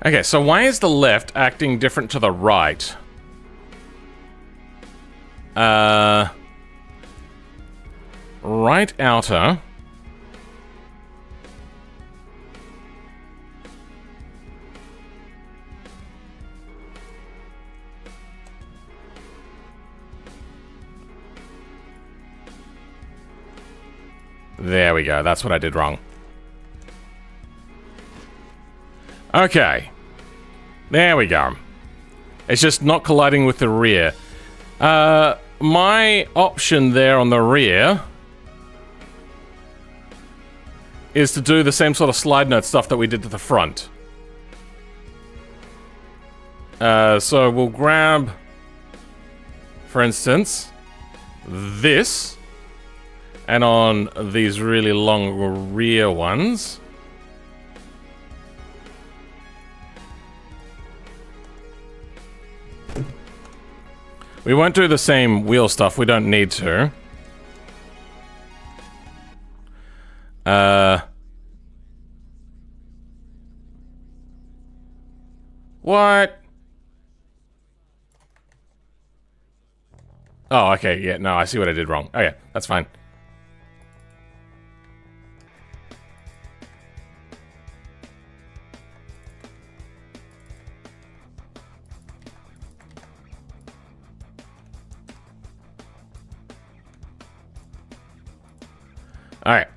Okay, so why is the left acting different to the right? Right outer. There we go, that's what I did wrong. Okay. There we go. It's just not colliding with the rear. My option there on the rear is to do the same sort of slide note stuff that we did to the front. So we'll grab, for instance, this, and on these really long rear ones, we won't do the same wheel stuff, we don't need to. What? Oh, okay, yeah, no, I see what I did wrong. Okay, that's fine. Alright.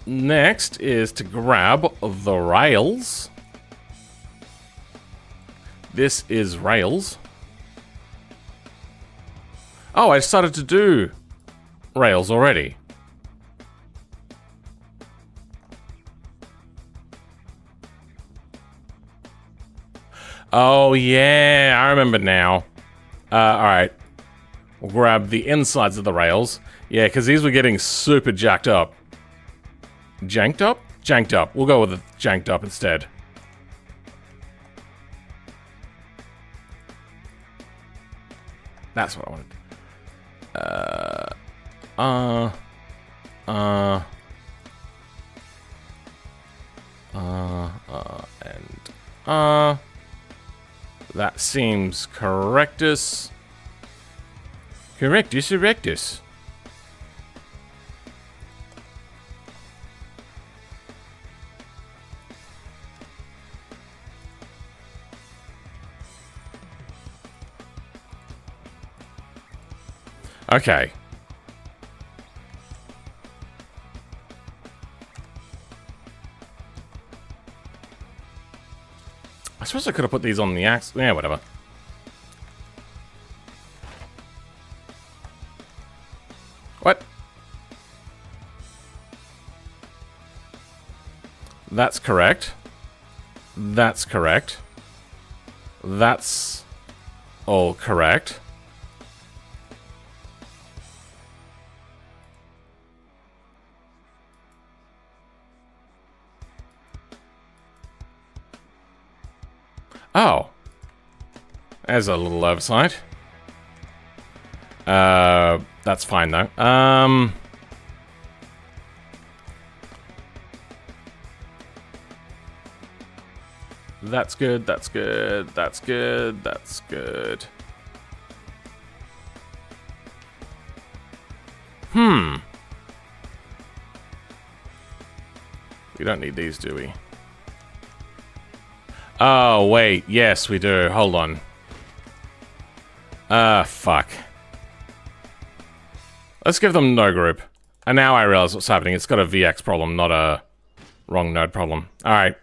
Next is to grab the rails. This is rails. Oh, I started to do rails already. Oh, yeah, I remember now. Alright. We'll grab the insides of the rails. Yeah, because these were getting super jacked up. Janked up? Janked up. We'll go with the janked up instead. That's what I wanted. That seems correctus. Correctus, erectus. Okay. I suppose I could have put these on the axe. Yeah, whatever. What? That's correct. That's correct. That's all correct. Oh. There's a little oversight. That's fine though. That's good, that's good, that's good, that's good. We don't need these, do we? Oh, wait. Yes, we do. Hold on. Fuck. Let's give them no group. And now I realize what's happening. It's got a VX problem, not a wrong node problem. Alright.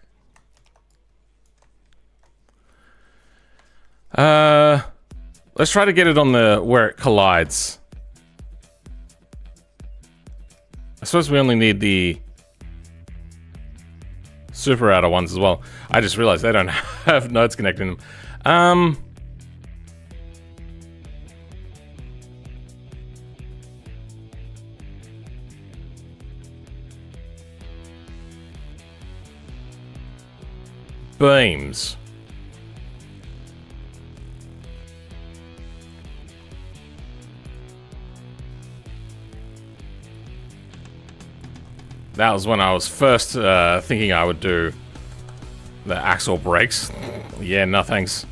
Let's try to get it on the where it collides. I suppose we only need the super outer ones as well. I just realized they don't have nodes connecting them. Beams. That was when I was first thinking I would do the axle brakes. Yeah, no thanks.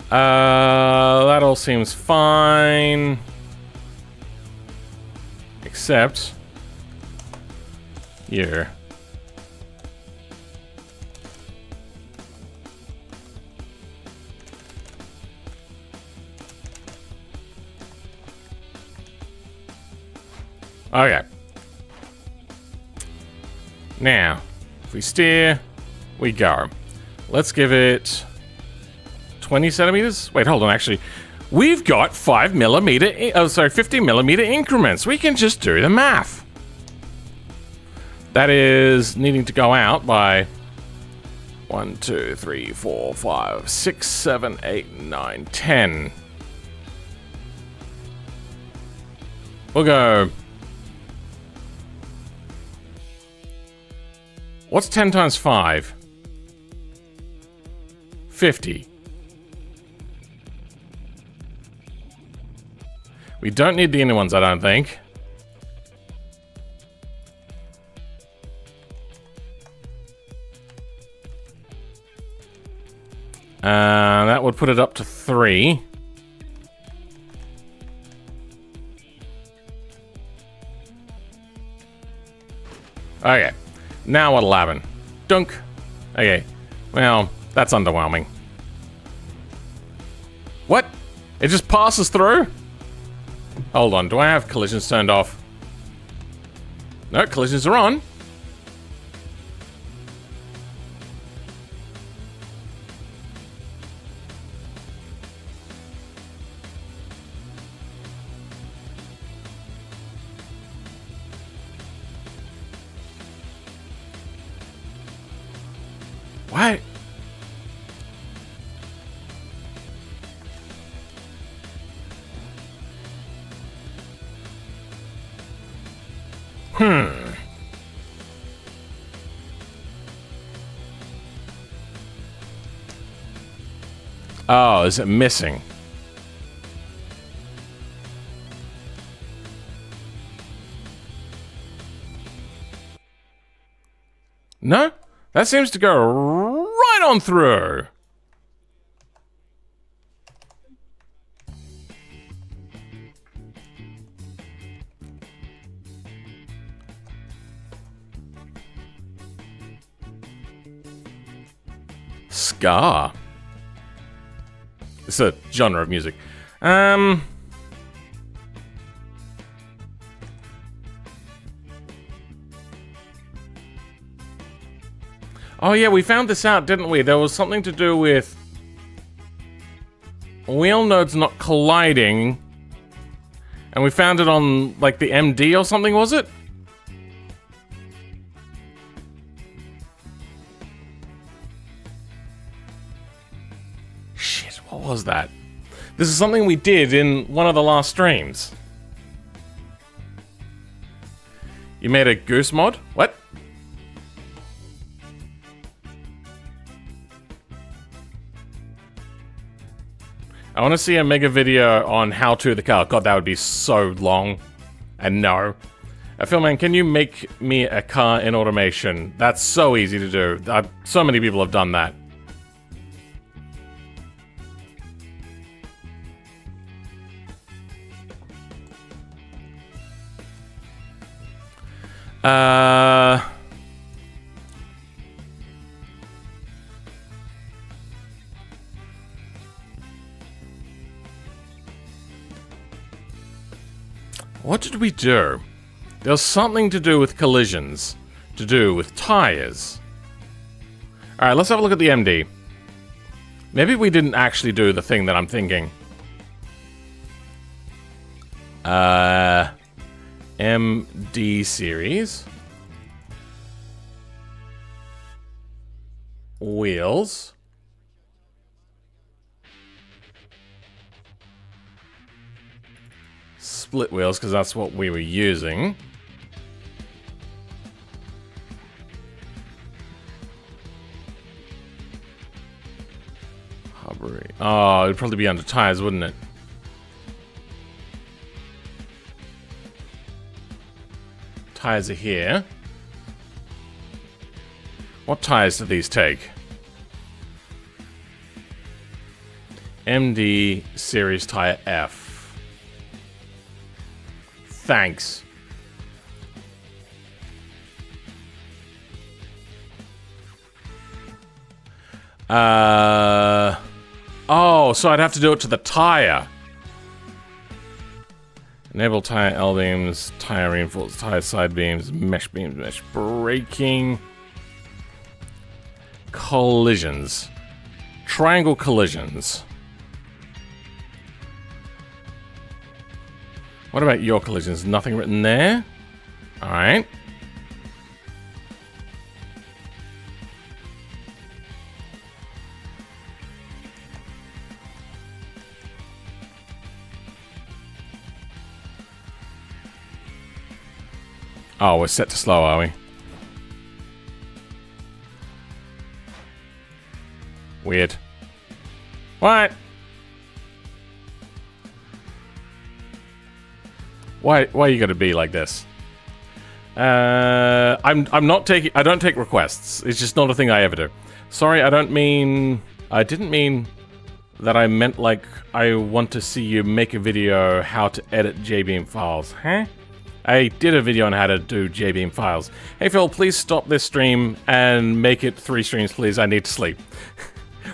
That all seems fine. Except... here. Okay. Now, if we steer, we go. Let's give it 20 centimeters. Wait, hold on. Actually, we've got 50 millimeter increments. We can just do the math. That is needing to go out by 1, 2, 3, 4, 5, 6, 7, 8, 9, 10. We'll go. What's 10 times 5? 50. We don't need the inner ones, I don't think. That would put it up to 3. Okay. Now what'll happen? Dunk. Okay. Well, that's underwhelming. What? It just passes through? Hold on. Do I have collisions turned off? No, collisions are on. What? Oh, is it missing? No? That seems to go right on through. Ska. It's a genre of music. Oh yeah, we found this out, didn't we? There was something to do with wheel nodes not colliding, and we found it on, like, the MD or something, was it? Shit, what was that? This is something we did in one of the last streams. You made a goose mod? What? I want to see a mega video on how to the car. God, that would be so long. And no. Philman, can you make me a car in automation? That's so easy to do. So many people have done that. What did we do? There was something to do with collisions. To do with tires. Alright, let's have a look at the MD. Maybe we didn't actually do the thing that I'm thinking. MD series. Wheels. Split wheels, because that's what we were using. Oh, it'd probably be under tires, wouldn't it? Tires are here. What tires do these take? MD Series Tire F. Thanks. Oh, so I'd have to do it to the tire. Enable tire L beams, tire reinforced, tire side beams, mesh braking. Collisions. Triangle collisions. What about your collisions? Nothing written there? Alright. Oh, we're set to slow, are we? Weird. What? Why you gotta be like this? I'm not taking. I don't take requests. It's just not a thing I ever do. Sorry, I didn't mean that. I meant like I want to see you make a video how to edit JBeam files. Huh? I did a video on how to do JBeam files. Hey Phil, please stop this stream and make it 3 streams, please. I need to sleep.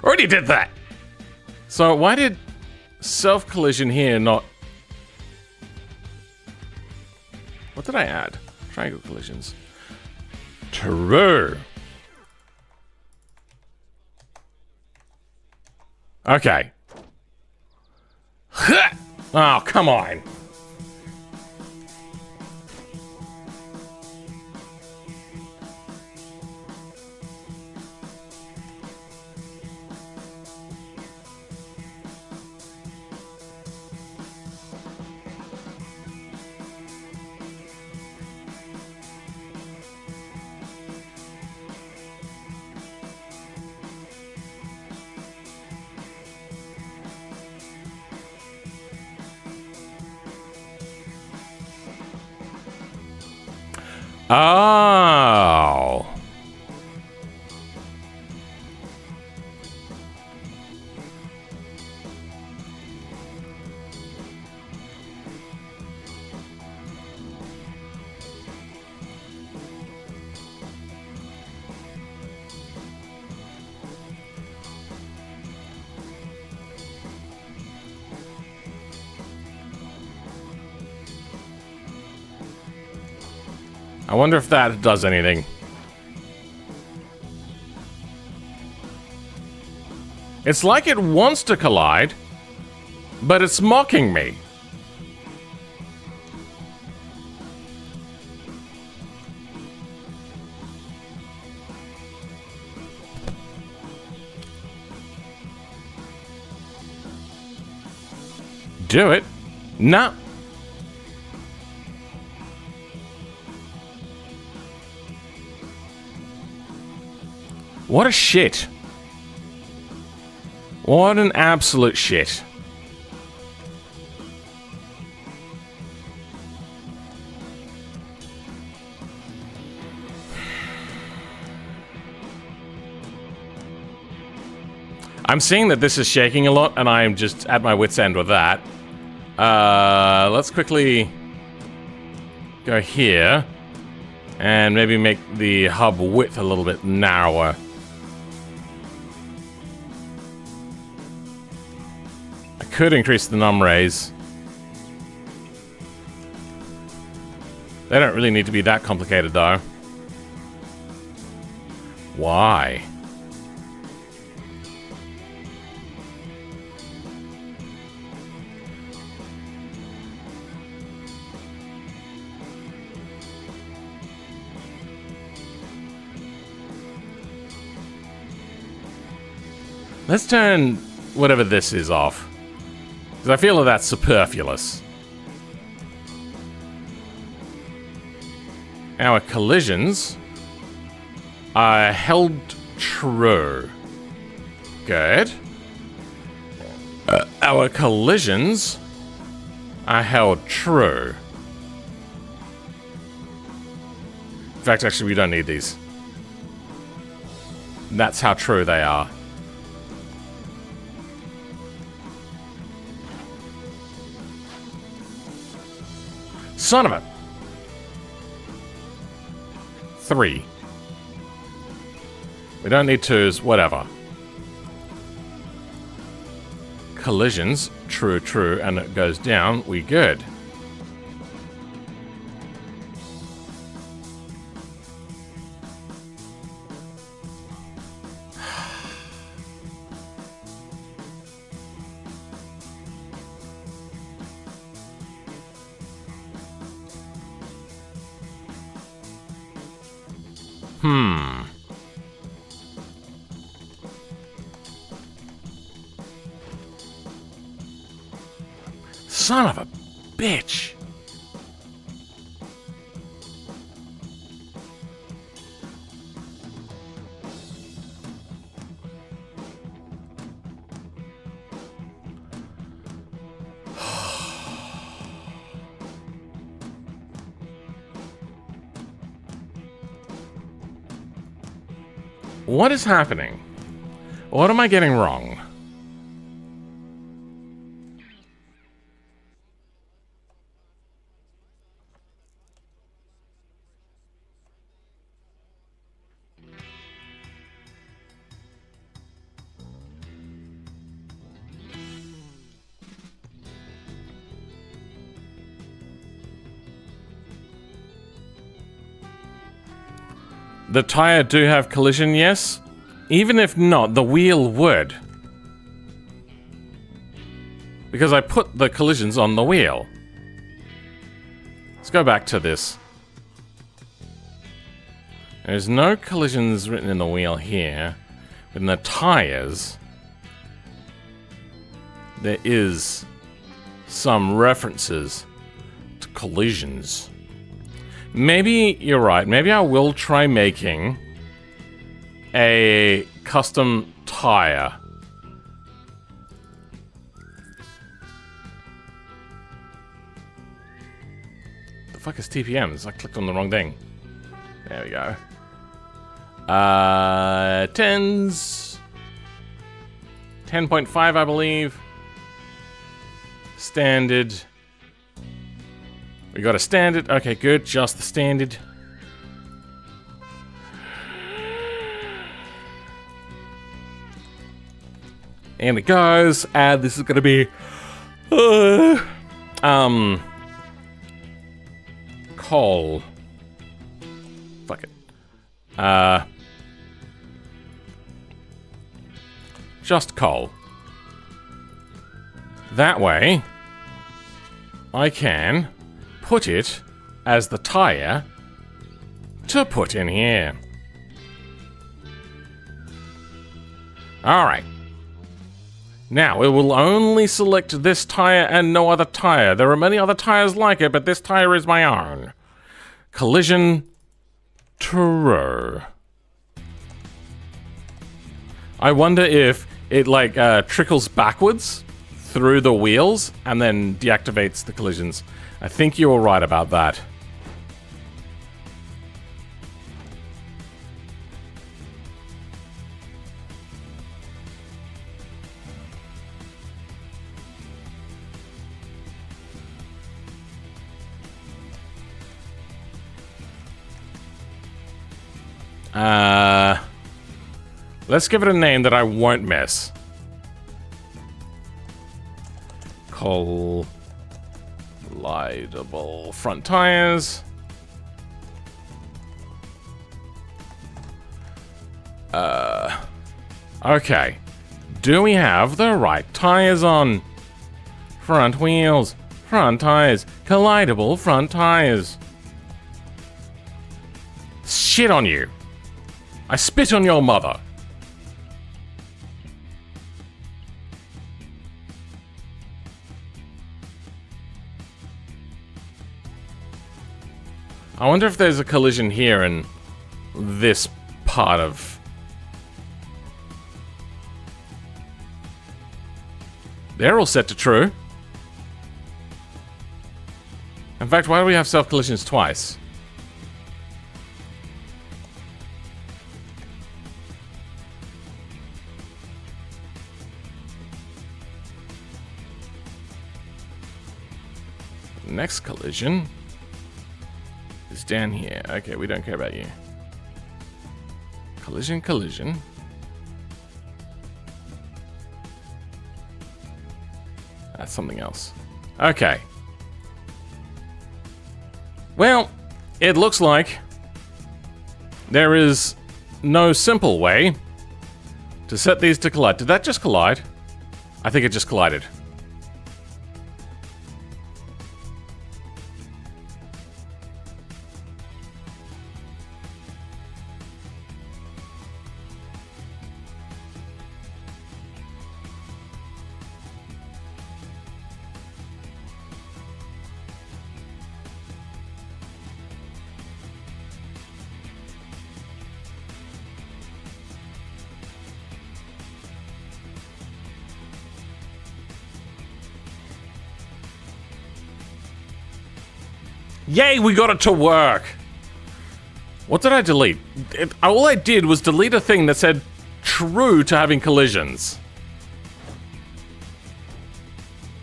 Already did that. So why did self collision here not? What did I add? Triangle collisions. True. Okay. Oh, come on. Oh. I wonder if that does anything. It's like it wants to collide, but it's mocking me. Do it? No. What a shit. What an absolute shit. I'm seeing that this is shaking a lot, and I'm just at my wit's end with that. Let's quickly go here and maybe make the hub width a little bit narrower. Could increase the num rays. They don't really need to be that complicated though. Why? Let's turn whatever this is off. Because I feel that that's superfluous. Our collisions are held true. Good. Our collisions are held true. In fact, actually, we don't need these. That's how true they are. Son of a... 3. We don't need 2s, whatever. Collisions, true, true, and it goes down, we good. Son of a bitch. What is happening? What am I getting wrong? The tire do have collision, yes? Even if not, the wheel would. Because I put the collisions on the wheel. Let's go back to this. There's no collisions written in the wheel here. But in the tires, there is some references to collisions. Maybe you're right. Maybe I will try making a custom tire. The fuck is TPMs? I clicked on the wrong thing. There we go. 10s. 10.5, I believe. Standard. We got a standard. Okay, good. Just the standard. And it goes. And this is gonna be coal. Fuck it. Just coal. That way I can put it as the tire to put in here. Alright. Now, it will only select this tire and no other tire. There are many other tires like it, but this tire is my own. Collision true. I wonder if it, like, trickles backwards through the wheels and then deactivates the collisions. I think you were right about that. Let's give it a name that I won't miss. Collidable front tires. Okay. Do we have the right tires on? Front wheels, front tires, collidable front tires. Shit on you. I spit on your mother. I wonder if there's a collision here in this part of... They're all set to true. In fact, why do we have self-collisions twice? Next collision is down here. Okay, we don't care about you. Collision, collision. That's something else. Okay. Well, it looks like there is no simple way to set these to collide. Did that just collide? I think it just collided. Yay, we got it to work! What did I delete? All I did was delete a thing that said true to having collisions.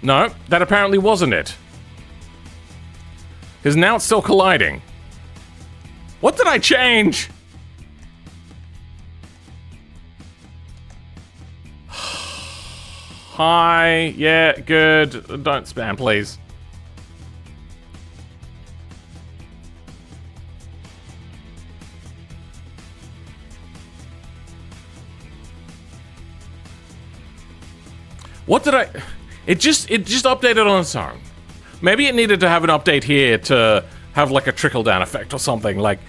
No, that apparently wasn't it. Because now it's still colliding. What did I change? Hi, yeah, good. Don't spam, please. What did I... It just updated on its own. Maybe it needed to have an update here to have like a trickle-down effect or something, like...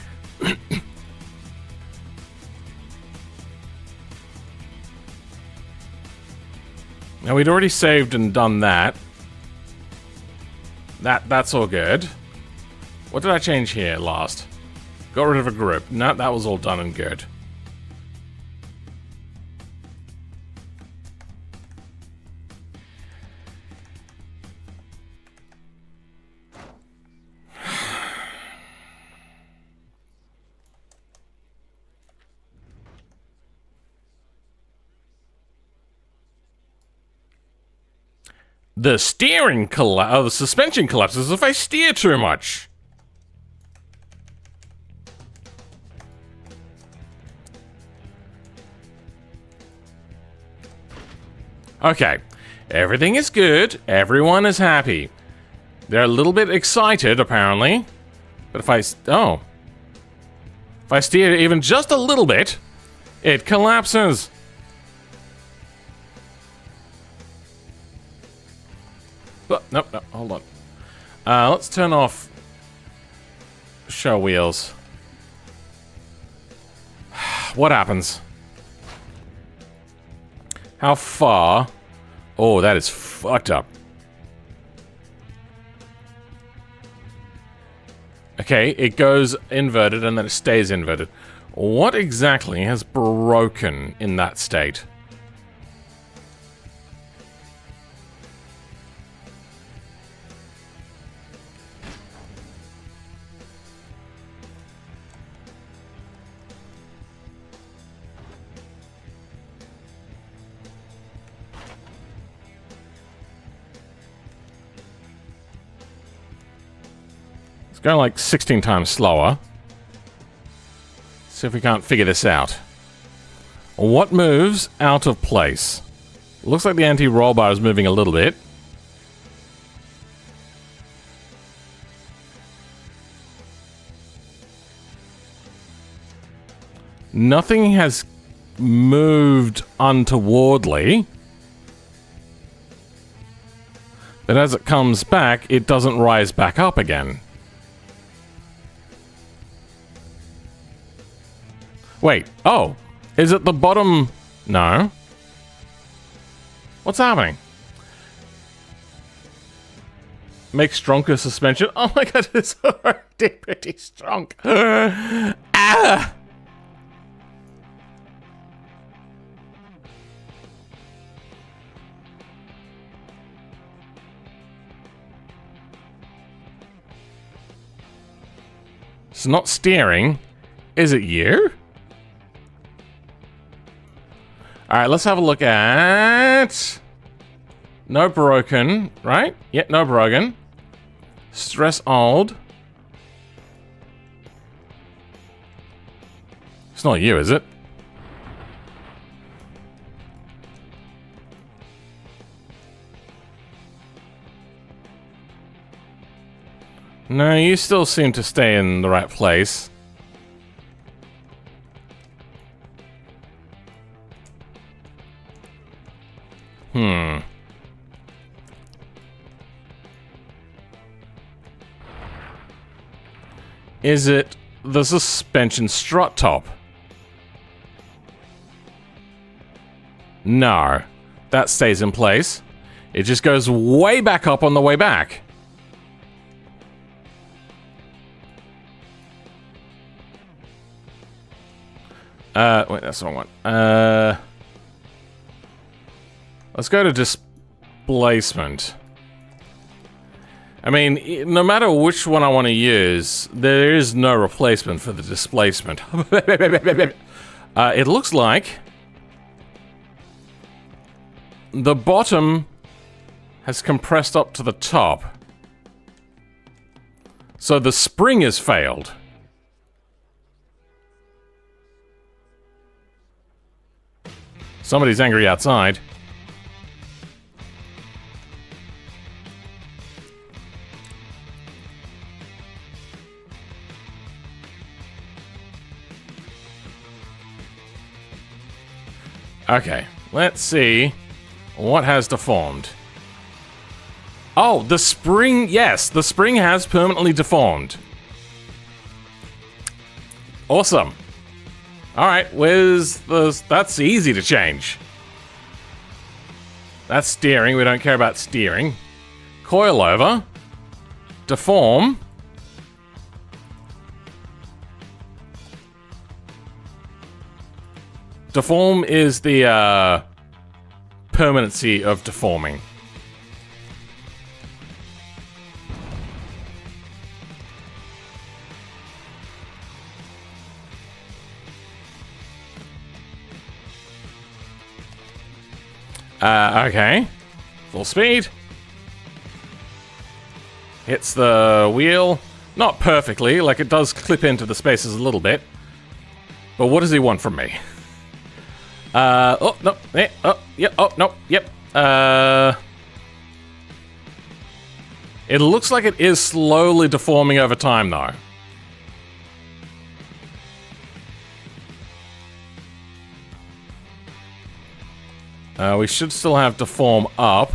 Now, we'd already saved and done that. That's all good. What did I change here last? Got rid of a group. No, that was all done and good. The the suspension collapses if I steer too much. Okay, everything is good. Everyone is happy. They're a little bit excited, apparently. But if I steer even just a little bit, it collapses. Oh, no, hold on. Let's turn off show wheels. What happens? How far? Oh, that is fucked up. Okay, it goes inverted and then it stays inverted. What exactly has broken in that state? It's going like 16 times slower. See if we can't figure this out. What moves out of place? Looks like the anti-roll bar is moving a little bit. Nothing has moved untowardly. But as it comes back, it doesn't rise back up again. Wait, oh, is it the bottom? No. What's happening? Make stronger suspension. Oh my god, it's already pretty strong. Ah! It's not steering. Is it you? Alright, let's have a look at... No broken, right? Yep, no broken. Stress old. It's not you, is it? No, you still seem to stay in the right place. Is it the suspension strut top? No. That stays in place. It just goes way back up on the way back. Wait, that's the wrong one. Let's go to displacement. I mean, no matter which one I want to use, there is no replacement for the displacement. It looks like the bottom has compressed up to the top. So the spring has failed. Somebody's angry outside. Okay, let's see what has deformed. Oh, the spring, yes, the spring has permanently deformed. Awesome. Alright, where's the... That's easy to change. That's steering, we don't care about steering. Coil over. Deform. Deform is the permanency of deforming. Okay. Full speed. Hits the wheel. Not perfectly, like it does clip into the spaces a little bit. But what does he want from me? Oh, no, oh, yep, oh, no, yep. It looks like it is slowly deforming over time, though. We should still have deform up.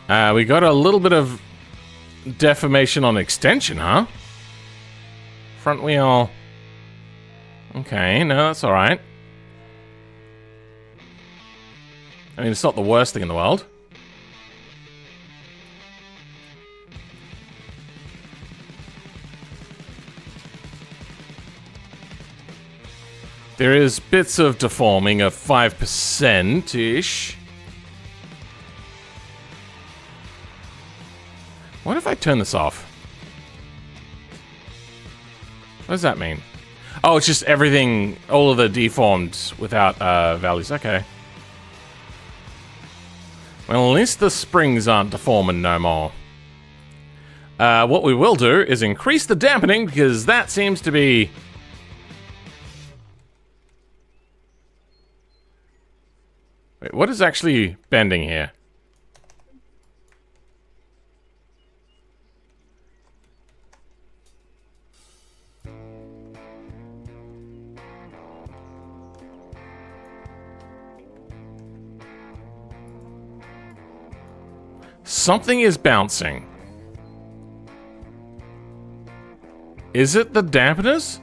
We got a little bit of deformation on extension, huh? Front wheel. Okay, no, that's alright. I mean, it's not the worst thing in the world. There is bits of deforming of 5%-ish. What if I turn this off? What does that mean? Oh, it's just everything, all of the deformed without values. Okay. Well, at least the springs aren't deforming no more. What we will do is increase the dampening, because that seems to be... Wait, what is actually bending here? Something is bouncing. Is it the dampeners?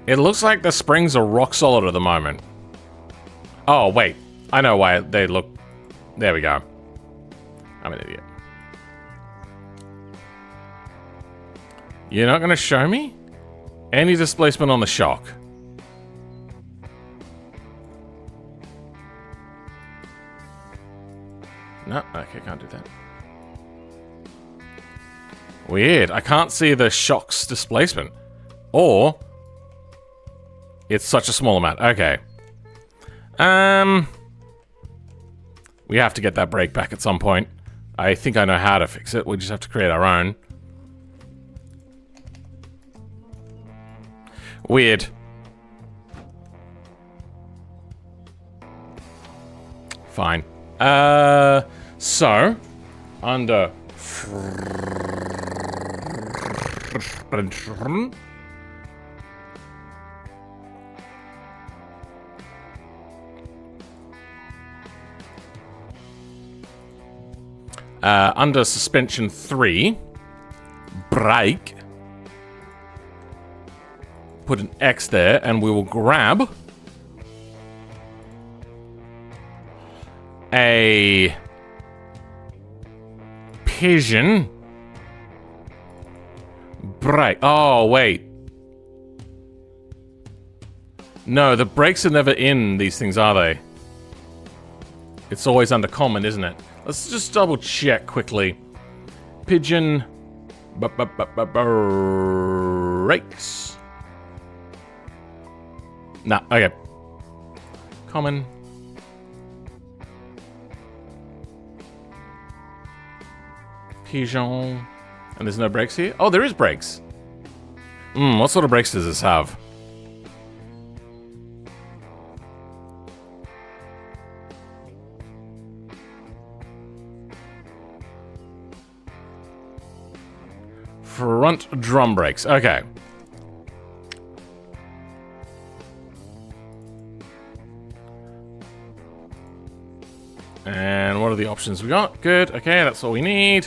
It looks like the springs are rock solid at the moment. Oh, wait. I know why they look... There we go. I'm an idiot. You're not going to show me? Any displacement on the shock. No, okay, can't do that. Weird. I can't see the shock's displacement. Or... it's such a small amount. Okay. We have to get that brake back at some point. I think I know how to fix it. We just have to create our own. Weird. Fine. So, under... under suspension 3, brake, put an X there, and we will grab a pigeon brake. Oh, wait. No, the brakes are never in these things, are they? It's always under common, isn't it? Let's just double check quickly. Pigeon brakes. Nah, okay. Common. Pigeon. And there's no brakes here? Oh, there is brakes. What sort of brakes does this have? Front drum brakes. Okay. And what are the options we got? Good. Okay, that's all we need.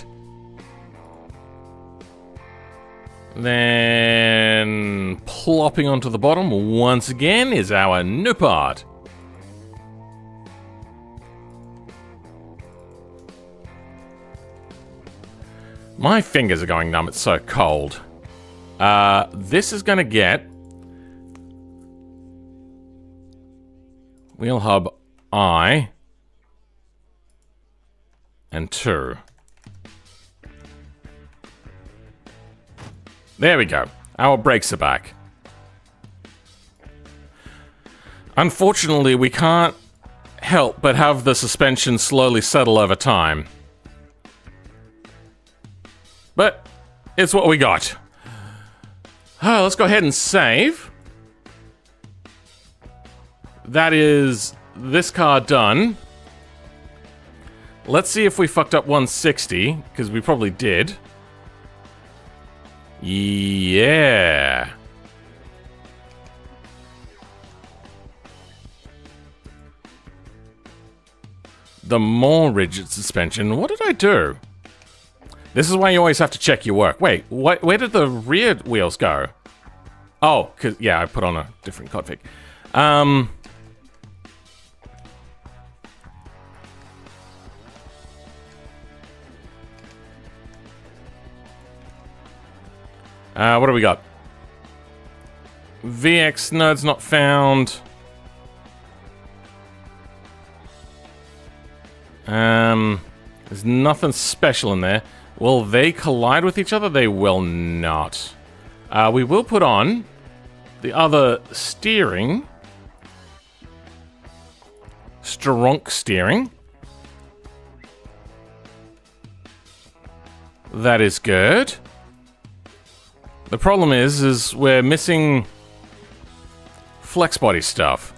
Then plopping onto the bottom once again is our new part. My fingers are going numb, it's so cold. This is gonna get wheel hub I and 2. There we go. Our brakes are back. Unfortunately, we can't help but have the suspension slowly settle over time. But it's what we got. Let's go ahead and save. That is this car done. Let's see if we fucked up 160, because we probably did. Yeah. The more rigid suspension. What did I do? This is why you always have to check your work. Wait, where did the rear wheels go? Oh, cause yeah, I put on a different config. What do we got? VX nodes not found. There's nothing special in there. Will they collide with each other? They will not. We will put on the other steering. Stronk steering. That is good. The problem is we're missing flex body stuff.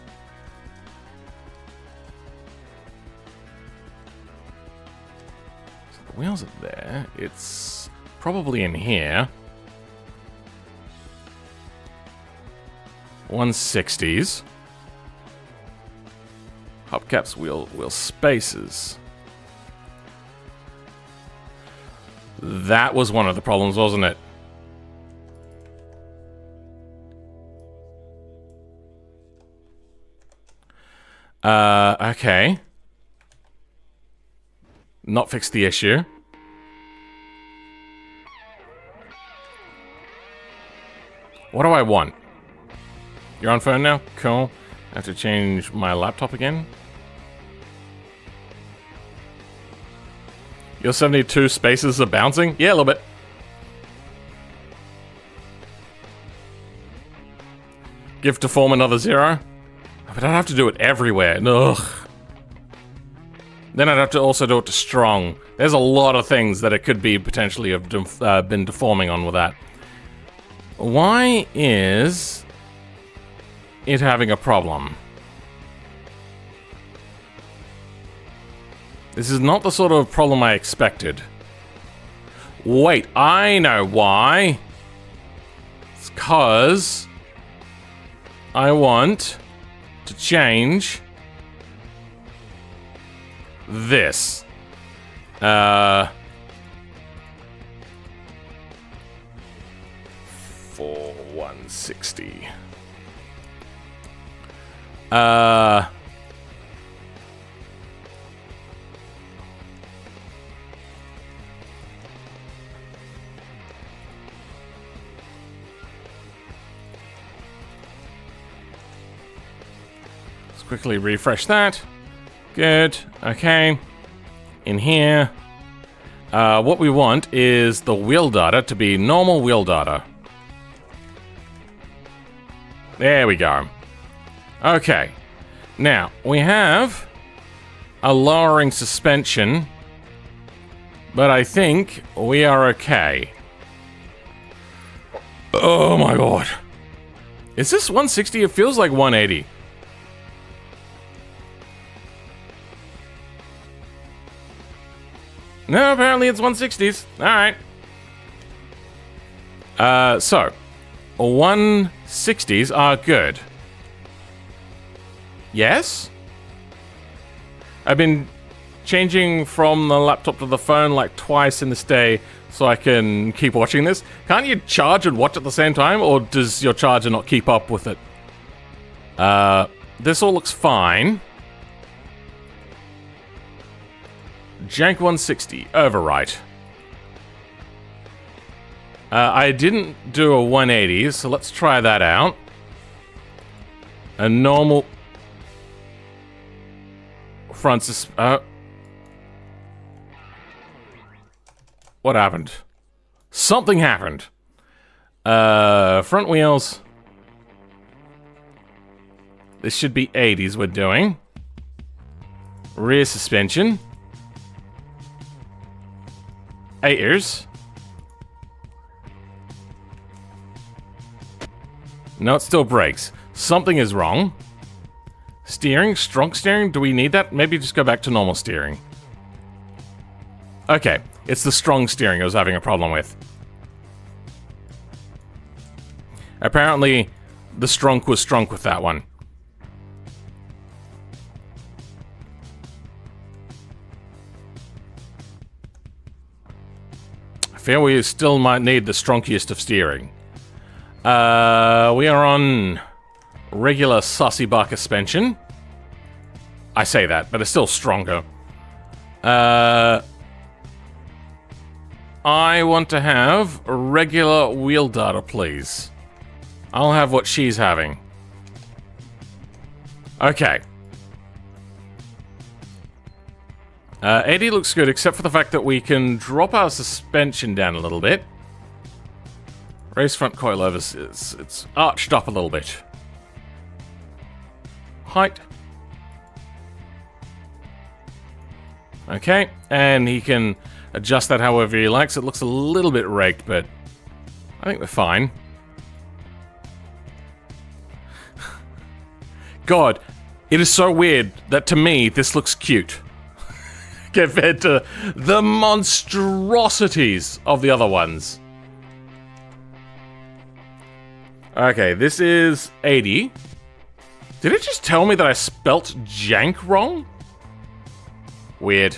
So the wheels are there. It's probably in here. 160s. Hubcaps, wheel spaces. That was one of the problems, wasn't it? Okay. Not fix the issue. What do I want? You're on phone now? Cool. I have to change my laptop again. Your 72 spaces are bouncing? Yeah, a little bit. Give to form another 0. But I'd have to do it everywhere. Ugh. Then I'd have to also do it to strong. There's a lot of things that it could be potentially have been deforming on with that. Why is it having a problem? This is not the sort of problem I expected. Wait, I know why. It's 'cause I want to change this. For 160. Let's quickly refresh that. Good. Okay. In here, what we want is the wheel data to be normal wheel data. There we go. Okay. Now, we have a lowering suspension, but I think we are okay. Oh my god. Is this 160? It feels like 180. No, apparently it's 160s. Alright. So, 160s are good. Yes? I've been changing from the laptop to the phone like twice in this day so I can keep watching this. Can't you charge and watch at the same time, or does your charger not keep up with it? This all looks fine. Jank 160, overwrite. I didn't do a 180, so let's try that out. A normal front what happened? Something happened. Front wheels. This should be 80s we're doing. Rear suspension. 8ers. No, it still brakes. Something is wrong. Steering, strong steering, do we need that? Maybe just go back to normal steering. Okay, it's the strong steering I was having a problem with. Apparently, the strunk was strunk with that one. I feel we still might need the strunkiest of steering. We are on regular saucy bar suspension. I say that, but it's still stronger. I want to have regular wheel data, please. I'll have what she's having. Okay. 80 looks good, except for the fact that we can drop our suspension down a little bit. Race front coilovers, it's arched up a little bit. Height. Okay, and he can adjust that however he likes. It looks a little bit raked, but I think we're fine. God, it is so weird that to me, this looks cute. Compared to the monstrosities of the other ones. Okay, this is 80. Did it just tell me that I spelt jank wrong? Weird.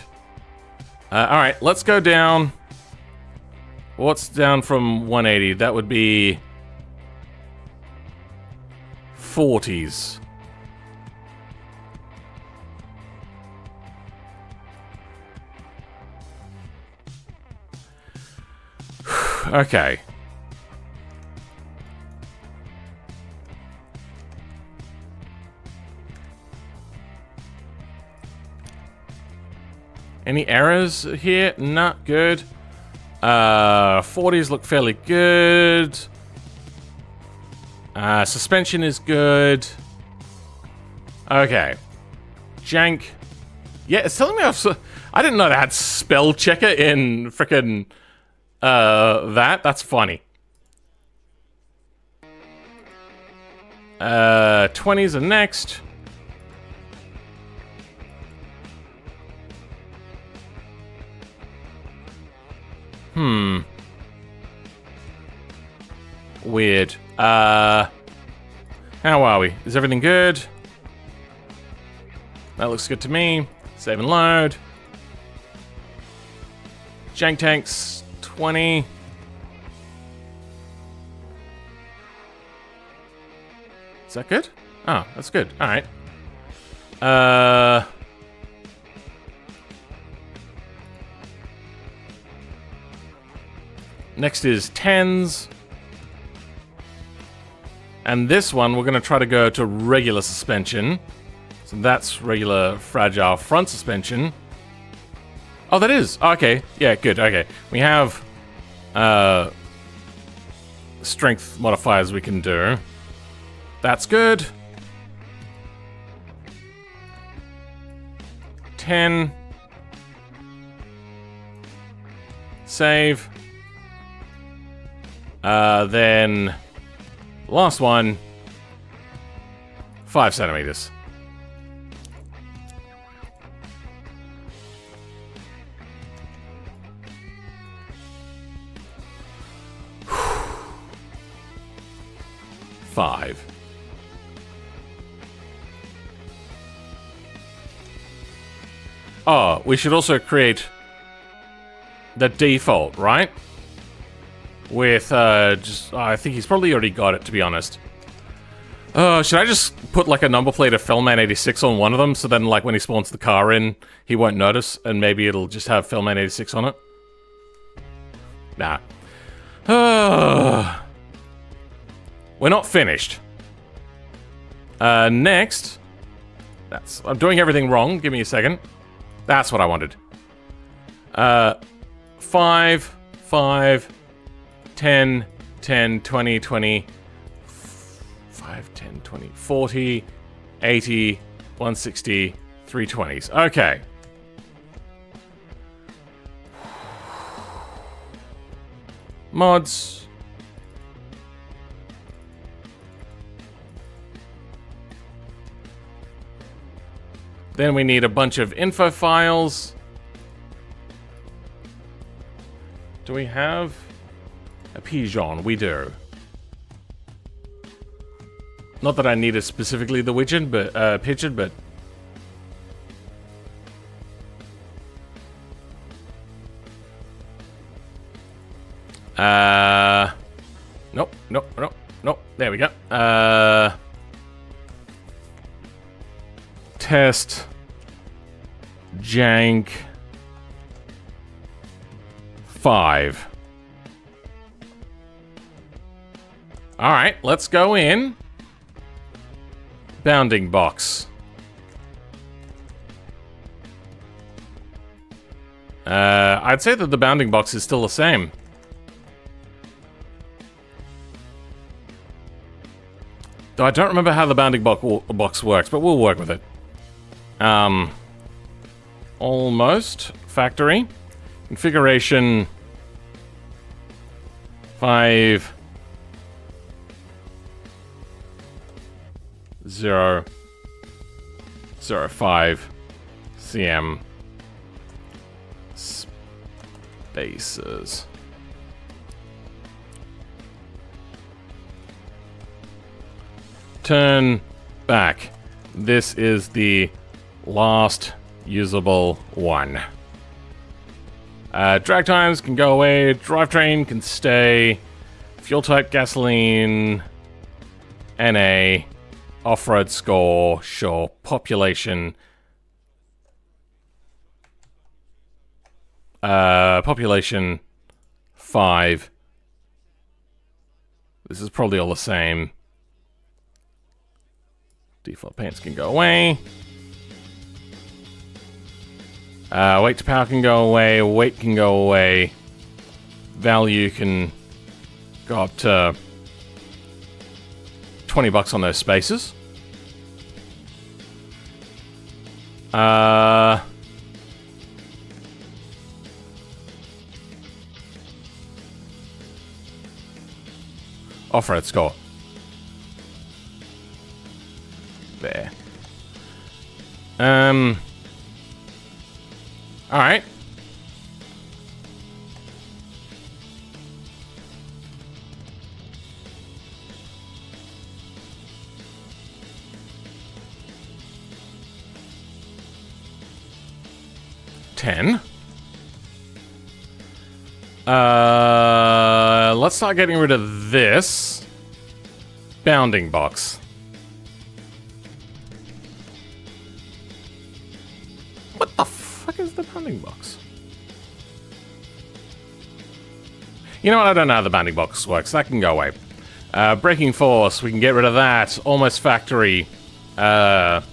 Alright, let's go down. What's down from 180? That would be 40s. Okay. Any errors here? Not good. 40s look fairly good. Suspension is good. Okay. Jank. Yeah, it's telling me I didn't know they had spell checker in frickin' that. That's funny. 20s are next. Weird. How are we? Is everything good? That looks good to me. Save and load. Jank tanks, 20. Is that good? Oh, that's good. Alright. Next is 10s. And this one, we're going to try to go to regular suspension. So that's regular fragile front suspension. Oh, that is. Okay. Yeah, good. Okay. We have strength modifiers we can do. That's good. 10. Save. Then last one. 5 centimeters. Five. Oh, we should also create the default, right? With, I think he's probably already got it, to be honest. Should I just put, like, a number plate of Fellman86 on one of them, so then, like, when he spawns the car in, he won't notice, and maybe it'll just have Fellman86 on it? Nah. We're not finished. Next. I'm doing everything wrong. Give me a second. That's what I wanted. 5, 10, 10, 20, 20, 5, 10, 20, 40, 80, 160, 320s. Okay. Mods. Then we need a bunch of info files. Do we have a pigeon? We do. Not that I needed specifically the pigeon, but nope. There we go. Test. Jank. 5. Alright, let's go in. Bounding box. I'd say that the bounding box is still the same. Though I don't remember how the bounding box works, but we'll work with it. Almost. Factory. Configuration 5 0 0 5 cm spaces. Turn back. This is the last usable one. Drag times can go away. Drivetrain can stay. Fuel type gasoline. NA. Off-road score. Sure. Population. Population 5. This is probably all the same. Default paints can go away. Weight to power can go away. Weight can go away. Value can go up to $20 on those spaces. Off-road score. There. Alright. Let's start getting rid of this bounding box. What the fuck is the bounding box? You know what? I don't know how the bounding box works. That can go away. Braking force, we can get rid of that. Almost factory. Ricer.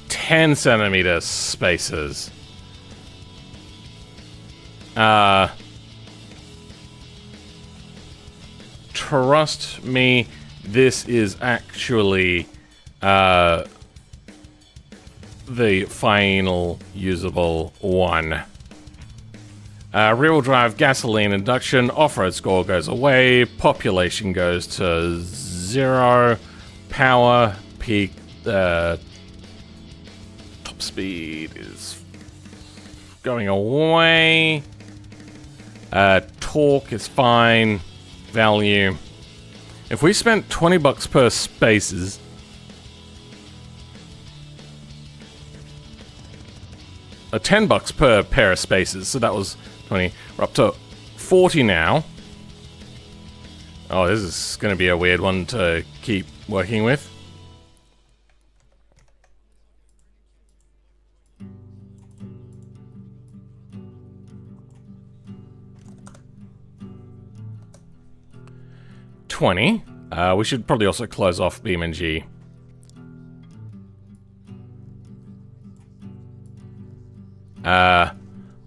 10 centimeter spaces. Trust me, this is actually the final usable one. Rear-wheel drive, gasoline, induction, off-road score goes away, population goes to 0, power, peak, top speed is going away, torque is fine, value. If we spent $20 per spaces, $10 per pair of spaces, so that was 20. We're up to 40 now. Oh, this is going to be a weird one to keep working with. We should probably also close off BeamNG.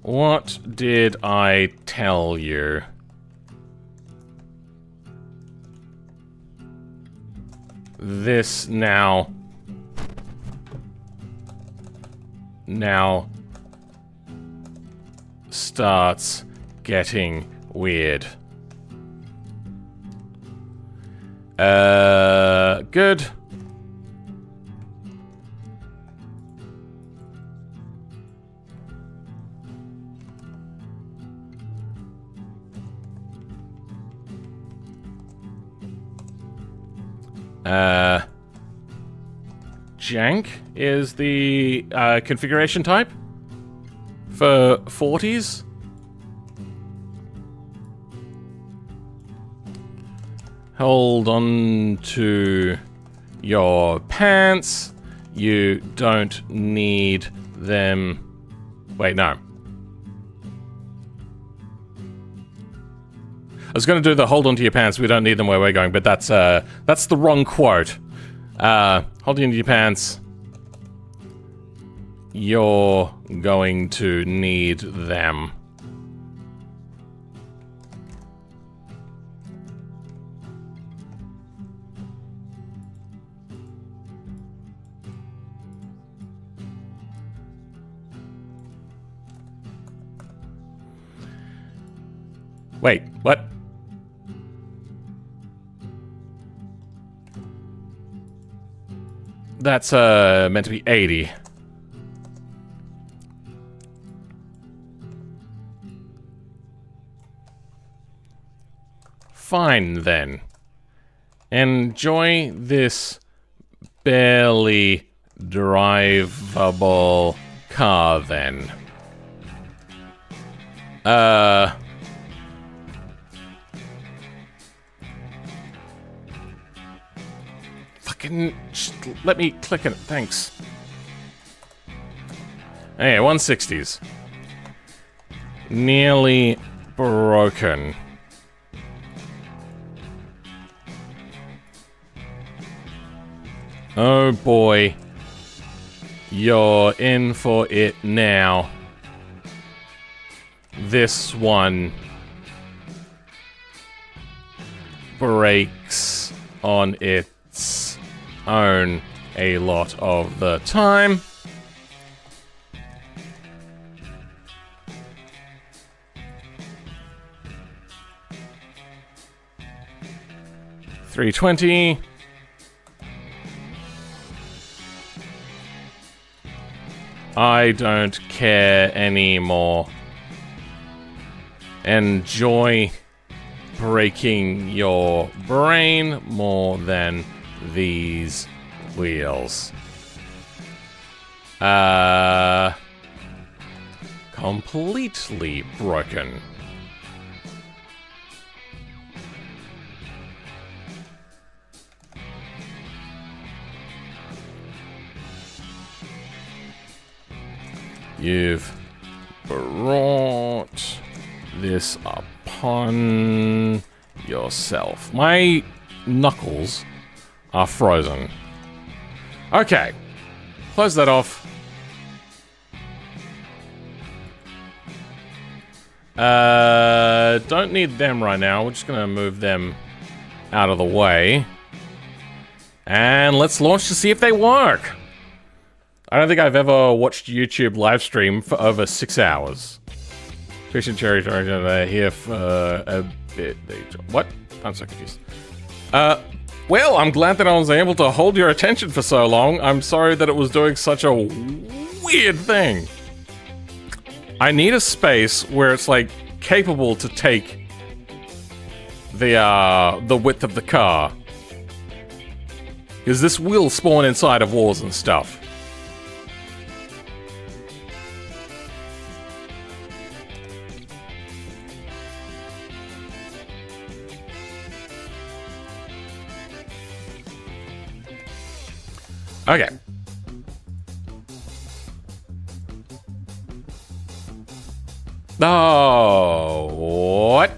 What did I tell you? This now starts getting weird. Good. Jank is the configuration type for 40s. Hold on to your pants. You don't need them. Wait, no. I was going to do the hold on to your pants. We don't need them where we're going, but that's the wrong quote. Hold on to your pants. You're going to need them. Wait, what? That's meant to be 80. Fine then. Enjoy this barely drivable car then. Just let me click it. Thanks. Hey, 160s. Nearly broken. Oh boy. You're in for it now. This one breaks on its own a lot of the time. $320. I don't care anymore. Enjoy breaking your brain more than these wheels. Completely broken. You've brought this upon yourself. My knuckles are frozen. Okay. Close that off. Don't need them right now. We're just gonna move them out of the way. And let's launch to see if they work. I don't think I've ever watched YouTube live stream for over 6 hours. Fish and cherry here for a bit. What? I'm so confused. Well, I'm glad that I was able to hold your attention for so long. I'm sorry that it was doing such a weird thing. I need a space where it's like capable to take the width of the car. Because this will spawn inside of walls and stuff. Okay. Oh, what?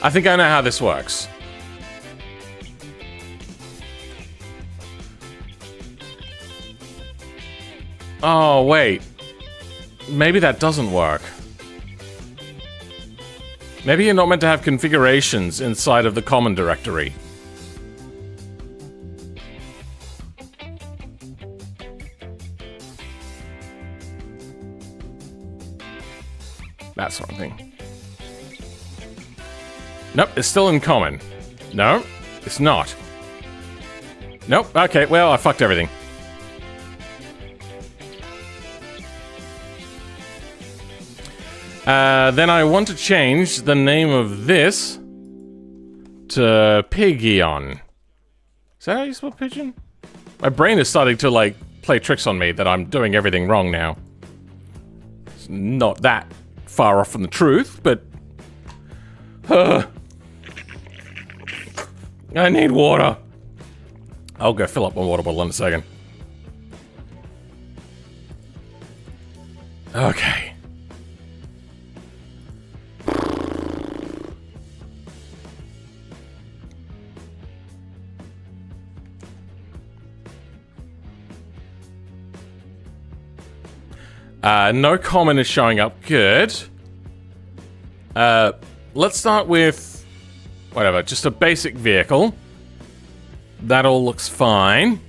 I think I know how this works. Oh, wait. Maybe that doesn't work. Maybe you're not meant to have configurations inside of the common directory. That's something. Nope, it's still in common. No, it's not. Nope, okay, well, I fucked everything. Then I want to change the name of this to Pigeon. Is that how you spell pigeon? My brain is starting to, like, play tricks on me that I'm doing everything wrong now. It's not that far off from the truth, but... I need water. I'll go fill up my water bottle in a second. Okay. No common is showing up. Good. Let's start with... whatever, just a basic vehicle. That all looks fine.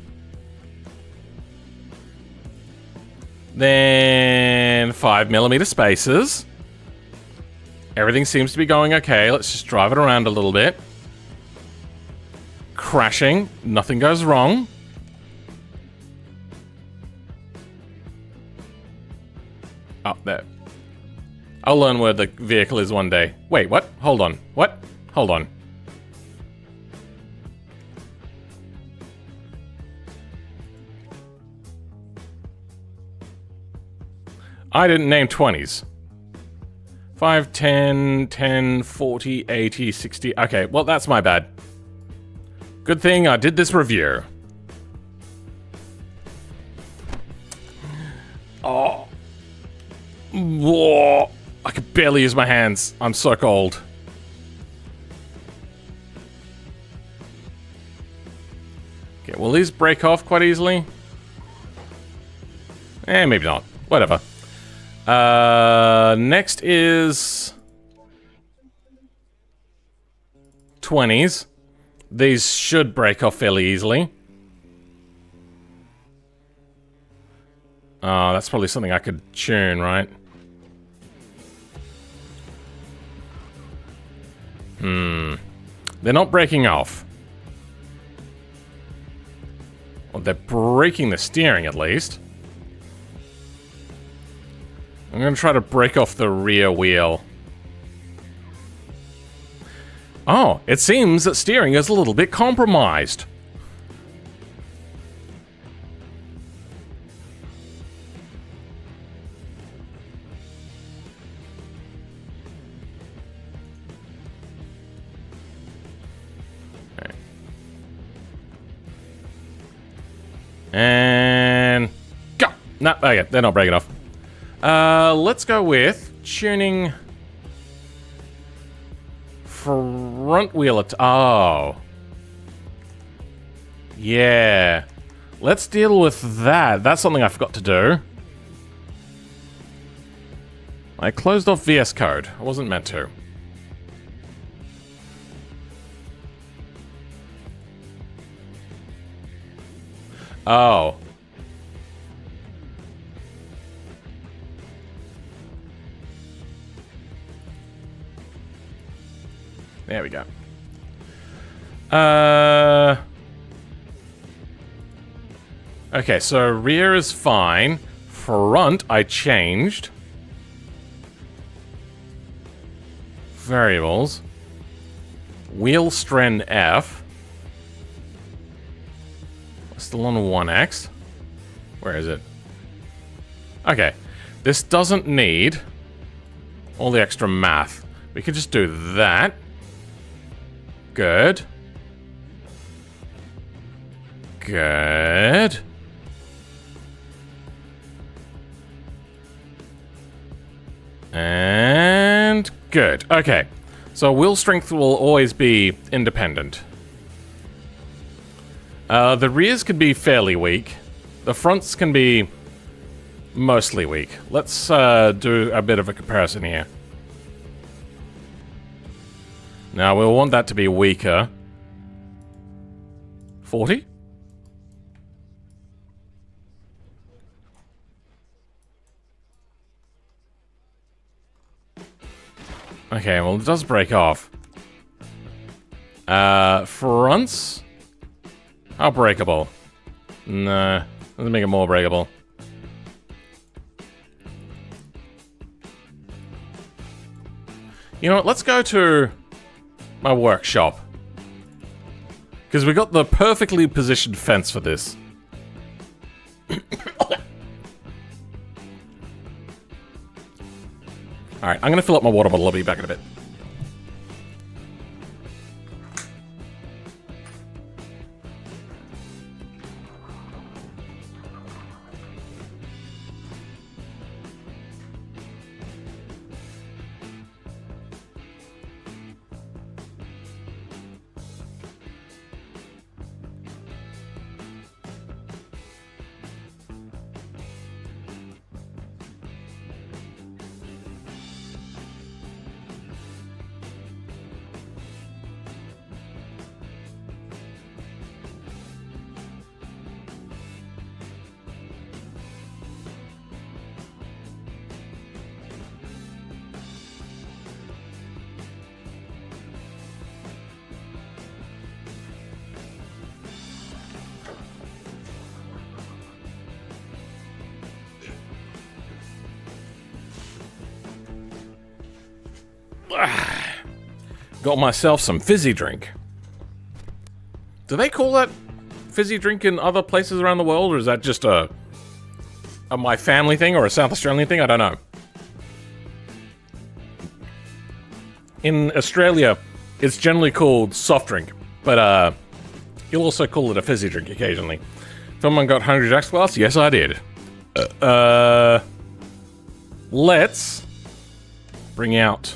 Then 5mm spaces. Everything seems to be going okay. Let's just drive it around a little bit. Crashing. Nothing goes wrong. Oh, there. I'll learn where the vehicle is one day. Wait, what? Hold on. What? Hold on. I didn't name 20s. 5, 10, 10, 40, 80, 60. Okay, well, that's my bad. Good thing I did this review. Oh. Whoa. I can barely use my hands. I'm so cold. Okay, will these break off quite easily? Maybe not. Whatever. Next is 20s. These should break off fairly easily. That's probably something I could tune, right? They're not breaking off. Well, they're breaking the steering at least. I'm going to try to break off the rear wheel. Oh, it seems that steering is a little bit compromised. Okay. And go! No, okay, they're not breaking off. Let's go with tuning front wheel. Oh. Yeah. Let's deal with that. That's something I forgot to do. I closed off VS Code. I wasn't meant to. Oh. There we go. Okay, so rear is fine. Front, I changed. Variables. Wheel strand F. Still on 1x. Where is it? Okay. This doesn't need all the extra math. We can just do that. Good. Good. And good. Okay. So wheel strength will always be independent. The rears can be fairly weak. The fronts can be mostly weak. Let's do a bit of a comparison here. Now, we'll want that to be weaker. 40? Okay, well, it does break off. Fronts? How breakable? Nah, doesn't make it more breakable. You know what, let's go to my workshop. Because we got the perfectly positioned fence for this. Alright, I'm gonna fill up my water bottle. I'll be back in a bit. Got myself some fizzy drink. Do they call that fizzy drink in other places around the world, or is that just a my family thing or a South Australian thing? I don't know. In Australia, it's generally called soft drink, but you'll also call it a fizzy drink occasionally. Someone got Hungry Jack's glass? Yes, I did. Let's bring out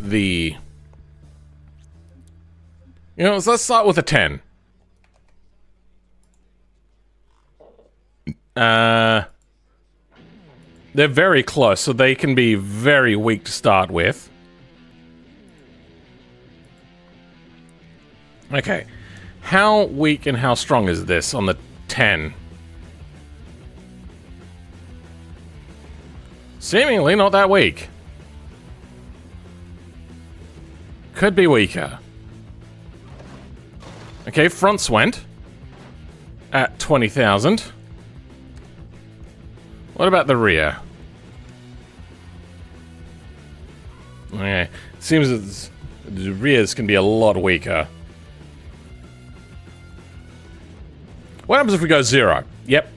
the... You know, so let's start with a 10. They're very close, so they can be very weak to start with. Okay. How weak and how strong is this on the 10? Seemingly not that weak. Could be weaker. Okay, fronts went at 20,000. What about the rear? Okay, seems that the rears can be a lot weaker. What happens if we go 0? Yep.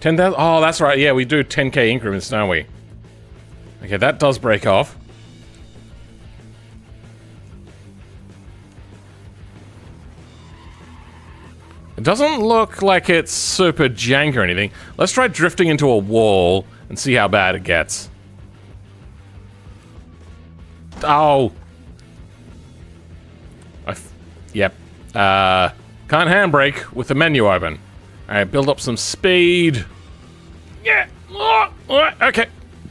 10,000? Oh, that's right. Yeah, we do 10k increments, don't we? Okay, that does break off. It doesn't look like it's super jank or anything. Let's try drifting into a wall and see how bad it gets. Oh. Yep. Can't handbrake with the menu open. Alright, build up some speed. Yeah. Okay.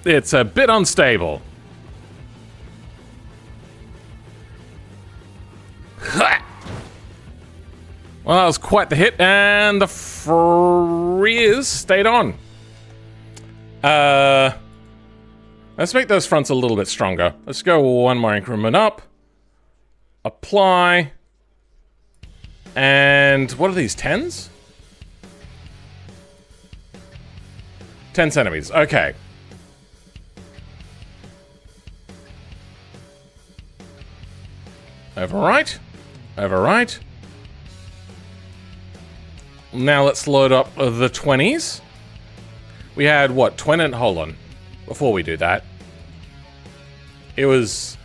It's a bit unstable. Well, that was quite the hit, and the rears stayed on. Let's make those fronts a little bit stronger. Let's go one more increment up. Apply. And what are these, 10s? 10 centimeters, okay. Overwrite. Overwrite. Now let's load up the 20s. We had, what, 20? Hold on. Before we do that. It was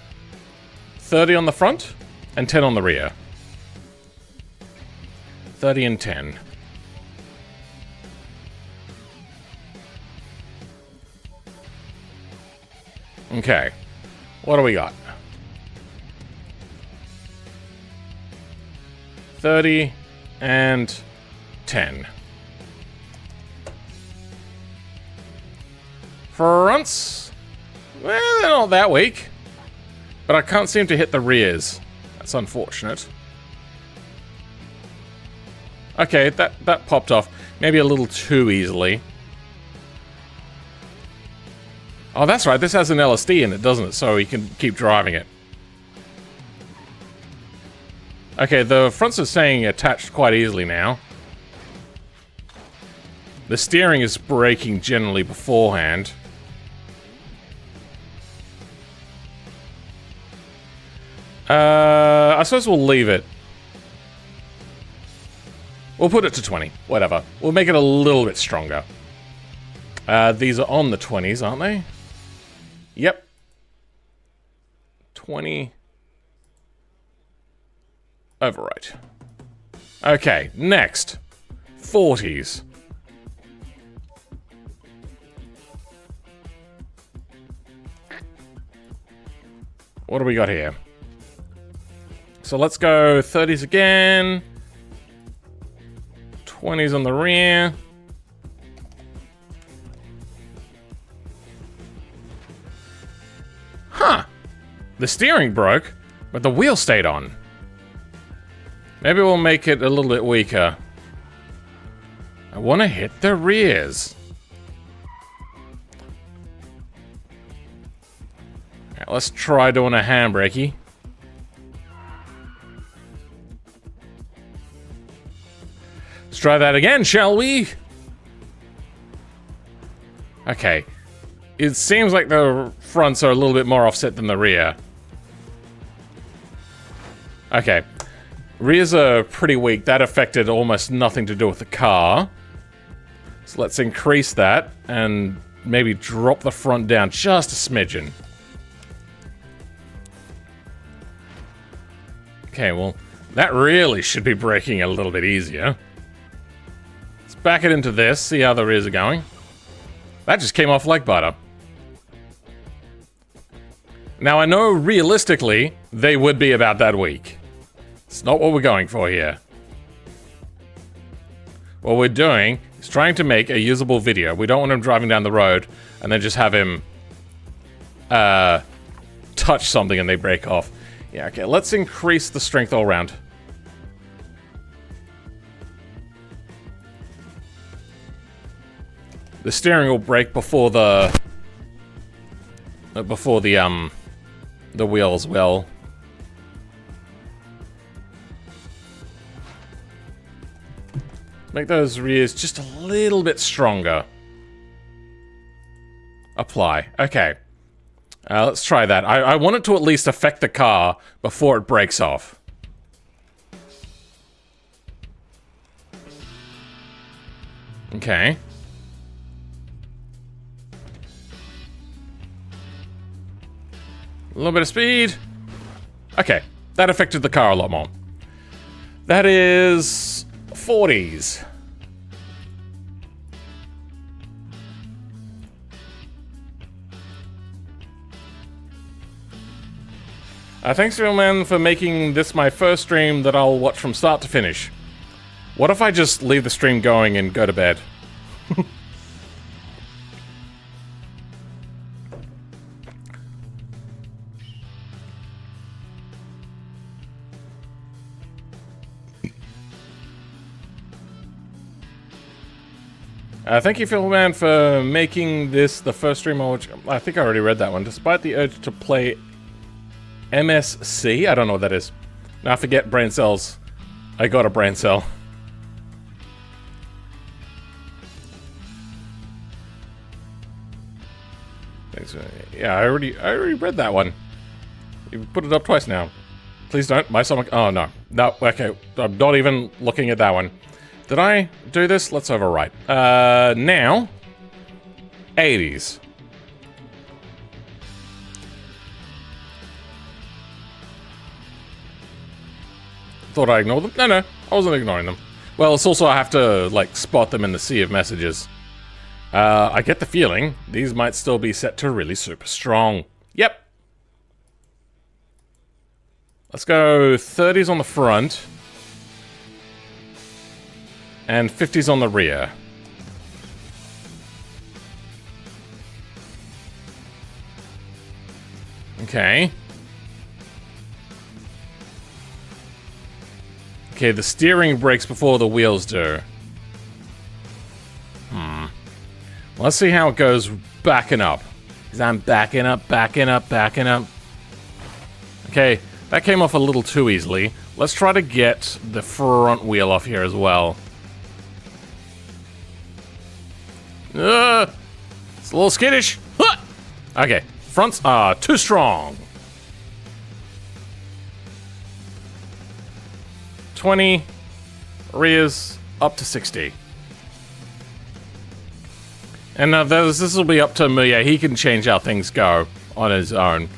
30 on the front and 10 on the rear. 30 and 10. Okay. What do we got? 30 and 10. Fronts? Well, they're not that weak. But I can't seem to hit the rears. That's unfortunate. Okay, that popped off. Maybe a little too easily. Oh, that's right. This has an LSD in it, doesn't it? So you can keep driving it. Okay, the fronts are staying attached quite easily now. The steering is braking generally beforehand. I suppose we'll leave it. We'll put it to 20. Whatever. We'll make it a little bit stronger. These are on the 20s, aren't they? Yep. 20. Overwrite. Okay, next. 40s. What do we got here? So let's go 30s again. 20s on the rear. Huh. The steering broke, but the wheel stayed on. Maybe we'll make it a little bit weaker. I want to hit the rears. Right, let's try doing a handbrakey. Let's try that again, shall we? Okay. It seems like the fronts are a little bit more offset than the rear. Okay. Rears are pretty weak. That affected almost nothing to do with the car. So let's increase that and maybe drop the front down just a smidgen. Okay, well, that really should be braking a little bit easier. Let's back it into this, see how the rears are going. That just came off like butter. Now, I know realistically, they would be about that weak. It's not what we're going for here. What we're doing is trying to make a usable video. We don't want him driving down the road and then just have him touch something and they break off. Yeah, okay, let's increase the strength all around. The steering will break before the wheels will. Make those rears just a little bit stronger. Apply. Okay. Let's try that. I want it to at least affect the car before it breaks off. Okay. A little bit of speed. Okay. That affected the car a lot more. That is 40s. Thanks, real man, for making this my first stream that I'll watch from start to finish. What if I just leave the stream going and go to bed? Thank you, Philman, for making this the first stream on which I think I already read that one. Despite the urge to play MSC? I don't know what that is. Now I forget brain cells. I got a brain cell. Thanks. Yeah, I already read that one. You put it up twice now. Please don't. My stomach. Oh no. No. Okay. I'm not even looking at that one. Did I do this? Let's overwrite. Now 80s. Thought I ignored them? No, I wasn't ignoring them. Well, it's also I have to, like, spot them in the sea of messages. I get the feeling these might still be set to really super strong. Yep. Let's go 30s on the front. And 50s on the rear. Okay. Okay, the steering breaks before the wheels do. Let's see how it goes backing up. Because I'm backing up. Okay, that came off a little too easily. Let's try to get the front wheel off here as well. It's a little skittish. Okay, fronts are too strong. 20, rears up to 60. And this will be up to MuYe. He can change how things go on his own.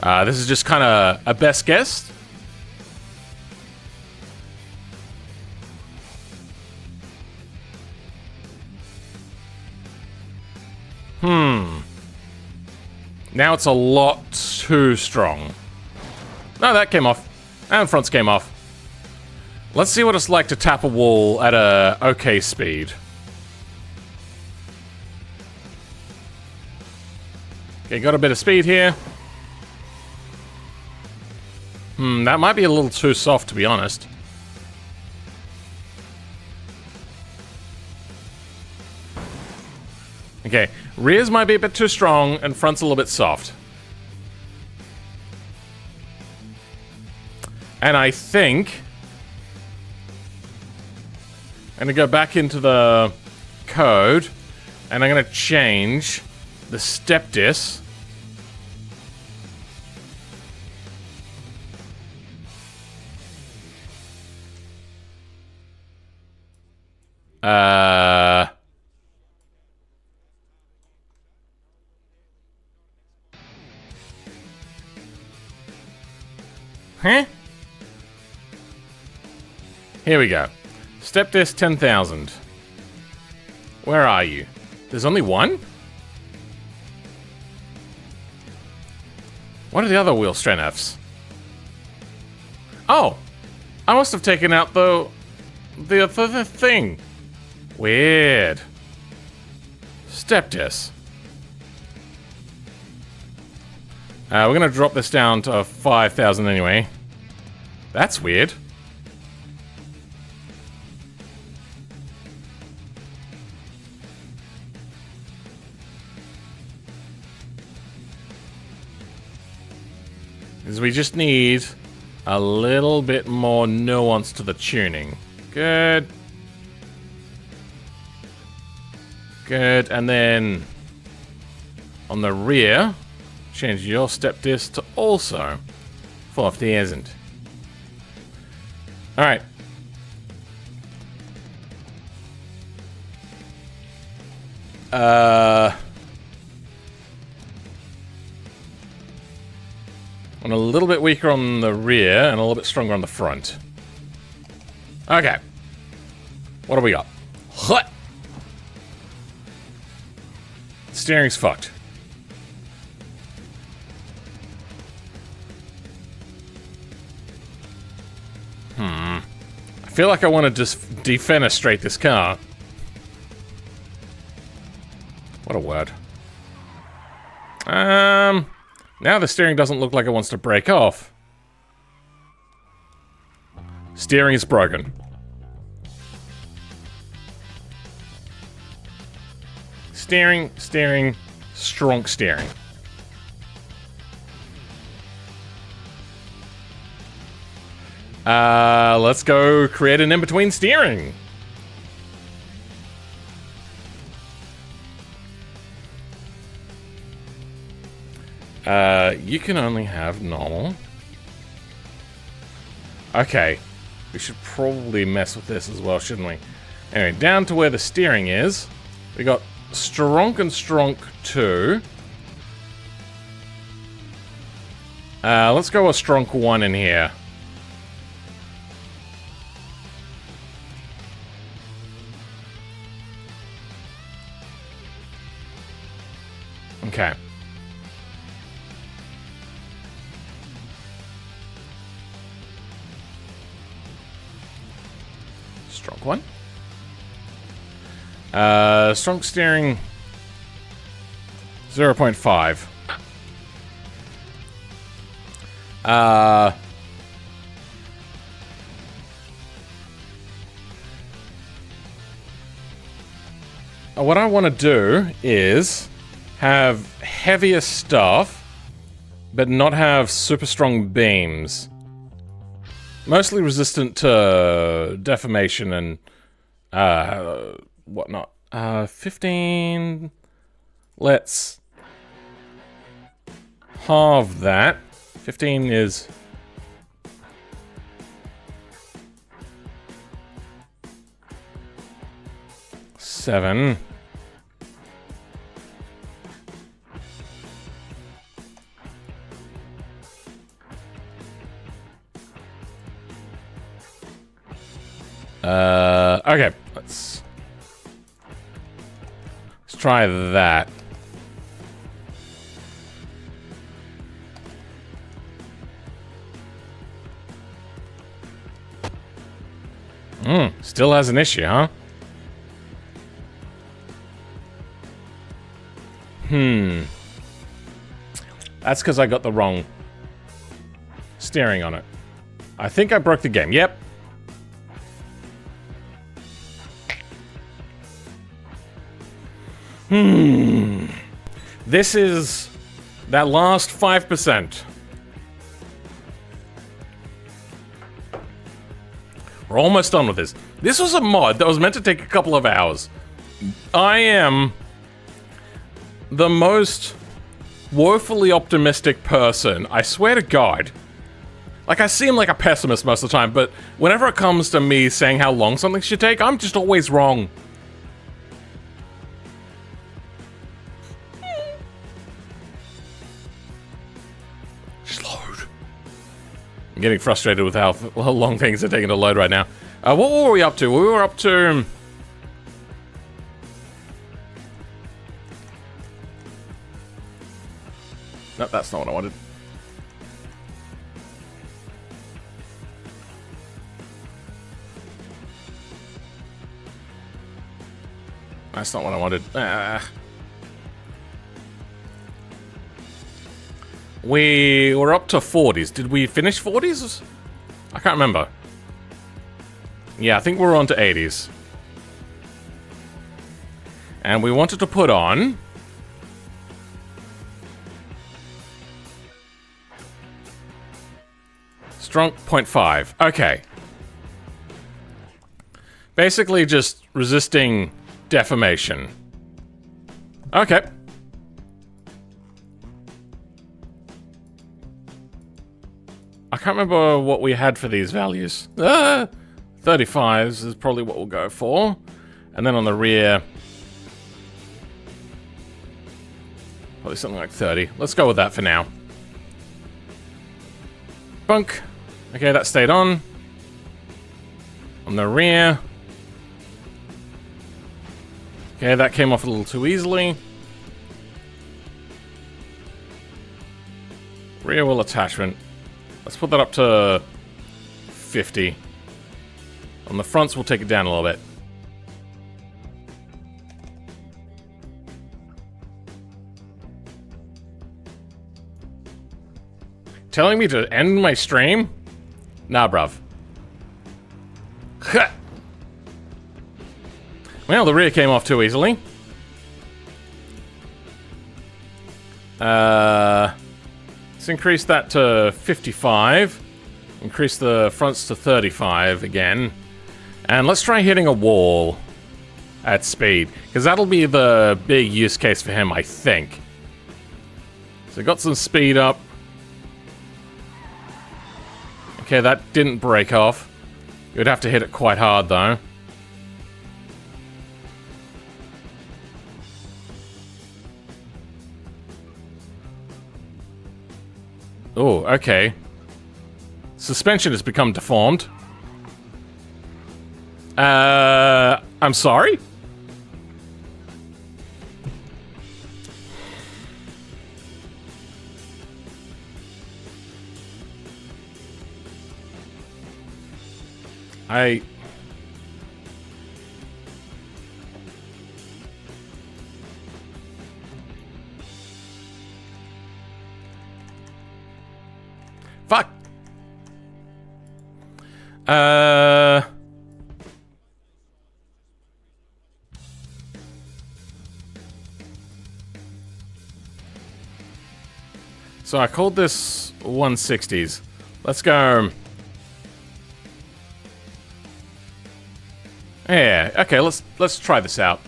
This is just kind of a best guess. Now it's a lot too strong. No, that came off. And fronts came off. Let's see what it's like to tap a wall at a okay speed. Okay, got a bit of speed here. That might be a little too soft, to be honest. Okay, rears might be a bit too strong, and front's a little bit soft. And I think I'm gonna go back into the code, and I'm gonna change the step dis. Huh? Here we go. Step disc 10,000. Where are you? There's only one? What are the other wheel strand Fs? Oh! I must have taken out the thing. Weird. Step disc. We're gonna drop this down to 5,000 anyway. That's weird. Because we just need a little bit more nuance to the tuning. Good. Good, and then on the rear, change your step disc to also 4,000. Alright. I'm a little bit weaker on the rear and a little bit stronger on the front. Okay. What do we got? Hut! Steering's fucked. I feel like I want to just defenestrate this car. What a word. Now the steering doesn't look like it wants to break off. Steering is broken. Steering, strong steering. Let's go create an in-between steering. You can only have normal. Okay. We should probably mess with this as well, shouldn't we? Anyway, down to where the steering is. We got Stronk and Stronk 2. Let's go with Stronk 1 in here. Okay. Stronk 1. Stronk steering 0.5. What I want to do is have heavier stuff, but not have super strong beams. Mostly resistant to deformation and whatnot. 15. Let's halve that. 15 is 7. Okay, let's try that. Still has an issue, huh? That's because I got the wrong steering on it. I think I broke the game. Yep. This is that last 5%. We're almost done with this. This was a mod that was meant to take a couple of hours. I am the most woefully optimistic person. I swear to God. Like, I seem like a pessimist most of the time, but whenever it comes to me saying how long something should take, I'm just always wrong. I'm getting frustrated with how long things are taking to load right now. What were we up to? We were up to... No, that's not what I wanted. That's not what I wanted. We were up to 40s. Did we finish 40s? I can't remember. Yeah, I think we're on to 80s. And we wanted to put on... Strong 0.5. Okay. Basically just resisting deformation. Okay. I can't remember what we had for these values. 35s is probably what we'll go for. And then on the rear... Probably something like 30. Let's go with that for now. Bunk. Okay, that stayed on. On the rear. Okay, that came off a little too easily. Rear wheel attachment. Let's put that up to 50. On the fronts, we'll take it down a little bit. Telling me to end my stream? Nah, bruv. Well, the rear came off too easily. Let's increase that to 55. Increase the fronts to 35 again. And let's try hitting a wall at speed, because that'll be the big use case for him, I think. So got some speed up. Okay, that didn't break off. You'd have to hit it quite hard, though. Oh, okay. Suspension has become deformed. I'm sorry? Fuck! So I called this 160s. Let's go... Yeah, okay, let's try this out.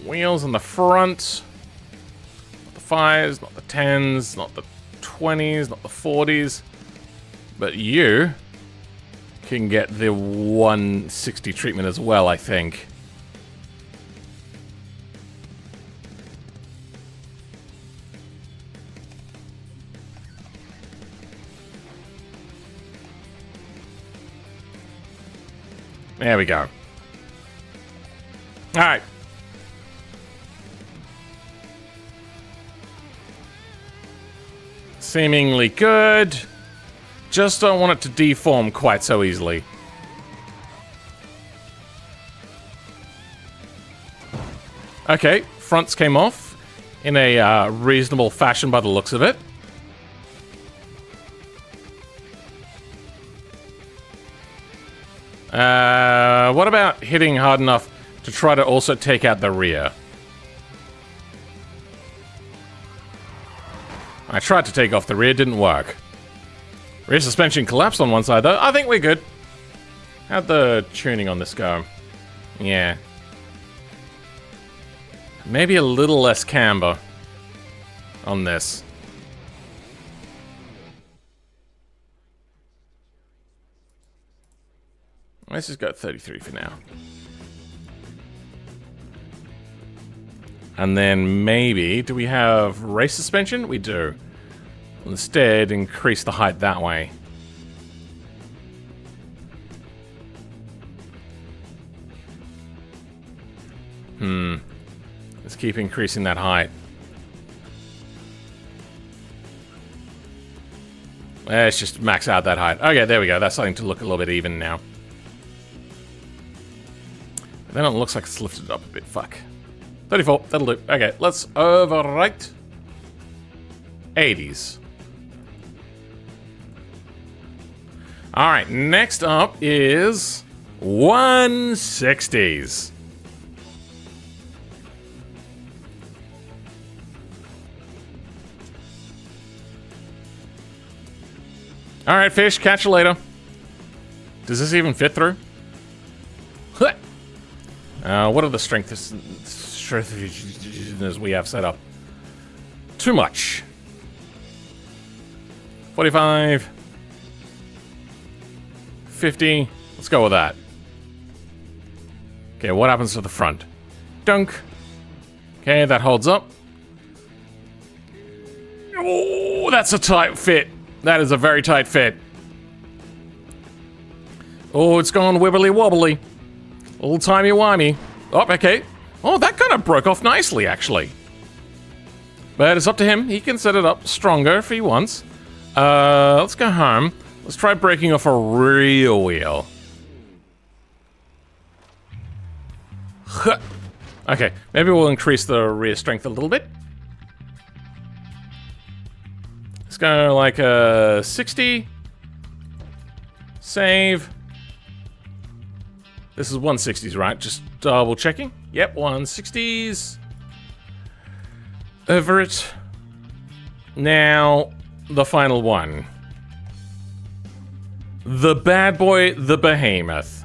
Wheels on the front. Not the 5s, not the 10s, not the 20s, not the 40s. But you can get the 160 treatment as well, I think. There we go. Alright. Seemingly good. Just don't want it to deform quite so easily. Okay, fronts came off in a reasonable fashion by the looks of it. What about hitting hard enough to try to also take out the rear? I tried to take off the rear, didn't work. Rear suspension collapsed on one side though. I think we're good. How'd the tuning on this go? Yeah. Maybe a little less camber on this. Let's just go 33 for now. And then maybe, do we have race suspension? We do. Instead, increase the height that way. Let's keep increasing that height. Let's just max out that height. Okay, there we go. That's starting to look a little bit even now. Then it looks like it's lifted up a bit. Fuck. 34. That'll do. Okay, let's overwrite. 80s. Alright, next up is 160s. Alright, fish, catch you later. Does this even fit through? What are the strengths we have set up? Too much. 45. 50. Let's go with that. Okay, what happens to the front? Dunk. Okay, that holds up. Oh, that's a tight fit. That is a very tight fit. Oh, it's gone wibbly wobbly. Old timey wimey. Oh, okay. Oh, that kind of broke off nicely, actually. But it's up to him. He can set it up stronger if he wants. Let's go home. Let's try breaking off a rear wheel. Okay, maybe we'll increase the rear strength a little bit. Let's go like a 60. Save. This is 160s, right? Just double checking. Yep, 160s. Over it. Now, the final one. The bad boy, the behemoth.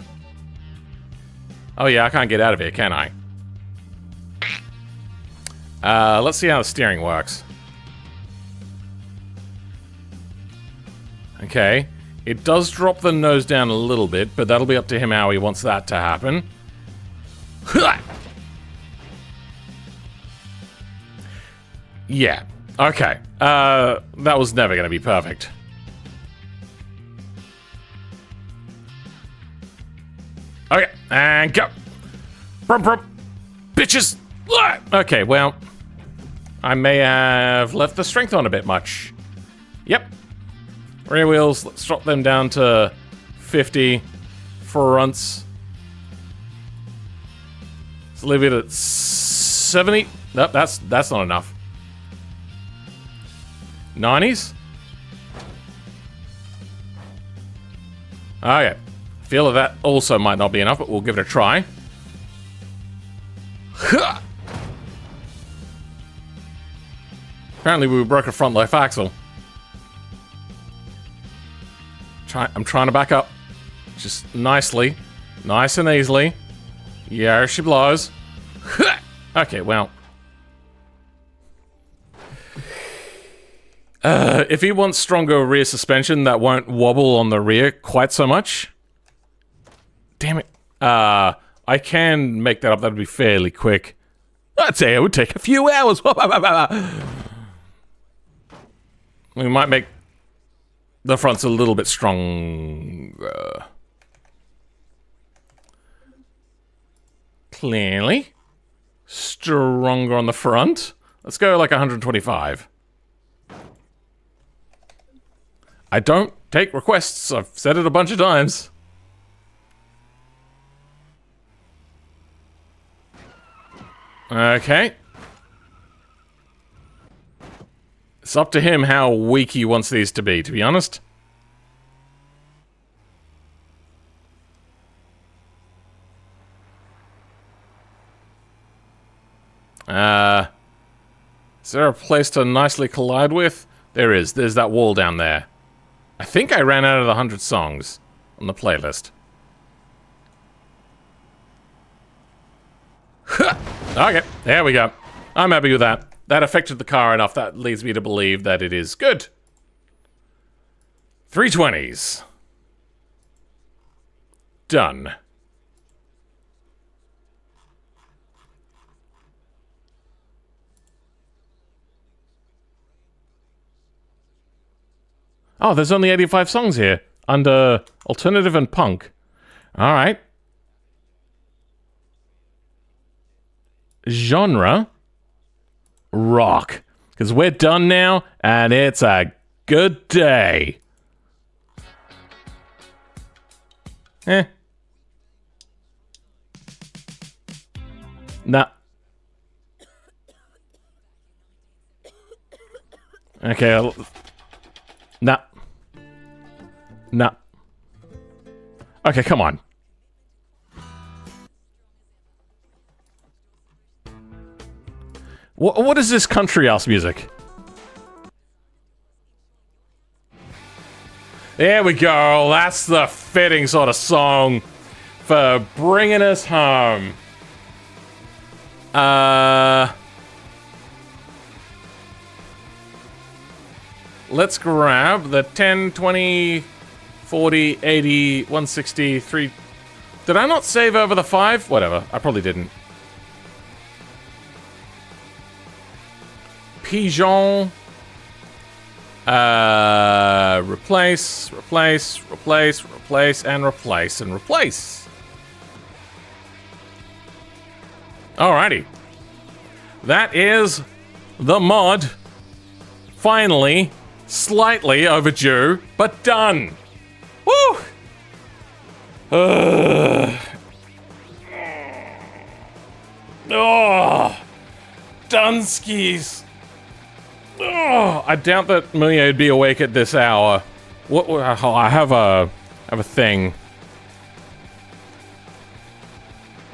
Oh yeah, I can't get out of here, can I? Let's see how the steering works. Okay. It does drop the nose down a little bit, but that'll be up to him how he wants that to happen. Yeah. Okay. That was never going to be perfect. Okay, and go. Brum, brum. Bitches. Okay, well, I may have left the strength on a bit much. Yep. Rear wheels, let's drop them down to 50. Fronts. Let's leave it at 70. Nope, that's not enough. 90s? Okay. Feel that also might not be enough, but we'll give it a try. Apparently we broke a front left axle. I'm trying to back up. Just nicely. Nice and easily. Yeah, she blows. Okay, well. If he wants stronger rear suspension that won't wobble on the rear quite so much. Damn it. I can make that up. That'd be fairly quick. I'd say it would take a few hours. We might make the front's a little bit stronger. Clearly. Stronger on the front. Let's go like 125. I don't take requests. I've said it a bunch of times. Okay. It's up to him how weak he wants these to be honest. Is there a place to nicely collide with? There is. There's that wall down there. I think I ran out of the 100 songs on the playlist. Okay, there we go. I'm happy with that. That affected the car enough. That leads me to believe that it is good. 320s. Done. Oh, there's only 85 songs here under alternative and punk. All right. Genre rock, because we're done now and it's a good day. Nah. Okay. Nah. Okay, come on. What is this country house music? There we go. That's the fitting sort of song for bringing us home. Let's grab the 10, 20, 40, 80, 160, 3... Did I not save over the 5? Whatever. I probably didn't. Pigeon. Replace, and replace. Alrighty. That is the mod. Finally, slightly overdue, but done. Woo! Oh, Dunskies. Oh, I doubt that MuYe would be awake at this hour. I have a thing.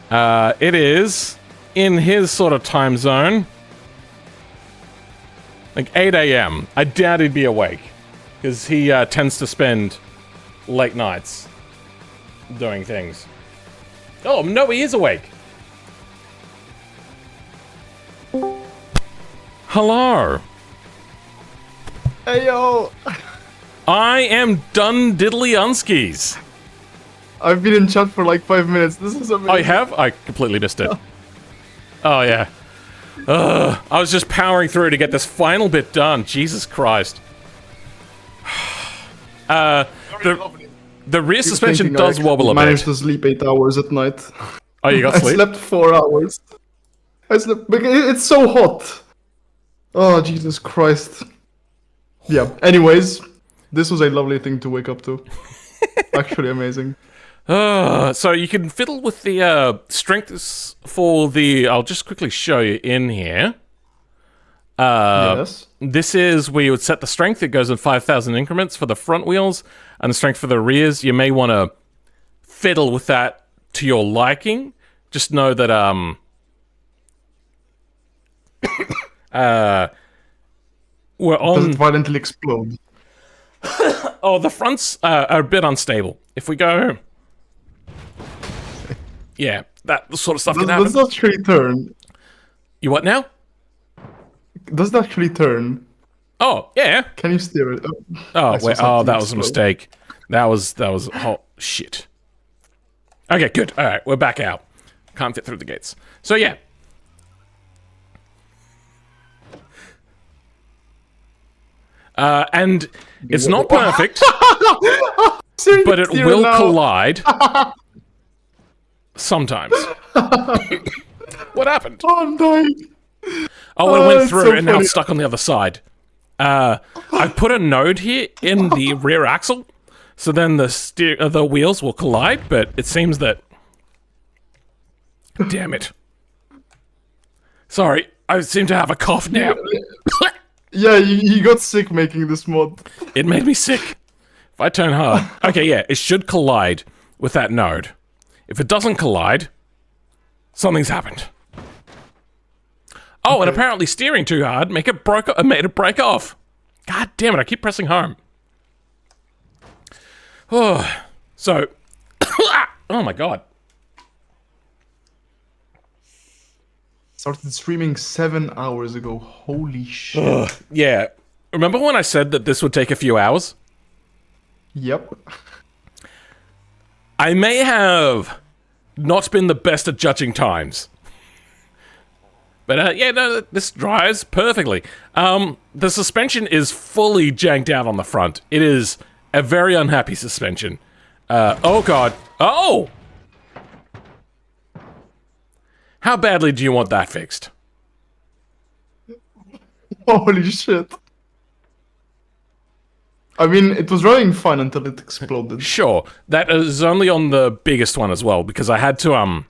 It is in his sort of time zone, like 8 a.m. I doubt he'd be awake, because he tends to spend late nights doing things. Oh, no, he is awake. Hello. Hey, yo. I am done diddly unskis. I've been in chat for like 5 minutes. This is amazing. Oh, you have? I completely missed it. Oh, yeah. I was just powering through to get this final bit done. Jesus Christ. The rear suspension does wobble a bit. I managed to sleep 8 hours at night. Oh, you got sleep? I slept 4 hours. I slept... It's so hot. Oh, Jesus Christ. Yeah, anyways. This was a lovely thing to wake up to. Actually amazing. So you can fiddle with the strengths for the... I'll just quickly show you in here. Yes. This is where you would set the strength. It goes in 5,000 increments for the front wheels, and the strength for the rears. You may want to fiddle with that to your liking. Just know that we're on... Does it violently explode? Oh, the fronts are a bit unstable. If we go... Yeah, that sort of stuff can happen. Does it actually turn? You what now? Does it actually turn? Oh, yeah. Can you steer it? Oh, wait. Oh, that was a mistake. That was... Oh, shit. Okay, good. All right, we're back out. Can't fit through the gates. So, yeah. And it's not perfect, but it will collide sometimes. What happened? Oh, I'm dying. Oh, it went through and now it's stuck on the other side. I put a node here in the rear axle, so then the wheels will collide, but it seems that... Damn it. Sorry, I seem to have a cough now. Yeah, you got sick making this mod. It made me sick. If I turn hard... Okay, yeah, it should collide with that node. If it doesn't collide, something's happened. Oh, and apparently steering too hard made it break off. God damn it, I keep pressing home. Oh, so... oh my god. Started streaming 7 hours ago. Holy shit. Yeah. Remember when I said that this would take a few hours? Yep. I may have not been the best at judging times. But yeah, no, this drives perfectly. The suspension is fully janked out on the front. It is a very unhappy suspension. Oh god. Oh! How badly do you want that fixed? Holy shit. I mean, it was running fine until it exploded. Sure. That is only on the biggest one as well, because I had to,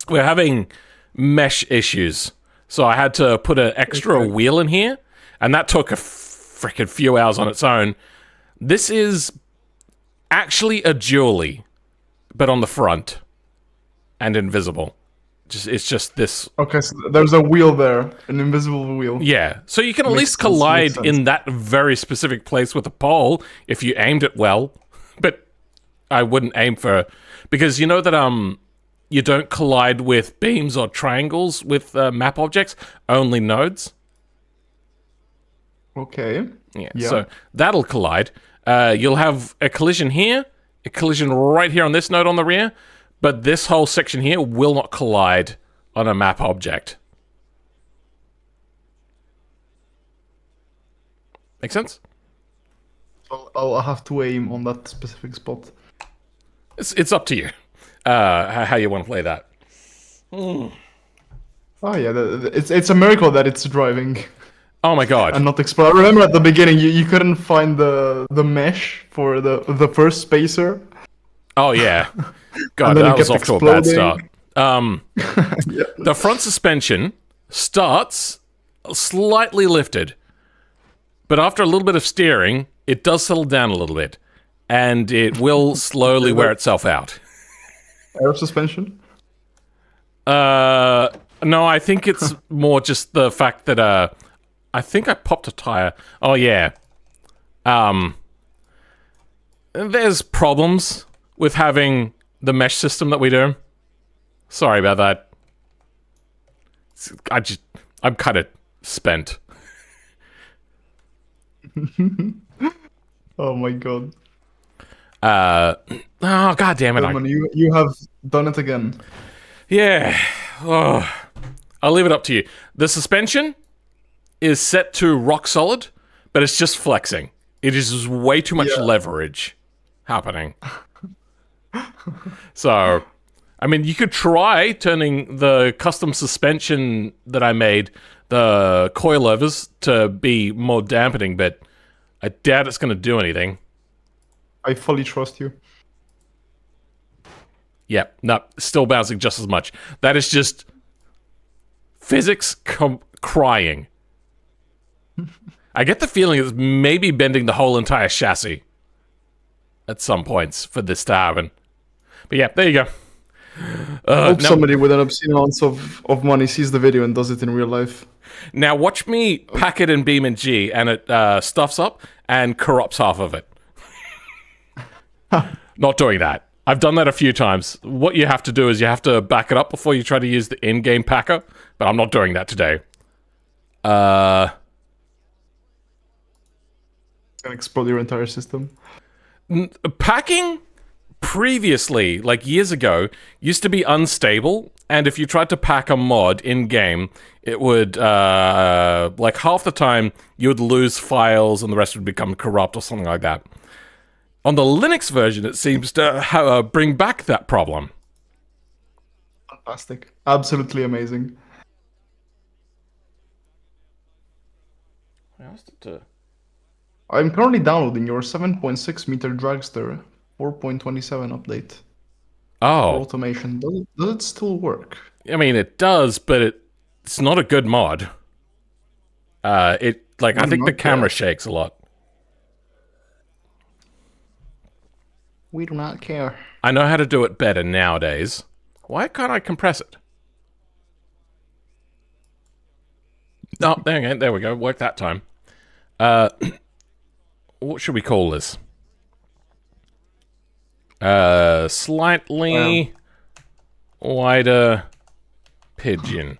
we're having mesh issues. So I had to put an extra wheel in here, and that took a freaking few hours on its own. This is actually a dually, but on the front, and invisible. It's just this. Okay, so there's a wheel there, an invisible wheel. Yeah, so you can at least collide in that very specific place with a pole if you aimed it well. But I wouldn't aim for, because you know that you don't collide with beams or triangles with map objects, only nodes. Okay. Yeah, so that'll collide. You'll have a collision here, a collision right here on this node on the rear. But this whole section here will not collide on a map object. Make sense? I'll have to aim on that specific spot. It's up to you how you want to play that. Oh yeah, it's a miracle that it's driving. Oh my god! And not explode. I remember at the beginning you couldn't find the mesh for the first spacer. Oh yeah. God, that was off to a bad start. The front suspension starts slightly lifted, but after a little bit of steering, it does settle down a little bit, and it will slowly wear itself out. Air suspension? No, I think it's more just the fact that I think I popped a tire. Oh yeah. There's problems with having the mesh system that we do. Sorry about that. I'm kind of spent. Oh my god. Oh god damn it. You have done it again. Yeah. Oh. I'll leave it up to you. The suspension is set to rock solid, but it's just flexing. It is just way too much leverage happening. So, I mean, you could try turning the custom suspension that I made, the coilovers, to be more dampening, but I doubt it's going to do anything. I fully trust you. Yeah, no, still bouncing just as much. That is just physics crying. I get the feeling it's maybe bending the whole entire chassis at some points for this to happen. But yeah, there you go. Hope somebody with an obscene amount of money sees the video and does it in real life. Now watch me pack it in BeamNG and it stuffs up and corrupts half of it. Not doing that. I've done that a few times. What you have to do is you have to back it up before you try to use the in-game packer, but I'm not doing that today. It's gonna explode your entire system. Packing previously, like years ago, used to be unstable, and if you tried to pack a mod in-game, it would, like half the time, you would lose files and the rest would become corrupt or something like that. On the Linux version, it seems to bring back that problem. Fantastic. Absolutely amazing. I'm currently downloading your 7.6 meter dragster 4.27 update. Oh. For automation. Does it still work? I mean, it does, but it's not a good mod. I think the camera shakes a lot. We do not care. I know how to do it better nowadays. Why can't I compress it? Oh, there we go. Worked that time. What should we call this? Slightly wider pigeon.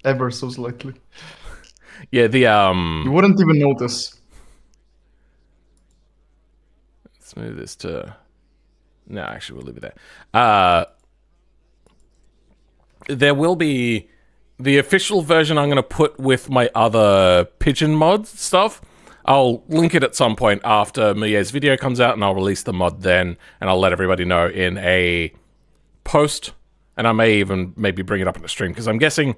Ever so slightly. Yeah, You wouldn't even notice. Let's move this to... No, actually, we'll leave it there. There will be the official version I'm going to put with my other pigeon mod stuff. I'll link it at some point after MuYe's video comes out, and I'll release the mod then, and I'll let everybody know in a post, and I may even maybe bring it up in the stream, because I'm guessing,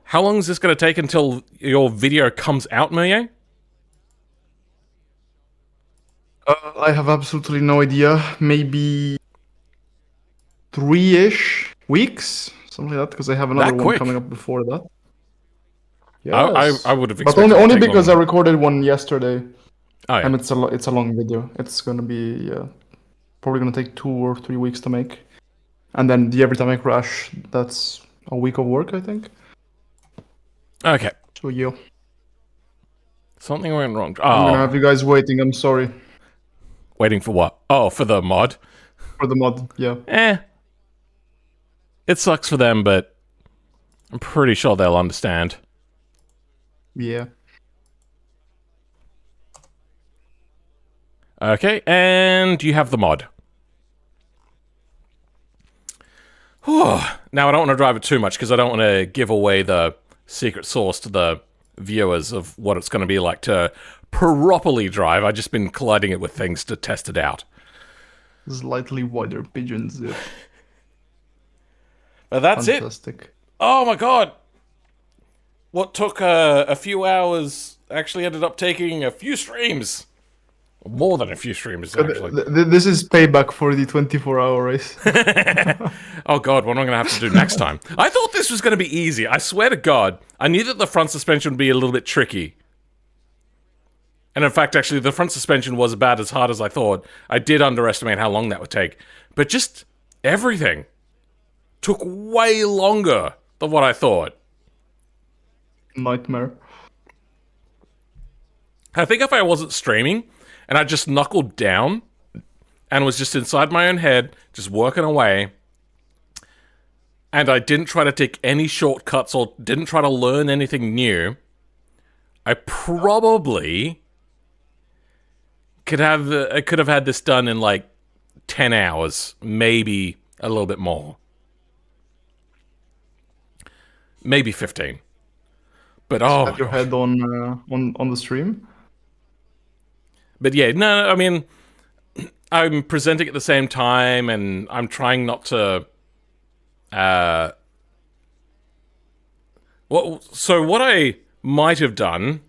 how long is this going to take until your video comes out, MuYe? I have absolutely no idea. Maybe 3-ish weeks, something like that, because I have another one coming up before that. Yes. I would have expected, but only because longer. I recorded one yesterday, and it's a long video. It's gonna be probably gonna take 2 or 3 weeks to make, and then every time I crash, that's a week of work, I think. Okay. So yeah. Something went wrong. Oh. I'm gonna have you guys waiting. I'm sorry. Waiting for what? Oh, for the mod? For the mod, yeah. It sucks for them, but I'm pretty sure they'll understand. Yeah. Okay, and you have the mod. Now, I don't want to drive it too much, because I don't want to give away the secret sauce to the viewers of what it's going to be like to properly drive. I've just been colliding it with things to test it out. Slightly wider pigeons. Yeah. But that's Fantastic. It. Oh my god! What took a few hours actually ended up taking a few streams. More than a few streams, actually. This is payback for the 24-hour race. Oh god, what am I going to have to do next time? I thought this was going to be easy. I swear to god. I knew that the front suspension would be a little bit tricky. And in fact, actually, the front suspension was about as hard as I thought. I did underestimate how long that would take. But just everything took way longer than what I thought. Nightmare. I think if I wasn't streaming and I just knuckled down and was just inside my own head, just working away, and I didn't try to take any shortcuts or didn't try to learn anything new, I probably could have had this done in like 10 hours, maybe a little bit more. Maybe 15. But oh, have your head on the stream. But yeah, no, I mean, I'm presenting at the same time, and I'm trying not to. So what I might have done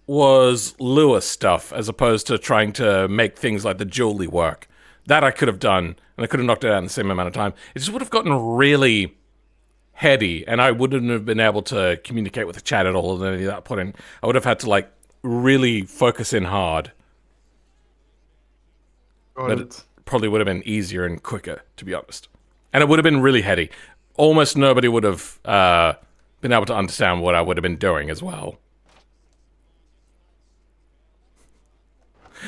was lure stuff as opposed to trying to make things like the jewelry work. That I could have done, and I could have knocked it out in the same amount of time. It just would have gotten really heady, and I wouldn't have been able to communicate with the chat at all at any of that point. I would have had to like really focus in hard. But it probably would have been easier and quicker, to be honest. And it would have been really heady. Almost nobody would have been able to understand what I would have been doing as well.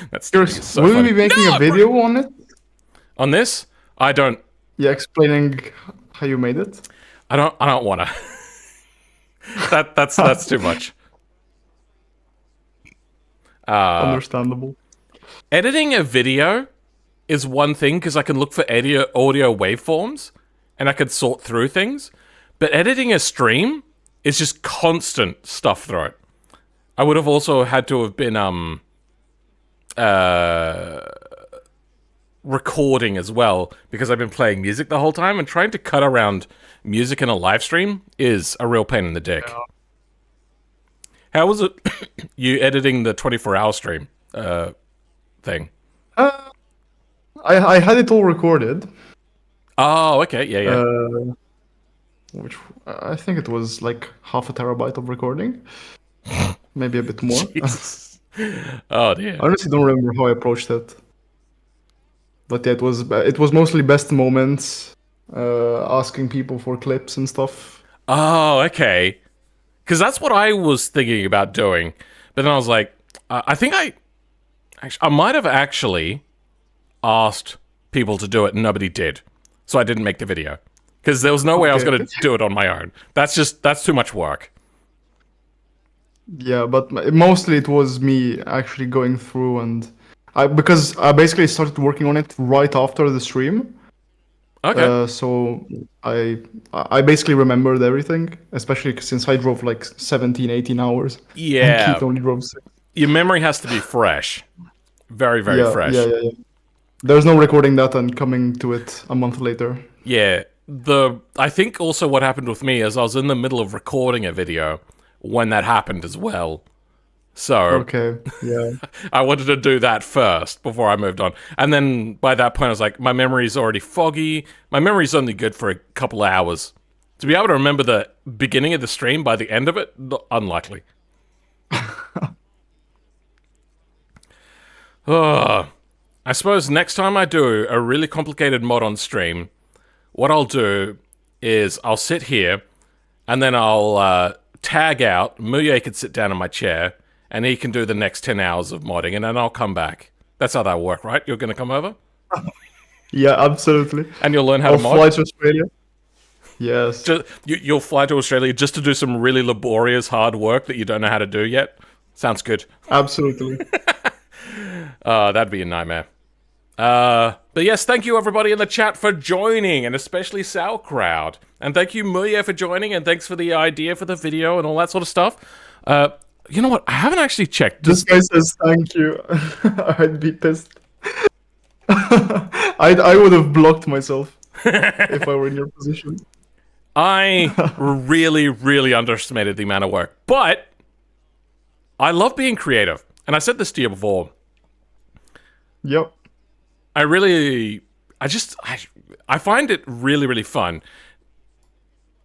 That's so will we be making a video on it? On this? I don't. Yeah, explaining how you made it. I don't wanna. That's too much. Understandable. Editing a video is one thing because I can look for audio waveforms and I can sort through things. But editing a stream is just constant stuff through it. I would have also had to have been recording as well, because I've been playing music the whole time, and trying to cut around music in a live stream is a real pain in the dick. Yeah. How was it you editing the 24-hour stream thing? I had it all recorded. Oh, okay, yeah. Which I think it was like 0.5 terabyte of recording, maybe a bit more. Oh dear. I honestly don't remember how I approached it. But yeah, it was mostly best moments, asking people for clips and stuff. Oh, okay. Because that's what I was thinking about doing. But then I was like, I think I might have actually asked people to do it and nobody did. So I didn't make the video. Because there was no way I was going to do it on my own. That's too much work. Yeah, but mostly it was me actually going through, and because I basically started working on it right after the stream. Okay. So I basically remembered everything, especially since I drove like 17, 18 hours, and Yeah. Keith only drove 6. Your memory has to be fresh. Very, very Yeah, yeah, fresh. yeah, yeah. There's no recording that and coming to it a month later. Yeah. I think also what happened with me is I was in the middle of recording a video when that happened as well. So Okay, yeah. I wanted to do that first before I moved on. And then by that point I was like, my memory's already foggy. My memory's only good for a couple of hours. To be able to remember the beginning of the stream by the end of it, unlikely. I suppose next time I do a really complicated mod on stream, what I'll do is I'll sit here and then I'll tag out. MuYe can sit down in my chair and he can do the next 10 hours of modding and then I'll come back. That's how that'll work, right? You're going to come over? Yeah, absolutely. And you'll learn how I'll to mod? fly to Australia. Yes. You'll fly to Australia just to do some really laborious hard work that you don't know how to do yet? Sounds good. Absolutely. That'd be a nightmare. But yes, thank you everybody in the chat for joining, and especially Sauerkraut. And thank you, MuYe, for joining, and thanks for the idea for the video and all that sort of stuff. You know what? I haven't actually checked. This guy says thank you. I'd be pissed. I would have blocked myself if I were in your position. I really, really underestimated the amount of work. But I love being creative. And I said this to you before. Yep. I find it really, really fun.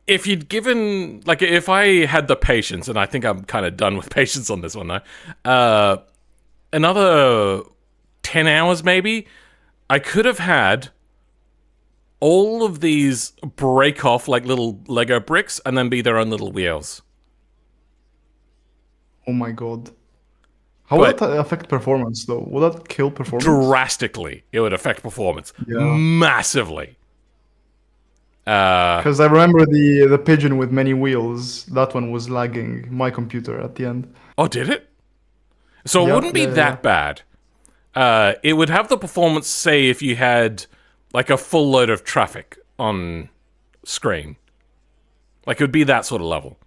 If you'd given, like, if I had the patience, and I think I'm kind of done with patience on this one now, another 10 hours maybe, I could have had all of these break off like little Lego bricks and then be their own little wheels. Oh my god. How would that affect performance, though? Would that kill performance? Drastically, it would affect performance. Yeah. Massively. Because I remember the pigeon with many wheels. That one was lagging my computer at the end. Oh, did it? So it Yeah, wouldn't be yeah, that bad. It would have the performance, say, if you had like a full load of traffic on screen. Like, it would be that sort of level.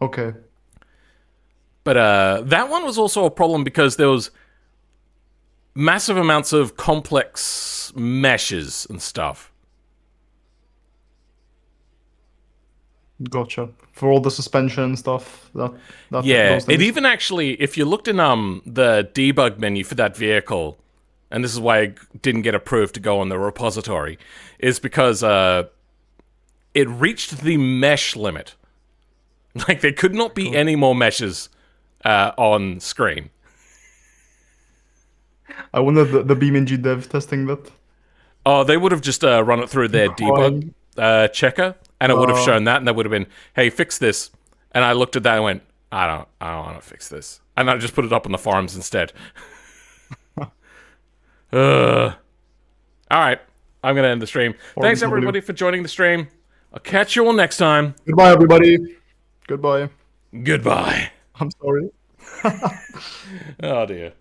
Okay. But that one was also a problem because there was massive amounts of complex meshes and stuff. Gotcha. For all the suspension stuff. Yeah, those things. it even actually, if you looked in the debug menu for that vehicle, and this is why I didn't get approved to go on the repository, is because it reached the mesh limit. Like, there could not be any more meshes on screen. I wonder the BeamNG dev testing that. Oh, they would have just run it through their debug checker, and it would have shown that, and they would have been, hey, fix this. And I looked at that and went, I don't want to fix this. And I just put it up on the forums instead. All right, I'm going to end the stream. Thanks, everybody, for joining the stream. I'll catch you all next time. Goodbye, everybody. Goodbye. Goodbye. I'm sorry. Oh, dear.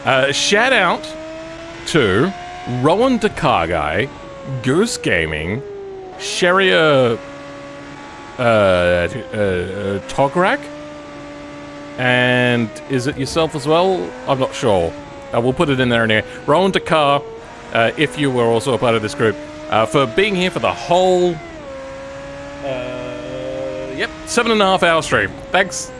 Shout out to Rowan Dakar Guy, Goose Gaming, Sheria Tograk, and is it yourself as well? I'm not sure. We'll put it in there anyway. Rowan Dakar, if you were also a part of this group, for being here for the whole 7.5 hour stream. Thanks